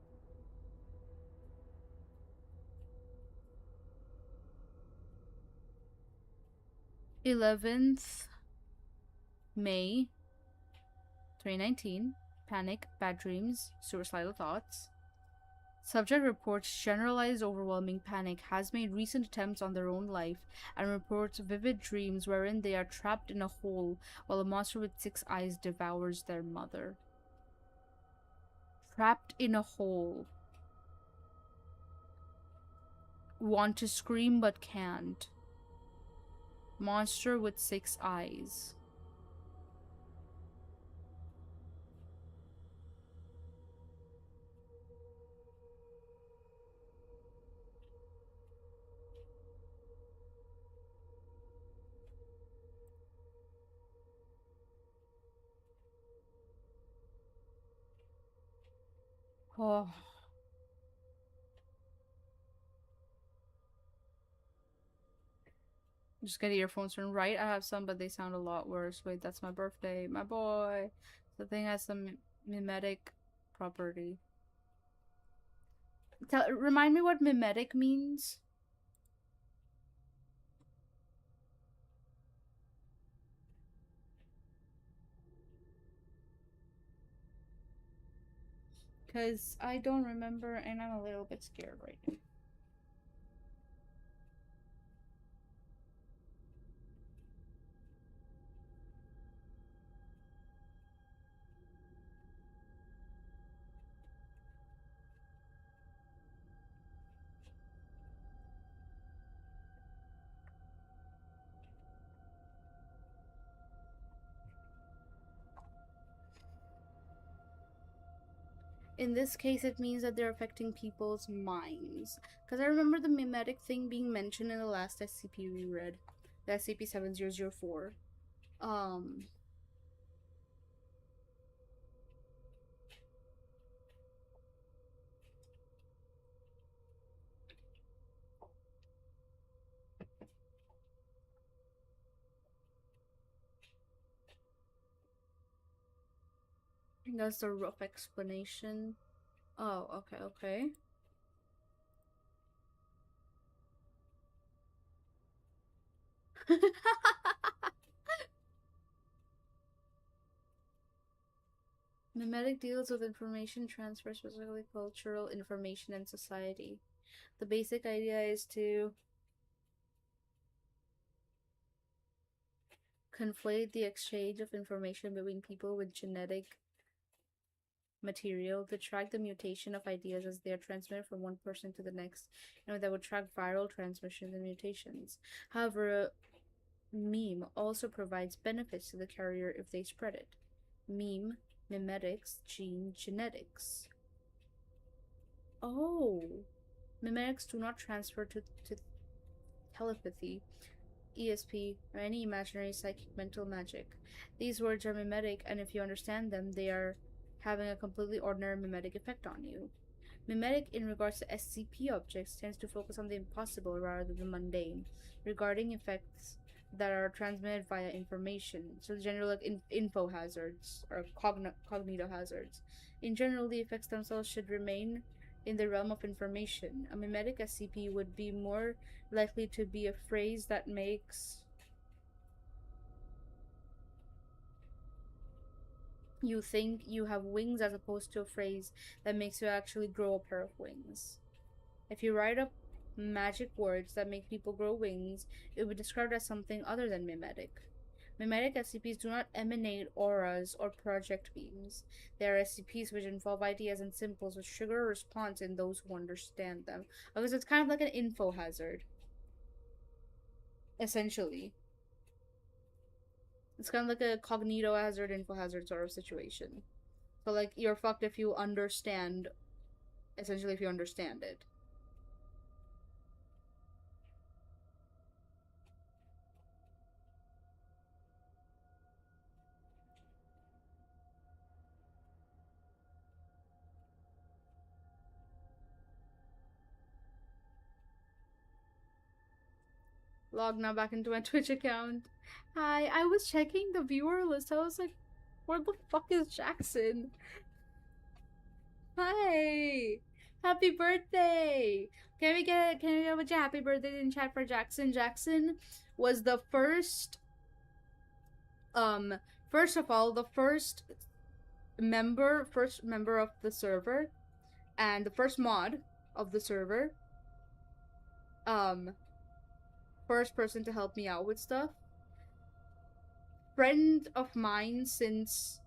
B: 11th May 2019. Panic, bad dreams, suicidal thoughts. Subject reports generalized overwhelming panic, has made recent attempts on their own life, and reports vivid dreams wherein they are trapped in a hole while a monster with 6 eyes devours their mother. Trapped in a hole. Want to scream but can't. Monster with 6 eyes. Oh. Just get earphones from right. I have some, but they sound a lot worse. Wait, that's my birthday. My boy. The thing has some mimetic property. Remind me what mimetic means? Because I don't remember and I'm a little bit scared right now. In this case, it means that they're affecting people's minds. Because I remember the mimetic thing being mentioned in the last SCP we read. The SCP-7004. That's the rough explanation. Oh, okay, okay. Mimetic deals with information transfer, specifically cultural information and society. The basic idea is to conflate the exchange of information between people with genetic material to track the mutation of ideas as they are transmitted from one person to the next, and that would track viral transmissions and mutations. However, a meme also provides benefits to the carrier if they spread it. Meme, mimetics, gene, genetics. Oh, mimetics do not transfer to telepathy, ESP, or any imaginary psychic mental magic. These words are mimetic, and if you understand them, they are having a completely ordinary mimetic effect on you. Mimetic, in regards to SCP objects, tends to focus on the impossible rather than the mundane, regarding effects that are transmitted via information. So, generally, like info hazards or cognito hazards. In general, the effects themselves should remain in the realm of information. A mimetic SCP would be more likely to be a phrase that makes you think you have wings as opposed to a phrase that makes you actually grow a pair of wings. If you write up magic words that make people grow wings, it would be described as something other than mimetic. Mimetic SCPs do not emanate auras or project beams. They are SCPs which involve ideas and symbols which trigger a response in those who understand them. Because it's kind of like an info hazard. Essentially. It's kind of like a cognito hazard, info hazard sort of situation. So, like, you're fucked if you understand, essentially, if you understand it. Log now back into my Twitch account. Hi, I was checking the viewer list. I was like, where the fuck is Jackson? Hi! Happy birthday! Can we get a happy birthday in chat for Jackson? Jackson was the first first of all, the first member of the server and the first mod of the server. First person to help me out with stuff. Friend of mine since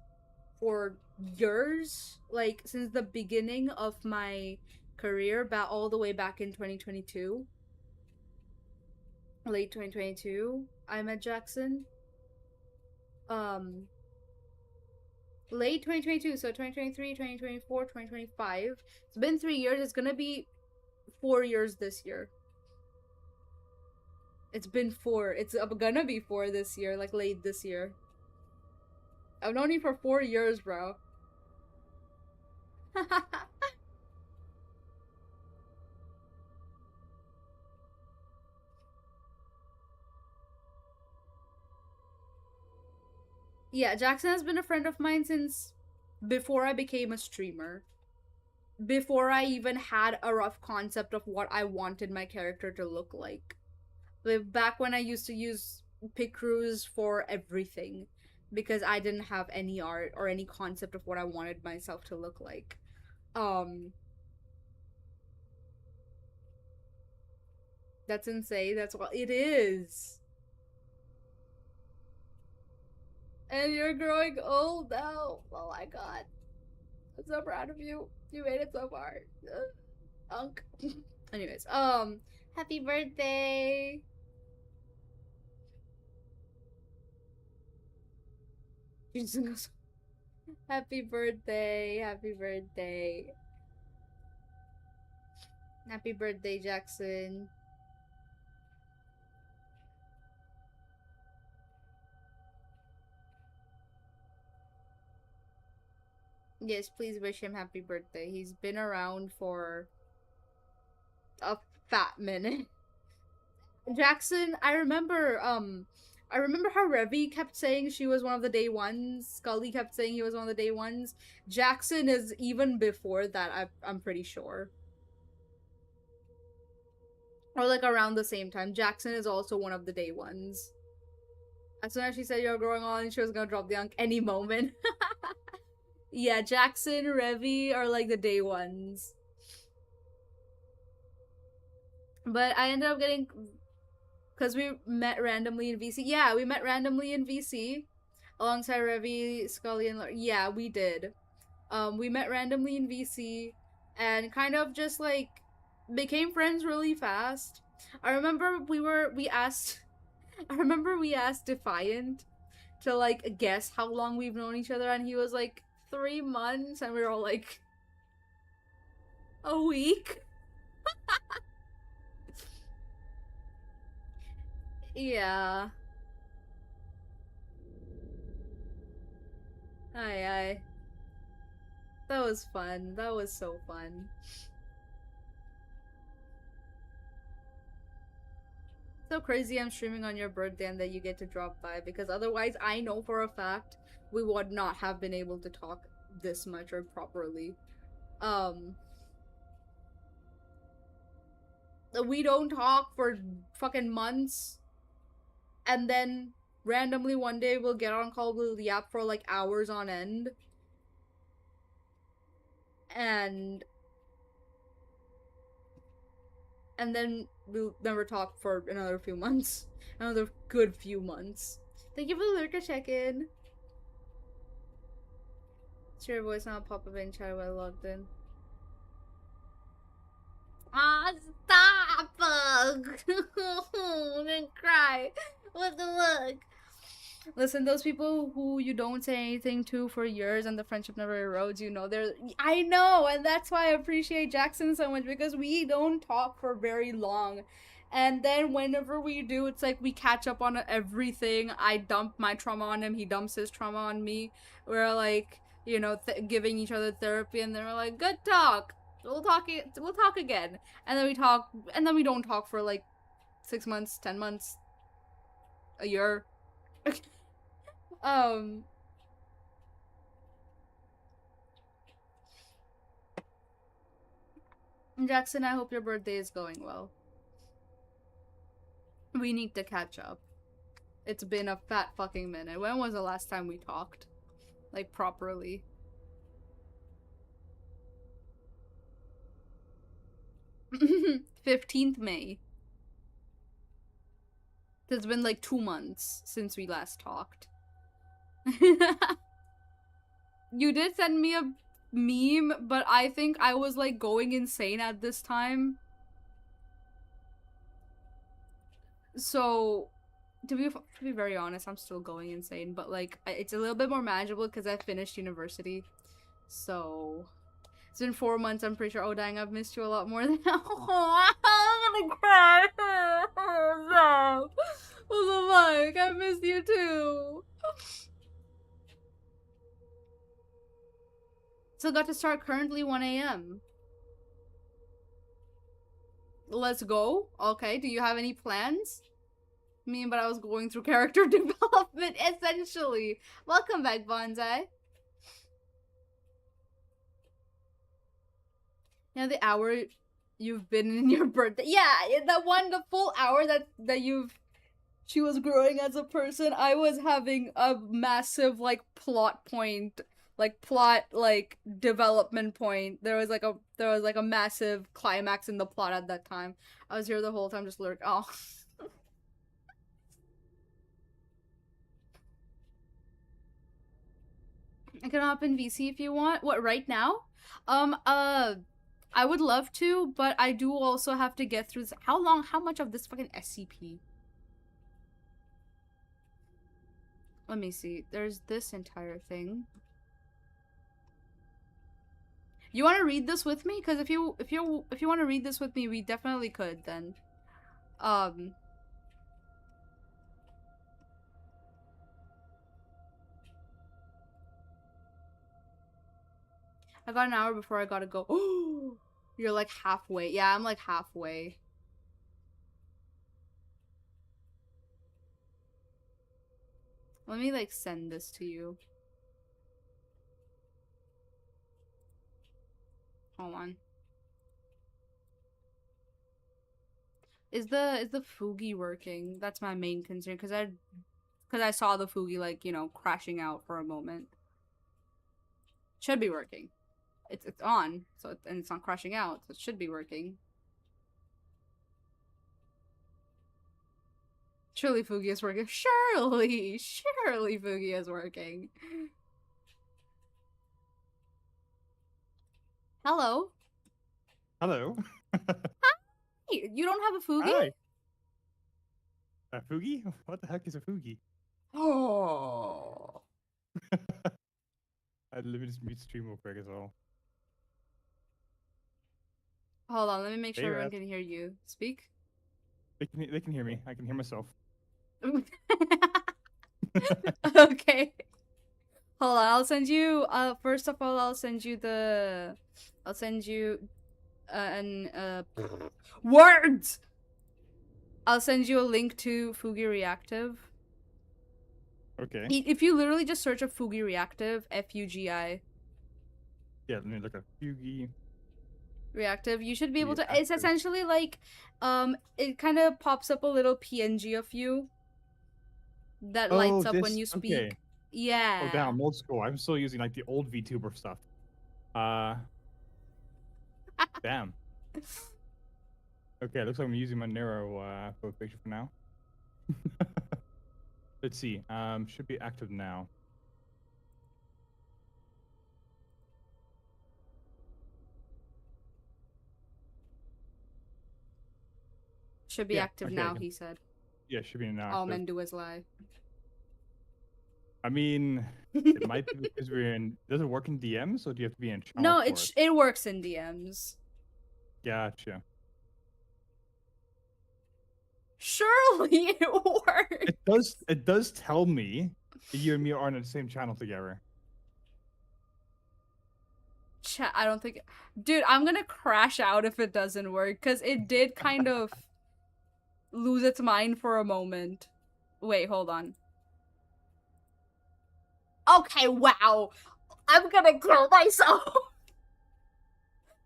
B: for years, like since the beginning of my career, all the way back in 2022. Late 2022, I met Jackson. Late 2022, so 2023, 2024, 2025. It's been 3 years. It's gonna be 4 years this year. It's been 4. It's gonna be 4 this year, like late this year. I've known you for 4 years, bro. Yeah, Jackson has been a friend of mine since before I became a streamer. Before I even had a rough concept of what I wanted my character to look like. Back when I used to use Picroos for everything because I didn't have any art or any concept of what I wanted myself to look like. That's insane. That's what it is. And you're growing old now. Oh my god. I'm so proud of you. You made it so far. Unk. Anyways, happy birthday. Jason goes, happy birthday, happy birthday. Happy birthday, Jackson. Yes, please wish him happy birthday. He's been around for a fat minute. Jackson, I remember how Revy kept saying she was one of the day ones. Scully kept saying he was one of the day ones. Jackson is even before that, I'm pretty sure. Or like around the same time. Jackson is also one of the day ones. As soon as she said you're growing on, she was gonna drop the unk any moment. Yeah, Jackson, Revy are like the day ones. But I ended up getting, because we met randomly in VC. Yeah, we met randomly in VC alongside Revy, Scully, and yeah, we did. We met randomly in VC and kind of just like became friends really fast. I remember we asked Defiant to like guess how long we've known each other, and he was like 3 months, and we were all like a week. Yeah. Aye. That was fun. That was so fun. So crazy I'm streaming on your birthday and that you get to drop by, because otherwise I know for a fact we would not have been able to talk this much or properly. We don't talk for fucking months, and then randomly one day we'll get on call, we'll yap for like hours on end, and then we'll never talk for another few months. Another good few months. Thank you for the lurker check-in. It's your voice not pop up in chat while I logged in. Ah, stop! Don't cry. What the look? Listen, those people who you don't say anything to for years and the friendship never erodes, you know, I know, and that's why I appreciate Jackson so much, because we don't talk for very long. And then whenever we do, it's like we catch up on everything. I dump my trauma on him, he dumps his trauma on me. We're like, you know, giving each other therapy, and then we're like, good talk. We'll talk again. And then we talk, and then we don't talk for like 6 months, 10 months, a year. Jackson, I hope your birthday is going well. We need to catch up. It's been a fat fucking minute. When was the last time we talked? Like, properly? May 15th. It's been like 2 months since we last talked. You did send me a meme, but I think I was like going insane at this time. So, to be very honest, I'm still going insane, but like it's a little bit more manageable because I finished university. So, it's been 4 months. I'm pretty sure. Oh dang, I've missed you a lot more than. Oh, I'm gonna cry. No. What the fuck? I missed you too. So got to start currently 1 a.m. Let's go. Okay, do you have any plans? mean, but I was going through character development, essentially. Welcome back, Bonsai. Yeah, the hour you've been in your birthday. Yeah, the full hour that she was growing as a person. I was having a massive, like, plot point, like, development point. There was like a massive climax in the plot at that time. I was here the whole time just lurk. Oh. I can hop in VC if you want. What, right now? I would love to, but I do also have to get through this. How much of this fucking SCP? Let me see. There's this entire thing. You want to read this with me? Because if you want to read this with me, we definitely could then. I got an hour before I gotta go. Oh, you're like halfway. Yeah, I'm like halfway. Let me like send this to you. Hold on. Is the Fugi working? That's my main concern because I saw the Fugi, like, you know, crashing out for a moment. Should be working. It's on, so and it's not crashing out, so it should be working. Surely Fugi is working. Surely Fugi is working. Hello.
D: Hello.
B: Hey, you don't have a Fugi?
D: Hi. A Fugi? What the heck is a Fugi?
B: Oh.
D: Let me just mute stream real quick as well.
B: Hold on, let me make sure
D: Hey,
B: everyone
D: Rat.
B: can hear you. Speak.
D: They can hear me. I can hear myself.
B: Okay. Hold on, I'll send you first of all I'll send you words. I'll send you a link to Fugi Reactive.
D: Okay.
B: If you literally just search up Fugi Reactive, F-U-G-I
D: Yeah, let me look at Fugi.
B: Reactive, you should be able to. It's
D: Reactive.
B: essentially like it kind of pops up a little PNG of you that lights up when you speak.
D: Okay.
B: Yeah.
D: Oh damn, old school. I'm still using like the old VTuber stuff. Damn. Okay, looks like I'm using my Nero photo picture for now. Let's see. Should be active now.
B: Should be
D: Yeah,
B: active
D: okay,
B: now,
D: okay.
B: he said.
D: Yeah, should be now.
B: All
D: Active.
B: men do is lie.
D: I mean, it might be because we're in. Does it work in DMs or do you have to be in channel?
B: No,
D: for
B: it works in DMs.
D: Gotcha.
B: Surely it works.
D: It does tell me that you and me are on the same channel together.
B: I don't think. Dude, I'm gonna crash out if it doesn't work, because it did kind of lose its mind for a moment. Wait, hold on. Okay, wow. I'm gonna kill myself.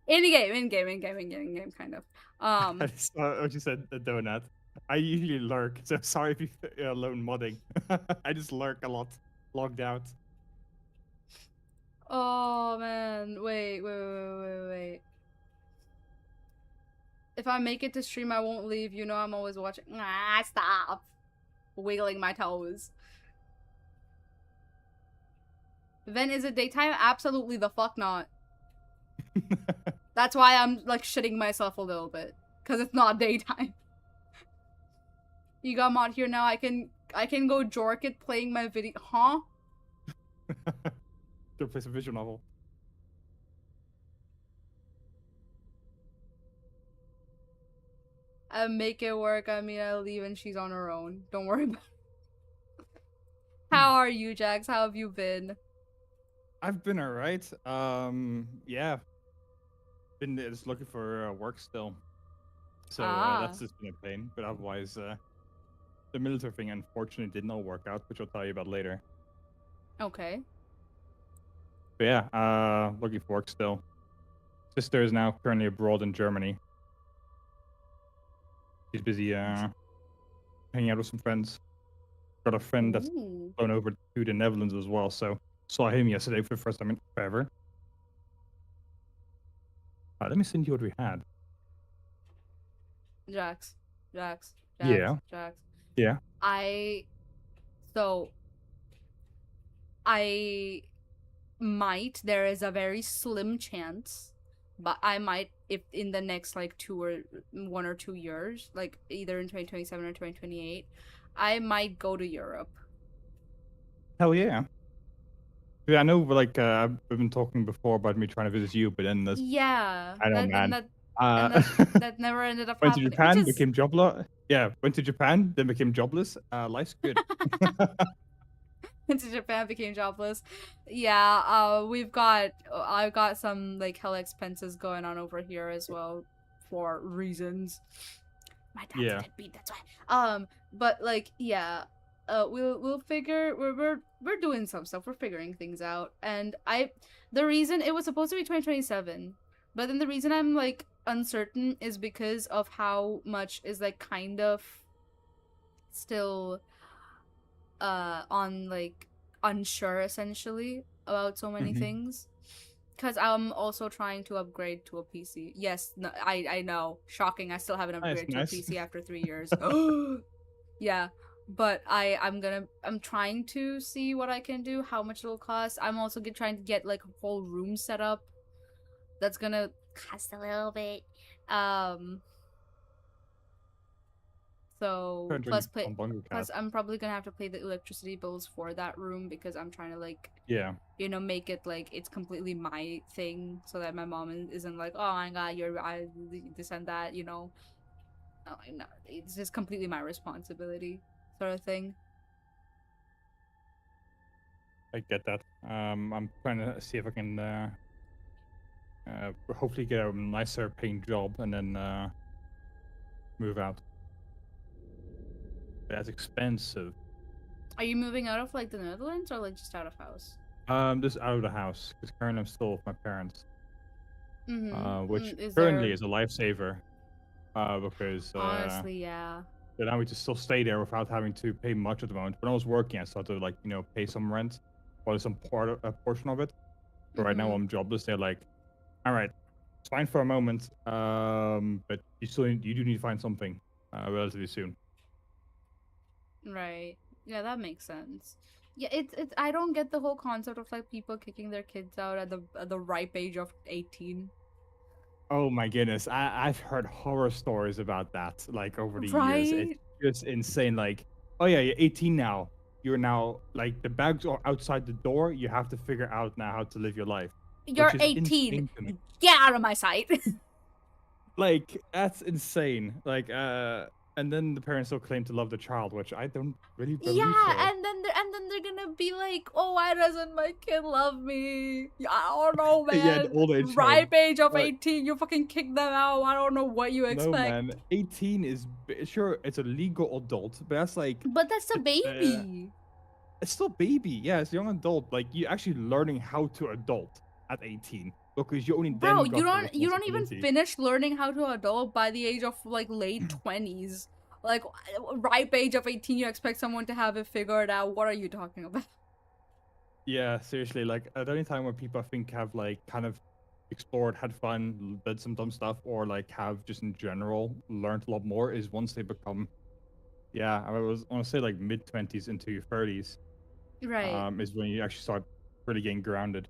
B: In game, kind of.
D: I saw what you said, the donut. I usually lurk, so sorry if you're alone modding. I just lurk a lot, logged out.
B: Oh man, wait. If I make it to stream, I won't leave. You know I'm always watching. Ah, stop. Wiggling my toes. Then is it daytime? Absolutely the fuck not. That's why I'm like shitting myself a little bit. Cause it's not daytime. You got mod here now, I can go jork it playing my video. Huh?
D: To play some visual novel.
B: I make it work. I mean, I leave and she's on her own. Don't worry about it. How are you, Jax? How have you been?
D: I've been alright. Yeah. Been just looking for work still. So that's just been a pain. But otherwise, the military thing unfortunately did not work out, which I'll tell you about later.
B: Okay.
D: But yeah, looking for work still. Sister is now currently abroad in Germany. She's busy hanging out with some friends. Got a friend that's
B: Ooh.
D: flown over to the Netherlands as well, so saw him yesterday for the first time in forever. Let me send you what we had.
B: Jax.
D: Yeah. Yeah.
B: There is a very slim chance, but I might, if in the next like 1 or 2 years, like either in 2027 or 2028, I might go to Europe.
D: Hell yeah. Yeah, I know, like, I've been talking before about me trying to visit you, but then
B: Yeah,
D: I know, man.
B: that never ended up
D: Went to
B: happening.
D: Japan, became jobless. Yeah, went to Japan, then became jobless. Life's good.
B: Went to Japan, became jobless. Yeah, I've got some like hell expenses going on over here as well for reasons. My dad's
D: Yeah.
B: a deadbeat, that's why. But like, yeah, we'll figure. We're doing some stuff. We're figuring things out, and the reason it was supposed to be 2027, but then the reason I'm like uncertain is because of how much is like kind of still on like unsure essentially about so many
D: Mhm.
B: things. Because I'm also trying to upgrade to a PC. Yes, no, I know. Shocking. I still haven't upgraded to a
D: Nice.
B: PC after 3 years. Yeah, but I'm trying to see what I can do, how much it'll cost. I'm also trying to get like a whole room set up. That's gonna
A: Cost a little bit.
B: So
D: Trying to
B: plus
D: drink some Bungo
B: plus
D: Cat.
B: I'm probably gonna have to pay the electricity bills for that room because I'm trying to like
D: Yeah.
B: make it like it's completely my thing so that my mom isn't like, oh my god, this and that, No, it's just completely my responsibility, sort of thing.
D: I get that. I'm trying to see if I can hopefully get a nicer paying job and then move out. That's expensive.
B: Are you moving out of like the Netherlands or like just out of house?
D: Just out of the house because currently I'm still with my parents. Which
B: Is
D: currently
B: there...
D: is a lifesaver. Because
B: Honestly, yeah.
D: then I would just still stay there without having to pay much at the moment. When I was working, I started to like pay some rent or some portion of it. But right now I'm jobless. They're like, all right, it's fine for a moment, but you do need to find something relatively soon.
B: Right. Yeah, that makes sense. Yeah, it's I don't get the whole concept of like people kicking their kids out at the ripe age of 18.
D: Oh my goodness, I've heard horror stories about that like over the years. It's
B: Right?
D: just insane. Like, oh yeah, you're 18 now. You're now like the bags are outside the door. You have to figure out now how to live your life.
B: You're
D: Which is
B: 18.
D: insane to me.
B: Get out of my sight.
D: Like that's insane. Like and then the parents still claim to love the child, which I don't really believe
B: Yeah,
D: so.
B: and then they're gonna be like, "Oh, why doesn't my kid love me? I don't know, man.
D: Yeah, the old age
B: Ripe age of
D: But
B: 18, you fucking kick them out. I don't know what you expect."
D: no, man. 18 is sure it's a legal adult, but that's like
B: But that's a baby.
D: it's still baby. Yeah, it's a young adult. Like you're actually learning how to adult at 18 because you only
B: Bro,
D: then
B: you
D: got the
B: don't even
D: responsibility.
B: finish learning how to adult by the age of like late 20s. Like ripe age of 18, you expect someone to have it figured out. What are you talking about?
D: Yeah, seriously. Like at any time when people I think have like kind of explored, had fun, did some dumb stuff, or like have just in general learned a lot more is once they become, yeah, I want to say like mid-20s into your 30s.
B: Right.
D: Is when you actually start really getting grounded.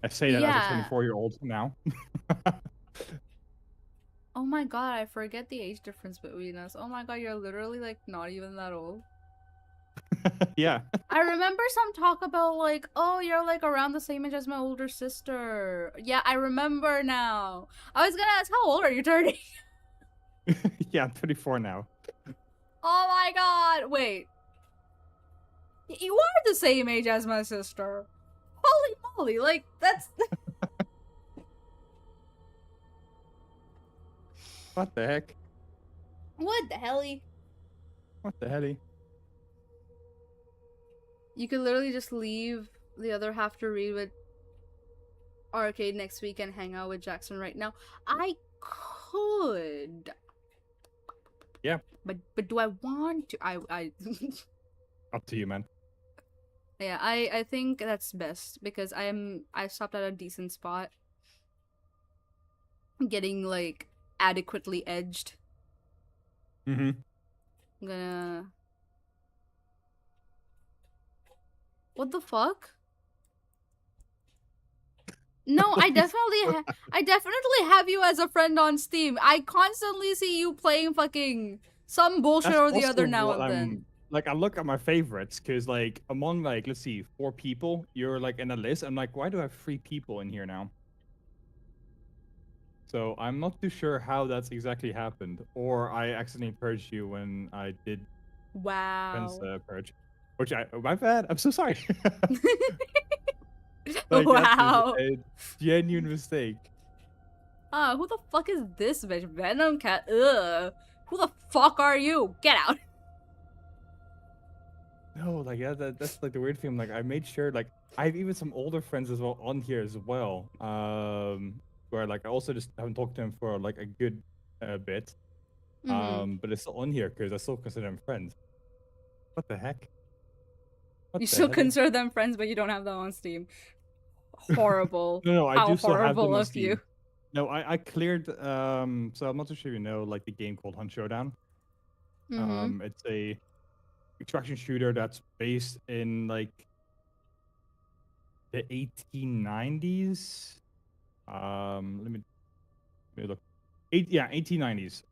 D: I say that as a
B: Yeah.
D: 24-year-old now.
B: Oh my god, I forget the age difference between us. Oh my god, you're literally like not even that old.
D: Yeah.
B: I remember some talk about like, oh, you're like around the same age as my older sister. Yeah, I remember now. I was gonna ask, how old are you turning?
D: Yeah, I'm 24 now.
B: Oh my god, wait. You are the same age as my sister. Holy moly, like, that's...
D: What the heck?
B: What the helly?
D: What the helly?
B: You could literally just leave the other half to read with Arcade next week and hang out with Jackson right now. I could.
D: Yeah.
B: But do I want to? I
D: Up to you, man.
B: Yeah, I think that's best because I stopped at a decent spot. Getting like adequately edged.
D: Mm-hmm.
B: I'm gonna. What the fuck? No, I definitely have you as a friend on Steam. I constantly see you playing fucking some bullshit
D: That's
B: or the
D: also
B: other now
D: what
B: and then.
D: I'm like. I look at my favorites because like among like let's see 4 people, you're like in a list. I'm like, why do I have 3 people in here now? So I'm not too sure how that's exactly happened, or I accidentally purged you when I did friends
B: Wow.
D: purge, which my bad. I'm so sorry. Like
B: Wow.
D: that's a genuine mistake.
B: Who the fuck is this bitch? Venom Cat. Ugh. Who the fuck are you? Get out.
D: No, like yeah, that's like the weird thing. Like I made sure like I have even some older friends as well on here as well. Where like I also just haven't talked to them for like a good bit. But it's still on here because I still consider them friends. What the heck? What
B: You
D: the
B: still
D: hell?
B: consider them friends, but you don't have them on Steam. Horrible.
D: No, I
B: How
D: do still have them
B: horrible
D: on
B: of
D: Steam.
B: you.
D: No, I cleared so I'm not too sure you know like the game called Hunt Showdown. It's a extraction shooter that's based in like the 1890s. Let me look. 1890s.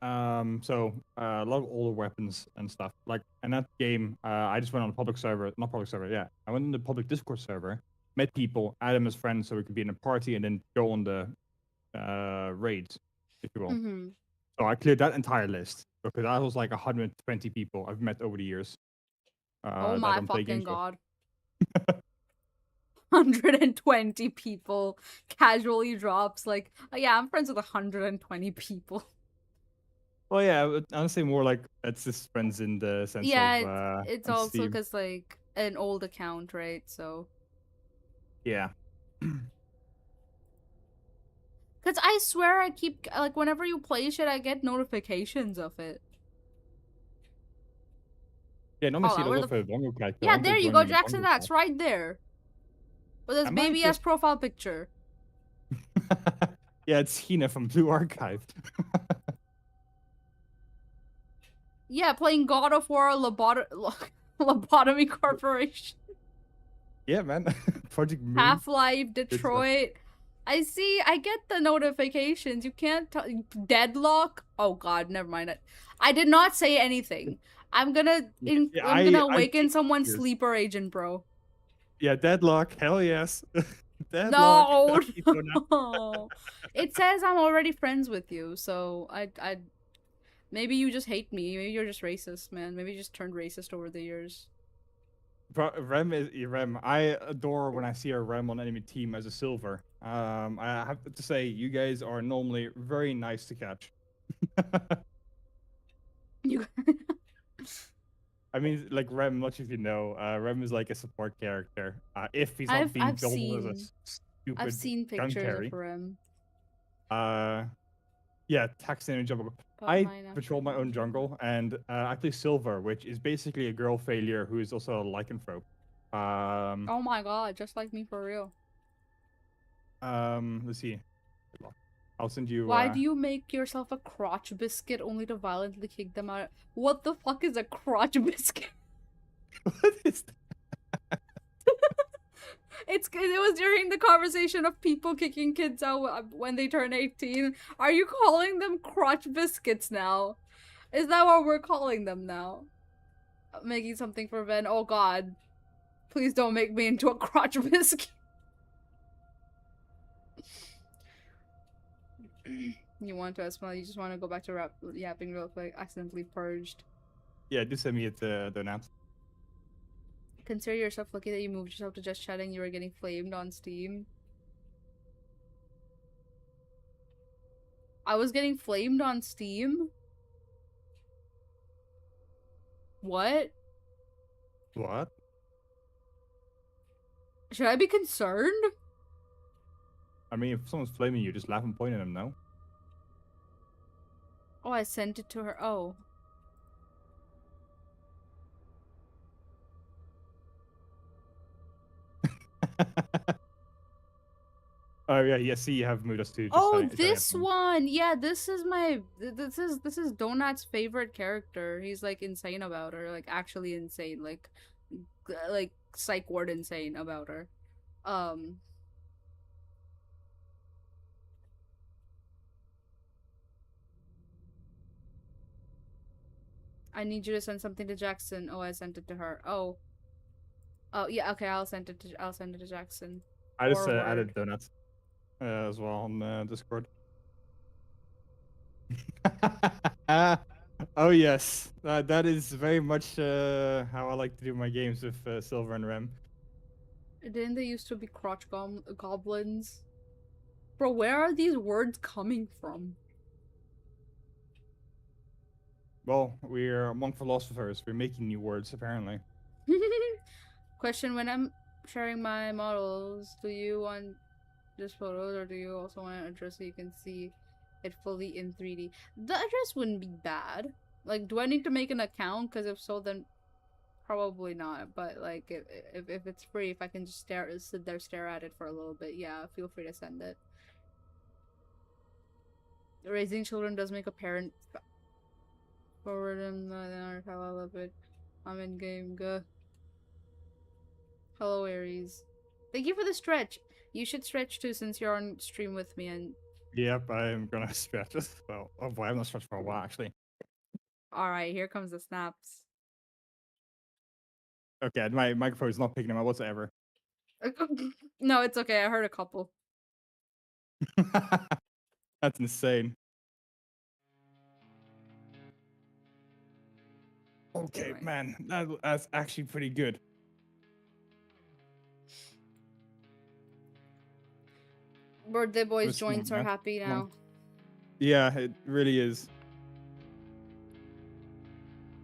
D: So a lot of older weapons and stuff. Like in that game, I just went on a public server, not public server, yeah. I went on the public Discord server, met people, added them as friends so we could be in a party and then go on the raids, if you will. So I cleared that entire list because that was like 120 people I've met over the years.
B: Oh
D: That
B: my
D: don't play
B: fucking
D: games with.
B: god. 120 people casually drops like, oh yeah, I'm friends with 120 people.
D: Well, yeah, honestly, more like it's just friends in the sense
B: Yeah,
D: of
B: it's
D: on
B: also
D: Steam.
B: because like an old account, right? So
D: Yeah.
B: because I swear I keep like whenever you play shit, I get notifications of it.
D: Yeah, normally
B: Hold
D: see
B: on,
D: those
B: where
D: off a Bongo character.
B: Yeah, there you go, Jackson Dax, right there. With his
D: I might
B: baby ass
D: just-
B: profile picture.
D: Yeah, it's Hina from Blue Archive.
B: Yeah, playing God of War Lobotomy Corporation.
D: Yeah, man. Project Moon.
B: Half-Life, Detroit. I see. I get the notifications. You can't tell. Deadlock. Oh God, never mind. I did not say anything. I'm gonna.
D: Yeah,
B: I'm gonna
D: I
B: awaken someone's
D: yes.
B: sleeper agent, bro.
D: Yeah, Deadlock. Hell yes. Deadlock.
B: No. It says I'm already friends with you, so I. Maybe you just hate me. Maybe you're just racist, man. Maybe you just turned racist over the years.
D: Rem is Rem. I adore when I see a Rem on enemy team as a silver. I have to say, you guys are normally very nice to catch.
B: You.
D: I mean, like Rem, not sure if you know, Rem is like a support character. If he's not
B: I've
D: being built
B: seen-
D: as a stupid
B: I've seen
D: gun
B: pictures
D: carry.
B: of Rem.
D: Yeah, taxing in jungle. I patrol my own jungle, and I play Silver, which is basically a girl failure who is also a lycanthrope.
B: Oh my god, just like me for real.
D: Let's see. I'll send you.
B: Why do you make yourself a crotch biscuit only to violently kick them out? What the fuck is a crotch biscuit?
D: What is that?
B: It was during the conversation of people kicking kids out when they turn 18. Are you calling them crotch biscuits now? Is that what we're calling them now? Making something for Ben. Oh god. Please don't make me into a crotch biscuit. You want to Esma? You just want to go back to yapping real quick? Accidentally purged.
D: Yeah, just send me it the announce.
B: Consider yourself lucky that you moved yourself to just chatting. You were getting flamed on Steam. I was getting flamed on Steam? What?
D: What?
B: Should I be concerned?
D: I mean, if someone's flaming you, just laugh and point at them, no?
B: Oh, I sent it to her. Oh.
D: Oh yeah, yeah. See, you have moved us to. Just
B: Oh,
D: setting up
B: this
D: them.
B: one. Yeah, this is this is Donut's favorite character. He's like insane about her, like actually insane, like psych ward insane about her. Um. I need you to send something to Jackson. Oh, I sent it to her. Oh. Oh yeah. Okay, I'll send it to Jackson.
D: I just
B: Forward.
D: added donuts as well on Discord. Oh yes, that is very much how I like to do my games with Silver and Rem.
B: Didn't they used to be crotch goblins? Bro, where are these words coming from?
D: Well, we're among philosophers. We're making new words, apparently.
B: Question: when I'm sharing my models, do you want just photos or do you also want an address so you can see it fully in 3D? The address wouldn't be bad. Like, do I need to make an account? Because if so, then probably not. But like, if it's free, if I can just sit there, stare at it for a little bit, yeah, feel free to send it. Raising children does make a parent forward him. How I love it. I'm in game. Go. Hello, Aries. Thank you for the stretch. You should stretch too since you're on stream with me. And
D: Yep, I am gonna stretch as well. Oh boy, I've not stretched for a while actually.
B: all right, here comes the snaps.
D: Okay, my microphone is not picking them up whatsoever.
B: No, it's okay. I heard a couple.
D: That's insane. Okay,
B: Right.
D: man, that's actually pretty good.
B: Birthday boys
D: Listen,
B: joints are
D: man,
B: happy
D: come
B: now.
D: on. Yeah, it really is.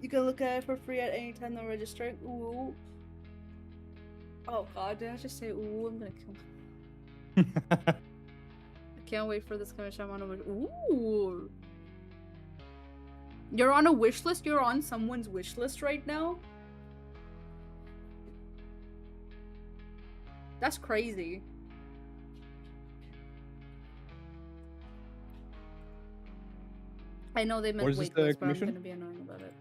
B: You can look at it for free at any time. No registering. Ooh. Oh god, did I just say ooh? I'm gonna kill. I can't wait for this commission. I'm on a wish. Ooh. You're on a wish list? You're on someone's wish list right now? That's crazy. I know they meant
D: What is this,
B: wait list, but I'm
D: commission?
B: gonna be annoying about it.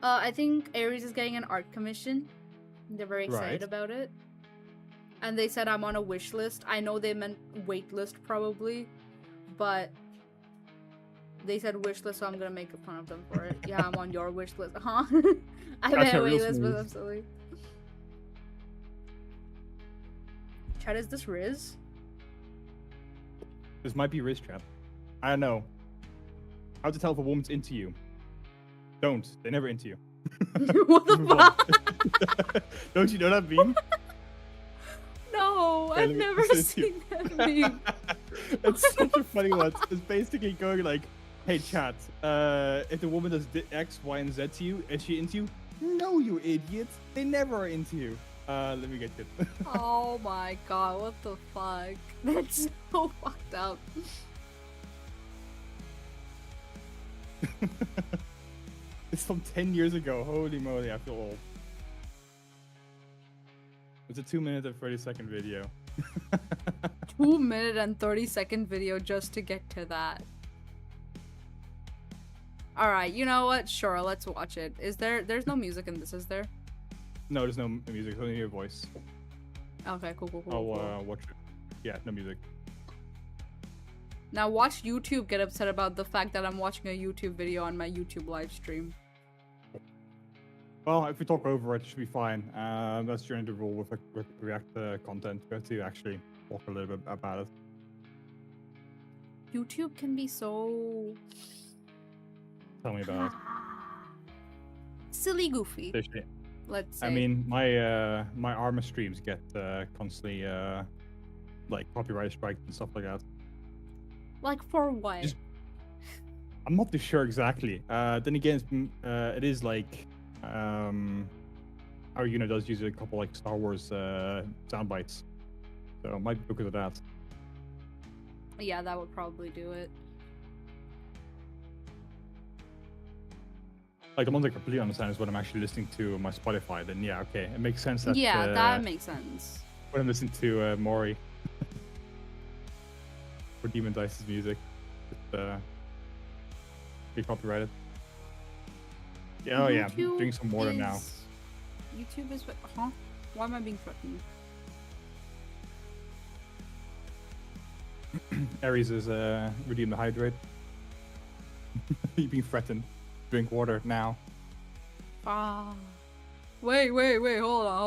B: I think Aries is getting an art commission. They're very excited
D: Right.
B: about it. And they said I'm on a wish list. I know they meant wait list probably, but they said wish list, so I'm gonna make fun of them for it. Yeah, I'm on your wish list. Huh? I
D: That's
B: meant
D: a
B: wait
D: real
B: list, but
D: smooth.
B: I'm silly. Chat, is this Riz?
D: This might be wrist trap. I don't know. How to tell if a woman's into you? Don't. They never into you.
B: What the
D: Move on.
B: fuck?
D: Don't you know that meme?
B: No,
D: Okay,
B: I've
D: let me
B: never
D: send it to
B: seen
D: you.
B: that meme.
D: It's such a funny one. It's basically going like, hey chat, if the woman does X, Y, and Z to you, is she into you? No, you idiot. They never are into you. Let me get it.
B: Oh my god, what the fuck? That's so fucked up.
D: It's from 10 years ago. Holy moly, I feel old. It's a 2-minute and 30-second video.
B: 2-minute and 30-second video just to get to that. Alright, you know what? Sure, let's watch it. There's no music in this, is there?
D: No, there's no music, only your voice.
B: Okay, cool.
D: I'll watch it. Yeah, no music.
B: Now watch YouTube get upset about the fact that I'm watching a YouTube video on my YouTube live stream.
D: Well, if we talk over it, it should be fine. That's generally the rule with React content. We have to actually talk a little bit about it.
B: YouTube can be so
D: Tell me about it.
B: silly goofy,
D: Seriously.
B: let's say.
D: I mean, my Arma streams get constantly like copyright strikes and stuff like that.
B: like for what?
D: Just- I'm not too sure exactly. Then again, it is like our unit does use a couple like Star Wars sound bites, so it might be because of that.
B: Yeah, that would probably do it.
D: Like the ones I completely understand is when I'm actually listening to my Spotify. Then yeah, okay, it makes sense that
B: Yeah, that makes sense.
D: when I'm listening to Mori or Demon Dice's music, it's be copyrighted. Yeah, oh yeah,
B: YouTube
D: drink some water now.
B: YouTube is huh? Why am I being threatened?
D: Ares is redeem the hydrate. You've been threatened. Drink water now.
B: Ah. Wait, hold on.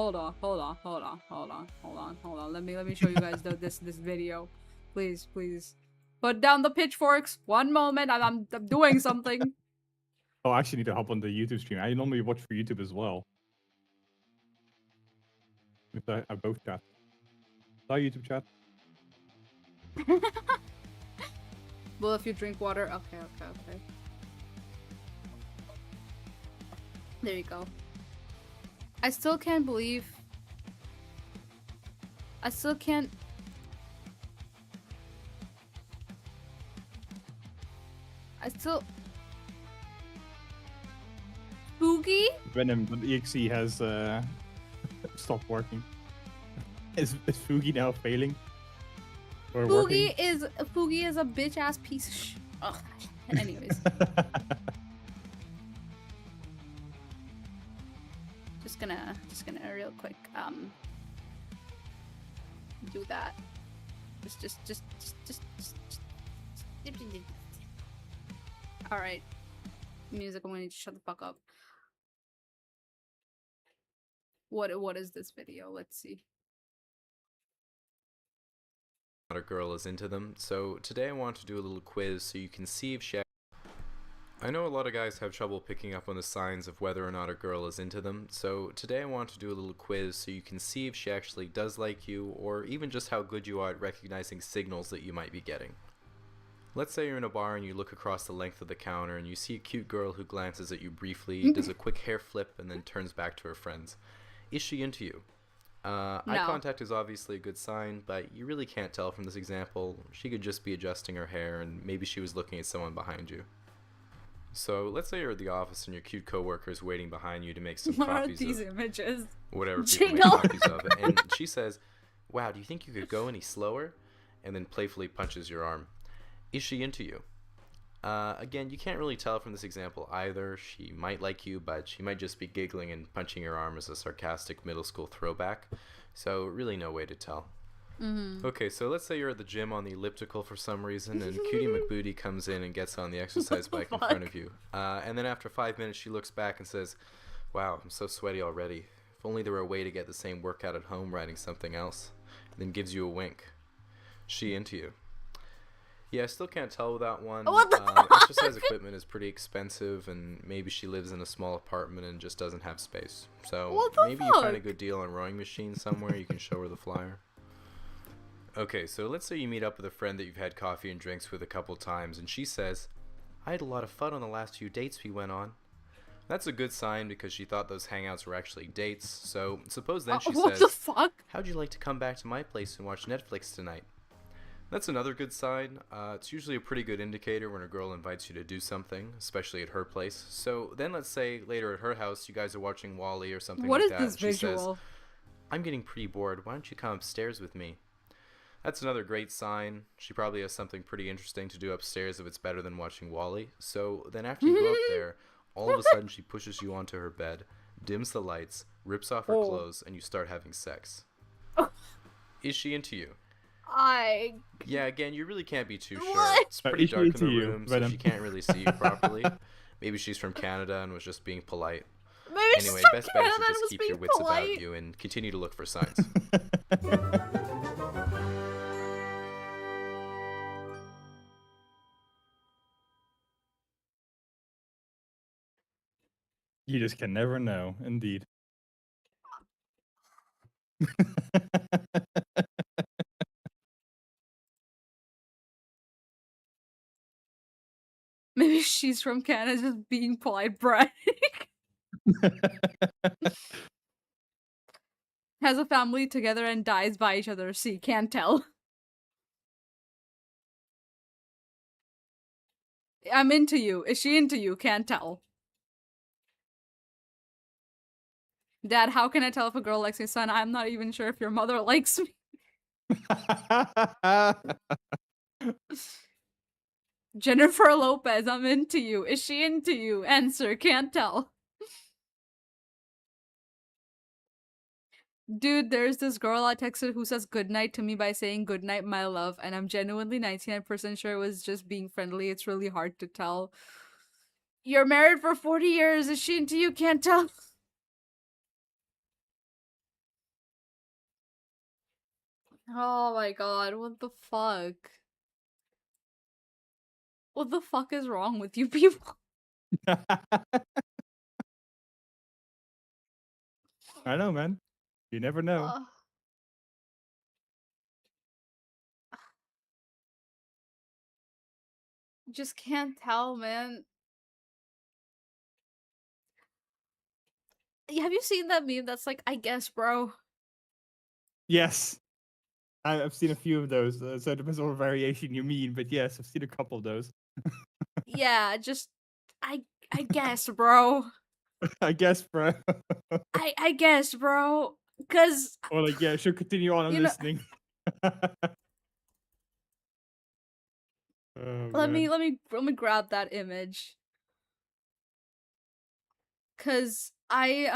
B: Let me show you guys this video. Please. Put down the pitchforks. One moment. I'm doing something.
D: Oh, I actually need to hop on the YouTube stream. I normally watch for YouTube as well. With I both chat. Hi, YouTube chat.
B: Well, if you drink water, okay. There you go. I still can't believe. I still can't. Spooky?
D: Venom.exe has stopped working. Is Fugi now failing? Or working?
B: Spooky is a bitch ass piece of ugh. Anyways. just gonna real quick do that. Just all right. Music, I'm gonna need to shut the fuck up. What is this video? Let's see.
E: Not a girl is into them, so today I want to do a little quiz so you can see if she. I know a lot of guys have trouble picking up on the signs of whether or not a girl is into them, so today I want to do a little quiz so you can see if she actually does like you, or even just how good you are at recognizing signals that you might be getting. Let's say you're in a bar and you look across the length of the counter and you see a cute girl who glances at you briefly, does a quick hair flip, and then turns back to her friends. Is she into you? Eye contact is obviously a good sign, but you really can't tell from this example. She could just be adjusting her hair, and maybe she was looking at someone behind you. So let's say you're at the office and your cute coworker is waiting behind you to make some
B: What are
E: copies
B: these
E: of
B: images?
E: whatever people make
B: Jingle.
E: copies of, and she says, "Wow, do you think you could go any slower?" And then playfully punches your arm. Is she into you? Again, you can't really tell from this example either. She might like you, but she might just be giggling and punching your arm as a sarcastic middle school throwback. So really no way to tell. Okay, so let's say you're at the gym on the elliptical for some reason, and Cutie McBooty comes in and gets on the exercise bike in front of you. And then after 5 minutes, she looks back and says, "Wow, I'm so sweaty already. If only there were a way to get the same workout at home riding something else." And then gives you a wink. She into you? Yeah, I still can't tell with that one.
B: What the fuck?
E: Exercise equipment is pretty expensive, and maybe she lives in a small apartment and just doesn't have space. So
B: What the
E: maybe you find a
B: fuck?
E: good deal on rowing machines somewhere. You can show her the flyer. Okay, so let's say you meet up with a friend that you've had coffee and drinks with a couple times, and she says, "I had a lot of fun on the last few dates we went on." That's a good sign because she thought those hangouts were actually dates. So suppose then she
B: What
E: says,
B: the fuck?
E: "How'd you like to come back to my place and watch Netflix tonight?" That's another good sign. It's usually a pretty good indicator when a girl invites you to do something, especially at her place. So then let's say later at her house you guys are watching Wall-E or something
B: What
E: like
B: is
E: that.
B: this
E: And she says,
B: visual?
E: "I'm getting pretty bored. Why don't you come upstairs with me?" That's another great sign. She probably has something pretty interesting to do upstairs if it's better than watching Wall-E. So then after you go up there, all of a sudden she pushes you onto her bed, dims the lights, rips off her clothes, and you start having sex. Is she into you? Yeah, again, you really can't be too sure.
B: What?
E: It's pretty
D: Is she
E: dark in
D: into
E: the
D: you,
E: room, so
D: Venom?
E: she can't really see you properly. Maybe she's from Canada and was just being polite.
B: Maybe
E: Anyway,
B: she's from
E: best bet is
B: Canada
E: to
B: and
E: just
B: was
E: keep your
B: being
E: wits
B: polite.
E: about you and continue to look for signs.
D: You just can never know, indeed.
B: Maybe she's from Canada just being polite, Brad. has a family together and dies by each other. See, can't tell. I'm into you. Is she into you? Can't tell. Dad, how can I tell if a girl likes my son? I'm not even sure if your mother likes me. Jennifer Lopez, I'm into you. Is she into you? Answer, can't tell. Dude, there's this girl I texted who says goodnight to me by saying goodnight, my love, and I'm genuinely 99% sure it was just being friendly. It's really hard to tell. You're married for 40 years. Is she into you? Can't tell. Oh my god, what the fuck? What the fuck is wrong with you people?
D: I know, man. You never know.
B: Just can't tell, man. Have you seen that meme that's like, I guess, bro?
D: Yes. I've seen a few of those, so it depends on what variation you mean, but yes, I've seen a couple of those.
B: Yeah, just I guess, bro.
D: I guess, bro.
B: I guess, bro. Cause
D: Or like, yeah, sure, continue on. I'm
B: you know,
D: listening. Oh,
B: let
D: man.
B: me grab that image. Cause I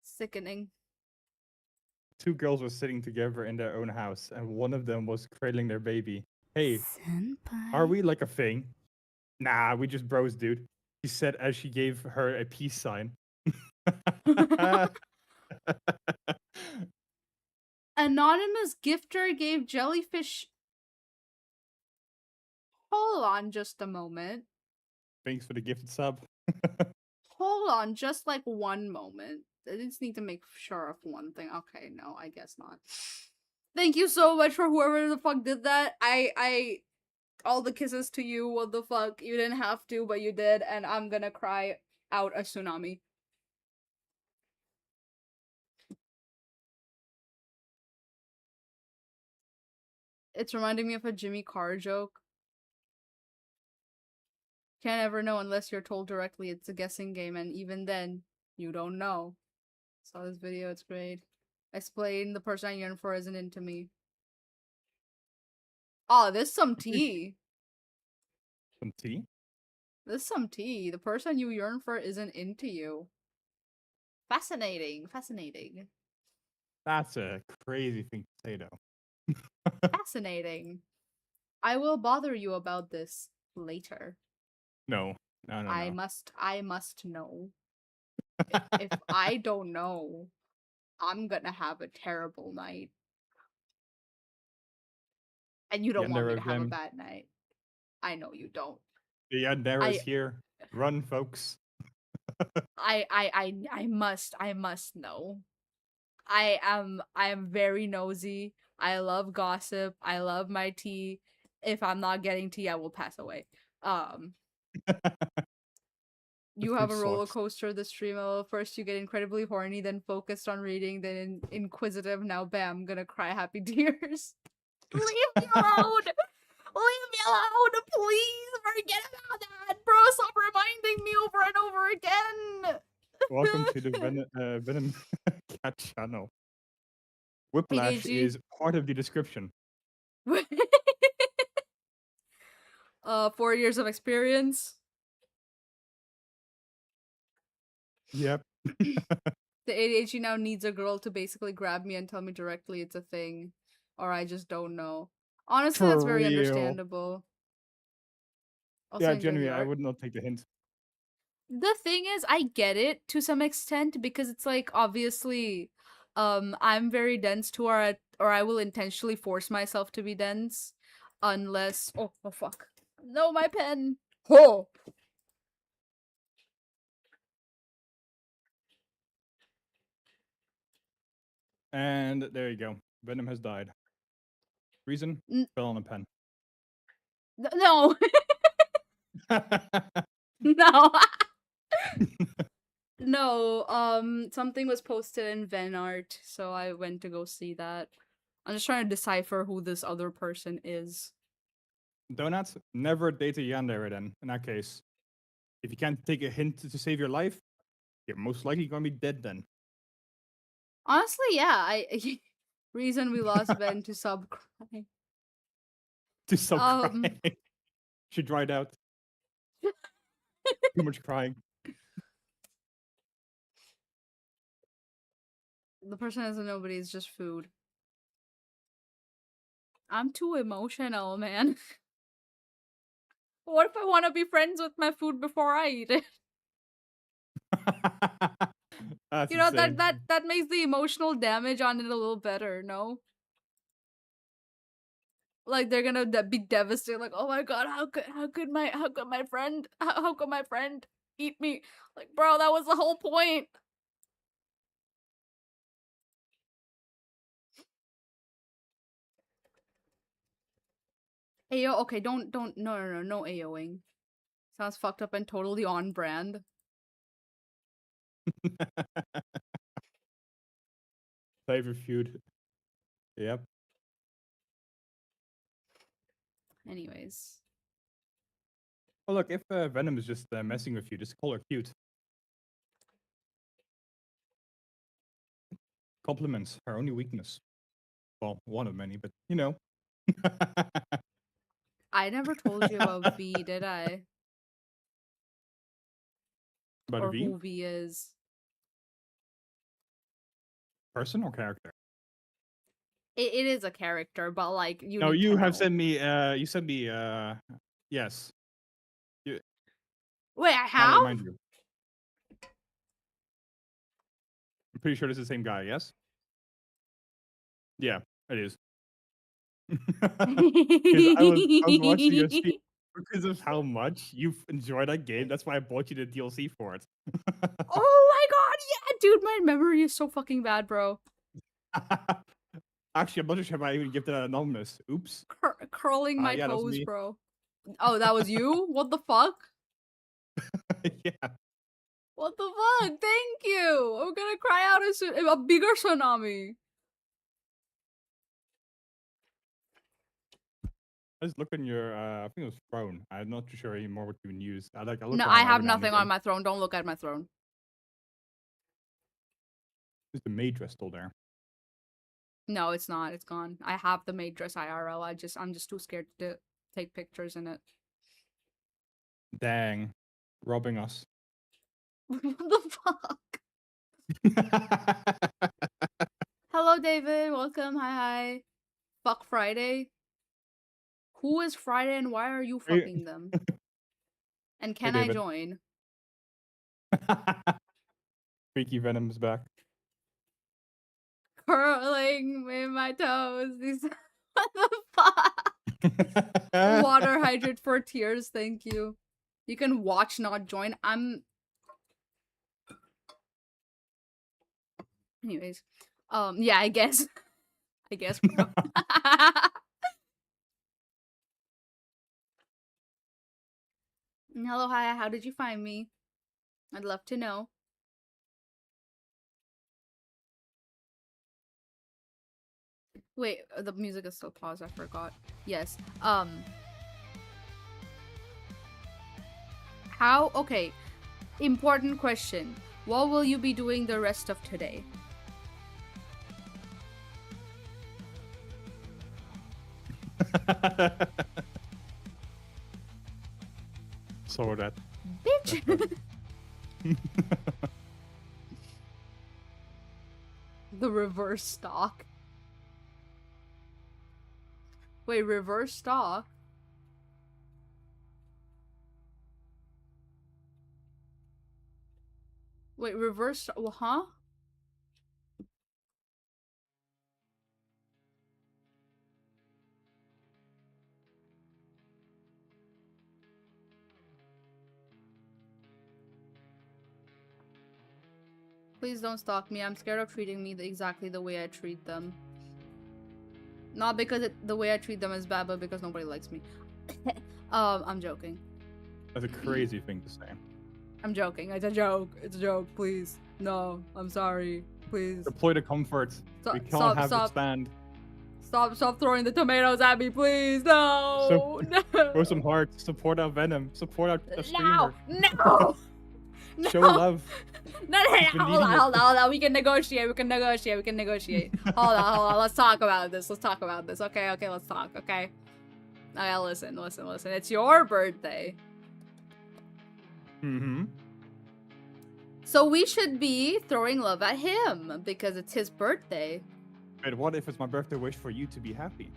B: sickening.
D: Two girls were sitting together in their own house, and one of them was cradling their baby. Hey, are we like a thing? Nah, we just bros, dude. She said as she gave her a peace sign.
B: Anonymous gifter gave jellyfish. Hold on just a moment.
D: Thanks for the gifted sub.
B: Hold on just like one moment. I just need to make sure of one thing. Okay, no, I guess not. Thank you so much for whoever the fuck did that. I all the kisses to you. What the fuck? You didn't have to, but you did, and I'm gonna cry out a tsunami. It's reminding me of a Jimmy Carr joke. Can't ever know unless you're told directly. It's a guessing game, and even then, you don't know. Saw this video, it's great. Explain the person I yearn for isn't into me. Oh, this some tea.
D: Some tea?
B: This some tea. The person you yearn for isn't into you. Fascinating. Fascinating.
D: That's a crazy thing to say, though.
B: Fascinating. I will bother you about this later.
D: No. No.
B: I must know. If I don't know, I'm gonna have a terrible night. And you don't want me to have a bad night. I know you don't.
D: The end there is here. Run, folks.
B: I must know. I am very nosy. I love gossip. I love my tea. If I'm not getting tea, I will pass away. You have a roller coaster this stream. First you get incredibly horny, then focused on reading, then inquisitive. Now bam, gonna cry happy tears. Leave me alone! Leave me alone, please! Forget about that, bro! Stop reminding me over and over again!
D: Welcome to the Venom Cat channel. Whiplash is part of the description.
B: 4 years of experience.
D: Yep.
B: The ADHD now needs a girl to basically grab me and tell me directly it's a thing. Or I just don't know. Honestly, that's very understandable.
D: Yeah, genuinely, I would not take the hint.
B: The thing is, I get it to some extent because it's like, obviously, I'm very dense to or I will intentionally force myself to be dense. Unless... Oh fuck. No, my pen! Oh!
D: And there you go. Venom has died. Reason? Fell on a pen.
B: No! No! No, something was posted in Ven Art, so I went to go see that. I'm just trying to decipher who this other person is.
D: Donuts, never date a yandere then, in that case. If you can't take a hint to save your life, you're most likely gonna be dead then.
B: Honestly, yeah, reason we lost Ben to subcrime.
D: To stop
B: Um.
D: crying. She dried out. Too much crying.
B: The person isn't nobody, it's just food. I'm too emotional, man. What if I want to be friends with my food before I eat it?
D: That's
B: You know,
D: insane.
B: that makes the emotional damage on it a little better, no? Like they're gonna be devastated, like, oh my god, how could my friend how could my friend eat me? Like, bro, that was the whole point. Ayo, okay, don't no AOing. Sounds fucked up and totally on brand.
D: Favorite food. Yep.
B: Anyways.
D: Well, look, if Venom is just messing with you, just call her cute. Compliments, her only weakness. Well, one of many, but you know.
B: I never told you about V, did I?
D: About
B: Or
D: V?
B: who V is.
D: Person or character?
B: It is a character, but like you
D: No,
B: need
D: you
B: to
D: have
B: know.
D: sent me. You sent me. Yes.
B: Wait, I
D: I'll
B: have?
D: remind you. I'm pretty sure this is the same guy. Yes. Yeah, it is. Because I was watching your stream because of how much you've enjoyed that game. That's why I bought you the DLC for it.
B: Oh my god, yeah, dude, my memory is so fucking bad, bro.
D: Actually, I'm not sure if I even gifted that anonymous. Oops.
B: Curling my
D: Yeah, that was
B: toes,
D: me.
B: bro. Oh, that was you? What the fuck?
D: Yeah.
B: What the fuck? Thank you. I'm gonna cry out a bigger tsunami.
D: I just looked on your. I think it was throne. I'm not too sure anymore what you can use. I look
B: No,
D: around
B: I have
D: every now and
B: nothing on
D: again.
B: my throne. Don't look at my throne.
D: There's the maid dress still there.
B: No, it's not. It's gone. I have the maid dress IRL. I'm just too scared to take pictures in it.
D: Dang, robbing us.
B: What the fuck? Hello, David. Welcome. Hi. Fuck Friday. Who is Friday and why are you fucking them? And can I
D: David.
B: join?
D: Freaky Venom's back.
B: Curling in my toes. These what the fuck? Water hydrate for tears, thank you. You can watch, not join. Anyways. Yeah, I guess. I guess, bro. Hello, hi, how did you find me? I'd love to know. Wait, the music is still paused, I forgot. Yes. How? Okay. Important question. What will you be doing the rest of today?
D: Saw that.
B: Bitch! The reverse stock. Wait, reverse stock? Wait, reverse, huh? Please don't stalk me. I'm scared of treating me exactly the way I treat them. Not because the way I treat them is bad, but because nobody likes me. I'm joking.
D: That's a crazy thing to say.
B: I'm joking. It's a joke. It's a joke. Please. No. I'm sorry. Please.
D: Deploy the comfort.
B: Stop,
D: We can't
B: stop,
D: have
B: stop.
D: it stand.
B: Stop throwing the tomatoes at me, please. No.
D: Throw some hearts. Support our Venom. Support our streamer.
B: No. No.
D: Show love.
B: No.
D: He's been
B: Hold
D: needing
B: on,
D: it.
B: hold on. We can negotiate. Hold on. Let's talk about this. Okay, let's talk. Okay. Okay, listen. It's your birthday.
D: Mm-hmm.
B: So we should be throwing love at him because it's his birthday.
D: But what if it's my birthday wish for you to be happy?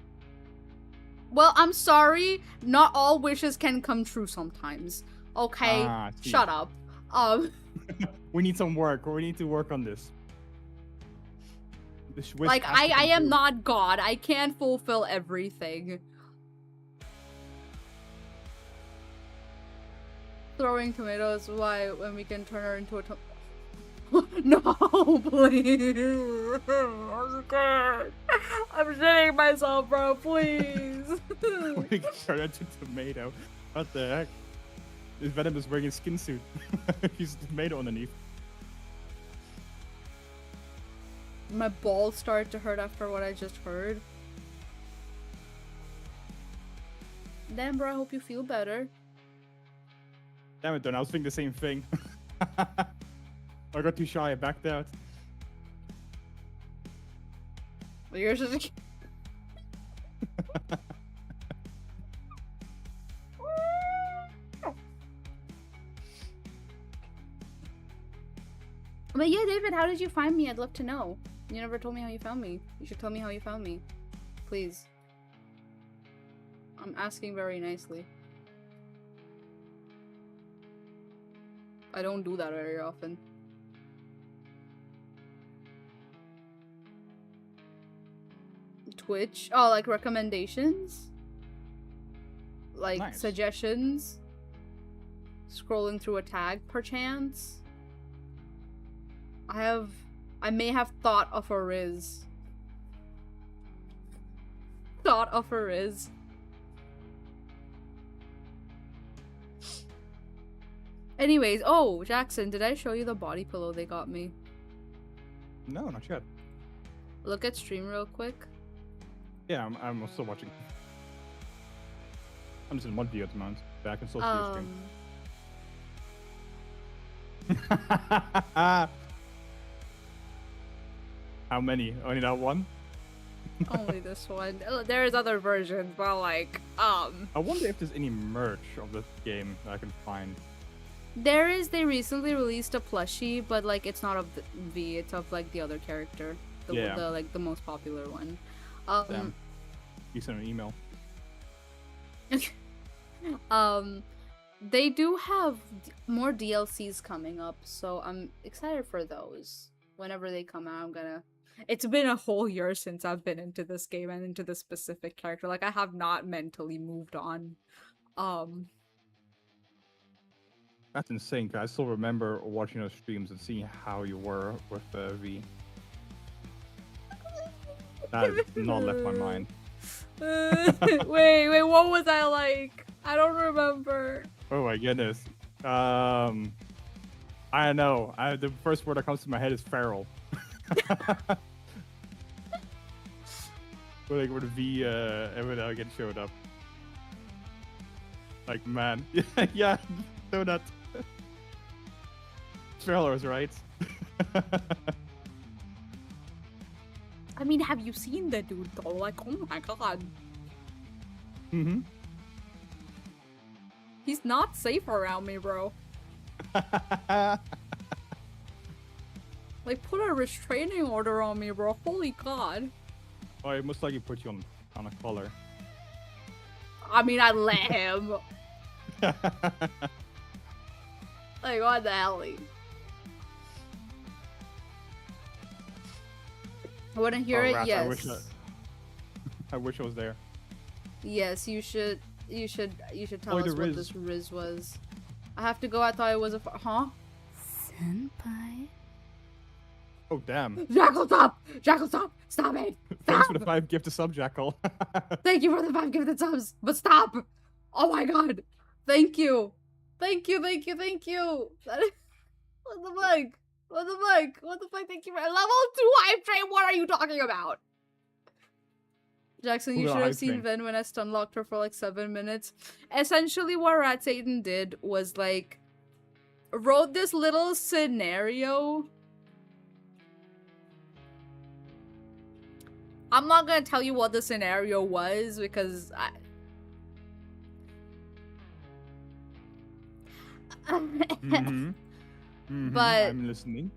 B: Well, I'm sorry. Not all wishes can come true sometimes. Okay?
D: Ah, see.
B: Shut up.
D: We need some work. We need to work on this. This wish
B: Like,
D: has to
B: I
D: come
B: am
D: true.
B: not God. I can't fulfill everything. Throwing tomatoes, why? When we can turn her into a No, please. I'm scared. I'm shitting myself, bro. Please.
D: We can turn into tomato. What the heck? This Venom is wearing a skin suit. He's a tomato underneath.
B: My balls start to hurt after what I just heard. Damn, bro, I hope you feel better.
D: Damn it, Don. I was thinking the same thing. I got too shy. I backed out.
B: But yours is But yeah, David, how did you find me? I'd love to know. You never told me how you found me. You should tell me how you found me. Please. I'm asking very nicely. I don't do that very often. Twitch? Oh, like recommendations? Like
D: Nice.
B: suggestions? Scrolling through a tag, perchance? I may have thought of a Riz. Thought of a Riz. Anyways, oh, Jackson, did I show you the body pillow they got me?
D: No, not yet.
B: Look at stream real quick.
D: Yeah, I'm still watching. I'm just in mod view at the moment, but I can still see your stream. How many? Only that one?
B: Only this one. There's other versions, but like,
D: I wonder if there's any merch of this game that I can find.
B: there is. They recently released a plushie, but like, it's not of the V. It's of like the other character, the like the most popular one.
D: Damn. You sent an email.
B: They do have more DLCs coming up, so I'm excited for those. Whenever they come out, I'm gonna. It's been a whole year since I've been into this game and into this specific character. Like, I have not mentally moved on.
D: That's insane, 'cause I still remember watching those streams and seeing how you were with V. That has not left my mind.
B: Wait, what was I like? I don't remember.
D: Oh my goodness. I don't know. The first word that comes to my head is feral. Like where the V every now and again showed up. Like, man. Yeah, donut. Feral is right.
B: I mean, have you seen the dude though? Like, oh my god.
D: Mm-hmm.
B: He's not safe around me, bro. Like, put a restraining order on me, bro. Holy god.
D: Oh, it most likely put you on a collar.
B: I mean, I let him. Like, what the hell? I wanna hear it?
D: Rats,
B: Yes.
D: I wish I was there.
B: Yes, you should tell
D: Oh,
B: us
D: the
B: what
D: Riz.
B: this Riz was. I have to go. I thought it was a huh? Senpai.
D: Oh, damn.
B: Jackal, stop! Jackal, stop! Stop it!
D: Thanks
B: Stop!
D: for the 5 gifted sub, Jackal.
B: Thank you for the 5 gifted subs, but stop! Oh my god! Thank you! Thank you. What the fuck? What the fuck? Thank you for level 2 hype train. What are you talking about? Jackson, you
D: Who got
B: should have
D: hype
B: seen
D: train?
B: Ven when I stun locked her for like 7 minutes. Essentially, what Rat Satan did was like wrote this little scenario. I'm not gonna tell you what the scenario was because
D: Mm-hmm.
B: But-
D: I'm listening.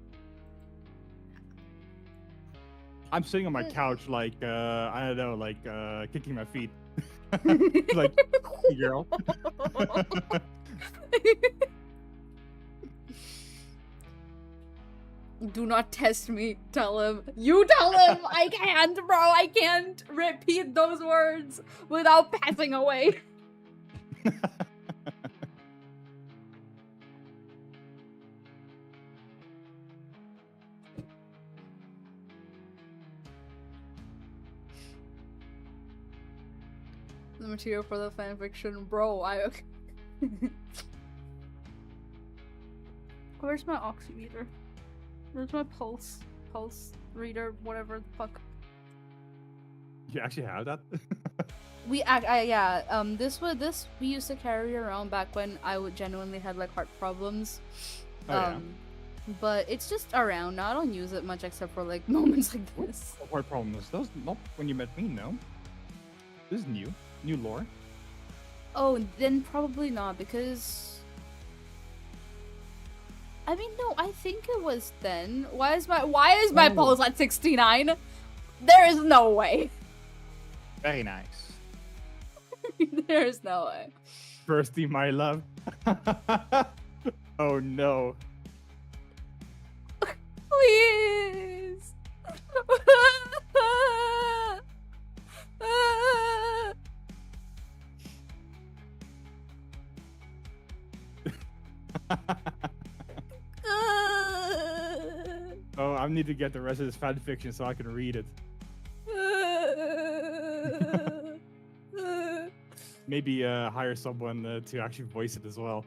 D: I'm sitting on my couch, like I don't know, like kicking my feet, like hey, girl.
B: Do not test me. Tell him. You tell him. I can't, bro. I can't repeat those words without passing away. The material for the fanfiction, bro. Where's my oximeter? Where's my pulse reader? Whatever the fuck.
D: You actually have that?
B: This we used to carry around back when I would genuinely had like heart problems.
D: Oh, yeah.
B: But it's just around now. I don't use it much except for like moments like this.
D: What problem is those? Not when you met me, no. This is new lore.
B: Oh, then probably not because I mean no, I think it was then. Why is my
D: Oh.
B: pulse at 69? There is no way.
D: Very nice.
B: There is no way.
D: Thirsty, my love. Oh no.
B: Please.
D: Oh, I need to get the rest of this fan fiction so I can read it. Maybe hire someone to actually voice it as well.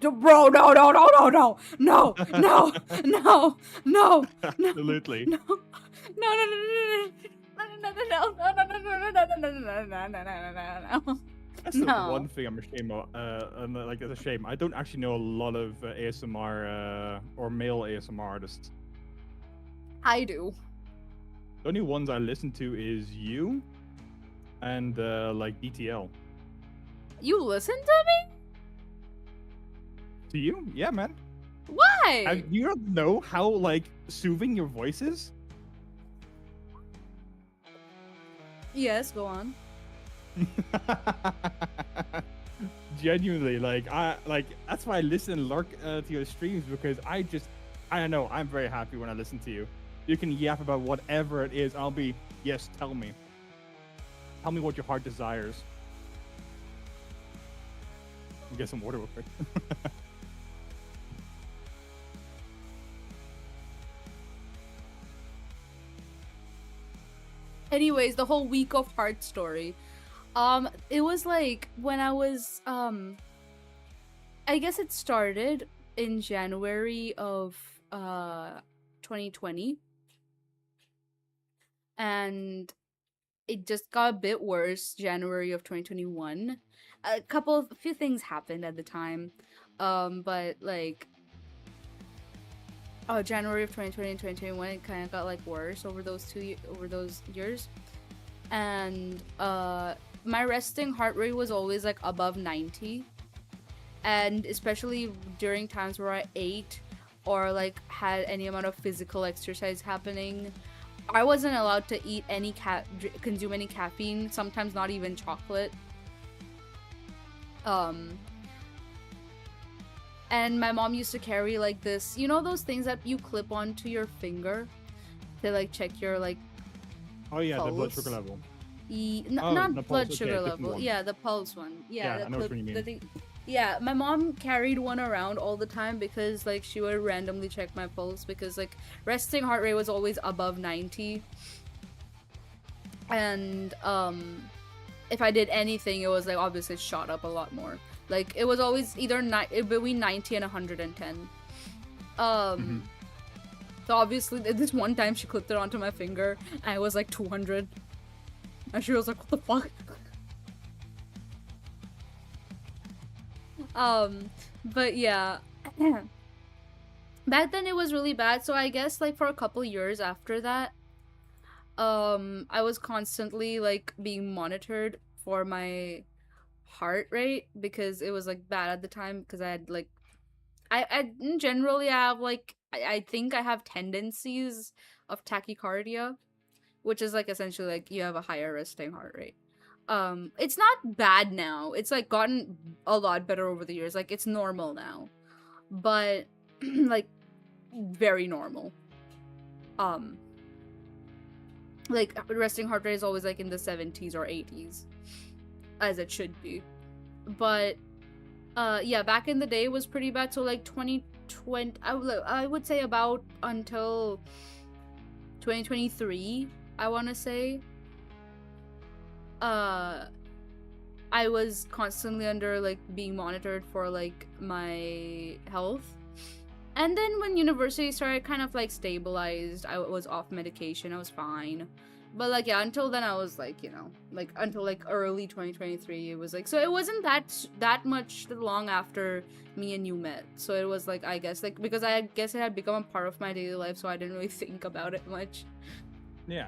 B: Bro, no.
D: Absolutely.
B: No.
D: That's the
B: No.
D: one thing I'm ashamed of. Like, it's a shame. I don't actually know a lot of ASMR or male ASMR artists.
B: I do.
D: The only ones I listen to is you and like DTL.
B: You listen to me?
D: To you? Yeah, man.
B: Why?
D: You don't know how like soothing your voice is?
B: Yes, go on.
D: Genuinely, like that's why I listen and lurk to your streams, because I don't know, I'm very happy when I listen to you. You can yap about whatever it is. I'll be, yes, tell me what your heart desires. I'll get some water real quick.
B: Anyways, the whole week of heart story. It was like when I was I guess it started in January of 2020. And it just got a bit worse January of 2021. A few things happened at the time. But like January of 2020 and 2021, it kind of got like worse over those years. And my resting heart rate was always like above 90. And especially during times where I ate or like had any amount of physical exercise happening, I wasn't allowed to eat any consume any caffeine, sometimes not even chocolate. And my mom used to carry like this, you know those things that you clip onto your finger to like check your like
D: Oh yeah, the blood
B: pulse.
D: sugar level.
B: Not
D: the
B: blood
D: pulse,
B: sugar
D: okay, different
B: level.
D: one.
B: Yeah, the pulse one. Yeah,
D: Yeah, I know which one you mean.
B: the thing. Yeah, my mom carried one around all the time because like she would randomly check my pulse because like resting heart rate was always above 90. And if I did anything, it was like obviously shot up a lot more. Like it was always either between 90 and 110.
D: Mhm.
B: So obviously this one time she clipped it onto my finger and it was like 200. And she was like, what the fuck? But yeah. Back then it was really bad, so I guess like for a couple years after that, I was constantly like being monitored for my heart rate because it was like bad at the time because I had like I generally have like I think I have tendencies of tachycardia, which is like essentially like you have a higher resting heart rate. It's not bad now. It's like gotten a lot better over the years. Like it's normal now. But like very normal. Like resting heart rate is always like in the 70s or 80s as it should be. But yeah, back in the day it was pretty bad. So like 2020 I would say about until 2023, I want to say I was constantly under like being monitored for like my health. And then when university started, kind of like stabilized. I was off medication. I was fine. But like yeah, until then I was like, you know, like until like early 2023 it was like, so it wasn't that much long after me and you met. So it was like, I guess like because I guess it had become a part of my daily life, so I didn't really think about it much.
D: Yeah.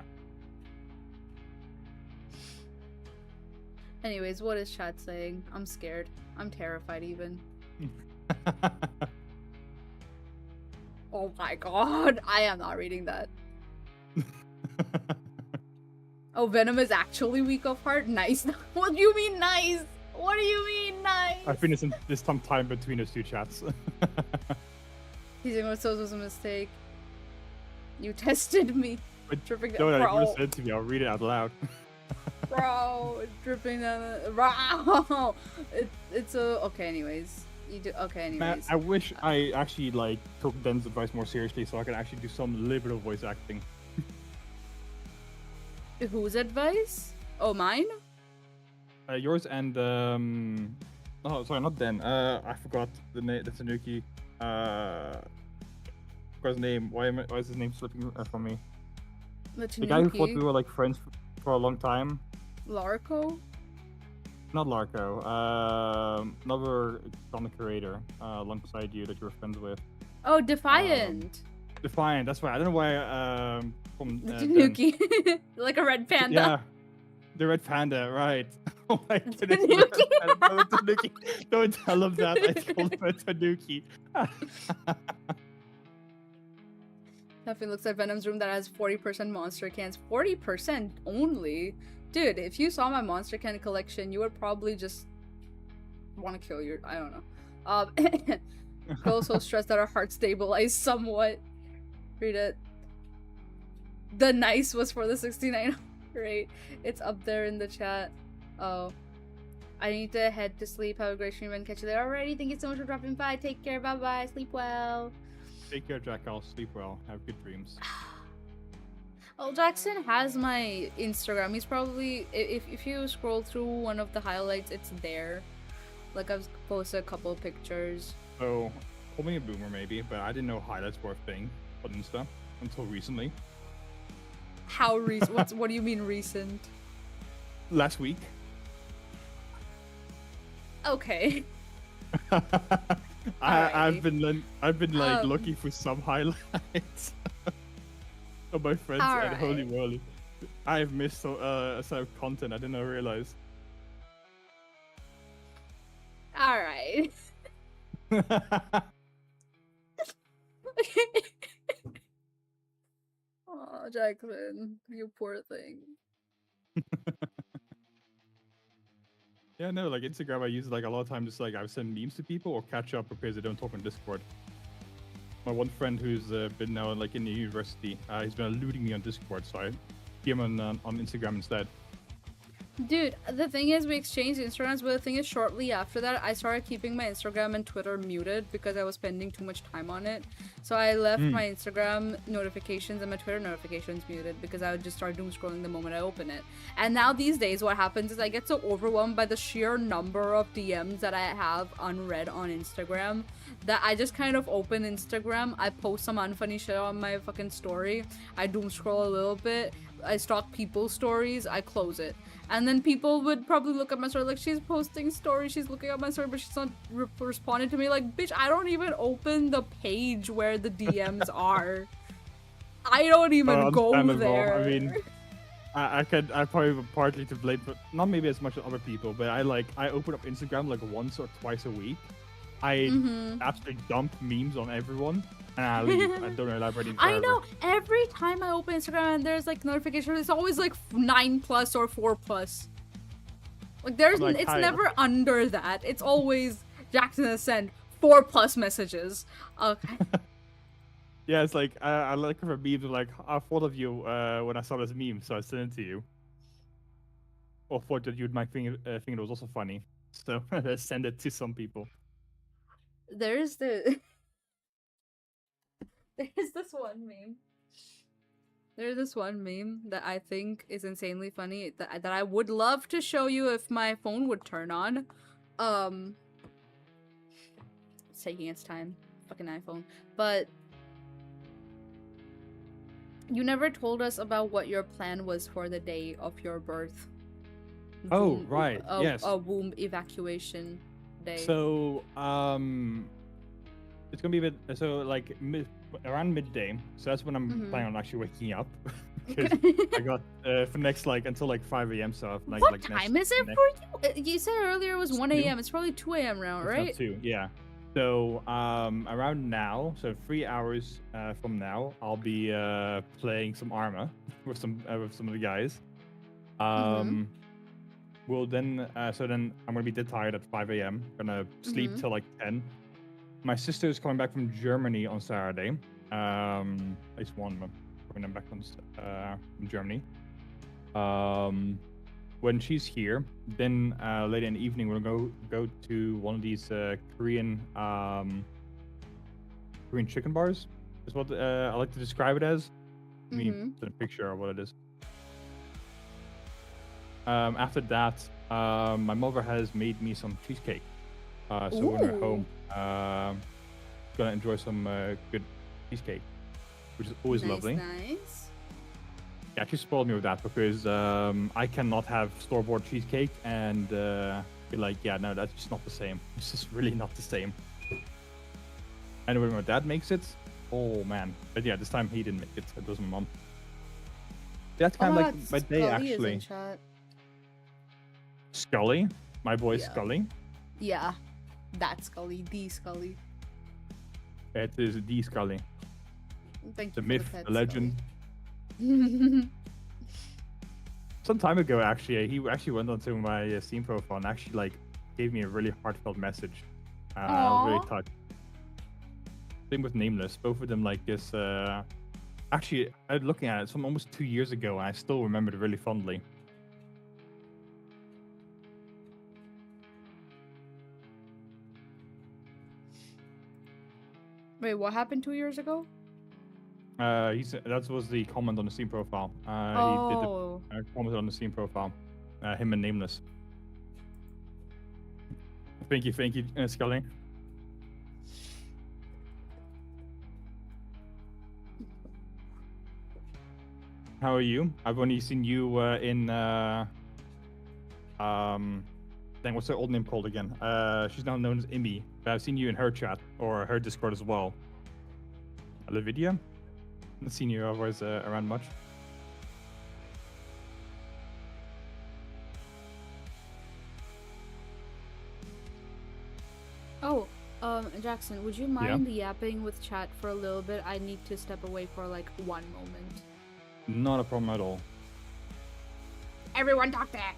B: Anyways, what is chat saying? I'm scared. I'm terrified even. Oh my god, I am not reading that. Oh, Venom is actually weak of heart? Nice. What do you mean nice? What do you mean nice?
D: I think there's some time between those two chats.
B: Teasing with Souls was a mistake. You tested me.
D: But
B: Dripping
D: no,
B: down.
D: you
B: Bro,
D: said to me, I'll read it out loud.
B: bro, it's dripping down. Bro, it's a okay. Anyways, you do okay. Anyways,
D: Man, I wish I actually like took Den's advice more seriously, so I could actually do some little bit of voice acting.
B: whose advice? Oh, mine.
D: Yours and oh sorry, not Den. I forgot the name. The Tanuki. Forgot his name. Why is his name slipping from me?
B: The
D: The guy who thought
B: Tanuki.
D: we were like friends for a long time.
B: Larko.
D: Not Larko. Another comic creator alongside you that you were friends with.
B: Oh, Defiant.
D: Defiant. That's right. I don't know why. From
B: The
D: Den.
B: Tanuki. Like a red panda.
D: Yeah, the red panda. Right. Oh my goodness.
B: Tanuki.
D: No, Tanuki. Don't tell him that. I called him a Tanuki.
B: Nothing looks at Venom's room that has 40% monster cans. 40% only? Dude, if you saw my monster can collection, you would probably just want to kill your... I don't know. Girls so stressed that her heart stabilized somewhat. Read it. The nice was for the 69 rate. It's up there in the chat. Oh. I need to head to sleep. Have a great stream and catch you later. Alrighty, thank you so much for dropping by. Take care. Bye-bye. Sleep well.
D: Take care, Jack. I'll sleep well. Have good dreams.
B: Well, Jackson has my Instagram. He's probably... If you scroll through one of the highlights, it's there. Like, I've posted a couple of pictures.
D: So, call me a boomer maybe, but I didn't know highlights were a thing on Insta until recently.
B: How recent? What do you mean recent?
D: Last week.
B: Okay.
D: I've been like
B: Um,
D: looking for some highlights of my friends and holy moly, I've missed a set of content I didn't realize.
B: Alright. Oh, Jacqueline, you poor thing.
D: Yeah, no, like Instagram I use like a lot of times just like I would send memes to people or catch up because they don't talk on Discord. My one friend who's been now like in the university, he's been eluding me on Discord, so I DM him on Instagram instead.
B: Dude, the thing is, we exchanged Instagrams, but the thing is, shortly after that, I started keeping my Instagram and Twitter muted because I was spending too much time on it. So I left my Instagram notifications and my Twitter notifications muted because I would just start doom scrolling the moment I open it. And now these days, what happens is I get so overwhelmed by the sheer number of DMs that I have unread on Instagram that I just kind of open Instagram, I post some unfunny shit on my fucking story, I doom scroll a little bit, I stalk people's stories, I close it. And then people would probably look at my story like, she's posting stories, she's looking at my story, but she's not responding to me. Like, bitch, I don't even open the page where the DMs are. I don't even go there.
D: I mean, I probably partly to blame, but not maybe as much as other people, but I open up Instagram like once or twice a week. I absolutely dump memes on everyone. And I leave. I don't elaborate any further.
B: I know. Every time I open Instagram and there's like notifications, it's always like 9+ or 4+. Like it's never under that. It's always Jackson has sent 4+ messages. Okay.
D: Yeah, it's like I like for memes of like I thought of you when I saw this meme, so I sent it to you. Or thought that you'd might think it was also funny, so I send it to some people.
B: There's this one meme. There's this one meme that I think is insanely funny that I would love to show you if my phone would turn on. It's taking its time. Fucking iPhone. But you never told us about what your plan was for the day of your birth.
D: Oh, right. Yes.
B: A womb evacuation day.
D: So, it's gonna be a bit like around midday. So that's when I'm planning on actually waking up. Because I got for next until 5 a.m. So
B: what time is it for you? You said earlier it was 1 a.m. It's probably 2 a.m. now, right?
D: 2, yeah. So around now, so 3 hours from now, I'll be playing some Arma with some of the guys. We'll then then I'm gonna be dead tired at 5 a.m. Gonna sleep till 10. My sister is coming back from Germany on Saturday. At least one coming back from Germany. When she's here, then later in the evening we'll go to one of these Korean chicken bars. Is what I like to describe it as. I mean, it's a picture of what it is. After that, my mother has made me some cheesecake. So when we're home, gonna enjoy some good cheesecake, which is always lovely.
B: Nice.
D: Yeah, she spoiled me with that because I cannot have store-bought cheesecake and be like, yeah, no, that's just not the same. It's just really not the same. And when my dad makes it, oh man. But yeah, this time he didn't make it. It was my mom. That's kind of like my day, actually. Scully, my boy Scully.
B: Yeah, that Scully, the Scully.
D: It is the Scully.
B: Thank
D: the
B: you
D: myth,
B: for
D: the legend. Some time ago, actually, he actually went onto my Steam profile and actually gave me a really heartfelt message. I was really touched. Same with Nameless. Both of them this. Actually, I'm looking at it from almost 2 years ago, and I still remember it really fondly.
B: Wait, what happened 2 years ago?
D: That was the comment on the Steam profile. He did the comment on the Steam profile. Him and Nameless. Thank you, Scully. How are you? I've only seen you in dang, what's her old name called again? She's now known as Imi, but I've seen you in her chat or her Discord as well. Lividia? I haven't seen you otherwise around much.
B: Oh, Jackson, would you mind yapping with chat for a little bit? I need to step away for 1 moment.
D: Not a problem at all.
B: Everyone talk that.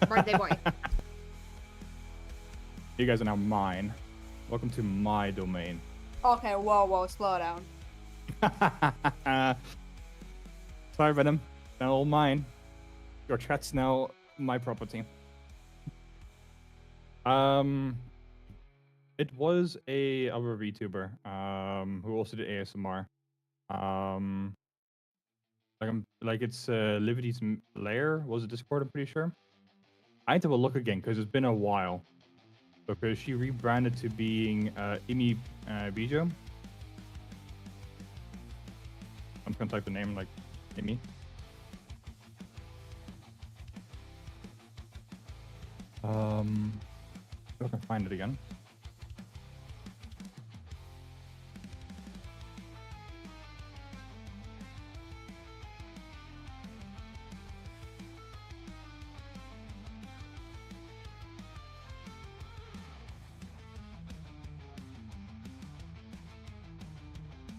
B: Birthday boy.
D: You guys are now mine. Welcome to my domain.
B: Okay, whoa, slow down.
D: Sorry, Venom. They're all mine. Your chat's now my property. It was a other VTuber who also did ASMR. Like it's Liberty's Lair was a Discord, I'm pretty sure. I need to have a look again because it's been a while. Because she rebranded to being Imi Bijo. I'm just gonna type the name like Imi. If I can find it again.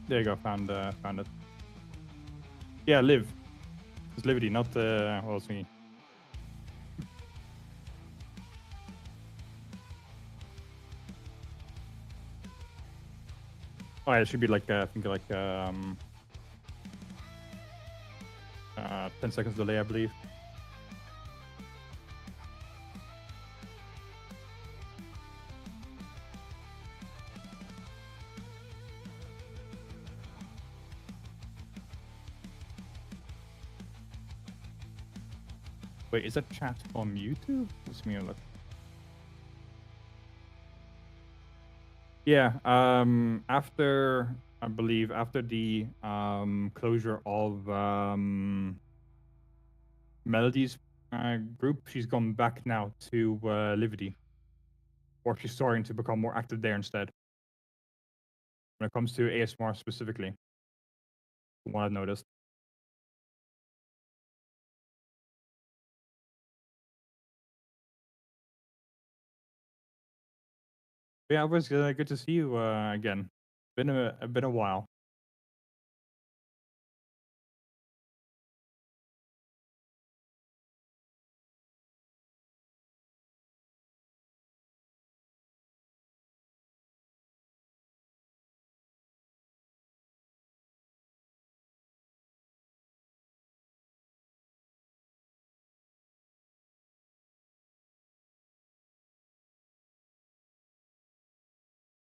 D: There you go, found it. Yeah, Liv. It's Liberty, not what was me. Oh, yeah, it should be like I think like 10 seconds delay, I believe. Wait, is that chat on YouTube? Let's me look. Yeah, after I believe after the closure of Melody's group, she's gone back now to Livity. Or she's starting to become more active there instead. When it comes to ASMR specifically. From what I've noticed. Yeah, it was good to see you again. Been a while.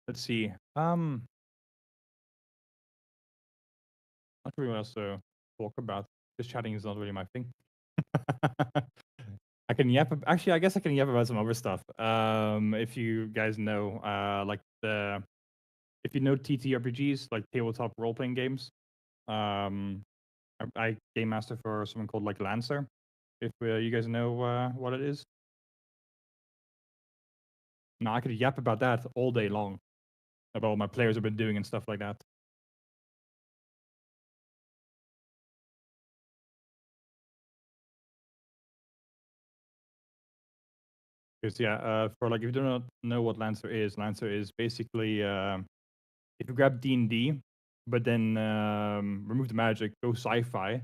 D: Let's see. Not really else to talk about. This chatting is not really my thing. I can yap. Actually, I guess I can yap about some other stuff. If you guys know, like if you know TTRPGs, like tabletop role playing games, I game master for something called like Lancer. If you guys know what it is, no, I could yap about that all day long, about what my players have been doing and stuff like that. Because yeah, for like if you do not know what Lancer is basically if you grab D&D, but then remove the magic, go sci-fi,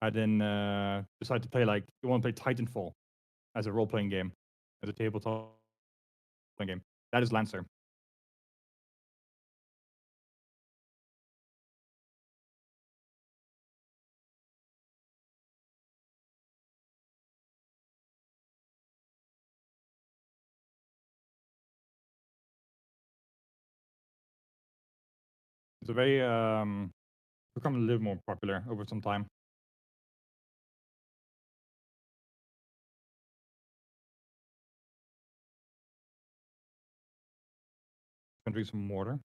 D: and then decide to play like you want to play Titanfall as a role-playing game, as a tabletop playing game. That is Lancer. It's a very become a little more popular over some time. Gonna drink some water.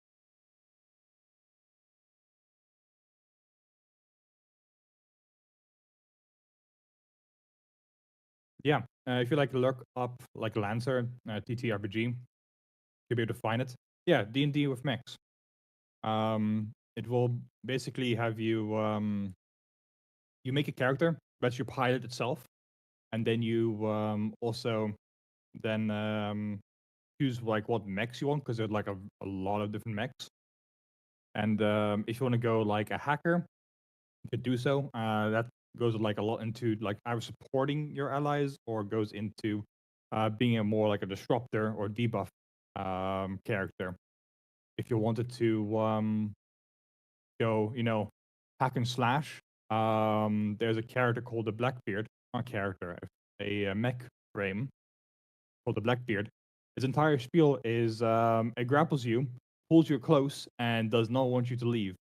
D: Yeah, if you like look up like Lancer TTRPG, you'll be able to find it. Yeah, D&D with mechs. It will basically have you you make a character that's your pilot itself, and then you also then choose like what mechs you want because there's like a lot of different mechs. And if you want to go like a hacker, you could do so. That goes like a lot into like either supporting your allies or goes into being a more like a disruptor or debuff character. If you wanted to go, hack and slash, there's a character called the Blackbeard. Not character. a mech frame called the Blackbeard. His entire spiel is it grapples you, pulls you close, and does not want you to leave,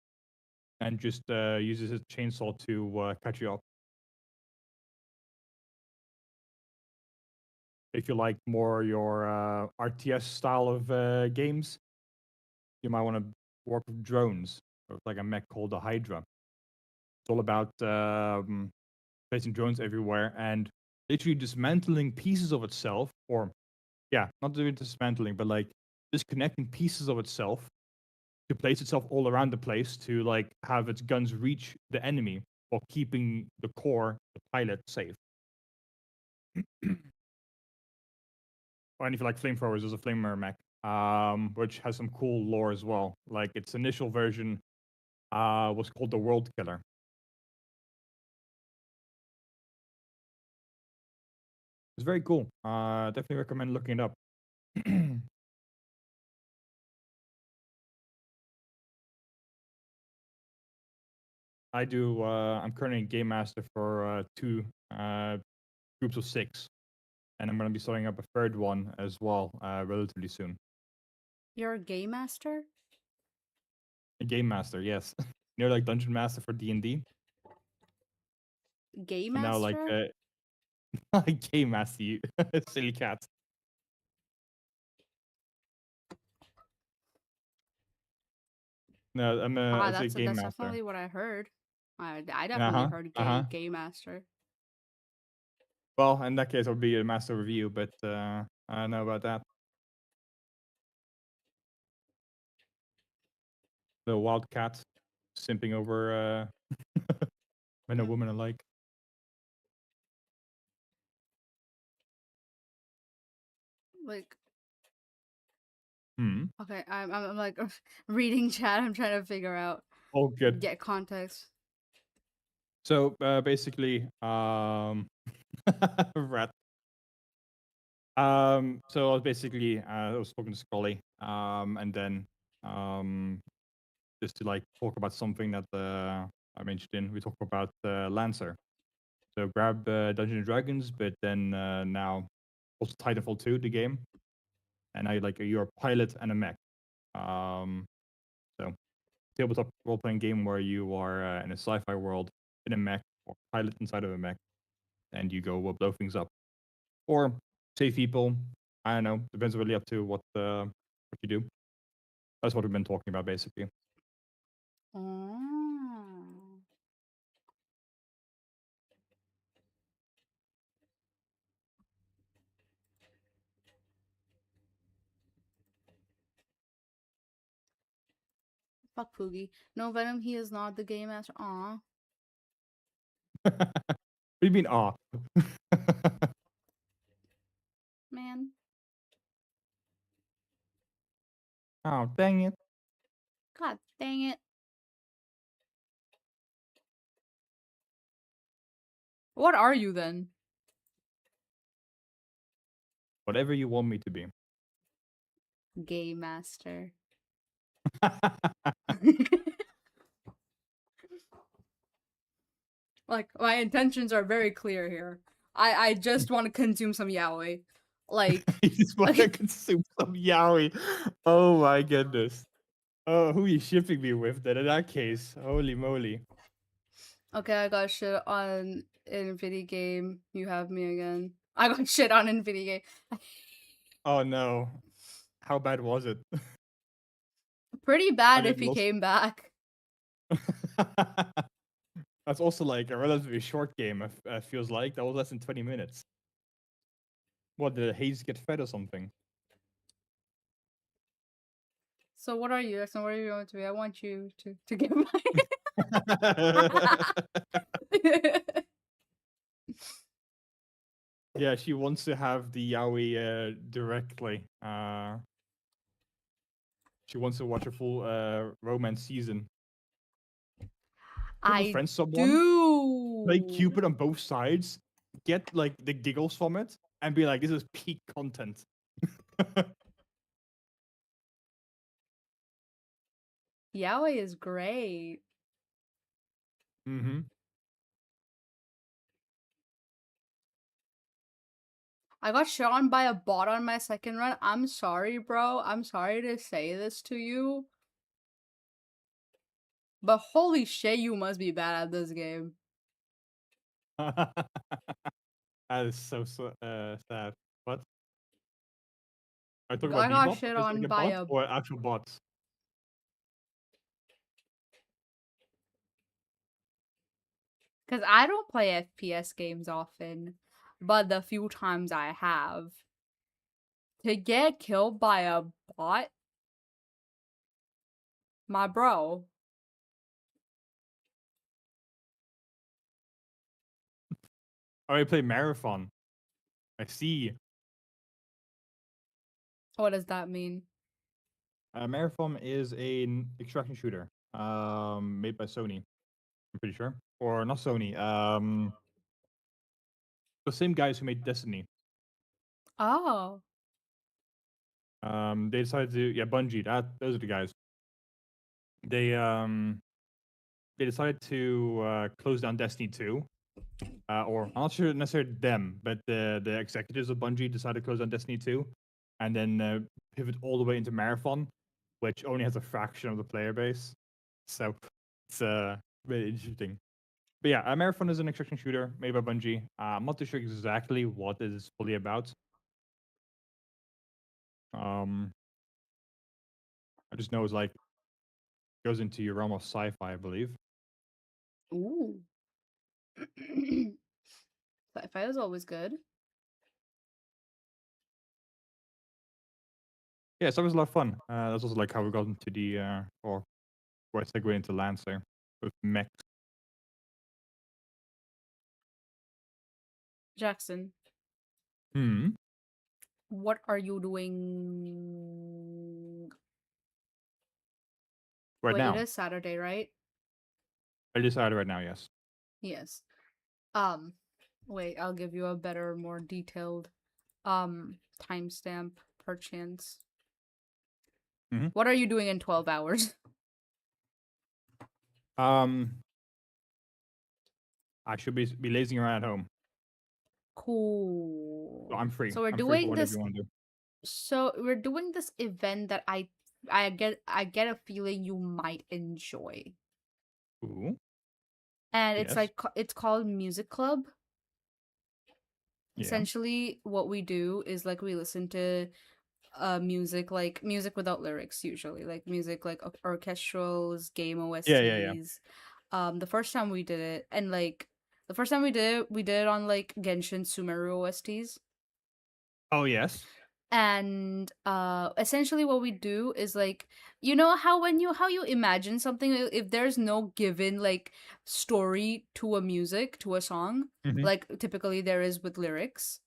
D: and just uses his chainsaw to cut you up. If you like more your RTS style of games, you might want to work with drones, or like a mech called the Hydra. It's all about placing drones everywhere and literally dismantling pieces of itself, or yeah, not doing dismantling, but like disconnecting pieces of itself to place itself all around the place to like have its guns reach the enemy while keeping the core, the pilot, safe. And if you like flamethrowers, there's a flamer mech, which has some cool lore as well. Like its initial version was called the World Killer. It's very cool. Definitely recommend looking it up. I do. I'm currently a game master for two groups of 6, and I'm going to be starting up a third one as well relatively soon.
B: You're a game master?
D: A game master, yes. You know, like dungeon master for D&D.
B: Game
D: And now, like,
B: master?
D: a game master, you silly cat. No, I say game
B: That's
D: master.
B: definitely what I heard. I definitely
D: Uh-huh,
B: heard
D: uh-huh.
B: game master.
D: Well, in that case, I would be a master review, but I don't know about that. The wild cat simping over men and women alike.
B: Like,
D: Hmm.
B: okay, I'm like reading chat. I'm trying to figure out,
D: Oh, good.
B: get context.
D: So basically, rat. So I was basically I was talking to Scully, and then just to like talk about something that I mentioned in. We talked about Lancer. So grab Dungeons and Dragons, but then now also Titanfall 2, the game, and now you're a pilot and a mech. So tabletop role playing game where you are in a sci-fi world in a mech or pilot inside of a mech, and you go blow things up or save people. I don't know. Depends really up to what you do. That's what we've been talking about basically.
B: Oh. Fuck Poogie. No, Venom, he is not the game master. Aw.
D: What do you mean, ah?
B: Man.
D: Oh, dang it.
B: God dang it. What are you then?
D: Whatever you want me to be.
B: Game master. Like, my intentions are very clear here. I just want to consume some yaoi. Like,
D: You just want to consume some yaoi. Oh my goodness. Oh, who are you shipping me with then in that case? Holy moly.
B: okay, I got shit on Nvidia game. You have me again. I got shit on Nvidia game.
D: Oh no. How bad was it?
B: Pretty
D: I
B: bad if
D: didn't
B: he
D: lost.
B: came back.
D: That's also like a relatively short game, feels like. That was less than 20 minutes. What, did Hayes get fed or something?
B: So what are you, Jackson? What are you going to be? I want you to get my
D: Yeah, she wants to have the yaoi directly. She wants to watch a full romance season. You ever
B: I
D: friend someone, play
B: do.
D: Cupid on both sides, get like the giggles from it, and be like, this is peak content.
B: Yaoi is great.
D: Mm-hmm.
B: I got shit on by a bot on my second run. I'm sorry, bro. I'm sorry to say this to you. But holy shit, you must be bad at this game.
D: That is so sad. What? Are you talking
B: I
D: about
B: got
D: Bebop
B: shit
D: as like
B: on
D: a
B: by
D: bot
B: a...
D: or actual bots?
B: Because I don't play FPS games often. But the few times I have, to get killed by a bot? My bro.
D: Oh, you play Marathon. I see.
B: What does that mean?
D: Marathon is an extraction shooter, made by Sony. I'm pretty sure, or not Sony. The same guys who made Destiny.
B: Oh.
D: They decided to Bungie. Those are the guys. They decided to close down Destiny 2. Or I'm not sure necessarily them, but the executives of Bungie decided to close down Destiny 2, and then pivot all the way into Marathon, which only has a fraction of the player base. So it's very interesting. But yeah, Marathon is an extraction shooter made by Bungie. I'm not too sure exactly what it is fully about. I just know it's like goes into your realm of sci-fi, I believe.
B: Ooh. Sci-fi is always good.
D: Yeah, so it was a lot of fun. That's also like how we got into the or where I segue into Lancer with mechs.
B: Jackson,
D: Hmm.
B: what are you doing?
D: Right
B: Wait, it
D: now,
B: is Saturday, right?
D: I decided right now. Yes.
B: Yes. Wait, I'll give you a better, more detailed timestamp perchance.
D: Mhm.
B: What are you doing in 12 hours?
D: Um, I should be lazing around at home.
B: Cool.
D: So I'm free.
B: So we're
D: I'm free for
B: doing
D: whatever
B: this
D: you want to do.
B: event that I get a feeling you might enjoy.
D: Ooh,
B: And it's
D: yes.
B: like it's called Music Club.
D: Yeah.
B: Essentially what we do is like we listen to music, like music without lyrics, usually like music like orchestrals, game
D: Yeah.
B: OSTs. The first time we did it, and like the first time we did it on like Genshin Sumeru OSTs.
D: Oh, yes.
B: And essentially what we do is like, you know how how you imagine something, if there's no given like story to a music, to a song,
D: Mhm.
B: like typically there is with lyrics.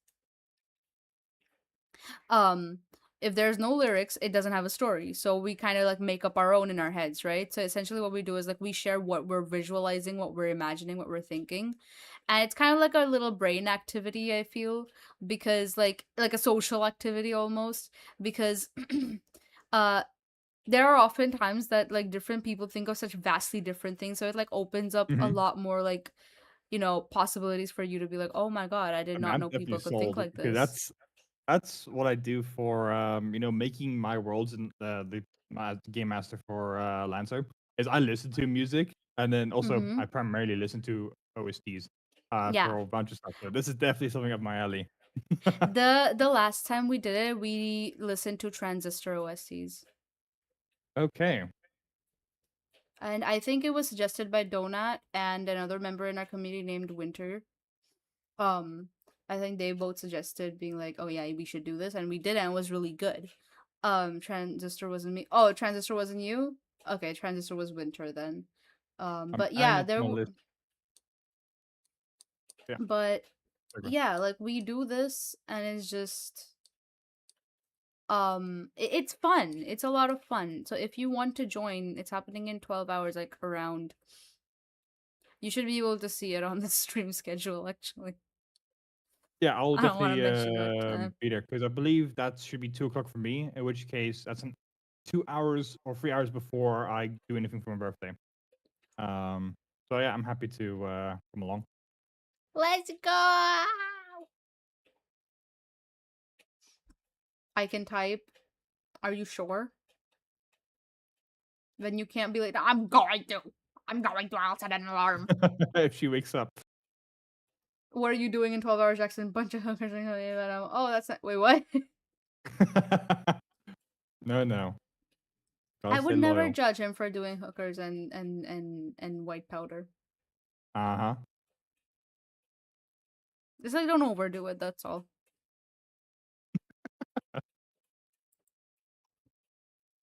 B: um if there's no lyrics, it doesn't have a story, so we kind of like make up our own in our heads, right? So essentially what we do is like we share what we're visualizing, what we're imagining, what we're thinking. And it's kind of like a little brain activity, I feel, because like a social activity almost, because uh there are often times that like different people think of such vastly different things, so it like opens up a
D: Mhm.
B: lot more like, possibilities for you to be like, oh my god, I did
D: I mean,
B: not
D: I'm
B: know
D: definitely
B: people could think
D: sold
B: like
D: because
B: this.
D: that's what I do for making my worlds and the game master for Lancer is I listen to music and then also
B: Mm-hmm.
D: I primarily listen to OSTs
B: Yeah.
D: for a bunch of stuff. So this is definitely something up my alley.
B: The last time we did it, we listened to Transistor OSTs.
D: Okay.
B: And I think it was suggested by Donut and another member in our community named Winter. Um, I think they both suggested being like, "Oh yeah, we should do this," and we did, and it was really good. Transistor wasn't me. Oh, Transistor wasn't you. Okay, Transistor was Winter then.
D: I'm
B: But
D: adding
B: yeah,
D: it to my list. Yeah.
B: but
D: Okay.
B: yeah, like we do this, and it's just it's fun. It's a lot of fun. So if you want to join, it's happening in 12 hours, like around. You should be able to see it on the stream schedule, actually.
D: Yeah, I'll
B: I don't want to
D: definitely
B: mention what time.
D: be there because I believe that should be 2 o'clock for me. In which case, that's 2 hours or 3 hours before I do anything for my birthday. Um, so yeah, I'm happy to come along.
B: Let's go! I can type. Are you sure? Then you can't be like, I'm going to. I'll set an alarm.
D: If she wakes up.
B: What are you doing in 12 hours, Jackson? Bunch of hookers. Oh, that's not. Wait, what?
D: No.
B: I
D: Gotta stay
B: would never
D: loyal.
B: judge him for doing hookers and white powder.
D: Uh-huh.
B: Just like don't overdo it, that's all.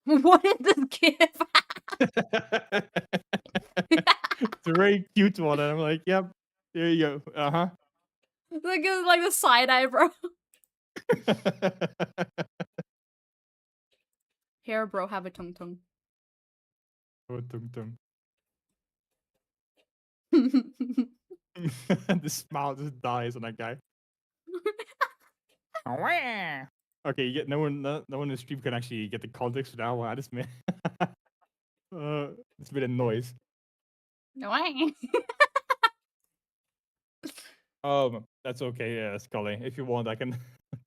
B: What is this gift?
D: It's a very cute one, and I'm like, yep, there you go. Uh-huh.
B: Like it's like the side eyebrow. Hair bro, have a tung tung.
D: Oh, tum tum. The smile just dies on that guy. Okay, you get no one in the stream can actually get the context for that one. I just made it's a bit of noise. That's okay, Scully. If you want, I can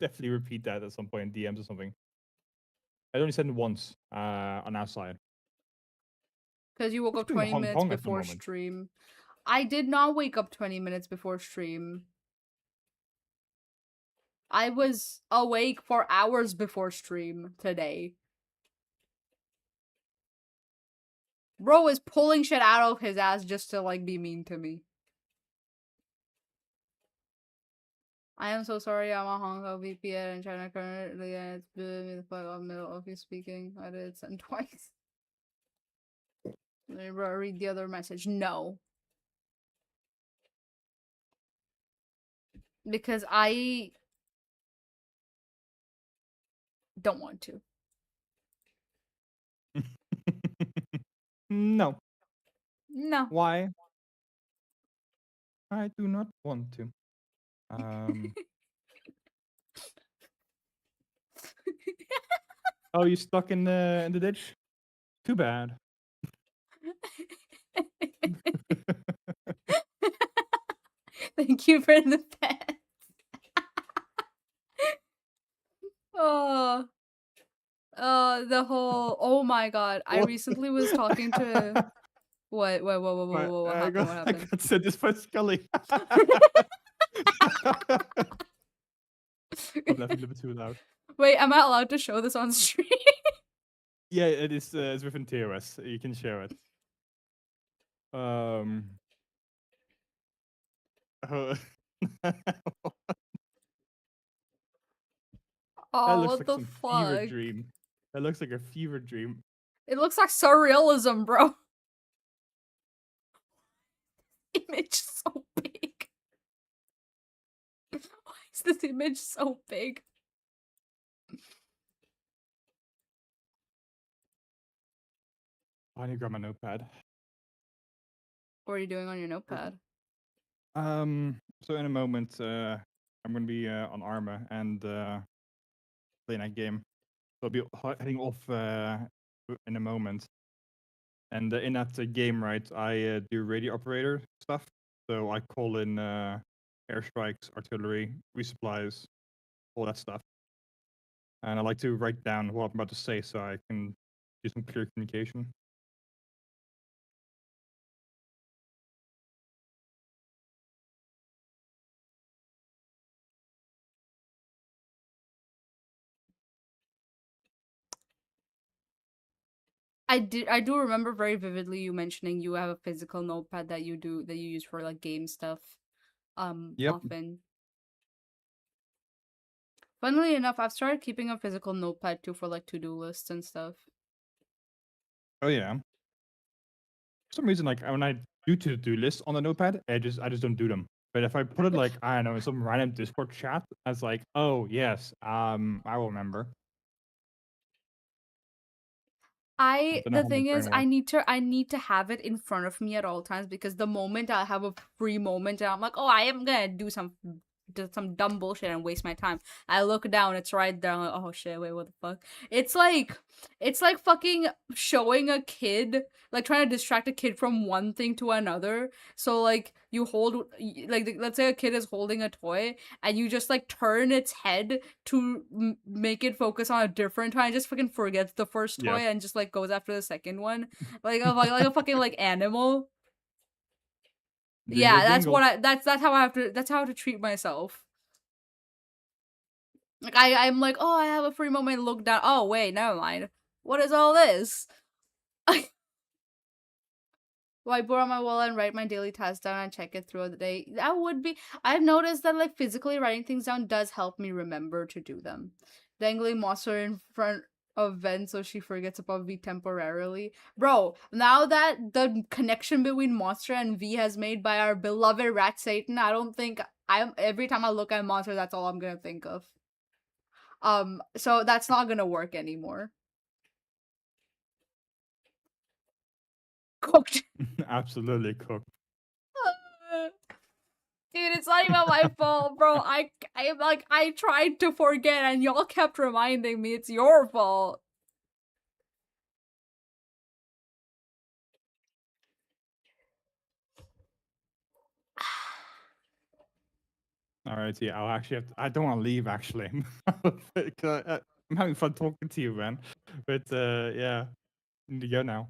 D: definitely repeat that at some point in DMs or something. I only said it once on our side.
B: Because you woke
D: What
B: up
D: you doing
B: 20
D: in Hong
B: minutes
D: Kong at the
B: before
D: moment?
B: stream. I did not wake up 20 minutes before stream. I was awake for hours before stream today. Bro is pulling shit out of his ass just to like be mean to me. I am so sorry, I'm on Hong Kong VPN and China currently, and it's blew me the fuck off middle of you speaking. I did send twice. Let me read the other message. No. Because I don't want to.
D: No.
B: No.
D: Why? I do not want to. Oh, you stuck in the ditch? Too bad.
B: Thank you for the pet. Oh. The whole, oh my god. I
D: What?
B: recently was talking to what
D: Right,
B: happened? What
D: I
B: happened?
D: got said this by Scully. I'm laughing a little bit too loud.
B: Wait, am I allowed to show this on stream?
D: Yeah, it is. It's within TOS. You can share it. Oh. That
B: Oh,
D: looks
B: what
D: like
B: the
D: some fever
B: fuck?
D: dream. That looks like a fever dream.
B: It looks like surrealism, bro. Image so big. Why is this image so big?
D: I need to grab my notepad.
B: What are you doing on your notepad?
D: So in a moment, I'm gonna be on Arma and playing that game. So I'll be heading off in a moment. And in that game, right, I do radio operator stuff. So I call in airstrikes, artillery, resupplies, all that stuff. And I like to write down what I'm about to say so I can do some clear communication.
B: I do remember very vividly you mentioning you have a physical notepad that you use for like game stuff
D: Yep.
B: often. Funnily enough, I've started keeping a physical notepad too for like to-do lists and stuff.
D: Oh yeah. For some reason, like when I do to-do lists on the notepad, I just don't do them. But if I put it like I don't know in some random Discord chat, I was like, oh yes, I will remember.
B: The
D: how my
B: thing is,
D: brain works.
B: I need to have it in front of me at all times because the moment I have a free moment and I'm like, oh, I am gonna do some some dumb bullshit and waste my time. I look down, it's right there. I'm like, oh shit, wait, what the fuck? It's like fucking showing a kid, like trying to distract a kid from one thing to another. So like you hold, like let's say a kid is holding a toy and you just like turn its head to make it focus on a different toy and just fucking forgets the first toy and just like goes after the second one, like a fucking like animal. Yeah, that's what that's how I have to treat myself. Like I'm like, oh, I have a free moment, look down. Oh wait, never mind. What is all this? Whiteboard on my wall and write my daily tasks down and check it throughout the day. That would be. I've noticed that like physically writing things down does help me remember to do them. Dangling monster in front of Ven so she forgets about V temporarily. Bro, now that the connection between Monster and V has made by our beloved Rat Satan, I don't think every time I look at Monster, that's all I'm gonna think of. So that's not gonna work anymore. Cooked.
D: Absolutely cooked.
B: Dude, it's not even my fault, bro. I tried to forget and y'all kept reminding me it's your fault.
D: Alright, yeah, I'll actually have to, I don't want to leave actually. I'm having fun talking to you, man. But yeah, I need to go now.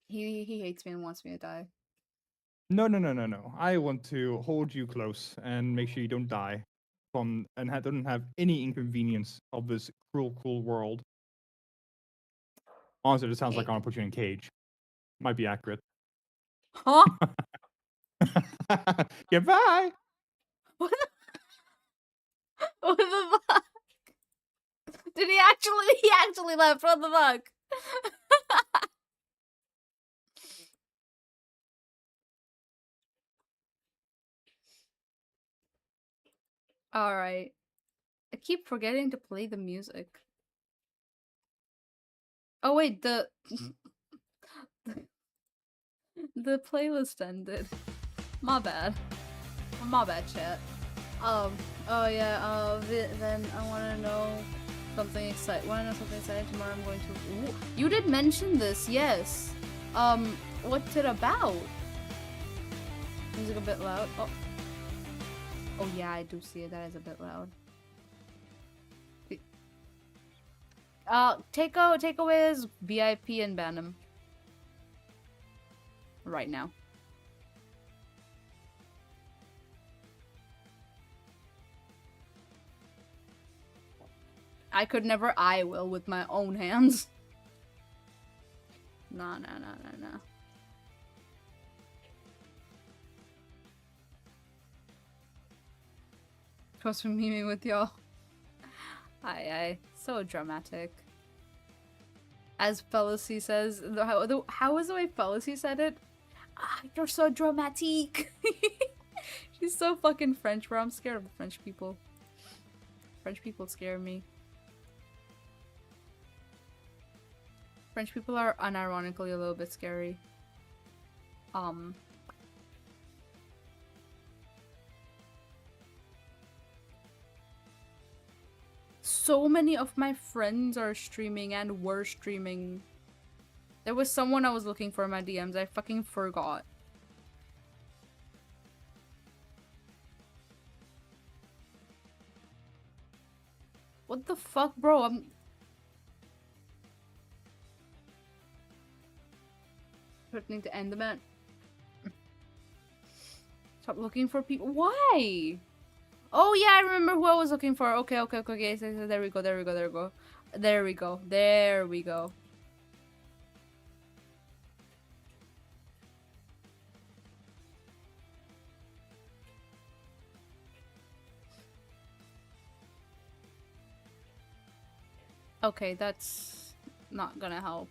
B: He hates me and wants me to die.
D: No. I want to hold you close and make sure you don't die from and don't have any inconvenience of this cruel world. Honestly, it sounds like I want to put you in a cage. Might be accurate.
B: Huh?
D: Goodbye.
B: What the fuck? Did he actually left? What the fuck? Alright. I keep forgetting to play the music. Oh wait, the playlist ended. My bad, chat. Oh yeah, then I wanna know something exciting. Tomorrow I'm going to. Ooh, you did mention this, yes. What's it about? Music a bit loud. Oh yeah, I do see it. That is a bit loud. Take away his VIP and ban him. Right now. I could never. I will with my own hands. No. Supposed to be memeing with y'all. Aye. So dramatic. As Felicity says, how was the way Felicity said it? Ah, you're so dramatic. She's so fucking French, bro. I'm scared of the French people. French people scare me. French people are unironically a little bit scary. So many of my friends are streaming and were streaming. There was someone I was looking for in my DMs. I fucking forgot. What the fuck, bro? I'm threatening to end the match. Stop looking for people. Why? Oh yeah, I remember who I was looking for. Okay. So there we go. Okay, that's not gonna help.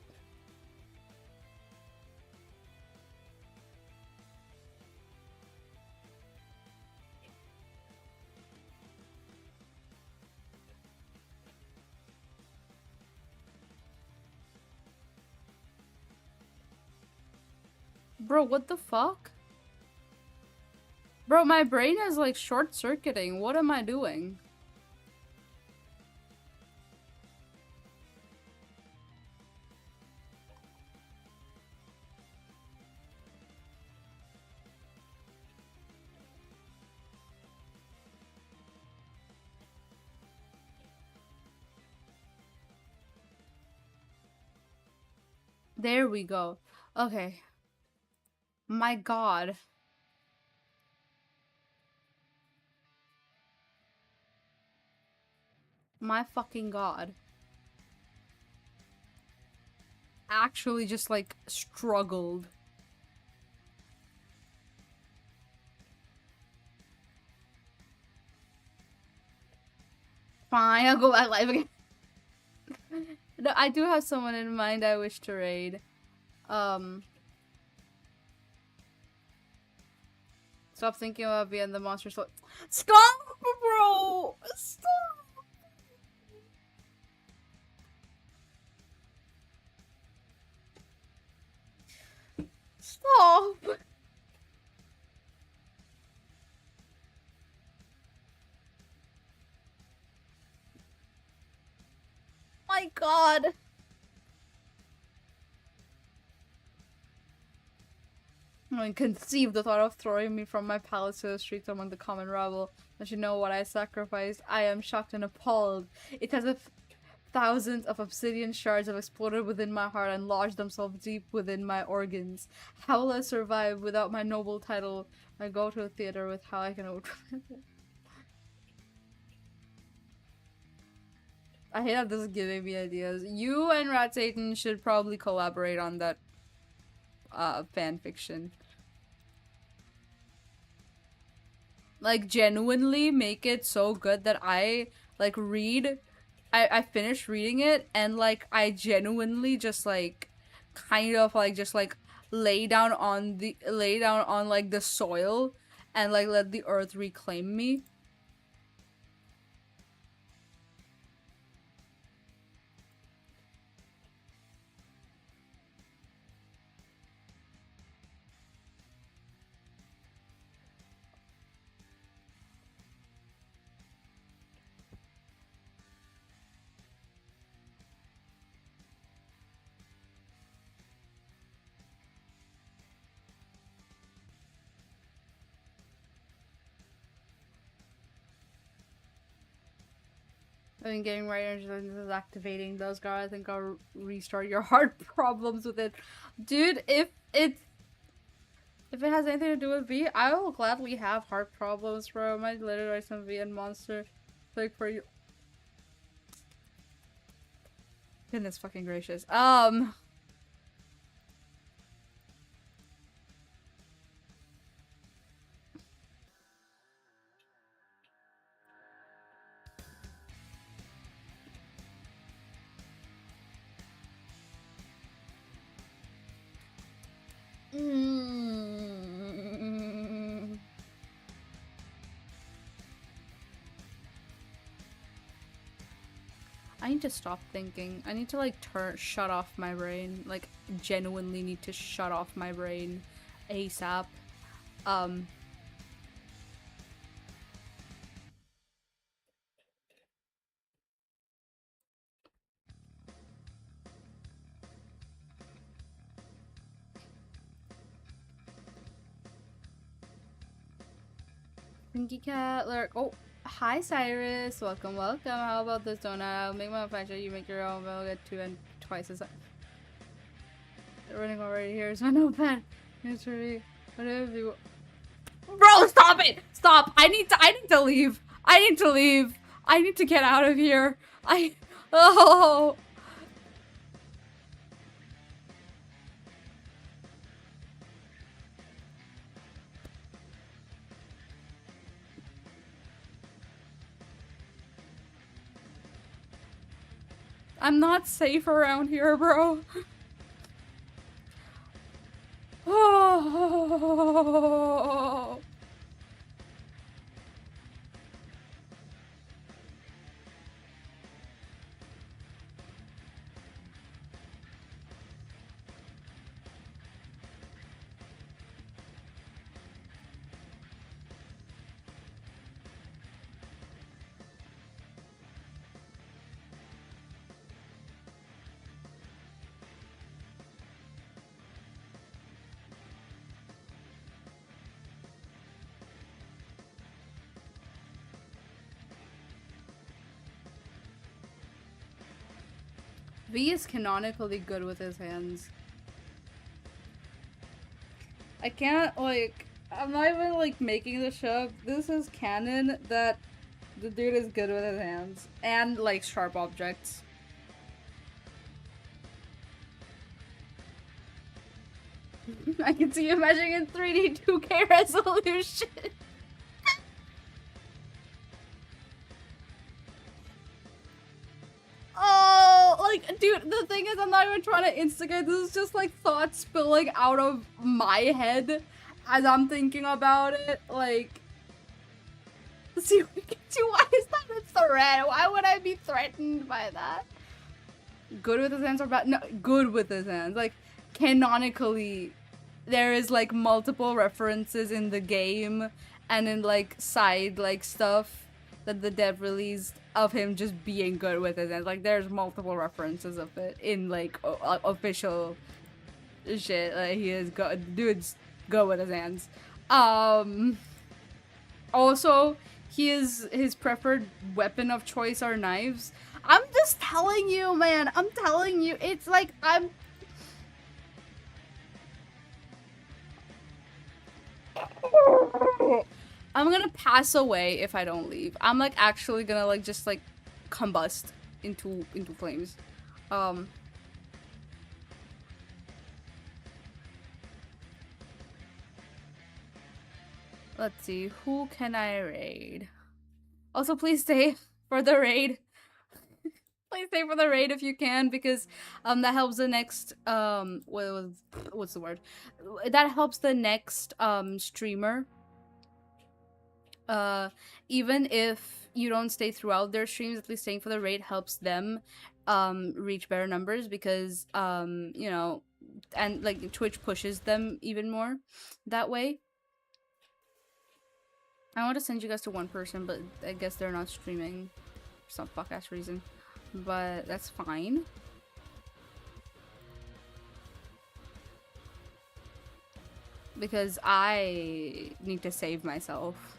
B: Bro, what the fuck? Bro, my brain is like short-circuiting. What am I doing? There we go. Okay. My god. My fucking god. Actually just like struggled. Fine, I'll go back live again. No, I do have someone in mind I wish to raid. Stop thinking about being the monster. Stop, bro! Stop! Stop! My god! I mean, conceive the thought of throwing me from my palace to the streets among the common rabble. Don't you know what I sacrificed? I am shocked and appalled. It has thousands of obsidian shards have exploded within my heart and lodged themselves deep within my organs. How will I survive without my noble title? I go to a theater with how I can overcome it. I hate how this is giving me ideas. You and Rat Satan should probably collaborate on that fan fiction. Like, genuinely make it so good that I, like, I finished reading it, and, like, I genuinely just, like, kind of, like, just, like, lay down on, like, the soil, and, like, let the earth reclaim me. I think getting right into is activating those guys. I think I'll restart your heart problems with it. Dude, if it has anything to do with V, I will gladly have heart problems, bro. I might literally write some V and monster. Like for you. Goodness fucking gracious. I need to stop thinking. I need to like shut off my brain. Like genuinely need to shut off my brain ASAP. Pinky Cat, lurk. Oh, hi Cyrus. Welcome, welcome. How about this donut? I'll make my own franchise. You make your own. We'll get 2 and twice as. Running already. Here's my notepad. Here's for me. Whatever you. Bro, stop it! Stop! I need to leave. I need to leave. I need to get out of here. Oh. I'm not safe around here, bro. Oh. V is canonically good with his hands. I can't, like, I'm not even, like, making this up. This is canon that the dude is good with his hands. And, like, sharp objects. I can see you measuring in 3D 2K resolution. Oh, like, dude, the thing is, I'm not even trying to instigate. This is just, like, thoughts spilling out of my head as I'm thinking about it. Like, see, why is that a threat? Why would I be threatened by that? Good with his hands or bad? No, good with his hands. Like, canonically, there is, like, multiple references in the game and in, like, side, like, stuff that the dev released of him just being good with his hands. Like, there's multiple references of it in, like, official shit. Like, he is good. Dude's good with his hands. Also, his preferred weapon of choice are knives. I'm just telling you, man. I'm telling you. It's like, I'm gonna pass away if I don't leave. I'm like actually gonna like just like combust into flames. Let's see, who can I raid? Also, please stay for the raid. Please stay for the raid if you can, because that helps the next what's the word? That helps the next streamer. Even if you don't stay throughout their streams, at least staying for the raid helps them reach better numbers, because you know, and like Twitch pushes them even more that way. I want to send you guys to one person, but I guess they're not streaming for some fuck ass reason, but that's fine. Because I need to save myself.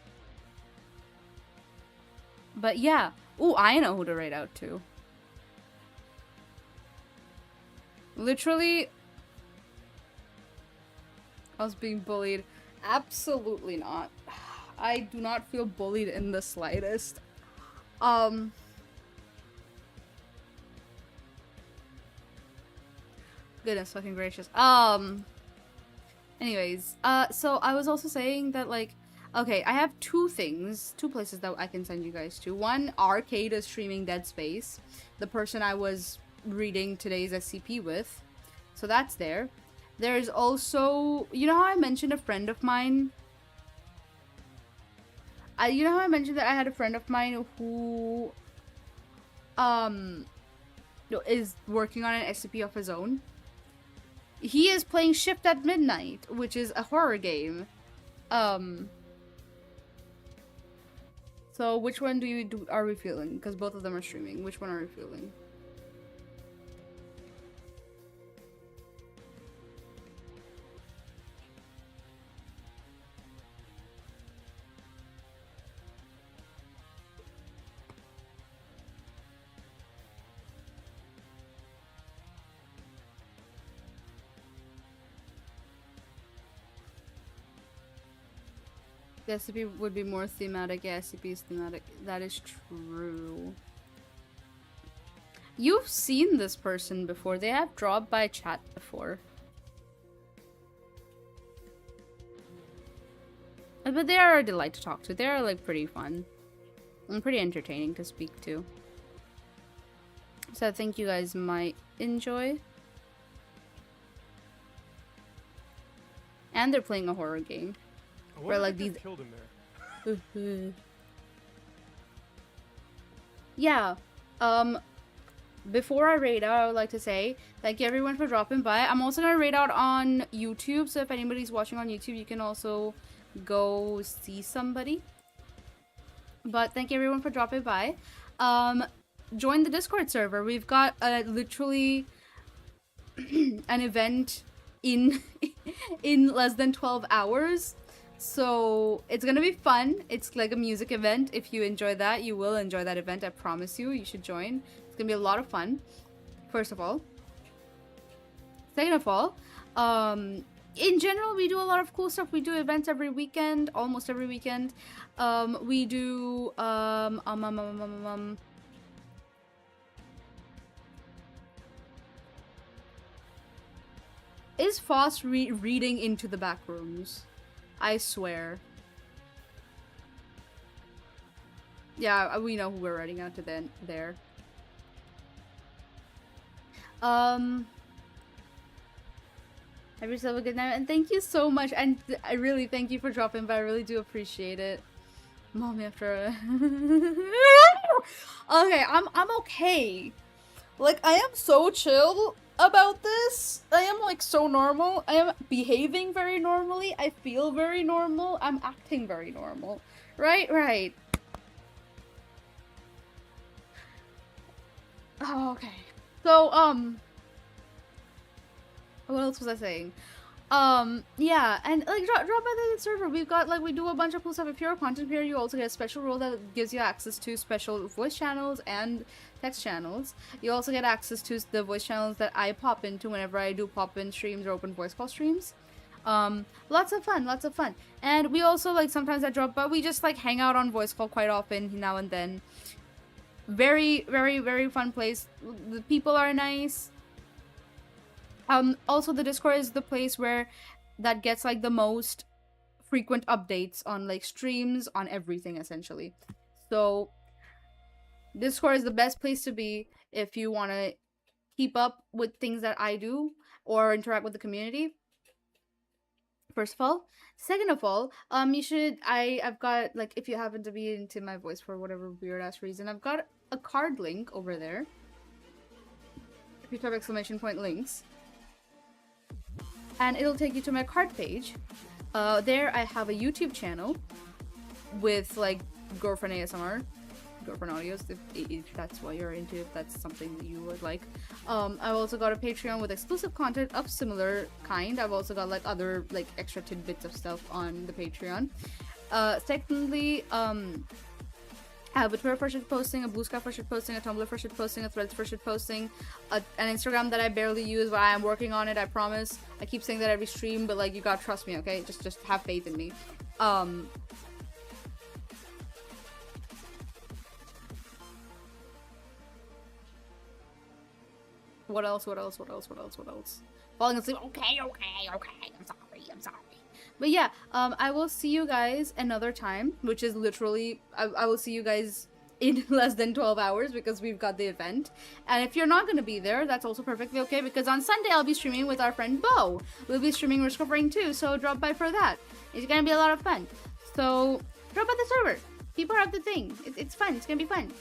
B: But yeah. Ooh, I know who to raid out to. Literally, I was being bullied. Absolutely not. I do not feel bullied in the slightest. Goodness fucking gracious. Anyways, so I was also saying that, like, okay, I have two places that I can send you guys to. One, Arcade is streaming Dead Space, the person I was reading today's SCP with. So that's there. There's also, you know how I mentioned a friend of mine? You know how I mentioned that I had a friend of mine who, is working on an SCP of his own? He is playing Shift at Midnight, which is a horror game. So which one are we feeling? Because both of them are streaming. Which one are we feeling? The SCP would be more thematic. Yeah, SCP is thematic. That is true. You've seen this person before. They have dropped by chat before. But they are a delight to talk to. They are, like, pretty fun. And pretty entertaining to speak to. So I think you guys might enjoy. And they're playing a horror game. Where, like, these
F: killed him there.
B: Yeah. Before I raid out, I would like to say thank you everyone for dropping by. I'm also gonna raid out on YouTube, so if anybody's watching on YouTube, you can also go see somebody. But thank you everyone for dropping by. Join the Discord server. We've got literally an event in less than 12 hours. So it's gonna be fun. It's like a music event. If you enjoy that, you will enjoy that event. I promise you. You should join. It's gonna be a lot of fun. first of all. Second of all, in general, we do a lot of cool stuff. We do events every weekend, almost every weekend. We do Is Foss reading into the back rooms? I swear. Yeah, we know who we're writing out to then there. Have yourself a good night, and thank you so much. And I really thank you for dropping by. I really do appreciate it. Mommy, after a... Okay, I'm okay. Like, I am so chill about this. I am like so normal. I am behaving very normally. I feel very normal. I'm acting very normal. Right. Oh, okay. So, what else was I saying? Yeah, and like drop by the server. We've got like we do a bunch of cool stuff. If you're a content creator, you also get a special role that gives you access to special voice channels and text channels. You also get access to the voice channels that I pop into whenever I do pop in streams or open voice call streams. Lots of fun. And we also like sometimes I drop by. We just like hang out on voice call quite often now and then. Very fun place. The people are nice. Also the Discord is the place where that gets like the most frequent updates on like streams, on everything essentially. So Discord is the best place to be if you want to keep up with things that I do or interact with the community. First of all. Second of all, you should I've got like if you happen to be into my voice for whatever weird ass reason, I've got a card link over there. If you type exclamation point links. And it'll take you to my card page. There I have a YouTube channel with like girlfriend ASMR, girlfriend audios, if that's what you're into, if that's something that you would like. I've also got a Patreon with exclusive content of similar kind. I've also got like other like extra tidbits of stuff on the Patreon. Secondly, I have a Twitter for shit posting, a Blue Sky for shit posting, a Tumblr for shit posting, a Threads for shit posting, an Instagram that I barely use, but I am working on it, I promise. I keep saying that every stream, but like, you gotta trust me, okay? Just have faith in me. What else? Falling asleep. Okay. I'm sorry. But yeah, I will see you guys another time, which is literally, I will see you guys in less than 12 hours because we've got the event. And if you're not going to be there, that's also perfectly okay because on Sunday I'll be streaming with our friend Bo. We'll be streaming Risk of Rain 2, so drop by for that. It's going to be a lot of fun. So drop by the server. Be part of the thing. It's fun. It's going to be fun.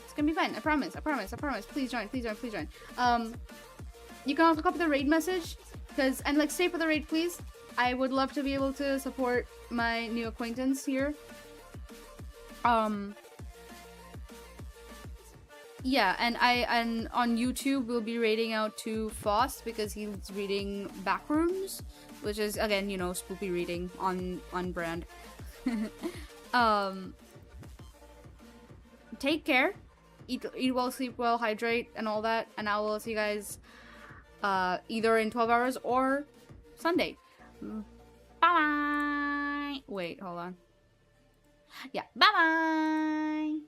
B: I promise. Please join. You can also copy the raid message and like stay for the raid, please. I would love to be able to support my new acquaintance here. Yeah, and on YouTube we'll be raiding out to Foss because he's reading Backrooms, which is again, you know, spoopy reading on brand. Take care. Eat well, sleep well, hydrate, and all that. And I will see you guys either in 12 hours or Sunday. Bye. Wait, hold on. Yeah, bye.